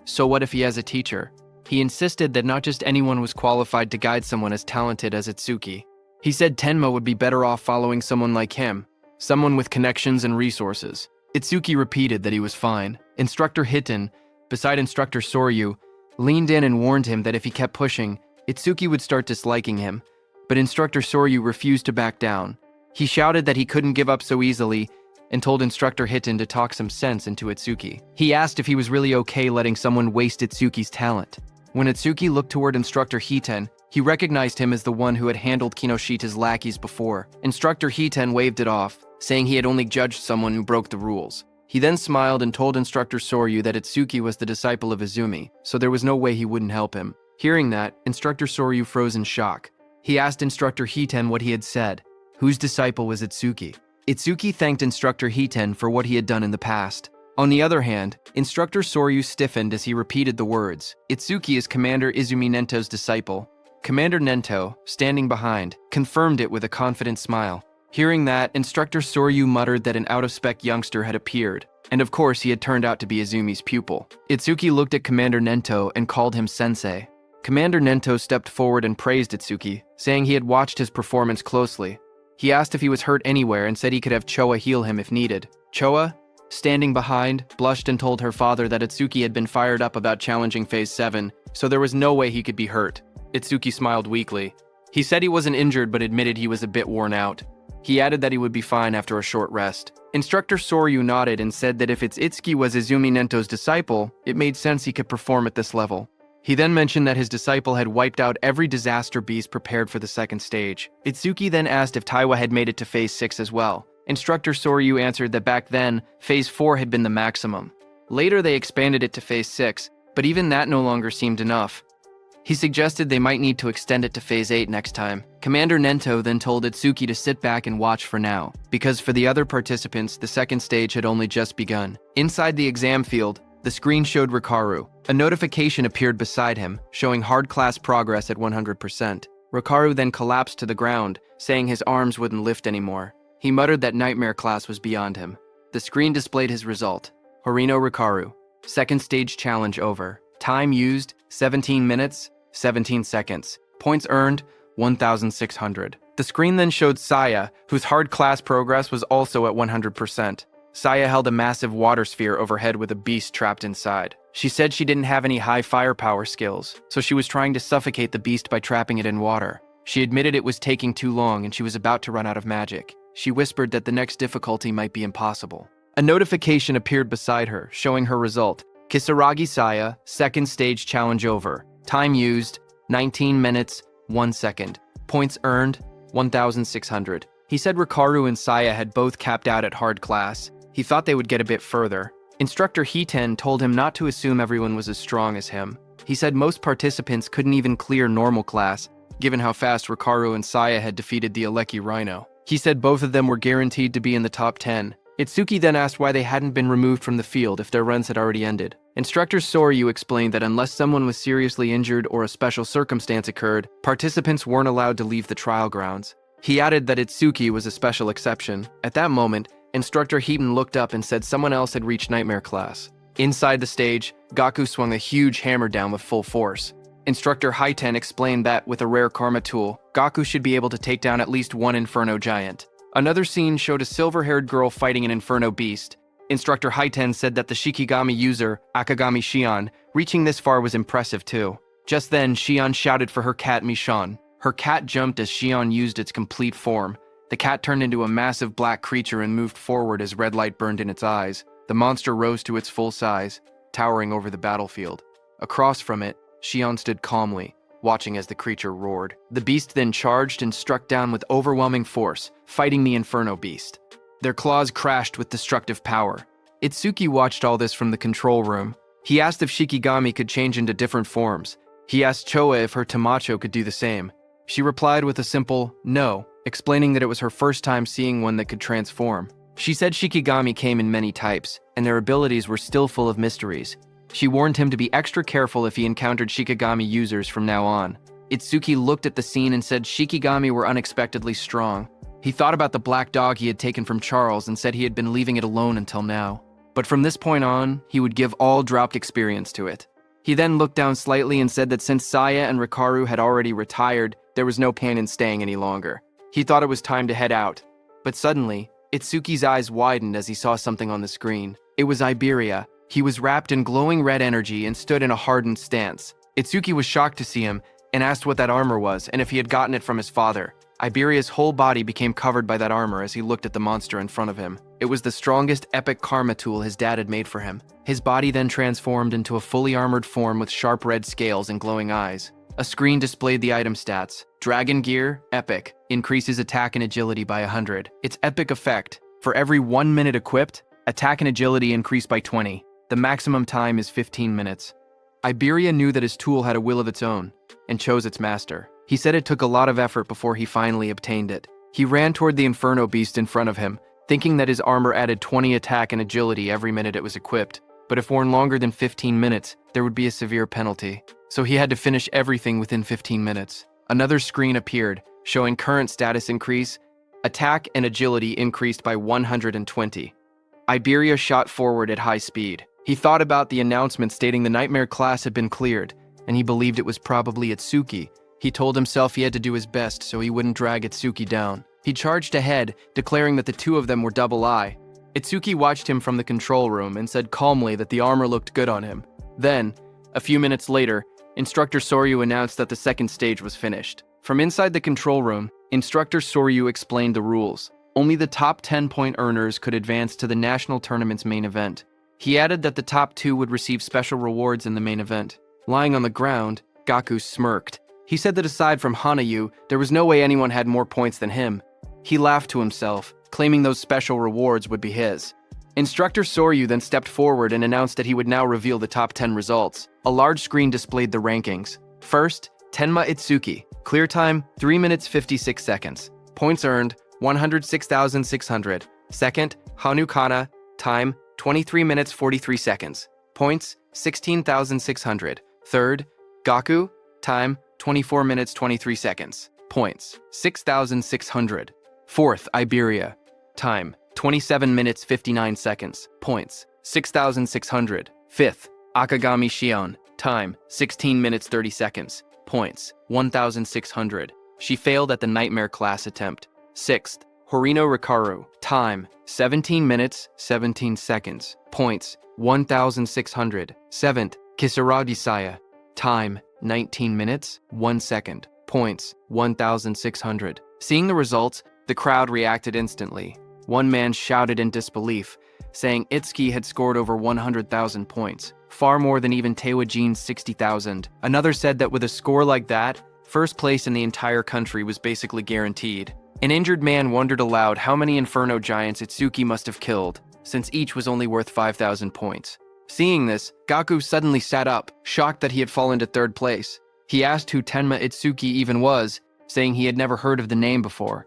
"So what if he has a teacher?" He insisted that not just anyone was qualified to guide someone as talented as Itsuki. He said Tenma would be better off following someone like him, someone with connections and resources. Itsuki repeated that he was fine. Instructor Hiten, beside Instructor Soryu, leaned in and warned him that if he kept pushing, Itsuki would start disliking him. But Instructor Soryu refused to back down. He shouted that he couldn't give up so easily and told Instructor Hiten to talk some sense into Itsuki. He asked if he was really okay letting someone waste Itsuki's talent. When Itsuki looked toward Instructor Hiten, he recognized him as the one who had handled Kinoshita's lackeys before. Instructor Hiten waved it off, saying he had only judged someone who broke the rules. He then smiled and told Instructor Soryu that Itsuki was the disciple of Izumi, so there was no way he wouldn't help him. Hearing that, Instructor Soryu froze in shock. He asked Instructor Hiten what he had said. Whose disciple was Itsuki? Itsuki thanked Instructor Hiten for what he had done in the past. On the other hand, Instructor Soryu stiffened as he repeated the words. Itsuki is Commander Izumi Nento's disciple. Commander Nento, standing behind, confirmed it with a confident smile. Hearing that, Instructor Soryu muttered that an out-of-spec youngster had appeared, and of course he had turned out to be Izumi's pupil. Itsuki looked at Commander Nento and called him sensei. Commander Nento stepped forward and praised Itsuki, saying he had watched his performance closely. He asked if he was hurt anywhere and said he could have Choa heal him if needed. Choa, standing behind, blushed and told her father that Itsuki had been fired up about challenging Phase 7, so there was no way he could be hurt. Itsuki smiled weakly. He said he wasn't injured but admitted he was a bit worn out. He added that he would be fine after a short rest. Instructor Soryu nodded and said that if Itsuki was Izumi Nento's disciple, it made sense he could perform at this level. He then mentioned that his disciple had wiped out every disaster beast prepared for the second stage. Itsuki then asked if Taiwa had made it to Phase 6 as well. Instructor Soryu answered that back then, Phase 4 had been the maximum. Later they expanded it to Phase 6, but even that no longer seemed enough. He suggested they might need to extend it to Phase 8 next time. Commander Nento then told Itsuki to sit back and watch for now, because for the other participants, the second stage had only just begun. Inside the exam field, the screen showed Rikaru. A notification appeared beside him, showing hard class progress at 100%. Rikaru then collapsed to the ground, saying his arms wouldn't lift anymore. He muttered that nightmare class was beyond him. The screen displayed his result. Horino Rikaru. Second stage challenge over. Time used, 17 minutes, 17 seconds. Points earned, 1,600. The screen then showed Saya, whose hard class progress was also at 100%. Saya held a massive water sphere overhead with a beast trapped inside. She said she didn't have any high firepower skills, so she was trying to suffocate the beast by trapping it in water. She admitted it was taking too long and she was about to run out of magic. She whispered that the next difficulty might be impossible. A notification appeared beside her, showing her result. Kisaragi Saya, second stage challenge over. Time used, 19 minutes, 1 second. Points earned, 1,600. He said Rikaru and Saya had both capped out at hard class. He thought they would get a bit further. Instructor Hiten told him not to assume everyone was as strong as him. He said most participants couldn't even clear normal class, given how fast Rikaru and Saya had defeated the Aleki Rhino. He said both of them were guaranteed to be in the top 10. Itsuki then asked why they hadn't been removed from the field if their runs had already ended. Instructor Soryu explained that unless someone was seriously injured or a special circumstance occurred, participants weren't allowed to leave the trial grounds. He added that Itsuki was a special exception. At that moment, Instructor Hiten looked up and said someone else had reached Nightmare class. Inside the stage, Gaku swung a huge hammer down with full force. Instructor Hiten explained that, with a rare karma tool, Gaku should be able to take down at least one Inferno giant. Another scene showed a silver-haired girl fighting an Inferno beast. Instructor Hiten said that the Shikigami user, Akagami Shion, reaching this far was impressive too. Just then, Xion shouted for her cat Michon. Her cat jumped as Xion used its complete form. The cat turned into a massive black creature and moved forward as red light burned in its eyes. The monster rose to its full size, towering over the battlefield. Across from it, Xion stood calmly, watching as the creature roared. The beast then charged and struck down with overwhelming force, fighting the Inferno Beast. Their claws crashed with destructive power. Itsuki watched all this from the control room. He asked if Shikigami could change into different forms. He asked Choa if her Tamacho could do the same. She replied with a simple no, explaining that it was her first time seeing one that could transform. She said Shikigami came in many types, and their abilities were still full of mysteries. She warned him to be extra careful if he encountered Shikigami users from now on. Itsuki looked at the scene and said Shikigami were unexpectedly strong. He thought about the black dog he had taken from Charles and said he had been leaving it alone until now. But from this point on, he would give all dropped experience to it. He then looked down slightly and said that since Saya and Rikaru had already retired, there was no pain in staying any longer. He thought it was time to head out. But suddenly, Itsuki's eyes widened as he saw something on the screen. It was Iberia. He was wrapped in glowing red energy and stood in a hardened stance. Itsuki was shocked to see him and asked what that armor was and if he had gotten it from his father. Iberia's whole body became covered by that armor as he looked at the monster in front of him. It was the strongest epic karma tool his dad had made for him. His body then transformed into a fully armored form with sharp red scales and glowing eyes. A screen displayed the item stats. Dragon Gear, Epic, increases attack and agility by 100. Its epic effect, for every 1 minute equipped, attack and agility increase by 20. The maximum time is 15 minutes. Iberia knew that his tool had a will of its own, and chose its master. He said it took a lot of effort before he finally obtained it. He ran toward the Inferno Beast in front of him, thinking that his armor added 20 attack and agility every minute it was equipped. But if worn longer than 15 minutes, there would be a severe penalty. So he had to finish everything within 15 minutes. Another screen appeared, showing current status increase. Attack and agility increased by 120. Iberia shot forward at high speed. He thought about the announcement stating the Nightmare class had been cleared, and he believed it was probably Itsuki. He told himself he had to do his best so he wouldn't drag Itsuki down. He charged ahead, declaring that the two of them were double eye. Itsuki watched him from the control room and said calmly that the armor looked good on him. Then, a few minutes later, Instructor Soryu announced that the second stage was finished. From inside the control room, Instructor Soryu explained the rules. Only the top 10-point earners could advance to the national tournament's main event. He added that the top 2 would receive special rewards in the main event. Lying on the ground, Gaku smirked. He said that aside from Hanayu, there was no way anyone had more points than him. He laughed to himself, claiming those special rewards would be his. Instructor Soryu then stepped forward and announced that he would now reveal the top 10 results. A large screen displayed the rankings. First, Tenma Itsuki. Clear time, 3 minutes 56 seconds. Points earned, 106,600. Second, Hanukana. Time, 23 minutes 43 seconds. Points, 16,600. Third, Gaku. Time, 24 minutes 23 seconds. Points, 6,600. Fourth, Iberia. Time, 27 minutes 59 seconds. Points, 6,600. Fifth, Akagami Shion. Time, 16 minutes 30 seconds. Points, 1,600. She failed at the Nightmare class attempt. Sixth, Horino Rikaru. Time, 17 minutes 17 seconds. Points, 1,600. Seventh, Kisaragi Saya. Time, 19 minutes 1 second. Points, 1,600. Seeing the results, the crowd reacted instantly. One man shouted in disbelief, saying Itsuki had scored over 100,000 points, far more than even Tewajin's 60,000. Another said that with a score like that, first place in the entire country was basically guaranteed. An injured man wondered aloud how many Inferno giants Itsuki must have killed, since each was only worth 5,000 points. Seeing this, Gaku suddenly sat up, shocked that he had fallen to third place. He asked who Tenma Itsuki even was, saying he had never heard of the name before.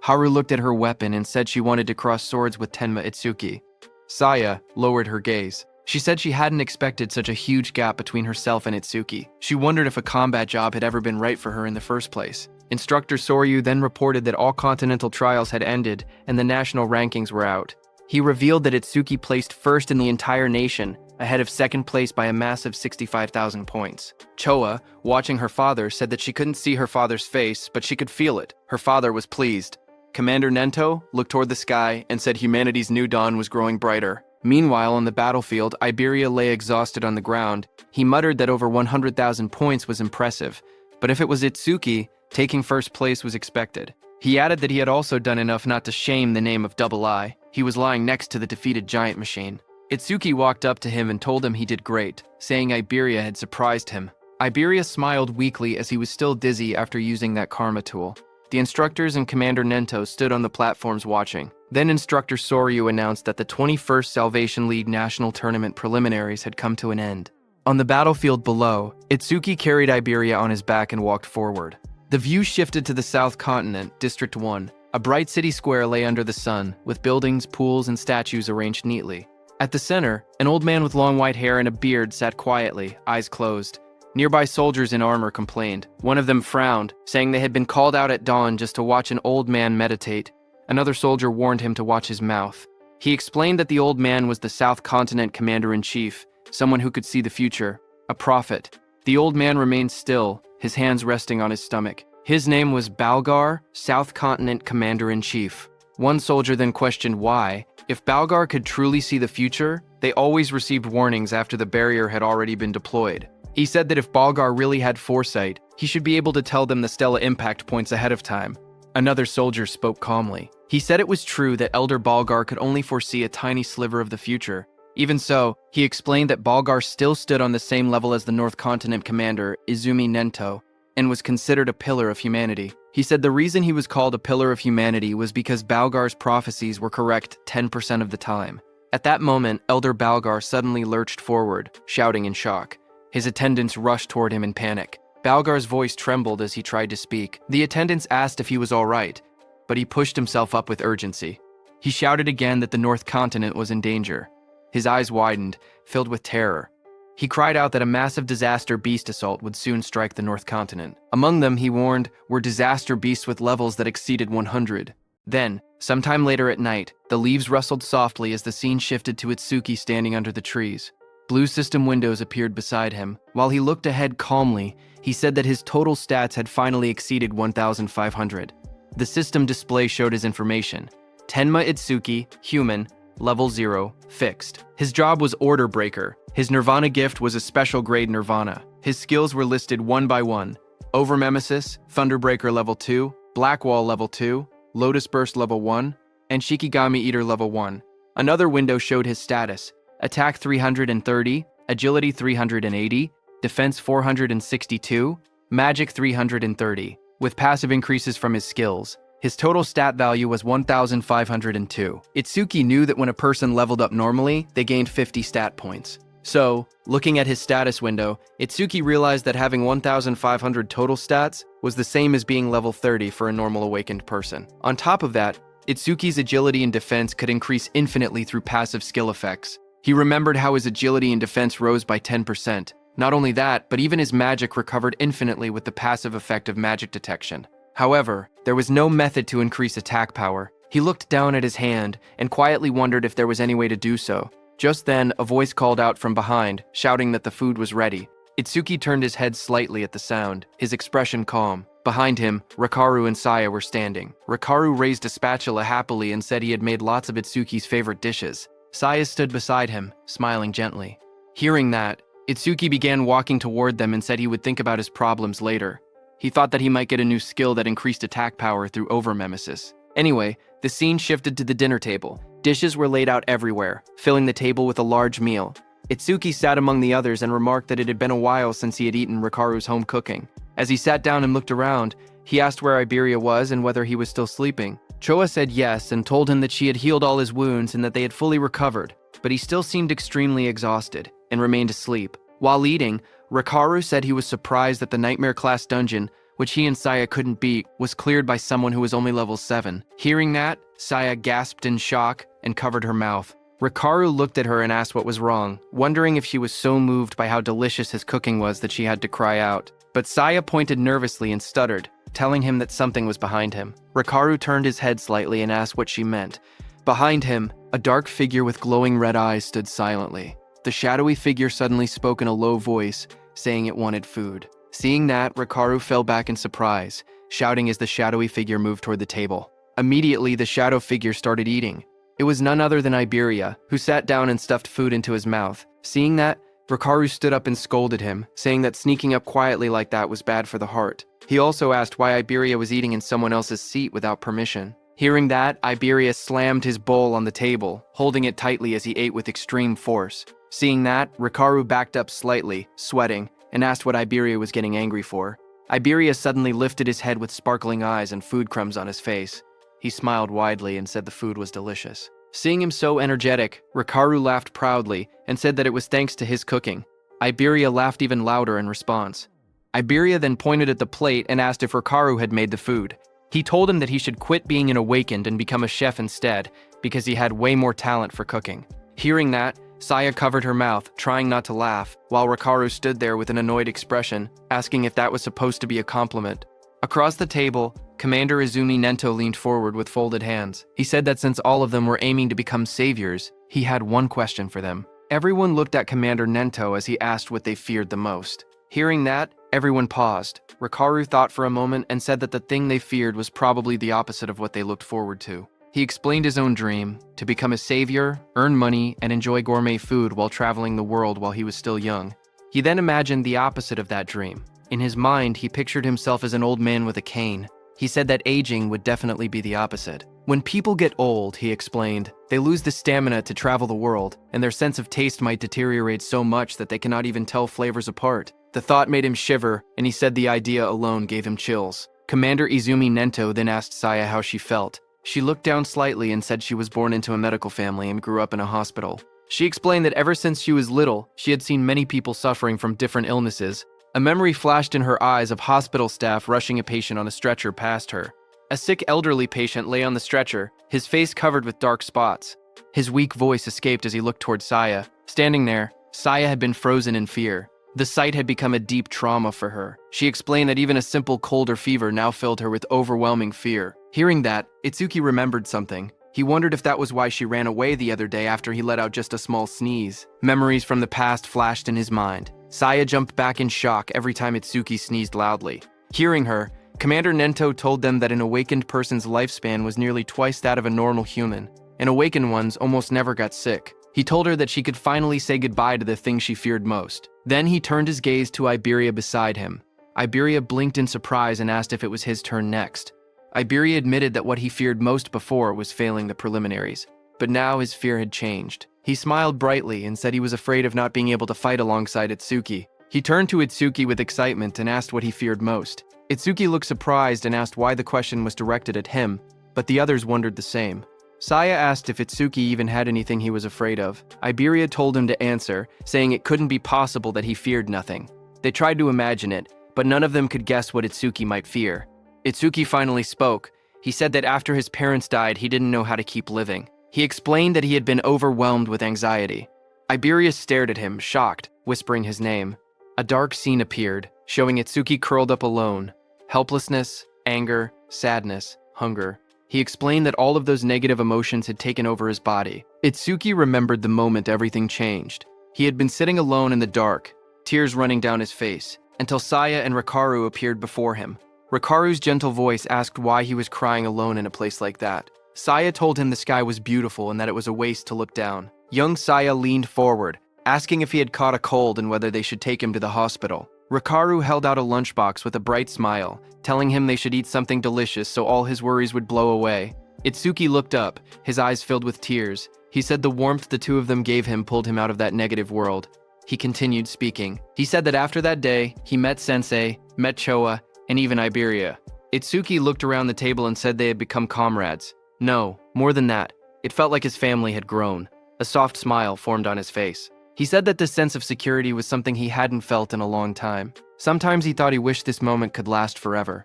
Haru looked at her weapon and said she wanted to cross swords with Tenma Itsuki. Saya lowered her gaze. She said she hadn't expected such a huge gap between herself and Itsuki. She wondered if a combat job had ever been right for her in the first place. Instructor Soryu then reported that all continental trials had ended and the national rankings were out. He revealed that Itsuki placed first in the entire nation, ahead of second place by a massive 65,000 points. Choa, watching her father, said that she couldn't see her father's face, but she could feel it. Her father was pleased. Commander Nento looked toward the sky and said humanity's new dawn was growing brighter. Meanwhile, on the battlefield, Iberia lay exhausted on the ground. He muttered that over 100,000 points was impressive, but if it was Itsuki, taking first place was expected. He added that he had also done enough not to shame the name of Double I. He was lying next to the defeated giant machine. Itsuki walked up to him and told him he did great, saying Iberia had surprised him. Iberia smiled weakly as he was still dizzy after using that karma tool. The instructors and Commander Nento stood on the platforms watching. Then Instructor Soryu announced that the 21st Salvation League National Tournament preliminaries had come to an end. On the battlefield below, Itsuki carried Iberia on his back and walked forward. The view shifted to the South Continent, District 1. A bright city square lay under the sun, with buildings, pools, and statues arranged neatly. At the center, an old man with long white hair and a beard sat quietly, eyes closed. Nearby soldiers in armor complained. One of them frowned, saying they had been called out at dawn just to watch an old man meditate. Another soldier warned him to watch his mouth. He explained that the old man was the South Continent Commander-in-Chief, someone who could see the future, a prophet. The old man remained still, his hands resting on his stomach. His name was Balgar, South Continent Commander-in-Chief. One soldier then questioned why. If Balgar could truly see the future, they always received warnings after the barrier had already been deployed. He said that if Balgar really had foresight, he should be able to tell them the Stella impact points ahead of time. Another soldier spoke calmly. He said it was true that Elder Balgar could only foresee a tiny sliver of the future. Even so, he explained that Balgar still stood on the same level as the North Continent commander, Izumi Nento, and was considered a pillar of humanity. He said the reason he was called a pillar of humanity was because Balgar's prophecies were correct 10% of the time. At that moment, Elder Balgar suddenly lurched forward, shouting in shock. His attendants rushed toward him in panic. Balgar's voice trembled as he tried to speak. The attendants asked if he was all right, but he pushed himself up with urgency. He shouted again that the North Continent was in danger. His eyes widened, filled with terror. He cried out that a massive disaster beast assault would soon strike the North Continent. Among them, he warned, were disaster beasts with levels that exceeded 100. Then, sometime later at night, the leaves rustled softly as the scene shifted to Itsuki standing under the trees. Blue system windows appeared beside him. While he looked ahead calmly, he said that his total stats had finally exceeded 1,500. The system display showed his information. Tenma Itsuki, human, level 0, fixed. His job was Order Breaker. His Nirvana gift was a special grade Nirvana. His skills were listed one by one. Overmemesis, Thunderbreaker level 2, Blackwall level 2, Lotus Burst level 1, and Shikigami Eater level 1. Another window showed his status. Attack 330, Agility 380, Defense 462, Magic 330, with passive increases from his skills. His total stat value was 1,502. Itsuki knew that when a person leveled up normally, they gained 50 stat points. So, looking at his status window, Itsuki realized that having 1,500 total stats was the same as being level 30 for a normal awakened person. On top of that, Itsuki's agility and defense could increase infinitely through passive skill effects. He remembered how his agility and defense rose by 10%. Not only that, but even his magic recovered infinitely with the passive effect of magic detection. However, there was no method to increase attack power. He looked down at his hand and quietly wondered if there was any way to do so. Just then, a voice called out from behind, shouting that the food was ready. Itsuki turned his head slightly at the sound, his expression calm. Behind him, Rikaru and Saya were standing. Rikaru raised a spatula happily and said he had made lots of Itsuki's favorite dishes. Saya stood beside him, smiling gently. Hearing that, Itsuki began walking toward them and said he would think about his problems later. He thought that he might get a new skill that increased attack power through overmemesis. Anyway, the scene shifted to the dinner table. Dishes were laid out everywhere, filling the table with a large meal. Itsuki sat among the others and remarked that it had been a while since he had eaten Rikaru's home cooking. As he sat down and looked around, he asked where Iberia was and whether he was still sleeping. Choa said yes and told him that she had healed all his wounds and that they had fully recovered, but he still seemed extremely exhausted and remained asleep. While eating, Rikaru said he was surprised that the Nightmare class dungeon, which he and Saya couldn't beat, was cleared by someone who was only level 7. Hearing that, Saya gasped in shock and covered her mouth. Rikaru looked at her and asked what was wrong, wondering if she was so moved by how delicious his cooking was that she had to cry out. But Saya pointed nervously and stuttered, telling him that something was behind him. Rikaru turned his head slightly and asked what she meant. Behind him, a dark figure with glowing red eyes stood silently. The shadowy figure suddenly spoke in a low voice, saying it wanted food. Seeing that, Rikaru fell back in surprise, shouting as the shadowy figure moved toward the table. Immediately, the shadow figure started eating. It was none other than Iberia, who sat down and stuffed food into his mouth. Seeing that, Rikaru stood up and scolded him, saying that sneaking up quietly like that was bad for the heart. He also asked why Iberia was eating in someone else's seat without permission. Hearing that, Iberia slammed his bowl on the table, holding it tightly as he ate with extreme force. Seeing that, Rikaru backed up slightly, sweating, and asked what Iberia was getting angry for. Iberia suddenly lifted his head with sparkling eyes and food crumbs on his face. He smiled widely and said the food was delicious. Seeing him so energetic, Rikaru laughed proudly and said that it was thanks to his cooking. Iberia laughed even louder in response. Iberia then pointed at the plate and asked if Rikaru had made the food. He told him that he should quit being an awakened and become a chef instead, because he had way more talent for cooking. Hearing that, Saya covered her mouth, trying not to laugh, while Rikaru stood there with an annoyed expression, asking if that was supposed to be a compliment. Across the table, Commander Izumi Nento leaned forward with folded hands. He said that since all of them were aiming to become saviors, he had one question for them. Everyone looked at Commander Nento as he asked what they feared the most. Hearing that, everyone paused. Rikaru thought for a moment and said that the thing they feared was probably the opposite of what they looked forward to. He explained his own dream, to become a savior, earn money, and enjoy gourmet food while traveling the world while he was still young. He then imagined the opposite of that dream. In his mind, he pictured himself as an old man with a cane. He said that aging would definitely be the opposite. When people get old, he explained, they lose the stamina to travel the world, and their sense of taste might deteriorate so much that they cannot even tell flavors apart. The thought made him shiver, and he said the idea alone gave him chills. Commander Izumi Nento then asked Saya how she felt. She looked down slightly and said she was born into a medical family and grew up in a hospital. She explained that ever since she was little, she had seen many people suffering from different illnesses. A memory flashed in her eyes of hospital staff rushing a patient on a stretcher past her. A sick elderly patient lay on the stretcher, his face covered with dark spots. His weak voice escaped as he looked toward Saya. Standing there, Saya had been frozen in fear. The sight had become a deep trauma for her. She explained that even a simple cold or fever now filled her with overwhelming fear. Hearing that, Itsuki remembered something. He wondered if that was why she ran away the other day after he let out just a small sneeze. Memories from the past flashed in his mind. Saya jumped back in shock every time Itsuki sneezed loudly. Hearing her, Commander Nento told them that an awakened person's lifespan was nearly twice that of a normal human, and awakened ones almost never got sick. He told her that she could finally say goodbye to the thing she feared most. Then he turned his gaze to Iberia beside him. Iberia blinked in surprise and asked if it was his turn next. Iberia admitted that what he feared most before was failing the preliminaries, but now his fear had changed. He smiled brightly and said he was afraid of not being able to fight alongside Itsuki. He turned to Itsuki with excitement and asked what he feared most. Itsuki looked surprised and asked why the question was directed at him, but the others wondered the same. Saya asked if Itsuki even had anything he was afraid of. Iberia told him to answer, saying it couldn't be possible that he feared nothing. They tried to imagine it, but none of them could guess what Itsuki might fear. Itsuki finally spoke. He said that after his parents died, he didn't know how to keep living. He explained that he had been overwhelmed with anxiety. Iberia stared at him, shocked, whispering his name. A dark scene appeared, showing Itsuki curled up alone. Helplessness, anger, sadness, hunger. He explained that all of those negative emotions had taken over his body. Itsuki remembered the moment everything changed. He had been sitting alone in the dark, tears running down his face, until Saya and Rikaru appeared before him. Rikaru's gentle voice asked why he was crying alone in a place like that. Saya told him the sky was beautiful and that it was a waste to look down. Young Saya leaned forward, asking if he had caught a cold and whether they should take him to the hospital. Rikaru held out a lunchbox with a bright smile, telling him they should eat something delicious so all his worries would blow away. Itsuki looked up, his eyes filled with tears. He said the warmth the two of them gave him pulled him out of that negative world. He continued speaking. He said that after that day, he met Sensei, met Choa, and even Iberia. Itsuki looked around the table and said they had become comrades. No, more than that. It felt like his family had grown. A soft smile formed on his face. He said that this sense of security was something he hadn't felt in a long time. Sometimes he thought he wished this moment could last forever.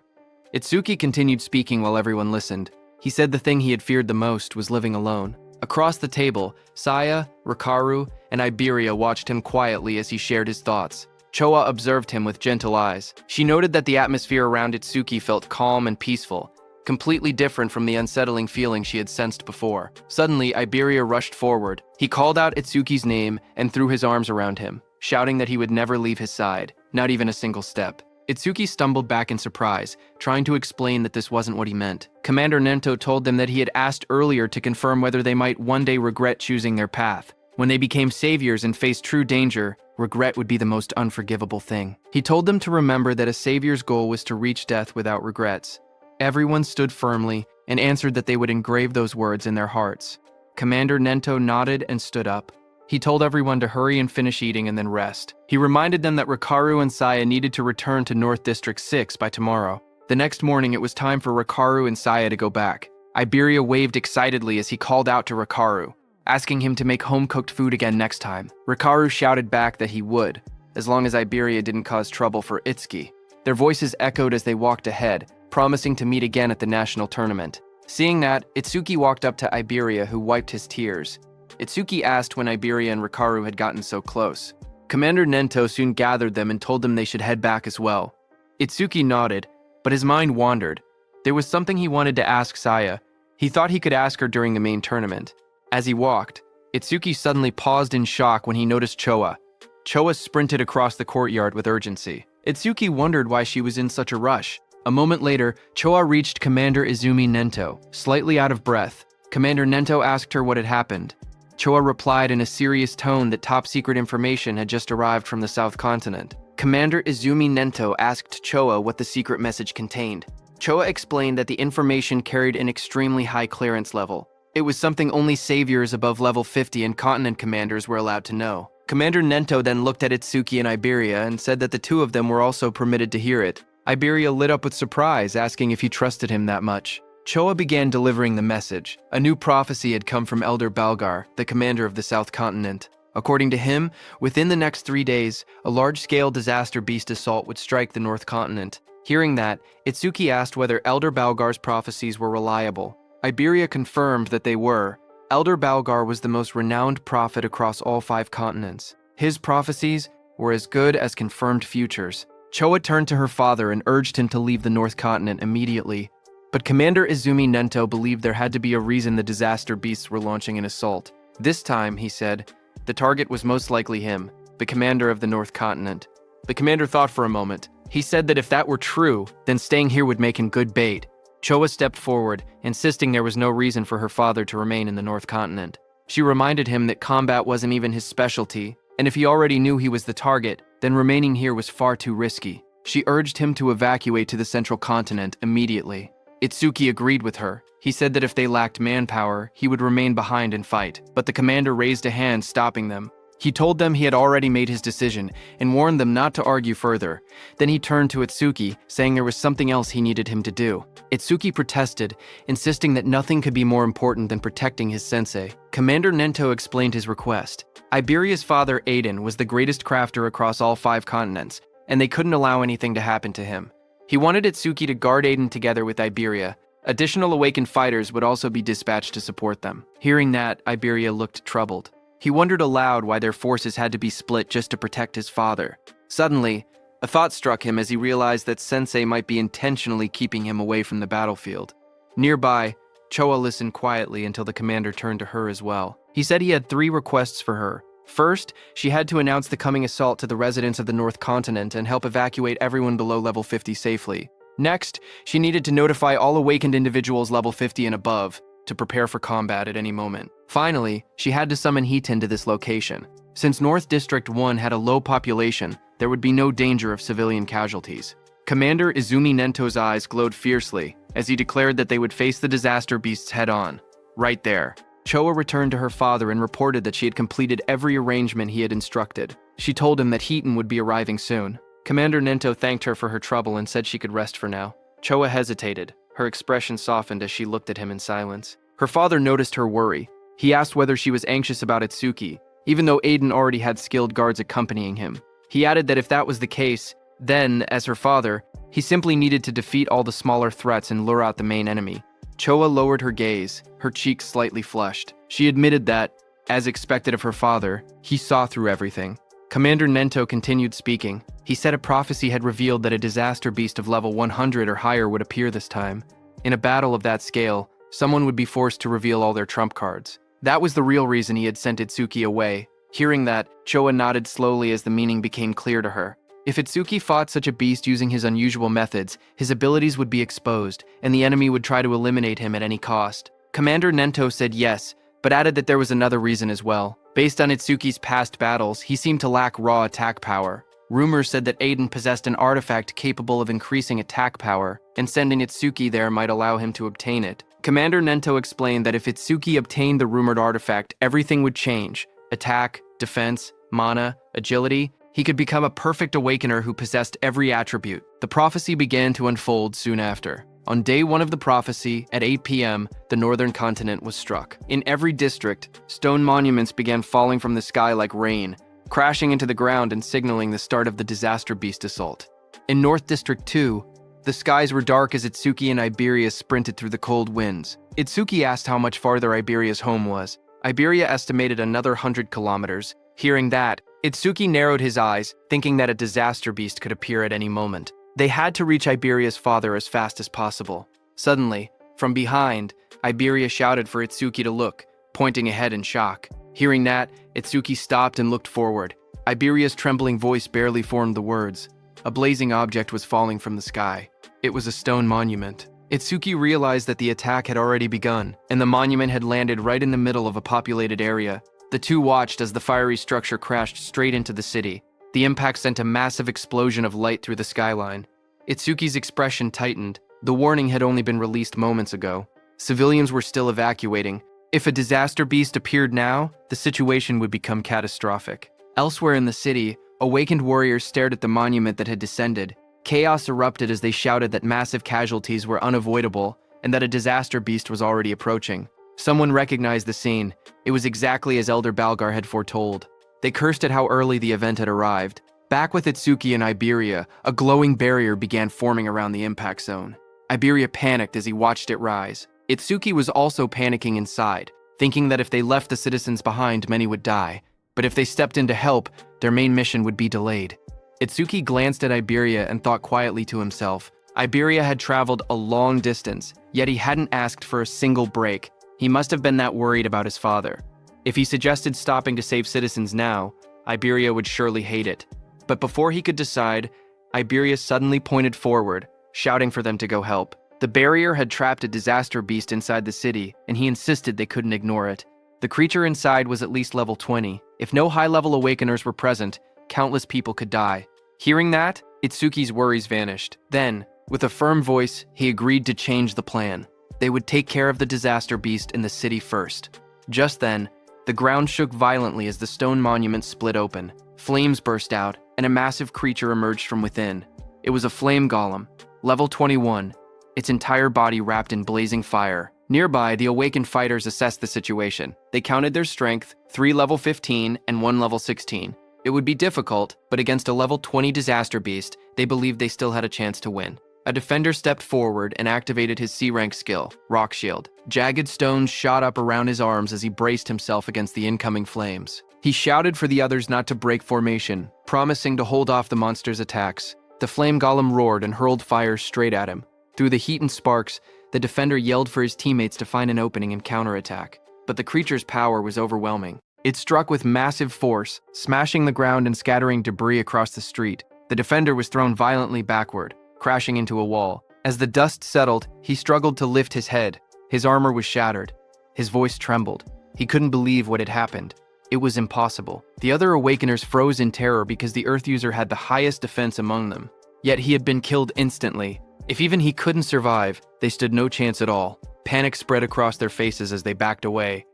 Itsuki continued speaking while everyone listened. He said the thing he had feared the most was living alone. Across the table, Saya, Rikaru, and Iberia watched him quietly as he shared his thoughts. Choa observed him with gentle eyes. She noted that the atmosphere around Itsuki felt calm and peaceful, completely different from the unsettling feeling she had sensed before. Suddenly, Iberia rushed forward. He called out Itsuki's name and threw his arms around him, shouting that he would never leave his side, not even a single step. Itsuki stumbled back in surprise, trying to explain that this wasn't what he meant. Commander Nento told them that he had asked earlier to confirm whether they might one day regret choosing their path. When they became saviors and faced true danger, regret would be the most unforgivable thing. He told them to remember that a savior's goal was to reach death without regrets. Everyone stood firmly and answered that they would engrave those words in their hearts. Commander Nento nodded and stood up. He told everyone to hurry and finish eating and then rest. He reminded them that Rikaru and Saya needed to return to North District 6 by tomorrow. The next morning, it was time for Rikaru and Saya to go back. Iberia waved excitedly as he called out to Rikaru, asking him to make home-cooked food again next time. Rikaru shouted back that he would, as long as Iberia didn't cause trouble for Itsuki. Their voices echoed as they walked ahead, promising to meet again at the national tournament. Seeing that, Itsuki walked up to Iberia, who wiped his tears. Itsuki asked when Iberia and Rikaru had gotten so close. Commander Nento soon gathered them and told them they should head back as well. Itsuki nodded, but his mind wandered. There was something he wanted to ask Saya. He thought he could ask her during the main tournament. As he walked, Itsuki suddenly paused in shock when he noticed Choa. Choa sprinted across the courtyard with urgency. Itsuki wondered why she was in such a rush. A moment later, Choa reached Commander Izumi Nento. Slightly out of breath, Commander Nento asked her what had happened. Choa replied in a serious tone that top-secret information had just arrived from the South Continent. Commander Izumi Nento asked Choa what the secret message contained. Choa explained that the information carried an extremely high clearance level. It was something only saviors above level 50 and continent commanders were allowed to know. Commander Nento then looked at Itsuki and Iberia and said that the two of them were also permitted to hear it. Iberia lit up with surprise, asking if he trusted him that much. Choa began delivering the message. A new prophecy had come from Elder Balgar, the commander of the South Continent. According to him, within the next 3 days, a large-scale disaster beast assault would strike the North Continent. Hearing that, Itsuki asked whether Elder Balgar's prophecies were reliable. Iberia confirmed that they were. Elder Balgar was the most renowned prophet across all 5 continents. His prophecies were as good as confirmed futures. Choa turned to her father and urged him to leave the North Continent immediately. But Commander Izumi Nento believed there had to be a reason the disaster beasts were launching an assault. This time, he said, the target was most likely him, the commander of the North Continent. The commander thought for a moment. He said that if that were true, then staying here would make him good bait. Choa stepped forward, insisting there was no reason for her father to remain in the North Continent. She reminded him that combat wasn't even his specialty, and if he already knew he was the target, then remaining here was far too risky. She urged him to evacuate to the Central Continent immediately. Itsuki agreed with her. He said that if they lacked manpower, he would remain behind and fight, but the commander raised a hand, stopping them. He told them he had already made his decision and warned them not to argue further. Then he turned to Itsuki, saying there was something else he needed him to do. Itsuki protested, insisting that nothing could be more important than protecting his sensei. Commander Nento explained his request. Iberia's father, Aiden, was the greatest crafter across all 5 continents, and they couldn't allow anything to happen to him. He wanted Itsuki to guard Aiden together with Iberia. Additional awakened fighters would also be dispatched to support them. Hearing that, Iberia looked troubled. He wondered aloud why their forces had to be split just to protect his father. Suddenly, a thought struck him as he realized that Sensei might be intentionally keeping him away from the battlefield. Nearby, Choa listened quietly until the commander turned to her as well. He said he had 3 requests for her. First, she had to announce the coming assault to the residents of the North Continent and help evacuate everyone below level 50 safely. Next, she needed to notify all awakened individuals level 50 and above to prepare for combat at any moment. Finally, she had to summon Hiten to this location. Since North District 1 had a low population, there would be no danger of civilian casualties. Commander Izumi Nento's eyes glowed fiercely as he declared that they would face the disaster beasts head-on. Right there, Choa returned to her father and reported that she had completed every arrangement he had instructed. She told him that Hiten would be arriving soon. Commander Nento thanked her for her trouble and said she could rest for now. Choa hesitated. Her expression softened as she looked at him in silence. Her father noticed her worry. He asked whether she was anxious about Itsuki, even though Aiden already had skilled guards accompanying him. He added that if that was the case, then, as her father, he simply needed to defeat all the smaller threats and lure out the main enemy. Choa lowered her gaze, her cheeks slightly flushed. She admitted that, as expected of her father, he saw through everything. Commander Nento continued speaking. He said a prophecy had revealed that a disaster beast of level 100 or higher would appear this time. In a battle of that scale, someone would be forced to reveal all their trump cards. That was the real reason he had sent Itsuki away. Hearing that, Choa nodded slowly as the meaning became clear to her. If Itsuki fought such a beast using his unusual methods, his abilities would be exposed, and the enemy would try to eliminate him at any cost. Commander Nento said yes, but added that there was another reason as well. Based on Itsuki's past battles, he seemed to lack raw attack power. Rumors said that Aiden possessed an artifact capable of increasing attack power, and sending Itsuki there might allow him to obtain it. Commander Nento explained that if Itsuki obtained the rumored artifact, everything would change. Attack, defense, mana, agility. He could become a perfect awakener who possessed every attribute. The prophecy began to unfold soon after. On day 1 of the prophecy, at 8 p.m., the northern continent was struck. In every district, stone monuments began falling from the sky like rain, crashing into the ground and signaling the start of the Disaster Beast assault. In North District 2, the skies were dark as Itsuki and Iberia sprinted through the cold winds. Itsuki asked how much farther Iberia's home was. Iberia estimated another 100 kilometers. Hearing that, Itsuki narrowed his eyes, thinking that a disaster beast could appear at any moment. They had to reach Iberia's father as fast as possible. Suddenly, from behind, Iberia shouted for Itsuki to look, pointing ahead in shock. Hearing that, Itsuki stopped and looked forward. Iberia's trembling voice barely formed the words. A blazing object was falling from the sky. It was a stone monument. Itsuki realized that the attack had already begun, and the monument had landed right in the middle of a populated area. The two watched as the fiery structure crashed straight into the city. The impact sent a massive explosion of light through the skyline. Itsuki's expression tightened. The warning had only been released moments ago. Civilians were still evacuating. If a disaster beast appeared now, the situation would become catastrophic. Elsewhere in the city, awakened warriors stared at the monument that had descended. Chaos erupted as they shouted that massive casualties were unavoidable and that a disaster beast was already approaching. Someone recognized the scene. It was exactly as Elder Balgar had foretold. They cursed at how early the event had arrived. Back with Itsuki and Iberia, a glowing barrier began forming around the impact zone. Iberia panicked as he watched it rise. Itsuki was also panicking inside, thinking that if they left the citizens behind, many would die. But if they stepped in to help, their main mission would be delayed. Itsuki glanced at Iberia and thought quietly to himself. Iberia had traveled a long distance, yet he hadn't asked for a single break. He must have been that worried about his father. If he suggested stopping to save citizens now, Iberia would surely hate it. But before he could decide, Iberia suddenly pointed forward, shouting for them to go help. The barrier had trapped a disaster beast inside the city, and he insisted they couldn't ignore it. The creature inside was at least level 20. If no high-level awakeners were present, countless people could die. Hearing that, Itsuki's worries vanished. Then, with a firm voice, he agreed to change the plan. They would take care of the disaster beast in the city first. Just then, the ground shook violently as the stone monument split open. Flames burst out, and a massive creature emerged from within. It was a flame golem, level 21, its entire body wrapped in blazing fire. Nearby, the awakened fighters assessed the situation. They counted their strength, 3 level 15 and 1 level 16. It would be difficult, but against a level 20 disaster beast, they believed they still had a chance to win. A defender stepped forward and activated his C-rank skill, Rock Shield. Jagged stones shot up around his arms as he braced himself against the incoming flames. He shouted for the others not to break formation, promising to hold off the monster's attacks. The flame golem roared and hurled fire straight at him. Through the heat and sparks, the defender yelled for his teammates to find an opening and counterattack. But the creature's power was overwhelming. It struck with massive force, smashing the ground and scattering debris across the street. The defender was thrown violently backward, crashing into a wall. As the dust settled, he struggled to lift his head. His armor was shattered. His voice trembled. He couldn't believe what had happened. It was impossible. The other Awakeners froze in terror because the Earth user had the highest defense among them. Yet he had been killed instantly. If even he couldn't survive, they stood no chance at all. Panic spread across their faces as they backed away,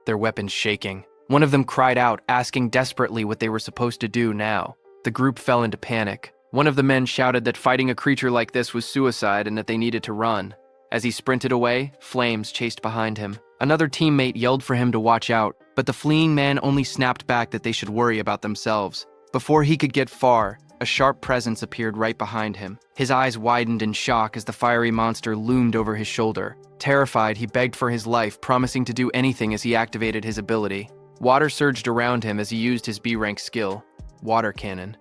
their weapons shaking. One of them cried out, asking desperately what they were supposed to do now. The group fell into panic. One of the men shouted that fighting a creature like this was suicide and that they needed to run. As he sprinted away, flames chased behind him. Another teammate yelled for him to watch out, but the fleeing man only snapped back that they should worry about themselves. Before he could get far, a sharp presence appeared right behind him. His eyes widened in shock as the fiery monster loomed over his shoulder. Terrified, he begged for his life, promising to do anything as he activated his ability. Water surged around him as he used his B-rank skill, Water Cannon.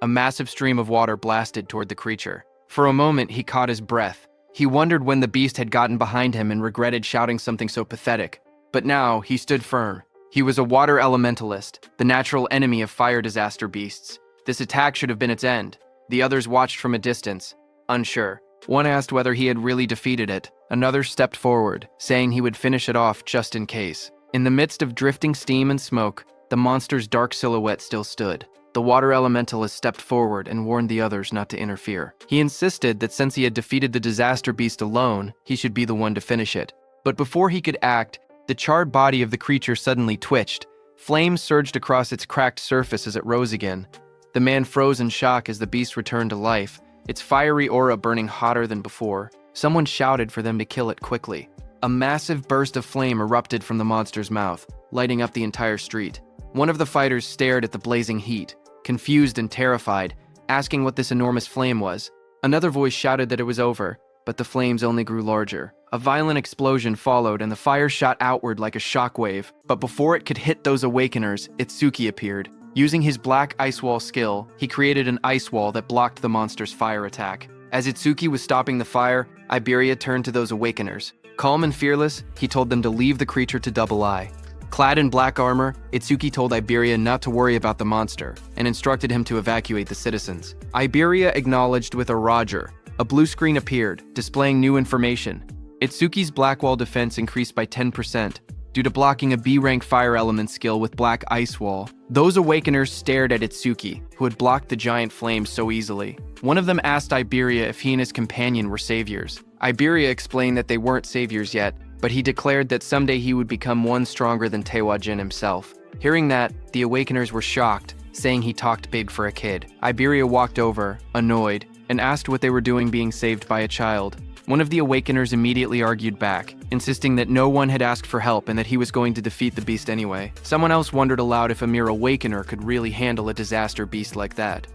A massive stream of water blasted toward the creature. For a moment, he caught his breath. He wondered when the beast had gotten behind him and regretted shouting something so pathetic. But now, he stood firm. He was a water elementalist, the natural enemy of fire disaster beasts. This attack should have been its end. The others watched from a distance, unsure. One asked whether he had really defeated it. Another stepped forward, saying he would finish it off just in case. In the midst of drifting steam and smoke, the monster's dark silhouette still stood. The water elementalist stepped forward and warned the others not to interfere. He insisted that since he had defeated the disaster beast alone, he should be the one to finish it. But before he could act, the charred body of the creature suddenly twitched. Flames surged across its cracked surface as it rose again. The man froze in shock as the beast returned to life, its fiery aura burning hotter than before. Someone shouted for them to kill it quickly. A massive burst of flame erupted from the monster's mouth, lighting up the entire street. One of the fighters stared at the blazing heat, confused and terrified, asking what this enormous flame was. Another voice shouted that it was over, but the flames only grew larger. A violent explosion followed and the fire shot outward like a shockwave, but before it could hit those awakeners, Itsuki appeared. Using his black ice wall skill, he created an ice wall that blocked the monster's fire attack. As Itsuki was stopping the fire, Iberia turned to those awakeners. Calm and fearless, he told them to leave the creature to Double Eye. Clad in black armor, Itsuki told Iberia not to worry about the monster and instructed him to evacuate the citizens. Iberia acknowledged with a Roger. A blue screen appeared, displaying new information. Itsuki's black wall defense increased by 10% due to blocking a B-rank fire element skill with black ice wall. Those awakeners stared at Itsuki, who had blocked the giant flames so easily. One of them asked Iberia if he and his companion were saviors. Iberia explained that they weren't saviors yet, but he declared that someday he would become one stronger than Tewajin himself. Hearing that, the awakeners were shocked, saying he talked big for a kid. Iberia walked over, annoyed, and asked what they were doing being saved by a child. One of the awakeners immediately argued back, insisting that no one had asked for help and that he was going to defeat the beast anyway. Someone else wondered aloud if a mere awakener could really handle a disaster beast like that.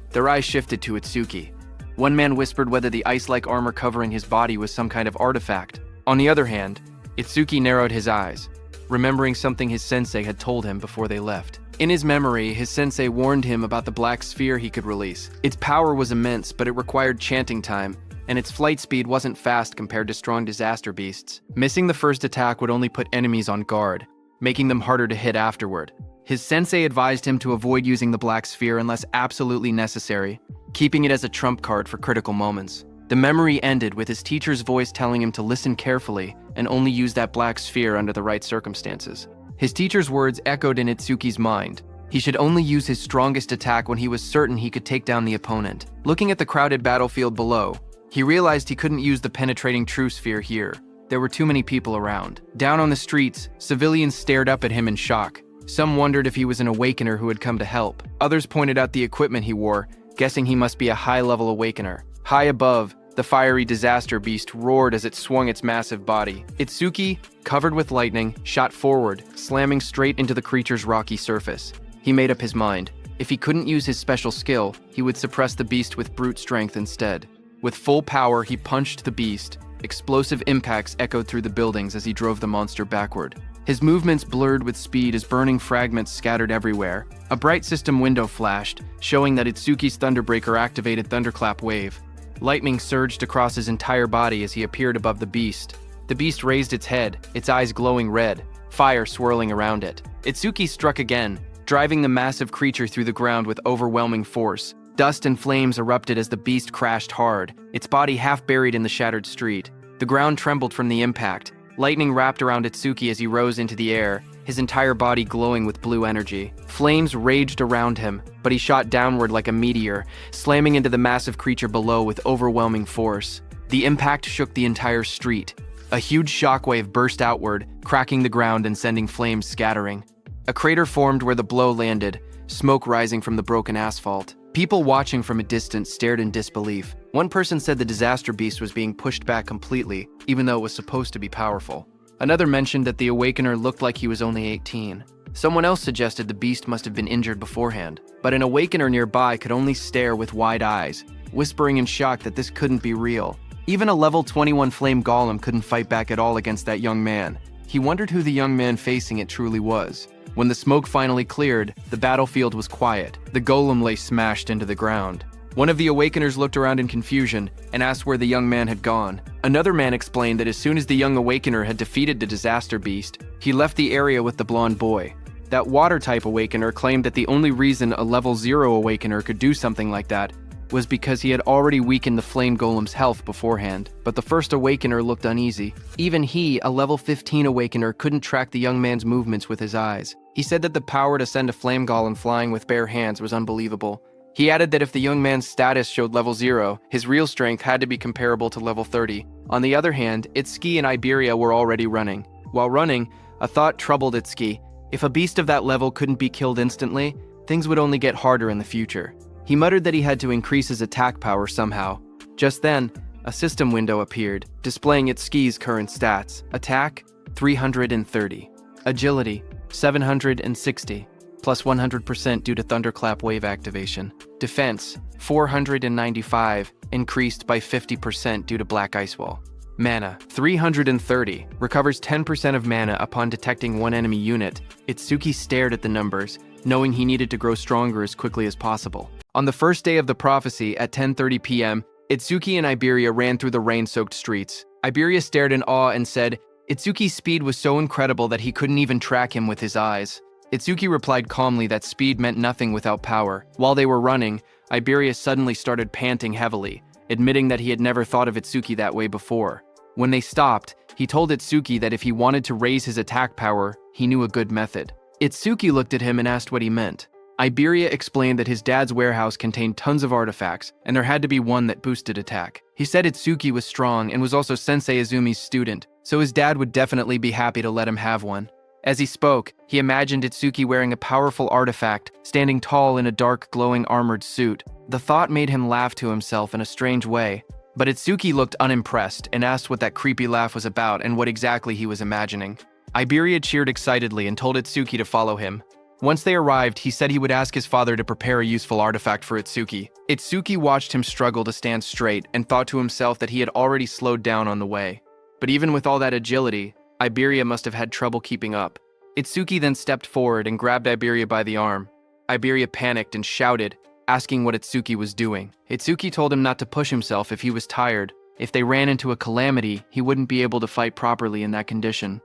Their eyes shifted to Itsuki. One man whispered whether the ice-like armor covering his body was some kind of artifact. On the other hand, Itsuki narrowed his eyes, remembering something his sensei had told him before they left. In his memory, his sensei warned him about the black sphere he could release. Its power was immense, but it required chanting time, and its flight speed wasn't fast compared to strong disaster beasts. Missing the first attack would only put enemies on guard, making them harder to hit afterward. His sensei advised him to avoid using the black sphere unless absolutely necessary, keeping it as a trump card for critical moments. The memory ended with his teacher's voice telling him to listen carefully and only use that black sphere under the right circumstances. His teacher's words echoed in Itsuki's mind. He should only use his strongest attack when he was certain he could take down the opponent. Looking at the crowded battlefield below, he realized he couldn't use the penetrating true sphere here. There were too many people around. Down on the streets, civilians stared up at him in shock. Some wondered if he was an awakener who had come to help. Others pointed out the equipment he wore, guessing he must be a high-level awakener. High above, the fiery disaster beast roared as it swung its massive body. Itsuki, covered with lightning, shot forward, slamming straight into the creature's rocky surface. He made up his mind. If he couldn't use his special skill, he would suppress the beast with brute strength instead. With full power, he punched the beast. Explosive impacts echoed through the buildings as he drove the monster backward. His movements blurred with speed as burning fragments scattered everywhere. A bright system window flashed, showing that Itsuki's Thunderbreaker activated Thunderclap Wave. Lightning surged across his entire body as he appeared above the beast. The beast raised its head, its eyes glowing red, fire swirling around it. Itsuki struck again, driving the massive creature through the ground with overwhelming force. Dust and flames erupted as the beast crashed hard, its body half buried in the shattered street. The ground trembled from the impact. Lightning wrapped around Itsuki as he rose into the air, his entire body glowing with blue energy. Flames raged around him, but he shot downward like a meteor, slamming into the massive creature below with overwhelming force. The impact shook the entire street. A huge shockwave burst outward, cracking the ground and sending flames scattering. A crater formed where the blow landed, smoke rising from the broken asphalt. People watching from a distance stared in disbelief. One person said the disaster beast was being pushed back completely, even though it was supposed to be powerful. Another mentioned that the awakener looked like he was only 18. Someone else suggested the beast must have been injured beforehand, but an awakener nearby could only stare with wide eyes, whispering in shock that this couldn't be real. Even a level 21 flame golem couldn't fight back at all against that young man. He wondered who the young man facing it truly was. When the smoke finally cleared, the battlefield was quiet. The golem lay smashed into the ground. One of the awakeners looked around in confusion and asked where the young man had gone. Another man explained that as soon as the young awakener had defeated the disaster beast, he left the area with the blonde boy. That water-type awakener claimed that the only reason a level 0 awakener could do something like that was because he had already weakened the flame golem's health beforehand. But the first awakener looked uneasy. Even he, a level 15 awakener, couldn't track the young man's movements with his eyes. He said that the power to send a flame golem flying with bare hands was unbelievable. He added that if the young man's status showed level 0, his real strength had to be comparable to level 30. On the other hand, Itsuki and Iberia were already running. While running, a thought troubled Itsuki. If a beast of that level couldn't be killed instantly, things would only get harder in the future. He muttered that he had to increase his attack power somehow. Just then, a system window appeared, displaying Itsuki's current stats. Attack, 330. Agility, 760, plus 100% due to Thunderclap wave activation. Defense, 495, increased by 50% due to Black Ice Wall. Mana, 330, recovers 10% of mana upon detecting one enemy unit. Itsuki stared at the numbers, knowing he needed to grow stronger as quickly as possible. On the first day of the prophecy, at 10:30 p.m., Itsuki and Iberia ran through the rain-soaked streets. Iberia stared in awe and said, Itsuki's speed was so incredible that he couldn't even track him with his eyes. Itsuki replied calmly that speed meant nothing without power. While they were running, Iberia suddenly started panting heavily, admitting that he had never thought of Itsuki that way before. When they stopped, he told Itsuki that if he wanted to raise his attack power, he knew a good method. Itsuki looked at him and asked what he meant. Iberia explained that his dad's warehouse contained tons of artifacts, and there had to be one that boosted attack. He said Itsuki was strong and was also Sensei Izumi's student, so his dad would definitely be happy to let him have one. As he spoke, he imagined Itsuki wearing a powerful artifact, standing tall in a dark, glowing armored suit. The thought made him laugh to himself in a strange way, but Itsuki looked unimpressed and asked what that creepy laugh was about and what exactly he was imagining. Iberia cheered excitedly and told Itsuki to follow him. Once they arrived, he said he would ask his father to prepare a useful artifact for Itsuki. Itsuki watched him struggle to stand straight and thought to himself that he had already slowed down on the way. But even with all that agility, Iberia must have had trouble keeping up. Itsuki then stepped forward and grabbed Iberia by the arm. Iberia panicked and shouted, asking what Itsuki was doing. Itsuki told him not to push himself if he was tired. If they ran into a calamity, he wouldn't be able to fight properly in that condition.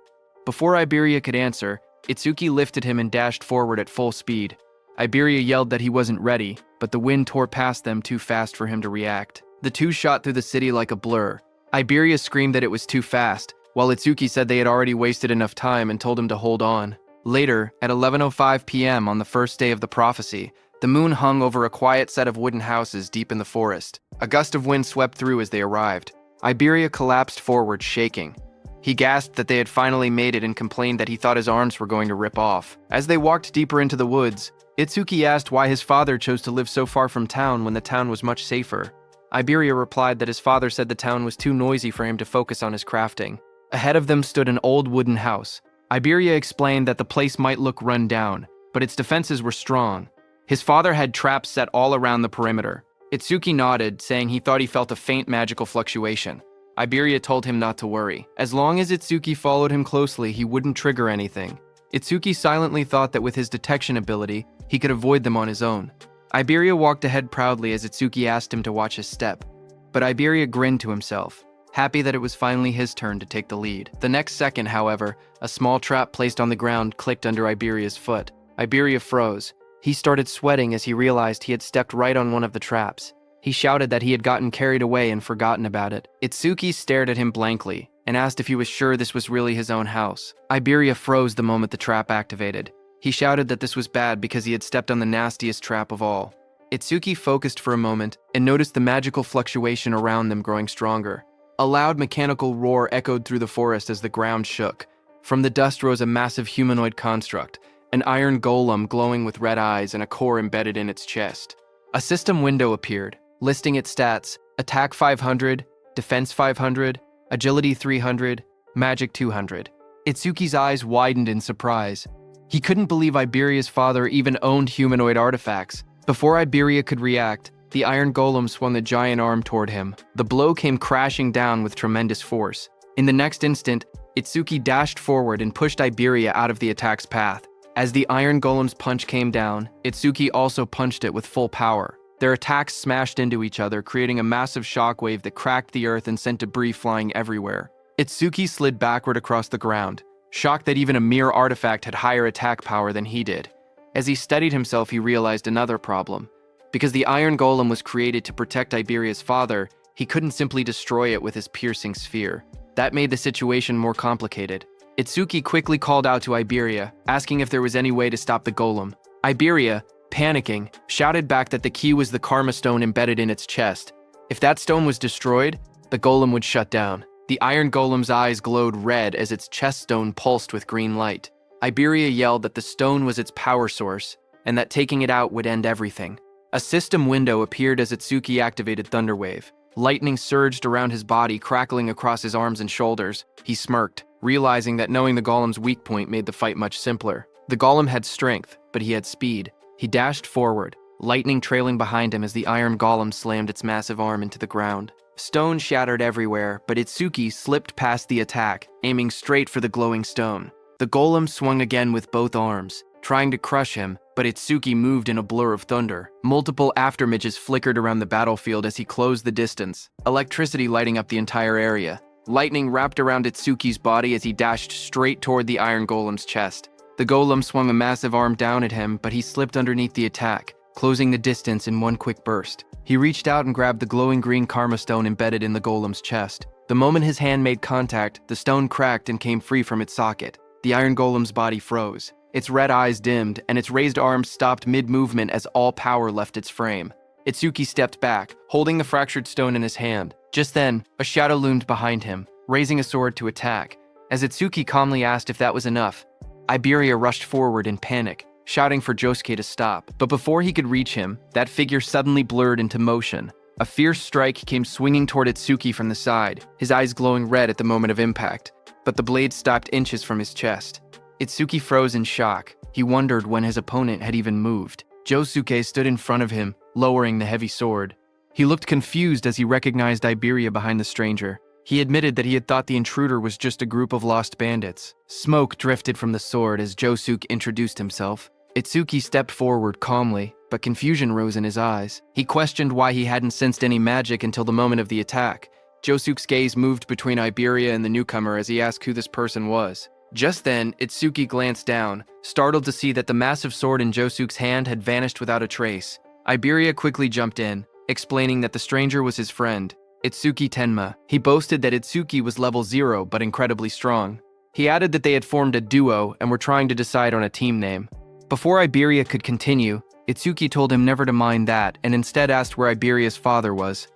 Before Iberia could answer, Itsuki lifted him and dashed forward at full speed. Iberia yelled that he wasn't ready, but the wind tore past them too fast for him to react. The two shot through the city like a blur. Iberia screamed that it was too fast, while Itsuki said they had already wasted enough time and told him to hold on. Later, at 11:05 p.m. on the first day of the prophecy, the moon hung over a quiet set of wooden houses deep in the forest. A gust of wind swept through as they arrived. Iberia collapsed forward, shaking. He gasped that they had finally made it and complained that he thought his arms were going to rip off. As they walked deeper into the woods, Itsuki asked why his father chose to live so far from town when the town was much safer. Iberia replied that his father said the town was too noisy for him to focus on his crafting. Ahead of them stood an old wooden house. Iberia explained that the place might look run down, but its defenses were strong. His father had traps set all around the perimeter. Itsuki nodded, saying he thought he felt a faint magical fluctuation. Iberia told him not to worry. As long as Itsuki followed him closely, he wouldn't trigger anything. Itsuki silently thought that with his detection ability, he could avoid them on his own. Iberia walked ahead proudly as Itsuki asked him to watch his step. But Iberia grinned to himself, happy that it was finally his turn to take the lead. The next second, however, a small trap placed on the ground clicked under Iberia's foot. Iberia froze. He started sweating as he realized he had stepped right on one of the traps. He shouted that he had gotten carried away and forgotten about it. Itsuki stared at him blankly and asked if he was sure this was really his own house. Iberia froze the moment the trap activated. He shouted that this was bad because he had stepped on the nastiest trap of all. Itsuki focused for a moment and noticed the magical fluctuation around them growing stronger. A loud mechanical roar echoed through the forest as the ground shook. From the dust rose a massive humanoid construct, an iron golem glowing with red eyes and a core embedded in its chest. A system window appeared, listing its stats: attack 500, defense 500, agility 300, magic 200. Itsuki's eyes widened in surprise. He couldn't believe Iberia's father even owned humanoid artifacts. Before Iberia could react, the iron golem swung the giant arm toward him. The blow came crashing down with tremendous force. In the next instant, Itsuki dashed forward and pushed Iberia out of the attack's path. As the iron golem's punch came down, Itsuki also punched it with full power. Their attacks smashed into each other, creating a massive shockwave that cracked the earth and sent debris flying everywhere. Itsuki slid backward across the ground, shocked that even a mere artifact had higher attack power than he did. As he steadied himself, he realized another problem. Because the iron golem was created to protect Iberia's father, he couldn't simply destroy it with his piercing sphere. That made the situation more complicated. Itsuki quickly called out to Iberia, asking if there was any way to stop the golem. Iberia, panicking, shouted back that the key was the karma stone embedded in its chest. If that stone was destroyed, the golem would shut down. The iron golem's eyes glowed red as its chest stone pulsed with green light. Iberia yelled that the stone was its power source, and that taking it out would end everything. A system window appeared as Itsuki activated Thunderwave. Lightning surged around his body, crackling across his arms and shoulders. He smirked, realizing that knowing the golem's weak point made the fight much simpler. The golem had strength, but he had speed. He dashed forward, lightning trailing behind him as the iron golem slammed its massive arm into the ground. Stone shattered everywhere, but Itsuki slipped past the attack, aiming straight for the glowing stone. The golem swung again with both arms, trying to crush him, but Itsuki moved in a blur of thunder. Multiple aftermages flickered around the battlefield as he closed the distance, electricity lighting up the entire area. Lightning wrapped around Itsuki's body as he dashed straight toward the iron golem's chest. The golem swung a massive arm down at him, but he slipped underneath the attack, closing the distance in one quick burst. He reached out and grabbed the glowing green karma stone embedded in the golem's chest. The moment his hand made contact, the stone cracked and came free from its socket. The iron golem's body froze. Its red eyes dimmed, and its raised arms stopped mid-movement as all power left its frame. Itsuki stepped back, holding the fractured stone in his hand. Just then, a shadow loomed behind him, raising a sword to attack. As Itsuki calmly asked if that was enough, Iberia rushed forward in panic, shouting for Josuke to stop. But before he could reach him, that figure suddenly blurred into motion. A fierce strike came swinging toward Itsuki from the side, his eyes glowing red at the moment of impact. But the blade stopped inches from his chest. Itsuki froze in shock. He wondered when his opponent had even moved. Josuke stood in front of him, lowering the heavy sword. He looked confused as he recognized Iberia behind the stranger. He admitted that he had thought the intruder was just a group of lost bandits. Smoke drifted from the sword as Josuke introduced himself. Itsuki stepped forward calmly, but confusion rose in his eyes. He questioned why he hadn't sensed any magic until the moment of the attack. Josuke's gaze moved between Iberia and the newcomer as he asked who this person was. Just then, Itsuki glanced down, startled to see that the massive sword in Josuke's hand had vanished without a trace. Iberia quickly jumped in, explaining that the stranger was his friend, Itsuki Tenma. He boasted that Itsuki was level 0 but incredibly strong. He added that they had formed a duo and were trying to decide on a team name. Before Iberia could continue, Itsuki told him never to mind that and instead asked where Iberia's father was.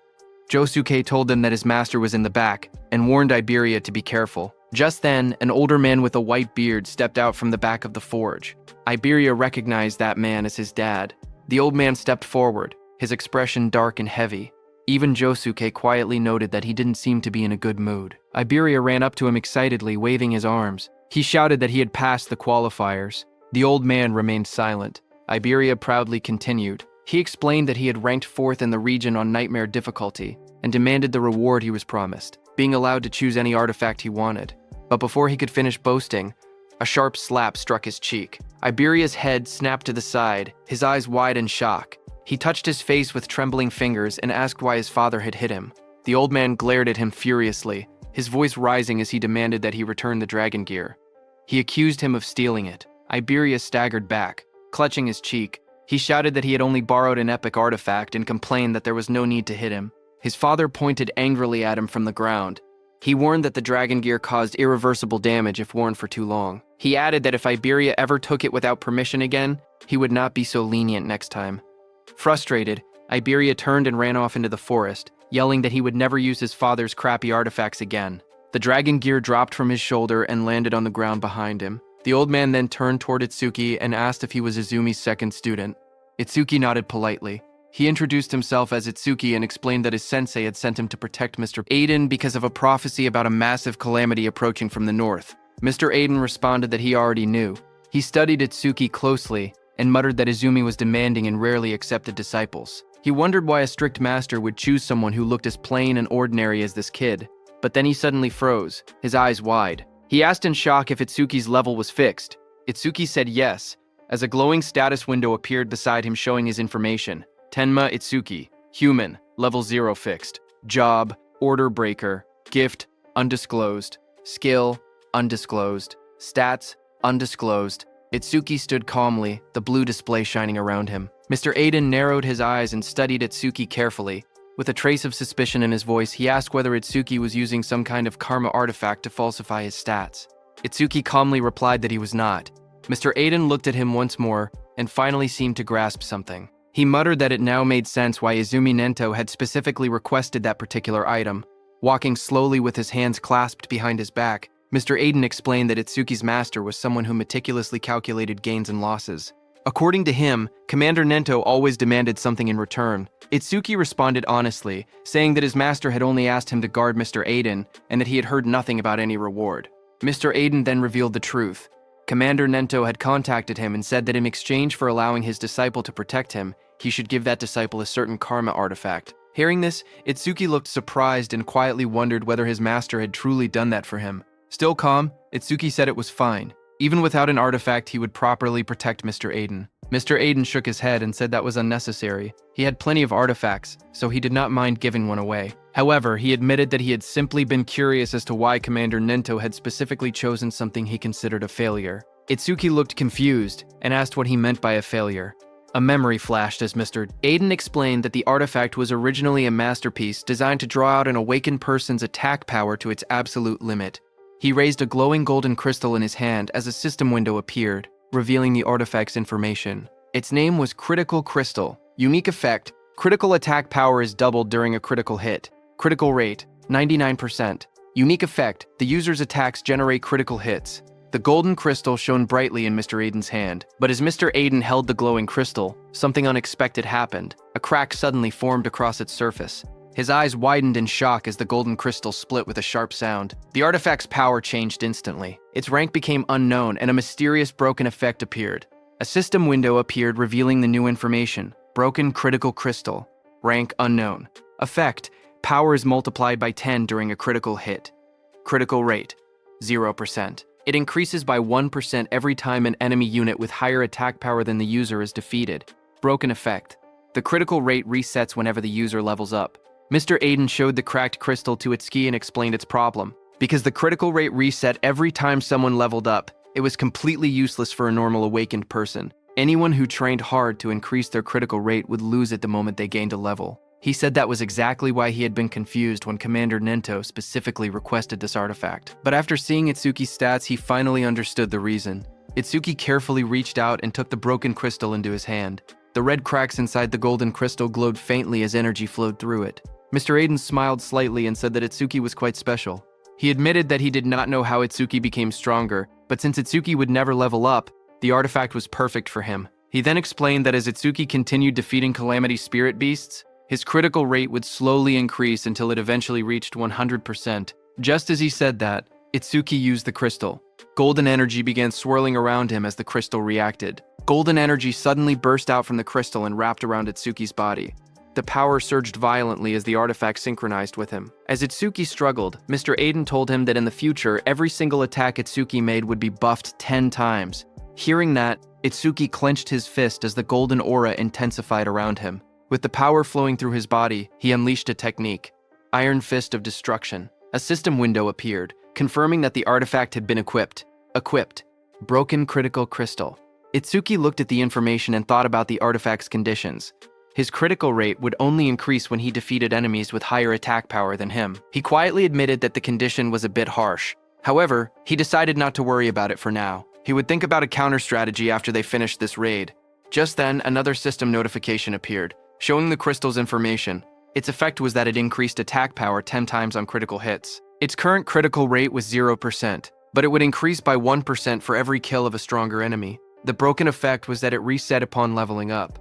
Josuke told them that his master was in the back and warned Iberia to be careful. Just then, an older man with a white beard stepped out from the back of the forge. Iberia recognized that man as his dad. The old man stepped forward, his expression dark and heavy. Even Josuke quietly noted that he didn't seem to be in a good mood. Iberia ran up to him excitedly, waving his arms. He shouted that he had passed the qualifiers. The old man remained silent. Iberia proudly continued. He explained that he had ranked 4th in the region on nightmare difficulty and demanded the reward he was promised, being allowed to choose any artifact he wanted. But before he could finish boasting, a sharp slap struck his cheek. Iberia's head snapped to the side, his eyes wide in shock. He touched his face with trembling fingers and asked why his father had hit him. The old man glared at him furiously, his voice rising as he demanded that he return the dragon gear. He accused him of stealing it. Iberia staggered back, clutching his cheek. He shouted that he had only borrowed an epic artifact and complained that there was no need to hit him. His father pointed angrily at him from the ground. He warned that the dragon gear caused irreversible damage if worn for too long. He added that if Iberia ever took it without permission again, he would not be so lenient next time. Frustrated, Iberia turned and ran off into the forest, yelling that he would never use his father's crappy artifacts again. The dragon gear dropped from his shoulder and landed on the ground behind him. The old man then turned toward Itsuki and asked if he was Izumi's second student. Itsuki nodded politely. He introduced himself as Itsuki and explained that his sensei had sent him to protect Mr. Aiden because of a prophecy about a massive calamity approaching from the north. Mr. Aiden responded that he already knew. He studied Itsuki closely and muttered that Izumi was demanding and rarely accepted disciples. He wondered why a strict master would choose someone who looked as plain and ordinary as this kid. But then he suddenly froze, his eyes wide. He asked in shock if Itsuki's level was fixed. Itsuki said yes, as a glowing status window appeared beside him showing his information. Tenma Itsuki, human, level 0 fixed. Job, order breaker. Gift, undisclosed. Skill, undisclosed. Stats, undisclosed. Itsuki stood calmly, the blue display shining around him. Mr. Aiden narrowed his eyes and studied Itsuki carefully. With a trace of suspicion in his voice, he asked whether Itsuki was using some kind of karma artifact to falsify his stats. Itsuki calmly replied that he was not. Mr. Aiden looked at him once more and finally seemed to grasp something. He muttered that it now made sense why Izumi Nento had specifically requested that particular item. Walking slowly with his hands clasped behind his back, Mr. Aiden explained that Itsuki's master was someone who meticulously calculated gains and losses. According to him, Commander Nento always demanded something in return. Itsuki responded honestly, saying that his master had only asked him to guard Mr. Aiden and that he had heard nothing about any reward. Mr. Aiden then revealed the truth. Commander Nento had contacted him and said that in exchange for allowing his disciple to protect him, he should give that disciple a certain karma artifact. Hearing this, Itsuki looked surprised and quietly wondered whether his master had truly done that for him. Still calm, Itsuki said it was fine. Even without an artifact, he would properly protect Mr. Aiden. Mr. Aiden shook his head and said that was unnecessary. He had plenty of artifacts, so he did not mind giving one away. However, he admitted that he had simply been curious as to why Commander Nento had specifically chosen something he considered a failure. Itsuki looked confused and asked what he meant by a failure. A memory flashed as Mr. Aiden explained that the artifact was originally a masterpiece designed to draw out an awakened person's attack power to its absolute limit. He raised a glowing golden crystal in his hand as a system window appeared, revealing the artifact's information. Its name was Critical Crystal. Unique effect: critical attack power is doubled during a critical hit. Critical rate: 99%. Unique effect: the user's attacks generate critical hits. The golden crystal shone brightly in Mr. Aiden's hand, but as Mr. Aiden held the glowing crystal, something unexpected happened. A crack suddenly formed across its surface. His eyes widened in shock as the golden crystal split with a sharp sound. The artifact's power changed instantly. Its rank became unknown, and a mysterious broken effect appeared. A system window appeared revealing the new information. Broken critical crystal. Rank unknown. Effect: power is multiplied by 10 during a critical hit. Critical rate: 0%. It increases by 1% every time an enemy unit with higher attack power than the user is defeated. Broken effect: the critical rate resets whenever the user levels up. Mr. Aiden showed the cracked crystal to Itsuki and explained its problem. Because the critical rate reset every time someone leveled up, it was completely useless for a normal awakened person. Anyone who trained hard to increase their critical rate would lose it the moment they gained a level. He said that was exactly why he had been confused when Commander Nento specifically requested this artifact. But after seeing Itsuki's stats, he finally understood the reason. Itsuki carefully reached out and took the broken crystal into his hand. The red cracks inside the golden crystal glowed faintly as energy flowed through it. Mr. Aiden smiled slightly and said that Itsuki was quite special. He admitted that he did not know how Itsuki became stronger, but since Itsuki would never level up, the artifact was perfect for him. He then explained that as Itsuki continued defeating Calamity Spirit Beasts, his critical rate would slowly increase until it eventually reached 100%. Just as he said that, Itsuki used the crystal. Golden energy began swirling around him as the crystal reacted. Golden energy suddenly burst out from the crystal and wrapped around Itsuki's body. The power surged violently as the artifact synchronized with him. As Itsuki struggled, Mr. Aiden told him that in the future, every single attack Itsuki made would be buffed 10 times. Hearing that, Itsuki clenched his fist as the golden aura intensified around him. With the power flowing through his body, he unleashed a technique: Iron Fist of Destruction. A system window appeared, confirming that the artifact had been equipped. Equipped. Broken Critical Crystal. Itsuki looked at the information and thought about the artifact's conditions. His critical rate would only increase when he defeated enemies with higher attack power than him. He quietly admitted that the condition was a bit harsh. However, he decided not to worry about it for now. He would think about a counter strategy after they finished this raid. Just then, another system notification appeared, showing the crystal's information. Its effect was that it increased attack power 10 times on critical hits. Its current critical rate was 0%, but it would increase by 1% for every kill of a stronger enemy. The broken effect was that it reset upon leveling up.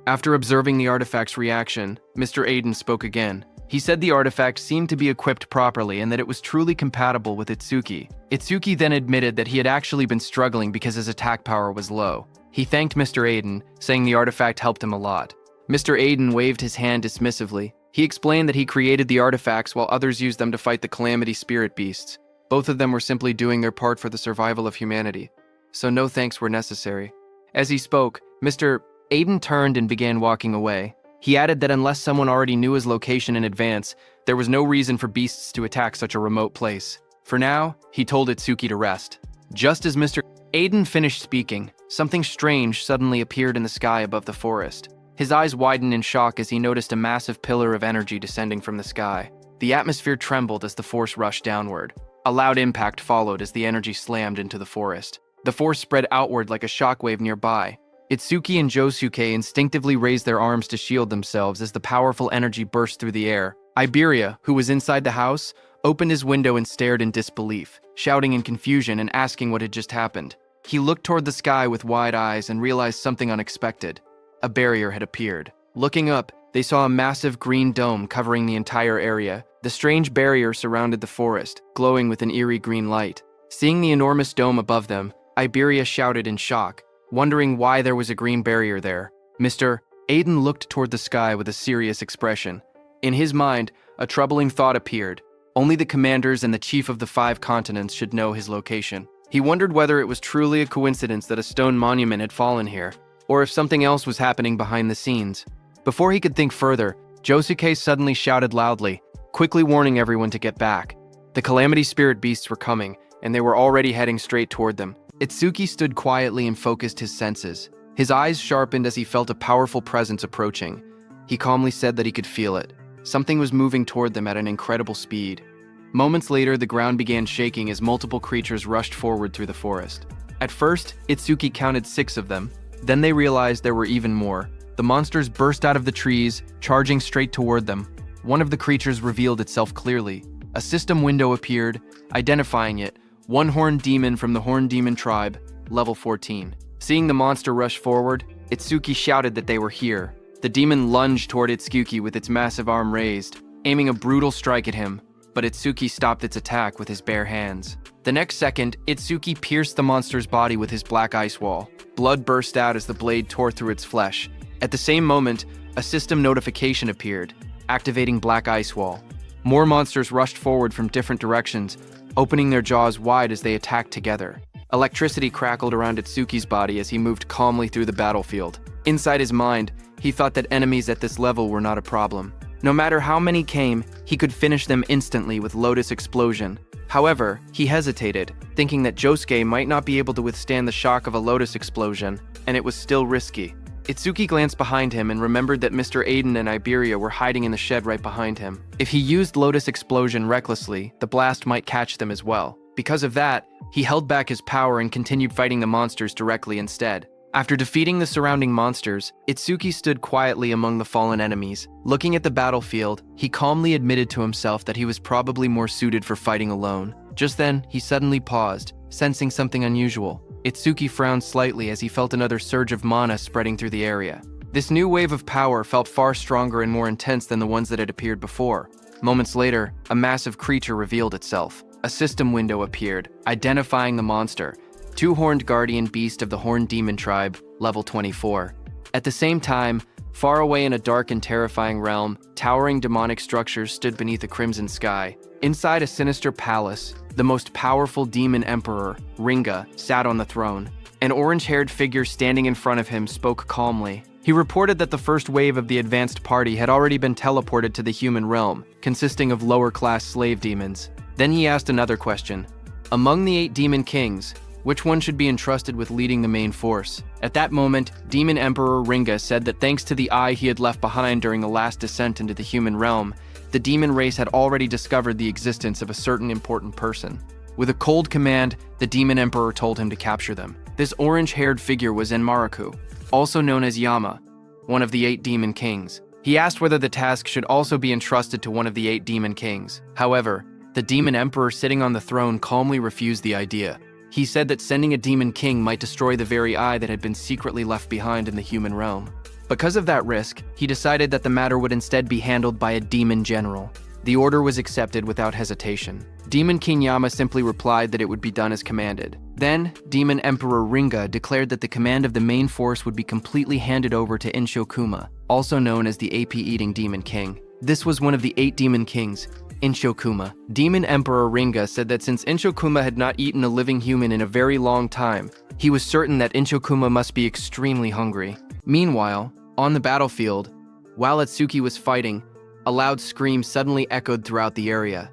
After observing the artifact's reaction, Mr. Aiden spoke again. He said the artifact seemed to be equipped properly and that it was truly compatible with Itsuki. Itsuki then admitted that he had actually been struggling because his attack power was low. He thanked Mr. Aiden, saying the artifact helped him a lot. Mr. Aiden waved his hand dismissively. He explained that he created the artifacts while others used them to fight the Calamity Spirit Beasts. Both of them were simply doing their part for the survival of humanity, so no thanks were necessary. As he spoke, Mr. Aiden turned and began walking away. He added that unless someone already knew his location in advance, there was no reason for beasts to attack such a remote place. For now, he told Itsuki to rest. Just as Mr. Aiden finished speaking, something strange suddenly appeared in the sky above the forest. His eyes widened in shock as he noticed a massive pillar of energy descending from the sky. The atmosphere trembled as the force rushed downward. A loud impact followed as the energy slammed into the forest. The force spread outward like a shockwave nearby. Itsuki and Josuke instinctively raised their arms to shield themselves as the powerful energy burst through the air. Iberia, who was inside the house, opened his window and stared in disbelief, shouting in confusion and asking what had just happened. He looked toward the sky with wide eyes and realized something unexpected. A barrier had appeared. Looking up, they saw a massive green dome covering the entire area. The strange barrier surrounded the forest, glowing with an eerie green light. Seeing the enormous dome above them, Iberia shouted in shock, wondering why there was a green barrier there. Mr. Aiden looked toward the sky with a serious expression. In his mind, a troubling thought appeared. Only the commanders and the chief of the 5 continents should know his location. He wondered whether it was truly a coincidence that a stone monument had fallen here, or if something else was happening behind the scenes. Before he could think further, Josuke suddenly shouted loudly, quickly warning everyone to get back. The Calamity Spirit beasts were coming, and they were already heading straight toward them. Itsuki stood quietly and focused his senses. His eyes sharpened as he felt a powerful presence approaching. He calmly said that he could feel it. Something was moving toward them at an incredible speed. Moments later, the ground began shaking as multiple creatures rushed forward through the forest. At first, Itsuki counted 6 of them. Then they realized there were even more. The monsters burst out of the trees, charging straight toward them. One of the creatures revealed itself clearly. A system window appeared, identifying it, one horned demon from the Horned Demon tribe, level 14. Seeing the monster rush forward, Itsuki shouted that they were here. The demon lunged toward Itsuki with its massive arm raised, aiming a brutal strike at him, but Itsuki stopped its attack with his bare hands. The next second, Itsuki pierced the monster's body with his black ice wall. Blood burst out as the blade tore through its flesh. At the same moment, a system notification appeared, activating Black Ice Wall. More monsters rushed forward from different directions, opening their jaws wide as they attacked together. Electricity crackled around Itsuki's body as he moved calmly through the battlefield. Inside his mind, he thought that enemies at this level were not a problem. No matter how many came, he could finish them instantly with Lotus Explosion. However, he hesitated, thinking that Josuke might not be able to withstand the shock of a Lotus Explosion, and it was still risky. Itsuki glanced behind him and remembered that Mr. Aiden and Iberia were hiding in the shed right behind him. If he used Lotus Explosion recklessly, the blast might catch them as well. Because of that, he held back his power and continued fighting the monsters directly instead. After defeating the surrounding monsters, Itsuki stood quietly among the fallen enemies. Looking at the battlefield, he calmly admitted to himself that he was probably more suited for fighting alone. Just then, he suddenly paused, sensing something unusual. Itsuki frowned slightly as he felt another surge of mana spreading through the area. This new wave of power felt far stronger and more intense than the ones that had appeared before. Moments later, a massive creature revealed itself. A system window appeared, identifying the monster, 2-horned guardian beast of the Horned Demon tribe, level 24. At the same time, far away in a dark and terrifying realm, towering demonic structures stood beneath a crimson sky. Inside a sinister palace, the most powerful demon emperor, Ringa, sat on the throne. An orange-haired figure standing in front of him spoke calmly. He reported that the first wave of the advanced party had already been teleported to the human realm, consisting of lower-class slave demons. Then he asked another question. Among the 8 demon kings, which one should be entrusted with leading the main force? At that moment, Demon Emperor Ringa said that thanks to the eye he had left behind during the last descent into the human realm, the demon race had already discovered the existence of a certain important person. With a cold command, the Demon Emperor told him to capture them. This orange-haired figure was Enmaraku, also known as Yama, one of the 8 demon kings. He asked whether the task should also be entrusted to one of the 8 demon kings. However, the Demon Emperor sitting on the throne calmly refused the idea. He said that sending a demon king might destroy the very eye that had been secretly left behind in the human realm. Because of that risk, he decided that the matter would instead be handled by a demon general. The order was accepted without hesitation. Demon King Yama simply replied that it would be done as commanded. Then, Demon Emperor Ringa declared that the command of the main force would be completely handed over to Inshokuma, also known as the AP-eating Demon King. This was one of the 8 demon kings, Inshokuma. Demon Emperor Ringa said that since Inshokuma had not eaten a living human in a very long time, he was certain that Inshokuma must be extremely hungry. Meanwhile, on the battlefield, while Itsuki was fighting, a loud scream suddenly echoed throughout the area.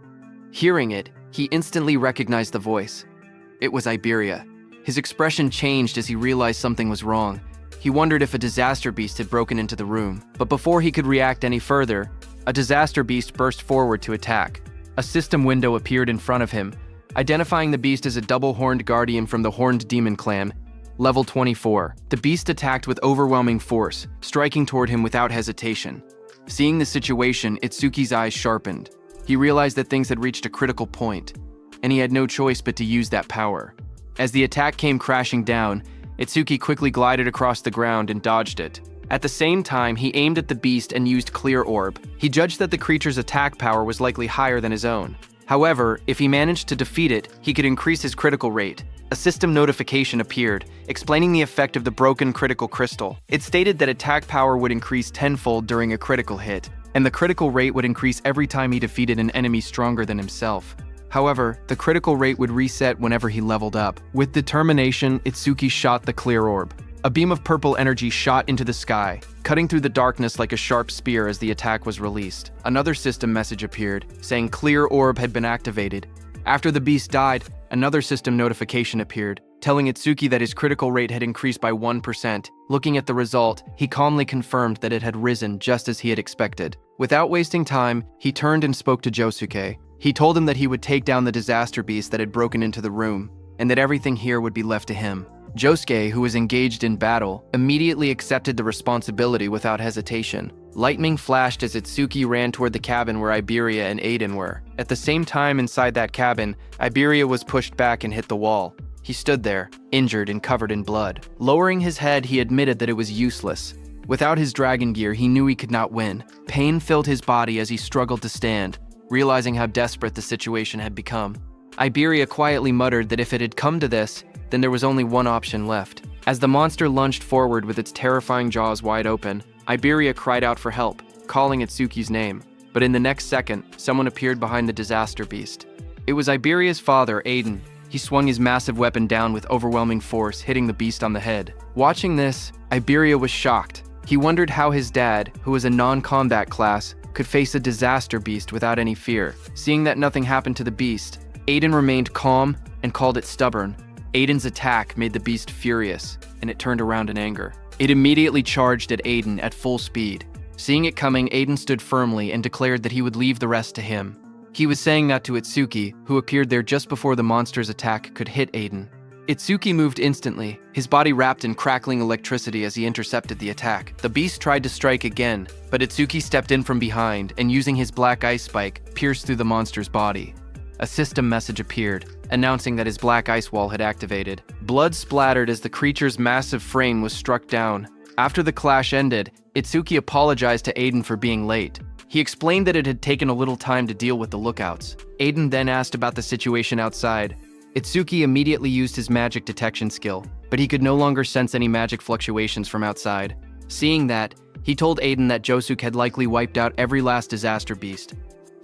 Hearing it, he instantly recognized the voice. It was Iberia. His expression changed as he realized something was wrong. He wondered if a disaster beast had broken into the room. But before he could react any further, a disaster beast burst forward to attack. A system window appeared in front of him, identifying the beast as a double-horned guardian from the Horned Demon clan, level 24. The beast attacked with overwhelming force, striking toward him without hesitation. Seeing the situation, Itsuki's eyes sharpened. He realized that things had reached a critical point, and he had no choice but to use that power. As the attack came crashing down, Itsuki quickly glided across the ground and dodged it. At the same time, he aimed at the beast and used Clear Orb. He judged that the creature's attack power was likely higher than his own. However, if he managed to defeat it, he could increase his critical rate. A system notification appeared, explaining the effect of the broken critical crystal. It stated that attack power would increase tenfold during a critical hit, and the critical rate would increase every time he defeated an enemy stronger than himself. However, the critical rate would reset whenever he leveled up. With determination, Itsuki shot the Clear Orb. A beam of purple energy shot into the sky, cutting through the darkness like a sharp spear as the attack was released. Another system message appeared, saying Clear Orb had been activated. After the beast died, another system notification appeared, telling Itsuki that his critical rate had increased by 1%. Looking at the result, he calmly confirmed that it had risen just as he had expected. Without wasting time, he turned and spoke to Josuke. He told him that he would take down the disaster beast that had broken into the room, and that everything here would be left to him. Josuke, who was engaged in battle, immediately accepted the responsibility without hesitation. Lightning flashed as Itsuki ran toward the cabin where Iberia and Aiden were. At the same time, inside that cabin, Iberia was pushed back and hit the wall. He stood there, injured and covered in blood. Lowering his head, he admitted that it was useless. Without his dragon gear, he knew he could not win. Pain filled his body as he struggled to stand, realizing how desperate the situation had become. Iberia quietly muttered that if it had come to this, then there was only one option left. As the monster lunged forward with its terrifying jaws wide open, Iberia cried out for help, calling Itsuki's name. But in the next second, someone appeared behind the disaster beast. It was Iberia's father, Aiden. He swung his massive weapon down with overwhelming force, hitting the beast on the head. Watching this, Iberia was shocked. He wondered how his dad, who was a non-combat class, could face a disaster beast without any fear. Seeing that nothing happened to the beast, Aiden remained calm and called it stubborn. Aiden's attack made the beast furious, and it turned around in anger. It immediately charged at Aiden at full speed. Seeing it coming, Aiden stood firmly and declared that he would leave the rest to him. He was saying that to Itsuki, who appeared there just before the monster's attack could hit Aiden. Itsuki moved instantly, his body wrapped in crackling electricity as he intercepted the attack. The beast tried to strike again, but Itsuki stepped in from behind and using his black ice spike, pierced through the monster's body. A system message appeared, announcing that his black ice wall had activated. Blood splattered as the creature's massive frame was struck down. After the clash ended, Itsuki apologized to Aiden for being late. He explained that it had taken a little time to deal with the lookouts. Aiden then asked about the situation outside. Itsuki immediately used his magic detection skill, but he could no longer sense any magic fluctuations from outside. Seeing that, he told Aiden that Josuke had likely wiped out every last disaster beast.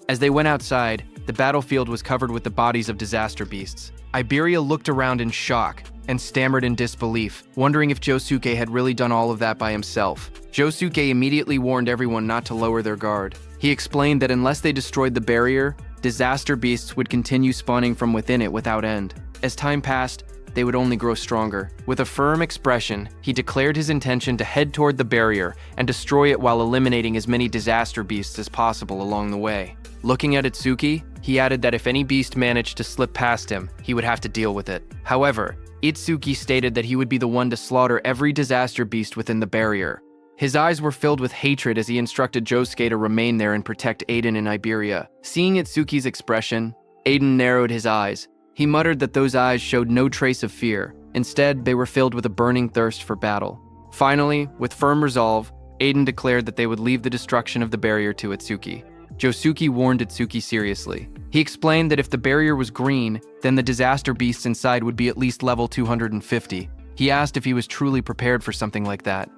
As they went outside, the battlefield was covered with the bodies of disaster beasts. Iberia looked around in shock and stammered in disbelief, wondering if Josuke had really done all of that by himself. Josuke immediately warned everyone not to lower their guard. He explained that unless they destroyed the barrier, disaster beasts would continue spawning from within it without end. As time passed, they would only grow stronger. With a firm expression, he declared his intention to head toward the barrier and destroy it while eliminating as many disaster beasts as possible along the way. Looking at Itsuki, he added that if any beast managed to slip past him, he would have to deal with it. However, Itsuki stated that he would be the one to slaughter every disaster beast within the barrier. His eyes were filled with hatred as he instructed Josuke to remain there and protect Aiden and Iberia. Seeing Itsuki's expression, Aiden narrowed his eyes. He muttered that those eyes showed no trace of fear. Instead, they were filled with a burning thirst for battle. Finally, with firm resolve, Aiden declared that they would leave the destruction of the barrier to Itsuki. Josuke warned Itsuki seriously. He explained that if the barrier was green, then the disaster beasts inside would be at least level 250. He asked if he was truly prepared for something like that.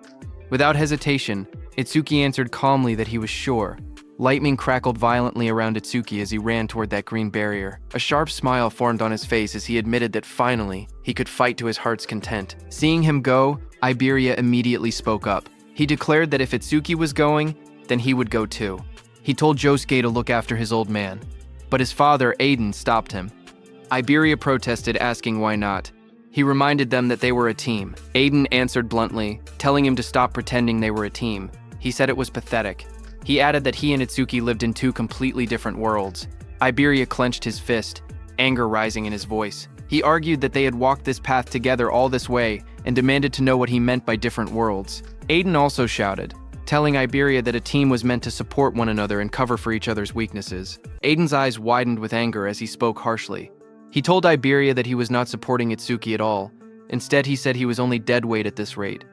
Without hesitation, Itsuki answered calmly that he was sure. Lightning crackled violently around Itsuki as he ran toward that green barrier. A sharp smile formed on his face as he admitted that finally, he could fight to his heart's content. Seeing him go, Iberia immediately spoke up. He declared that if Itsuki was going, then he would go too. He told Josuke to look after his old man, but his father, Aiden, stopped him. Iberia protested, asking why not. He reminded them that they were a team. Aiden answered bluntly, telling him to stop pretending they were a team. He said it was pathetic. He added that he and Itsuki lived in two completely different worlds. Iberia clenched his fist, anger rising in his voice. He argued that they had walked this path together all this way and demanded to know what he meant by different worlds. Aiden also shouted, telling Iberia that a team was meant to support one another and cover for each other's weaknesses. Aiden's eyes widened with anger as he spoke harshly. He told Iberia that he was not supporting Itsuki at all. Instead, he said he was only dead weight at this rate.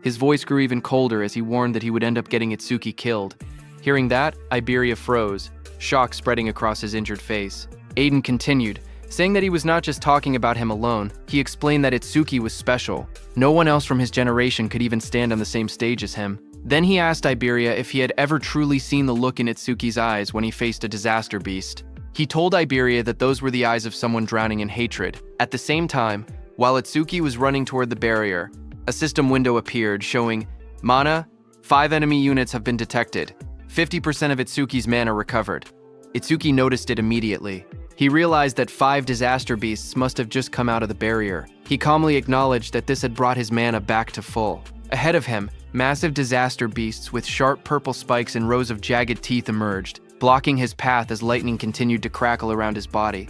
His voice grew even colder as he warned that he would end up getting Itsuki killed. Hearing that, Iberia froze, shock spreading across his injured face. Aiden continued, saying that he was not just talking about him alone. He explained that Itsuki was special. No one else from his generation could even stand on the same stage as him. Then he asked Iberia if he had ever truly seen the look in Itsuki's eyes when he faced a disaster beast. He told Iberia that those were the eyes of someone drowning in hatred. At the same time, while Itsuki was running toward the barrier, a system window appeared showing, "Mana, 5 enemy units have been detected. 50% of Itsuki's mana recovered." Itsuki noticed it immediately. He realized that 5 disaster beasts must have just come out of the barrier. He calmly acknowledged that this had brought his mana back to full. Ahead of him, massive disaster beasts with sharp purple spikes and rows of jagged teeth emerged, blocking his path as lightning continued to crackle around his body.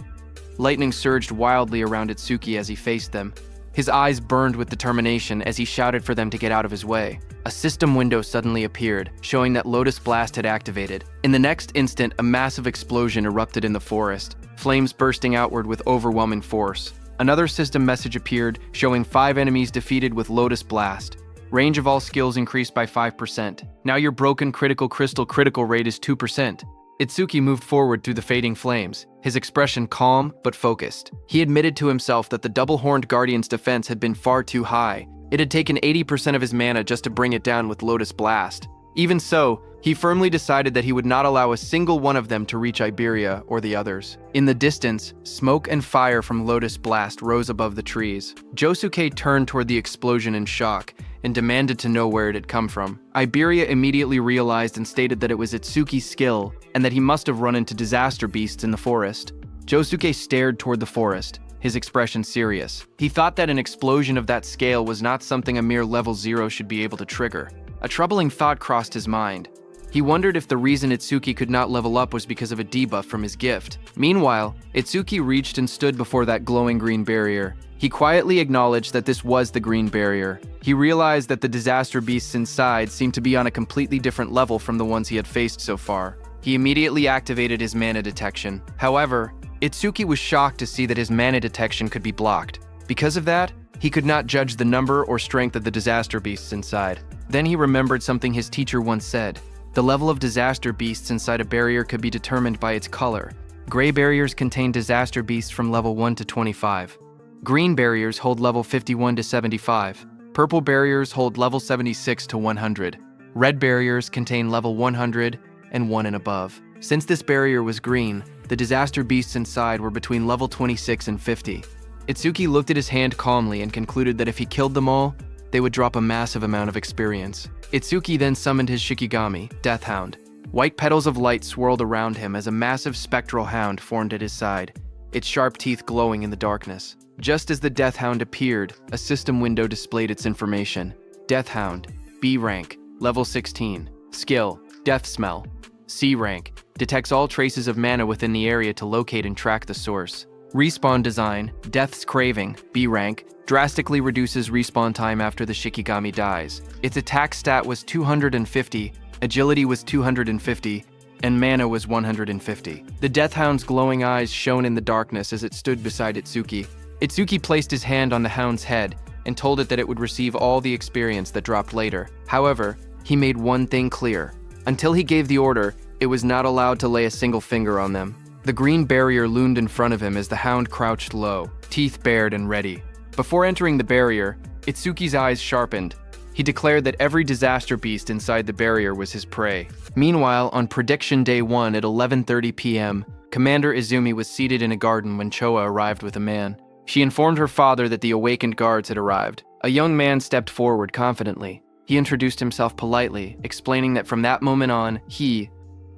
Lightning surged wildly around Itsuki as he faced them. His eyes burned with determination as he shouted for them to get out of his way. A system window suddenly appeared, showing that Lotus Blast had activated. In the next instant, a massive explosion erupted in the forest, flames bursting outward with overwhelming force. Another system message appeared, showing 5 enemies defeated with Lotus Blast. Range of all skills increased by 5%. Now your broken critical crystal critical rate is 2%. Itsuki moved forward through the fading flames, his expression calm but focused. He admitted to himself that the double-horned guardian's defense had been far too high. It had taken 80% of his mana just to bring it down with Lotus Blast. Even so, he firmly decided that he would not allow a single one of them to reach Iberia or the others. In the distance, smoke and fire from Lotus Blast rose above the trees. Josuke turned toward the explosion in shock and demanded to know where it had come from. Iberia immediately realized and stated that it was Itsuki's skill and that he must have run into disaster beasts in the forest. Josuke stared toward the forest, his expression serious. He thought that an explosion of that scale was not something a mere level 0 should be able to trigger. A troubling thought crossed his mind. He wondered if the reason Itsuki could not level up was because of a debuff from his gift. Meanwhile, Itsuki reached and stood before that glowing green barrier. He quietly acknowledged that this was the green barrier. He realized that the disaster beasts inside seemed to be on a completely different level from the ones he had faced so far. He immediately activated his mana detection. However, Itsuki was shocked to see that his mana detection could be blocked. Because of that, he could not judge the number or strength of the disaster beasts inside. Then he remembered something his teacher once said. The level of disaster beasts inside a barrier could be determined by its color. Gray barriers contain disaster beasts from level 1 to 25. Green barriers hold level 51 to 75. Purple barriers hold level 76 to 100. Red barriers contain level 100 and 1 and above. Since this barrier was green, the disaster beasts inside were between level 26 and 50. Itsuki looked at his hand calmly and concluded that if he killed them all, they would drop a massive amount of experience. Itsuki then summoned his Shikigami, Death Hound. White petals of light swirled around him as a massive spectral hound formed at his side, its sharp teeth glowing in the darkness. Just as the Death Hound appeared, a system window displayed its information. Death Hound, B rank, level 16. Skill, Death Smell. C rank, detects all traces of mana within the area to locate and track the source. Respawn design, Death's Craving, B rank, drastically reduces respawn time after the Shikigami dies. Its attack stat was 250, agility was 250, and mana was 150. The Death Hound's glowing eyes shone in the darkness as it stood beside Itsuki. Itsuki placed his hand on the hound's head and told it that it would receive all the experience that dropped later. However, he made one thing clear. Until he gave the order, it was not allowed to lay a single finger on them. The green barrier loomed in front of him as the hound crouched low, teeth bared and ready. Before entering the barrier, Itsuki's eyes sharpened. He declared that every disaster beast inside the barrier was his prey. Meanwhile, on prediction day 1 at 11:30 p.m., Commander Izumi was seated in a garden when Choa arrived with a man. She informed her father that the awakened guards had arrived. A young man stepped forward confidently. He introduced himself politely, explaining that from that moment on, he,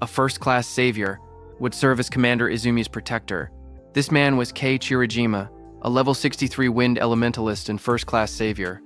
a first-class savior, would serve as Commander Izumi's protector. This man was Kei Chirajima, a level 63 wind elementalist and first-class savior.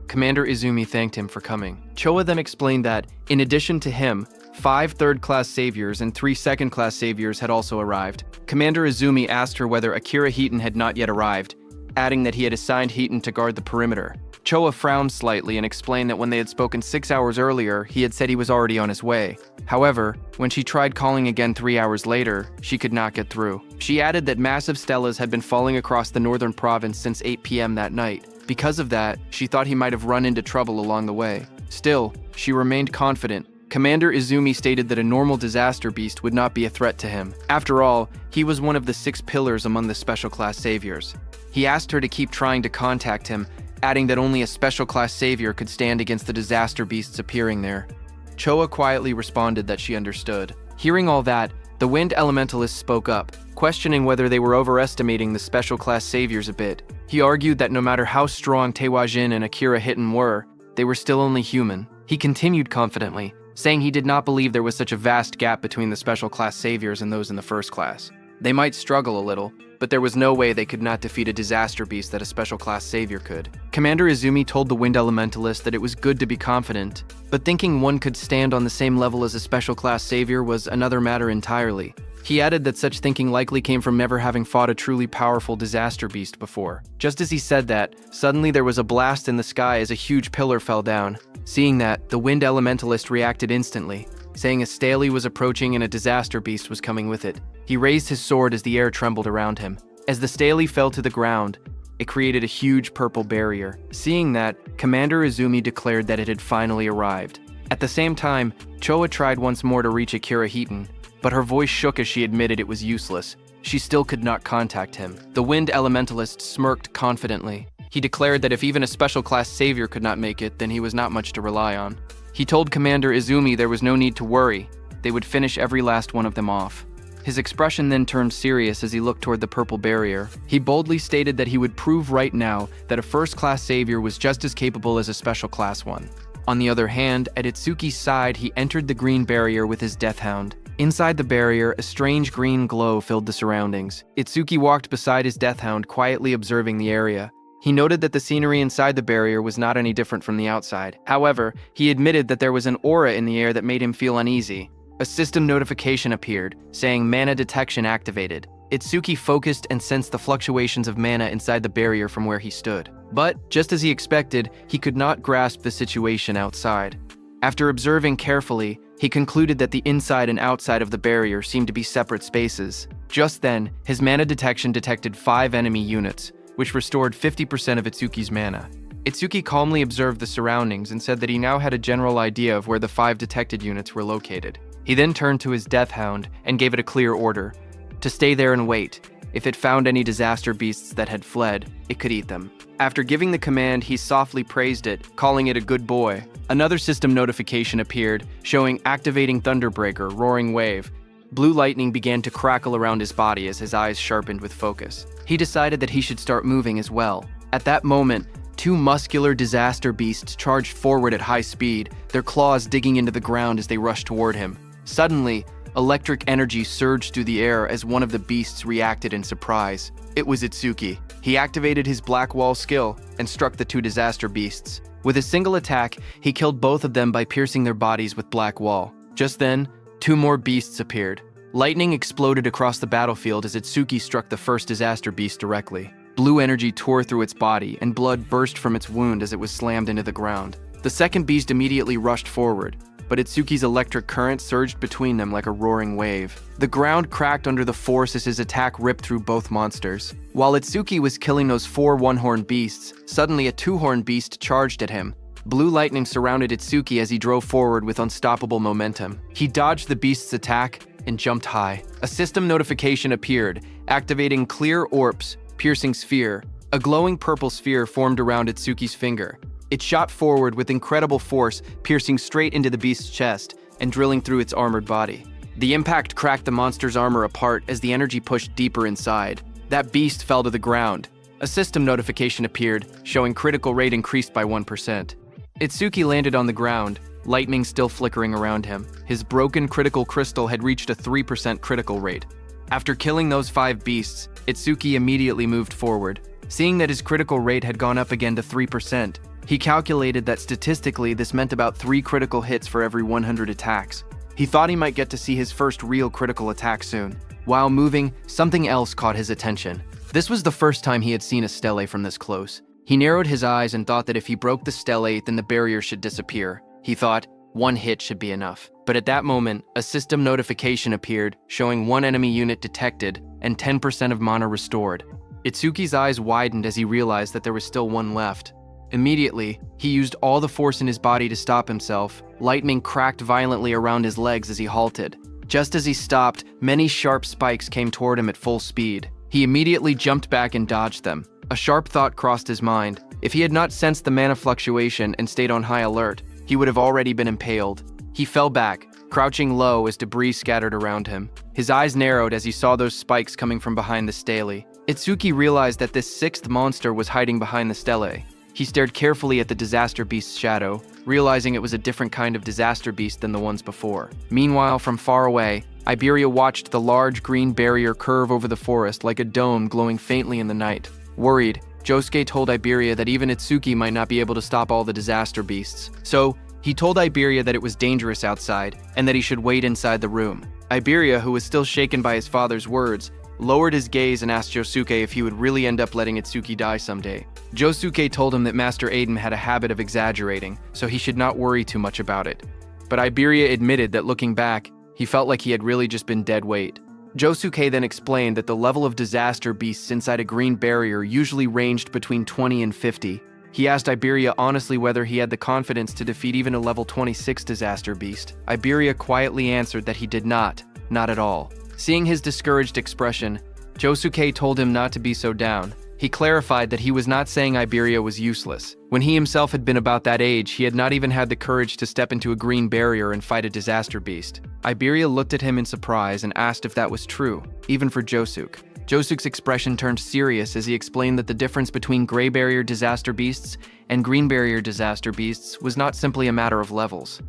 Commander Izumi thanked him for coming. Choa then explained that, in addition to him, 5 third-class saviors and 3 second-class saviors had also arrived. Commander Izumi asked her whether Akira Heaton had not yet arrived, adding that he had assigned Heaton to guard the perimeter. Choa frowned slightly and explained that when they had spoken 6 hours earlier, he had said he was already on his way. However, when she tried calling again 3 hours later, she could not get through. She added that massive stelas had been falling across the northern province since 8 p.m. that night. Because of that, she thought he might have run into trouble along the way. Still, she remained confident. Commander Izumi stated that a normal disaster beast would not be a threat to him. After all, he was one of the 6 pillars among the special class saviors. He asked her to keep trying to contact him, adding that only a special class savior could stand against the disaster beasts appearing there. Choa quietly responded that she understood. Hearing all that, the wind elementalist spoke up, questioning whether they were overestimating the special class saviors a bit. He argued that no matter how strong Tewajin and Akira Hitten were, they were still only human. He continued confidently, saying he did not believe there was such a vast gap between the special class saviors and those in the first class. They might struggle a little, but there was no way they could not defeat a disaster beast that a special class savior could. Commander Izumi told the wind elementalist that it was good to be confident, but thinking one could stand on the same level as a special class savior was another matter entirely. He added that such thinking likely came from never having fought a truly powerful disaster beast before. Just as he said that, suddenly there was a blast in the sky as a huge pillar fell down. Seeing that, the wind elementalist reacted instantly, saying a stele was approaching and a disaster beast was coming with it. He raised his sword as the air trembled around him. As the stele fell to the ground, it created a huge purple barrier. Seeing that, Commander Izumi declared that it had finally arrived. At the same time, Choa tried once more to reach Akira Heaton, but her voice shook as she admitted it was useless. She still could not contact him. The wind elementalist smirked confidently. He declared that if even a special class savior could not make it, then he was not much to rely on. He told Commander Izumi there was no need to worry. They would finish every last one of them off. His expression then turned serious as he looked toward the purple barrier. He boldly stated that he would prove right now that a first-class savior was just as capable as a special class one. On the other hand, at Itsuki's side, he entered the green barrier with his death hound. Inside the barrier, a strange green glow filled the surroundings. Itsuki walked beside his death hound, quietly observing the area. He noted that the scenery inside the barrier was not any different from the outside. However, he admitted that there was an aura in the air that made him feel uneasy. A system notification appeared, saying mana detection activated. Itsuki focused and sensed the fluctuations of mana inside the barrier from where he stood. But, just as he expected, he could not grasp the situation outside. After observing carefully, he concluded that the inside and outside of the barrier seemed to be separate spaces. Just then, his mana detection detected 5 enemy units, which restored 50% of Itsuki's mana. Itsuki calmly observed the surroundings and said that he now had a general idea of where the 5 detected units were located. He then turned to his death hound and gave it a clear order to stay there and wait. If it found any disaster beasts that had fled, it could eat them. After giving the command, he softly praised it, calling it a good boy. Another system notification appeared, showing activating Thunderbreaker, roaring wave. Blue lightning began to crackle around his body as his eyes sharpened with focus. He decided that he should start moving as well. At that moment, 2 muscular disaster beasts charged forward at high speed, their claws digging into the ground as they rushed toward him. Suddenly, electric energy surged through the air as one of the beasts reacted in surprise. It was Itsuki. He activated his Black Wall skill and struck the 2 disaster beasts. With a single attack, he killed both of them by piercing their bodies with Black Wall. Just then, 2 more beasts appeared. Lightning exploded across the battlefield as Itsuki struck the first disaster beast directly. Blue energy tore through its body, and blood burst from its wound as it was slammed into the ground. The second beast immediately rushed forward, but Itsuki's electric current surged between them like a roaring wave. The ground cracked under the force as his attack ripped through both monsters. While Itsuki was killing those 4 one-horned beasts, suddenly a 2-horned beast charged at him. Blue lightning surrounded Itsuki as he drove forward with unstoppable momentum. He dodged the beast's attack and jumped high. A system notification appeared, activating Clear Orbs, Piercing Sphere. A glowing purple sphere formed around Itsuki's finger. It shot forward with incredible force, piercing straight into the beast's chest and drilling through its armored body. The impact cracked the monster's armor apart as the energy pushed deeper inside. That beast fell to the ground. A system notification appeared, showing critical rate increased by 1%. Itsuki landed on the ground, lightning still flickering around him. His broken critical crystal had reached a 3% critical rate. After killing those 5 beasts, Itsuki immediately moved forward. Seeing that his critical rate had gone up again to 3%, he calculated that statistically this meant about 3 critical hits for every 100 attacks. He thought he might get to see his first real critical attack soon. While moving, something else caught his attention. This was the first time he had seen a stele from this close. He narrowed his eyes and thought that if he broke the stele, then the barrier should disappear. He thought, 1 hit should be enough. But at that moment, a system notification appeared, showing 1 enemy unit detected and 10% of mana restored. Itsuki's eyes widened as he realized that there was still 1 left. Immediately, he used all the force in his body to stop himself. Lightning cracked violently around his legs as he halted. Just as he stopped, many sharp spikes came toward him at full speed. He immediately jumped back and dodged them. A sharp thought crossed his mind. If he had not sensed the mana fluctuation and stayed on high alert, he would have already been impaled. He fell back, crouching low as debris scattered around him. His eyes narrowed as he saw those spikes coming from behind the stele. Itsuki realized that this 6th monster was hiding behind the stele. He stared carefully at the disaster beast's shadow, realizing it was a different kind of disaster beast than the ones before. Meanwhile, from far away, Iberia watched the large green barrier curve over the forest like a dome glowing faintly in the night. Worried, Josuke told Iberia that even Itsuki might not be able to stop all the disaster beasts. So, he told Iberia that it was dangerous outside and that he should wait inside the room. Iberia, who was still shaken by his father's words, lowered his gaze and asked Josuke if he would really end up letting Itsuki die someday. Josuke told him that Master Aiden had a habit of exaggerating, so he should not worry too much about it. But Iberia admitted that looking back, he felt like he had really just been dead weight. Josuke then explained that the level of disaster beasts inside a green barrier usually ranged between 20 and 50. He asked Iberia honestly whether he had the confidence to defeat even a level 26 disaster beast. Iberia quietly answered that he did not at all. Seeing his discouraged expression, Josuke told him not to be so down. He clarified that he was not saying Iberia was useless. When he himself had been about that age, he had not even had the courage to step into a green barrier and fight a disaster beast. Iberia looked at him in surprise and asked if that was true, even for Josuke. Josuke's expression turned serious as he explained that the difference between gray barrier disaster beasts and green barrier disaster beasts was not simply a matter of levels.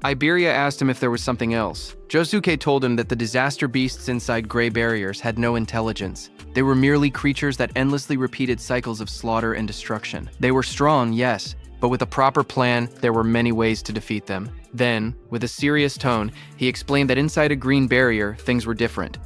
Iberia asked him if there was something else. Josuke told him that the disaster beasts inside gray barriers had no intelligence. They were merely creatures that endlessly repeated cycles of slaughter and destruction. They were strong, yes, but with a proper plan, there were many ways to defeat them. Then, with a serious tone, he explained that inside a green barrier, things were different.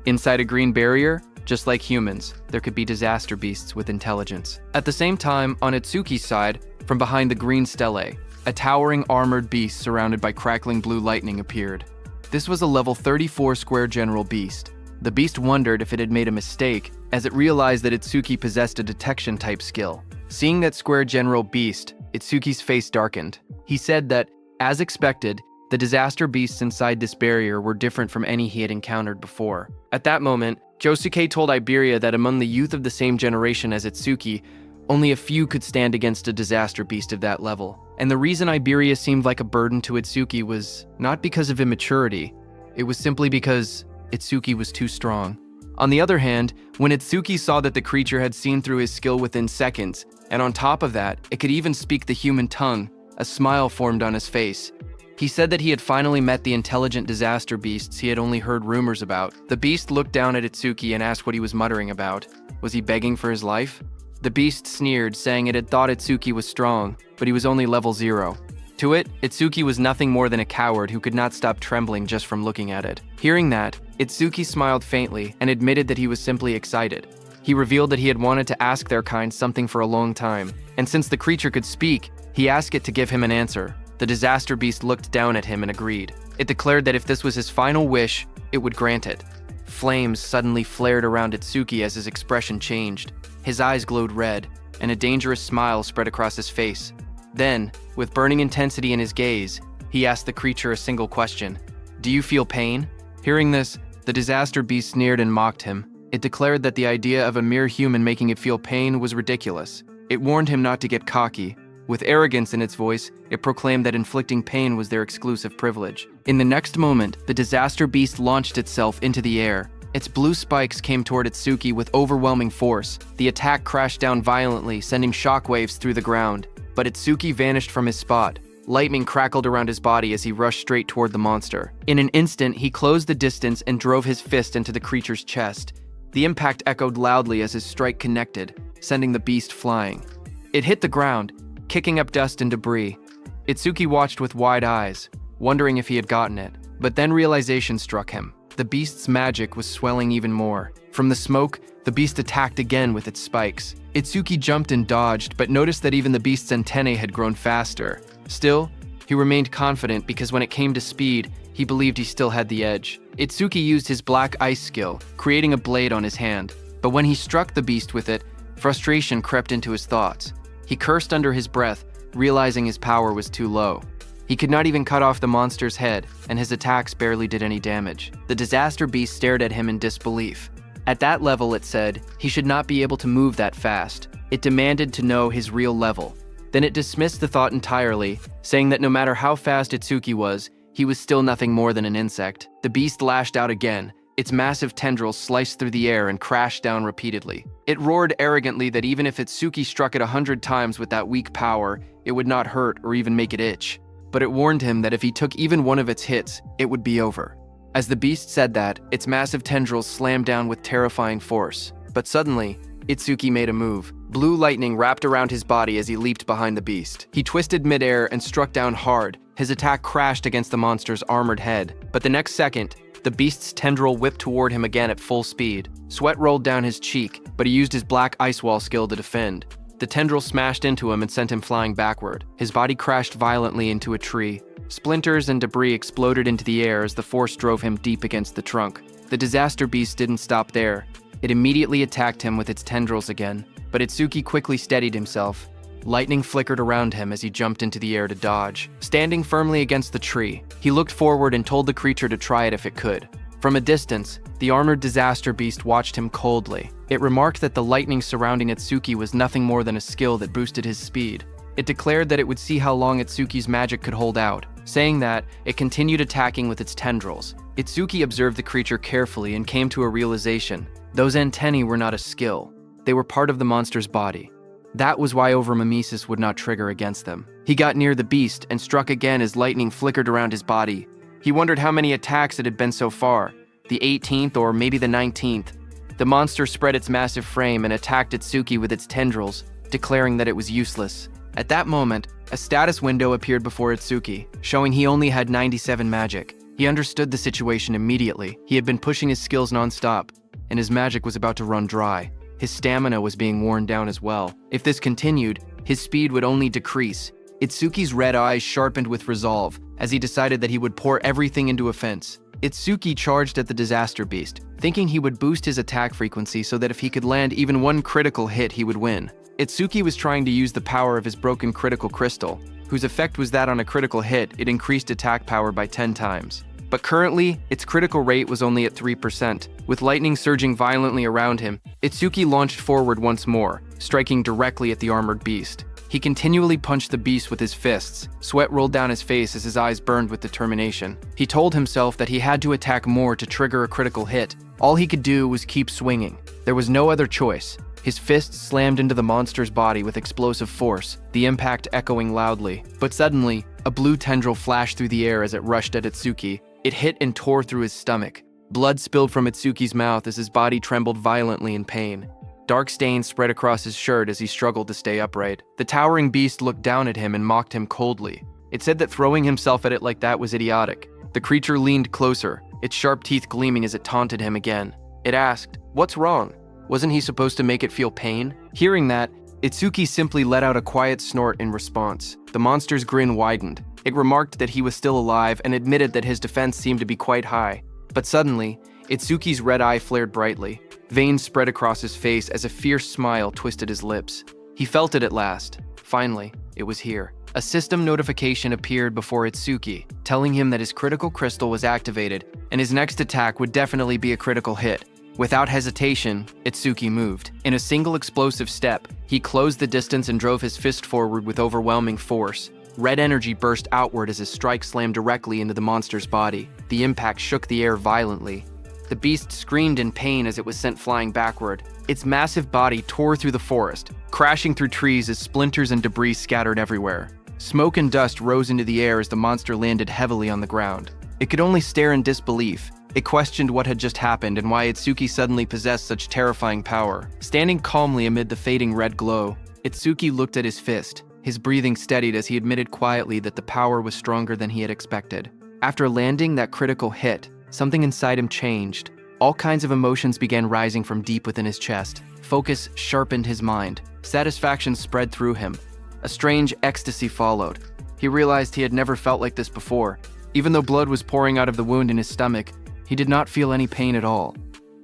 Inside a green barrier, just like humans, there could be disaster beasts with intelligence. At the same time, on Itsuki's side, from behind the green stele, a towering armored beast surrounded by crackling blue lightning appeared. This was a level 34 square general beast. The beast wondered if it had made a mistake, as it realized that Itsuki possessed a detection type skill. Seeing that square general beast, Itsuki's face darkened. He said that, as expected, the disaster beasts inside this barrier were different from any he had encountered before. At that moment, Josuke told Iberia that among the youth of the same generation as Itsuki, only a few could stand against a disaster beast of that level. And the reason Iberia seemed like a burden to Itsuki was not because of immaturity, it was simply because Itsuki was too strong. On the other hand, when Itsuki saw that the creature had seen through his skill within seconds, and on top of that, it could even speak the human tongue, a smile formed on his face. He said that he had finally met the intelligent disaster beasts he had only heard rumors about. The beast looked down at Itsuki and asked what he was muttering about. Was he begging for his life? The beast sneered, saying it had thought Itsuki was strong, but he was only level 0. To it, Itsuki was nothing more than a coward who could not stop trembling just from looking at it. Hearing that, Itsuki smiled faintly and admitted that he was simply excited. He revealed that he had wanted to ask their kind something for a long time, and since the creature could speak, he asked it to give him an answer. The disaster beast looked down at him and agreed. It declared that if this was his final wish, it would grant it. Flames suddenly flared around Itsuki as his expression changed. His eyes glowed red, and a dangerous smile spread across his face. Then, with burning intensity in his gaze, he asked the creature a single question. "Do you feel pain?" Hearing this, the disaster beast sneered and mocked him. It declared that the idea of a mere human making it feel pain was ridiculous. It warned him not to get cocky. With arrogance in its voice, it proclaimed that inflicting pain was their exclusive privilege. In the next moment, the disaster beast launched itself into the air. Its blue spikes came toward Itsuki with overwhelming force. The attack crashed down violently, sending shockwaves through the ground. But Itsuki vanished from his spot. Lightning crackled around his body as he rushed straight toward the monster. In an instant, he closed the distance and drove his fist into the creature's chest. The impact echoed loudly as his strike connected, sending the beast flying. It hit the ground, kicking up dust and debris. Itsuki watched with wide eyes, wondering if he had gotten it. But then realization struck him. The beast's magic was swelling even more. From the smoke, the beast attacked again with its spikes. Itsuki jumped and dodged, but noticed that even the beast's antennae had grown faster. Still, he remained confident because when it came to speed, he believed he still had the edge. Itsuki used his black ice skill, creating a blade on his hand. But when he struck the beast with it, frustration crept into his thoughts. He cursed under his breath, realizing his power was too low. He could not even cut off the monster's head, and his attacks barely did any damage. The disaster beast stared at him in disbelief. At that level, it said, he should not be able to move that fast. It demanded to know his real level. Then it dismissed the thought entirely, saying that no matter how fast Itsuki was, he was still nothing more than an insect. The beast lashed out again. Its massive tendrils sliced through the air and crashed down repeatedly. It roared arrogantly that even if Itsuki struck it 100 times with that weak power, it would not hurt or even make it itch. But it warned him that if he took even one of its hits, it would be over. As the beast said that, its massive tendrils slammed down with terrifying force. But suddenly, Itsuki made a move. Blue lightning wrapped around his body as he leaped behind the beast. He twisted midair and struck down hard. His attack crashed against the monster's armored head. But the next second, the beast's tendril whipped toward him again at full speed. Sweat rolled down his cheek, but he used his black ice wall skill to defend. The tendril smashed into him and sent him flying backward. His body crashed violently into a tree. Splinters and debris exploded into the air as the force drove him deep against the trunk. The disaster beast didn't stop there. It immediately attacked him with its tendrils again, but Itsuki quickly steadied himself. Lightning flickered around him as he jumped into the air to dodge. Standing firmly against the tree, he looked forward and told the creature to try it if it could. From a distance, the armored disaster beast watched him coldly. It remarked that the lightning surrounding Itsuki was nothing more than a skill that boosted his speed. It declared that it would see how long Itsuki's magic could hold out. Saying that, it continued attacking with its tendrils. Itsuki observed the creature carefully and came to a realization. Those antennae were not a skill. They were part of the monster's body. That was why overmimesis would not trigger against them. He got near the beast and struck again as lightning flickered around his body. He wondered how many attacks it had been so far. The 18th or maybe the 19th. The monster spread its massive frame and attacked Itsuki with its tendrils, declaring that it was useless. At that moment, a status window appeared before Itsuki, showing he only had 97 magic. He understood the situation immediately. He had been pushing his skills non-stop, and his magic was about to run dry. His stamina was being worn down as well. If this continued, his speed would only decrease. Itsuki's red eyes sharpened with resolve as he decided that he would pour everything into offense. Itsuki charged at the disaster beast, thinking he would boost his attack frequency so that if he could land even one critical hit, he would win. Itsuki was trying to use the power of his broken critical crystal, whose effect was that on a critical hit, it increased attack power by 10 times. But currently, its critical rate was only at 3%. With lightning surging violently around him, Itsuki launched forward once more, striking directly at the armored beast. He continually punched the beast with his fists. Sweat rolled down his face as his eyes burned with determination. He told himself that he had to attack more to trigger a critical hit. All he could do was keep swinging. There was no other choice. His fists slammed into the monster's body with explosive force, the impact echoing loudly. But suddenly, a blue tendril flashed through the air as it rushed at Itsuki. It hit and tore through his stomach. Blood spilled from Itsuki's mouth as his body trembled violently in pain. Dark stains spread across his shirt as he struggled to stay upright. The towering beast looked down at him and mocked him coldly. It said that throwing himself at it like that was idiotic. The creature leaned closer, its sharp teeth gleaming as it taunted him again. It asked, "What's wrong? Wasn't he supposed to make it feel pain?" Hearing that, Itsuki simply let out a quiet snort in response. The monster's grin widened. It remarked that he was still alive and admitted that his defense seemed to be quite high. But suddenly, Itsuki's red eye flared brightly. Veins spread across his face as a fierce smile twisted his lips. He felt it at last. Finally, it was here. A system notification appeared before Itsuki, telling him that his critical crystal was activated and his next attack would definitely be a critical hit. Without hesitation, Itsuki moved. In a single explosive step, he closed the distance and drove his fist forward with overwhelming force. Red energy burst outward as his strike slammed directly into the monster's body. The impact shook the air violently. The beast screamed in pain as it was sent flying backward. Its massive body tore through the forest, crashing through trees as splinters and debris scattered everywhere. Smoke and dust rose into the air as the monster landed heavily on the ground. It could only stare in disbelief. It questioned what had just happened and why Itsuki suddenly possessed such terrifying power. Standing calmly amid the fading red glow, Itsuki looked at his fist. His breathing steadied as he admitted quietly that the power was stronger than he had expected. After landing that critical hit, something inside him changed. All kinds of emotions began rising from deep within his chest. Focus sharpened his mind. Satisfaction spread through him. A strange ecstasy followed. He realized he had never felt like this before. Even though blood was pouring out of the wound in his stomach, he did not feel any pain at all.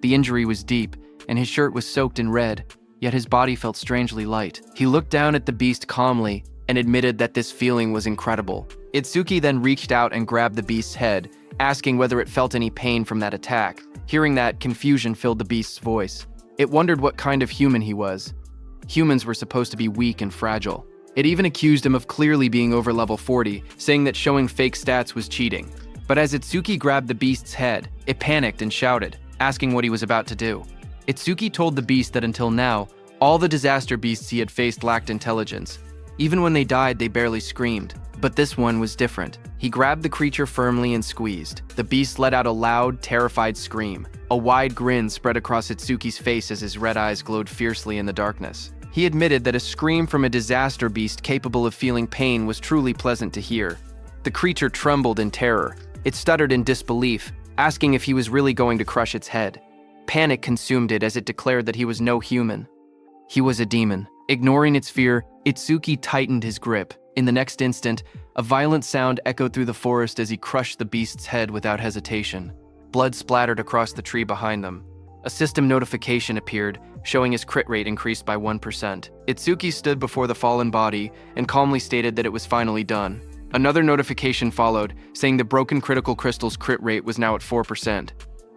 The injury was deep, and his shirt was soaked in red, yet his body felt strangely light. He looked down at the beast calmly and admitted that this feeling was incredible. Itsuki then reached out and grabbed the beast's head, asking whether it felt any pain from that attack. Hearing that, confusion filled the beast's voice. It wondered what kind of human he was. Humans were supposed to be weak and fragile. It even accused him of clearly being over level 40, saying that showing fake stats was cheating. But as Itsuki grabbed the beast's head, it panicked and shouted, asking what he was about to do. Itsuki told the beast that until now, all the disaster beasts he had faced lacked intelligence. Even when they died, they barely screamed. But this one was different. He grabbed the creature firmly and squeezed. The beast let out a loud, terrified scream. A wide grin spread across Itsuki's face as his red eyes glowed fiercely in the darkness. He admitted that a scream from a disaster beast capable of feeling pain was truly pleasant to hear. The creature trembled in terror. It stuttered in disbelief, asking if he was really going to crush its head. Panic consumed it as it declared that he was no human. He was a demon. Ignoring its fear, Itsuki tightened his grip. In the next instant, a violent sound echoed through the forest as he crushed the beast's head without hesitation. Blood splattered across the tree behind them. A system notification appeared, showing his crit rate increased by 1%. Itsuki stood before the fallen body and calmly stated that it was finally done. Another notification followed, saying the broken critical crystal's crit rate was now at 4%.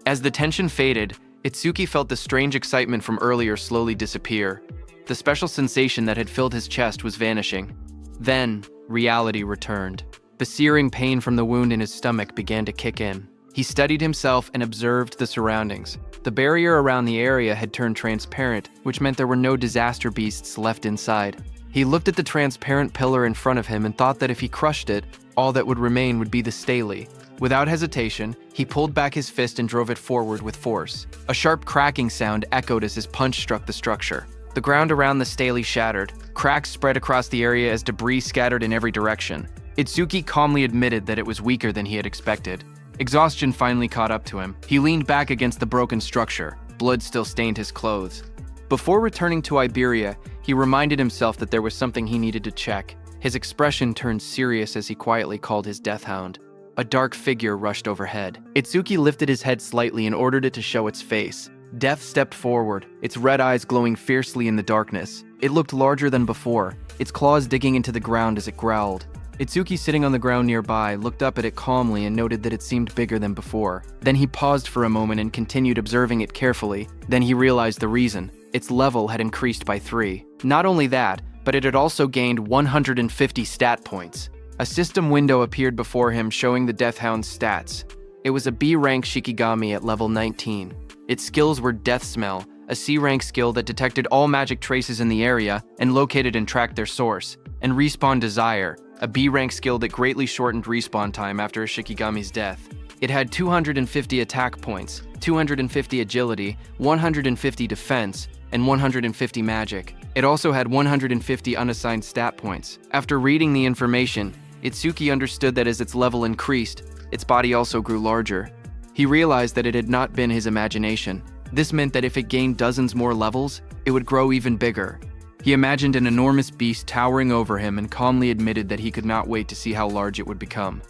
As the tension faded, Itsuki felt the strange excitement from earlier slowly disappear. The special sensation that had filled his chest was vanishing. Then, reality returned. The searing pain from the wound in his stomach began to kick in. He steadied himself and observed the surroundings. The barrier around the area had turned transparent, which meant there were no disaster beasts left inside. He looked at the transparent pillar in front of him and thought that if he crushed it, all that would remain would be the stele. Without hesitation, he pulled back his fist and drove it forward with force. A sharp cracking sound echoed as his punch struck the structure. The ground around the stele shattered. Cracks spread across the area as debris scattered in every direction. Itsuki calmly admitted that it was weaker than he had expected. Exhaustion finally caught up to him. He leaned back against the broken structure. Blood still stained his clothes. Before returning to Iberia, he reminded himself that there was something he needed to check. His expression turned serious as he quietly called his death hound. A dark figure rushed overhead. Itsuki lifted his head slightly and ordered it to show its face. Death stepped forward, its red eyes glowing fiercely in the darkness. It looked larger than before, its claws digging into the ground as it growled. Itsuki, sitting on the ground nearby, looked up at it calmly and noted that it seemed bigger than before. Then he paused for a moment and continued observing it carefully. Then he realized the reason. Its level had increased by 3. Not only that, but it had also gained 150 stat points. A system window appeared before him showing the Death Hound's stats. It was a B-rank Shikigami at level 19. Its skills were Death Smell, a C-rank skill that detected all magic traces in the area and located and tracked their source, and Respawn Desire, a B-rank skill that greatly shortened respawn time after a Shikigami's death. It had 250 attack points, 250 agility, 150 defense, and 150 magic. It also had 150 unassigned stat points. After reading the information, Itsuki understood that as its level increased, its body also grew larger. He realized that it had not been his imagination. This meant that if it gained dozens more levels, it would grow even bigger. He imagined an enormous beast towering over him and calmly admitted that he could not wait to see how large it would become.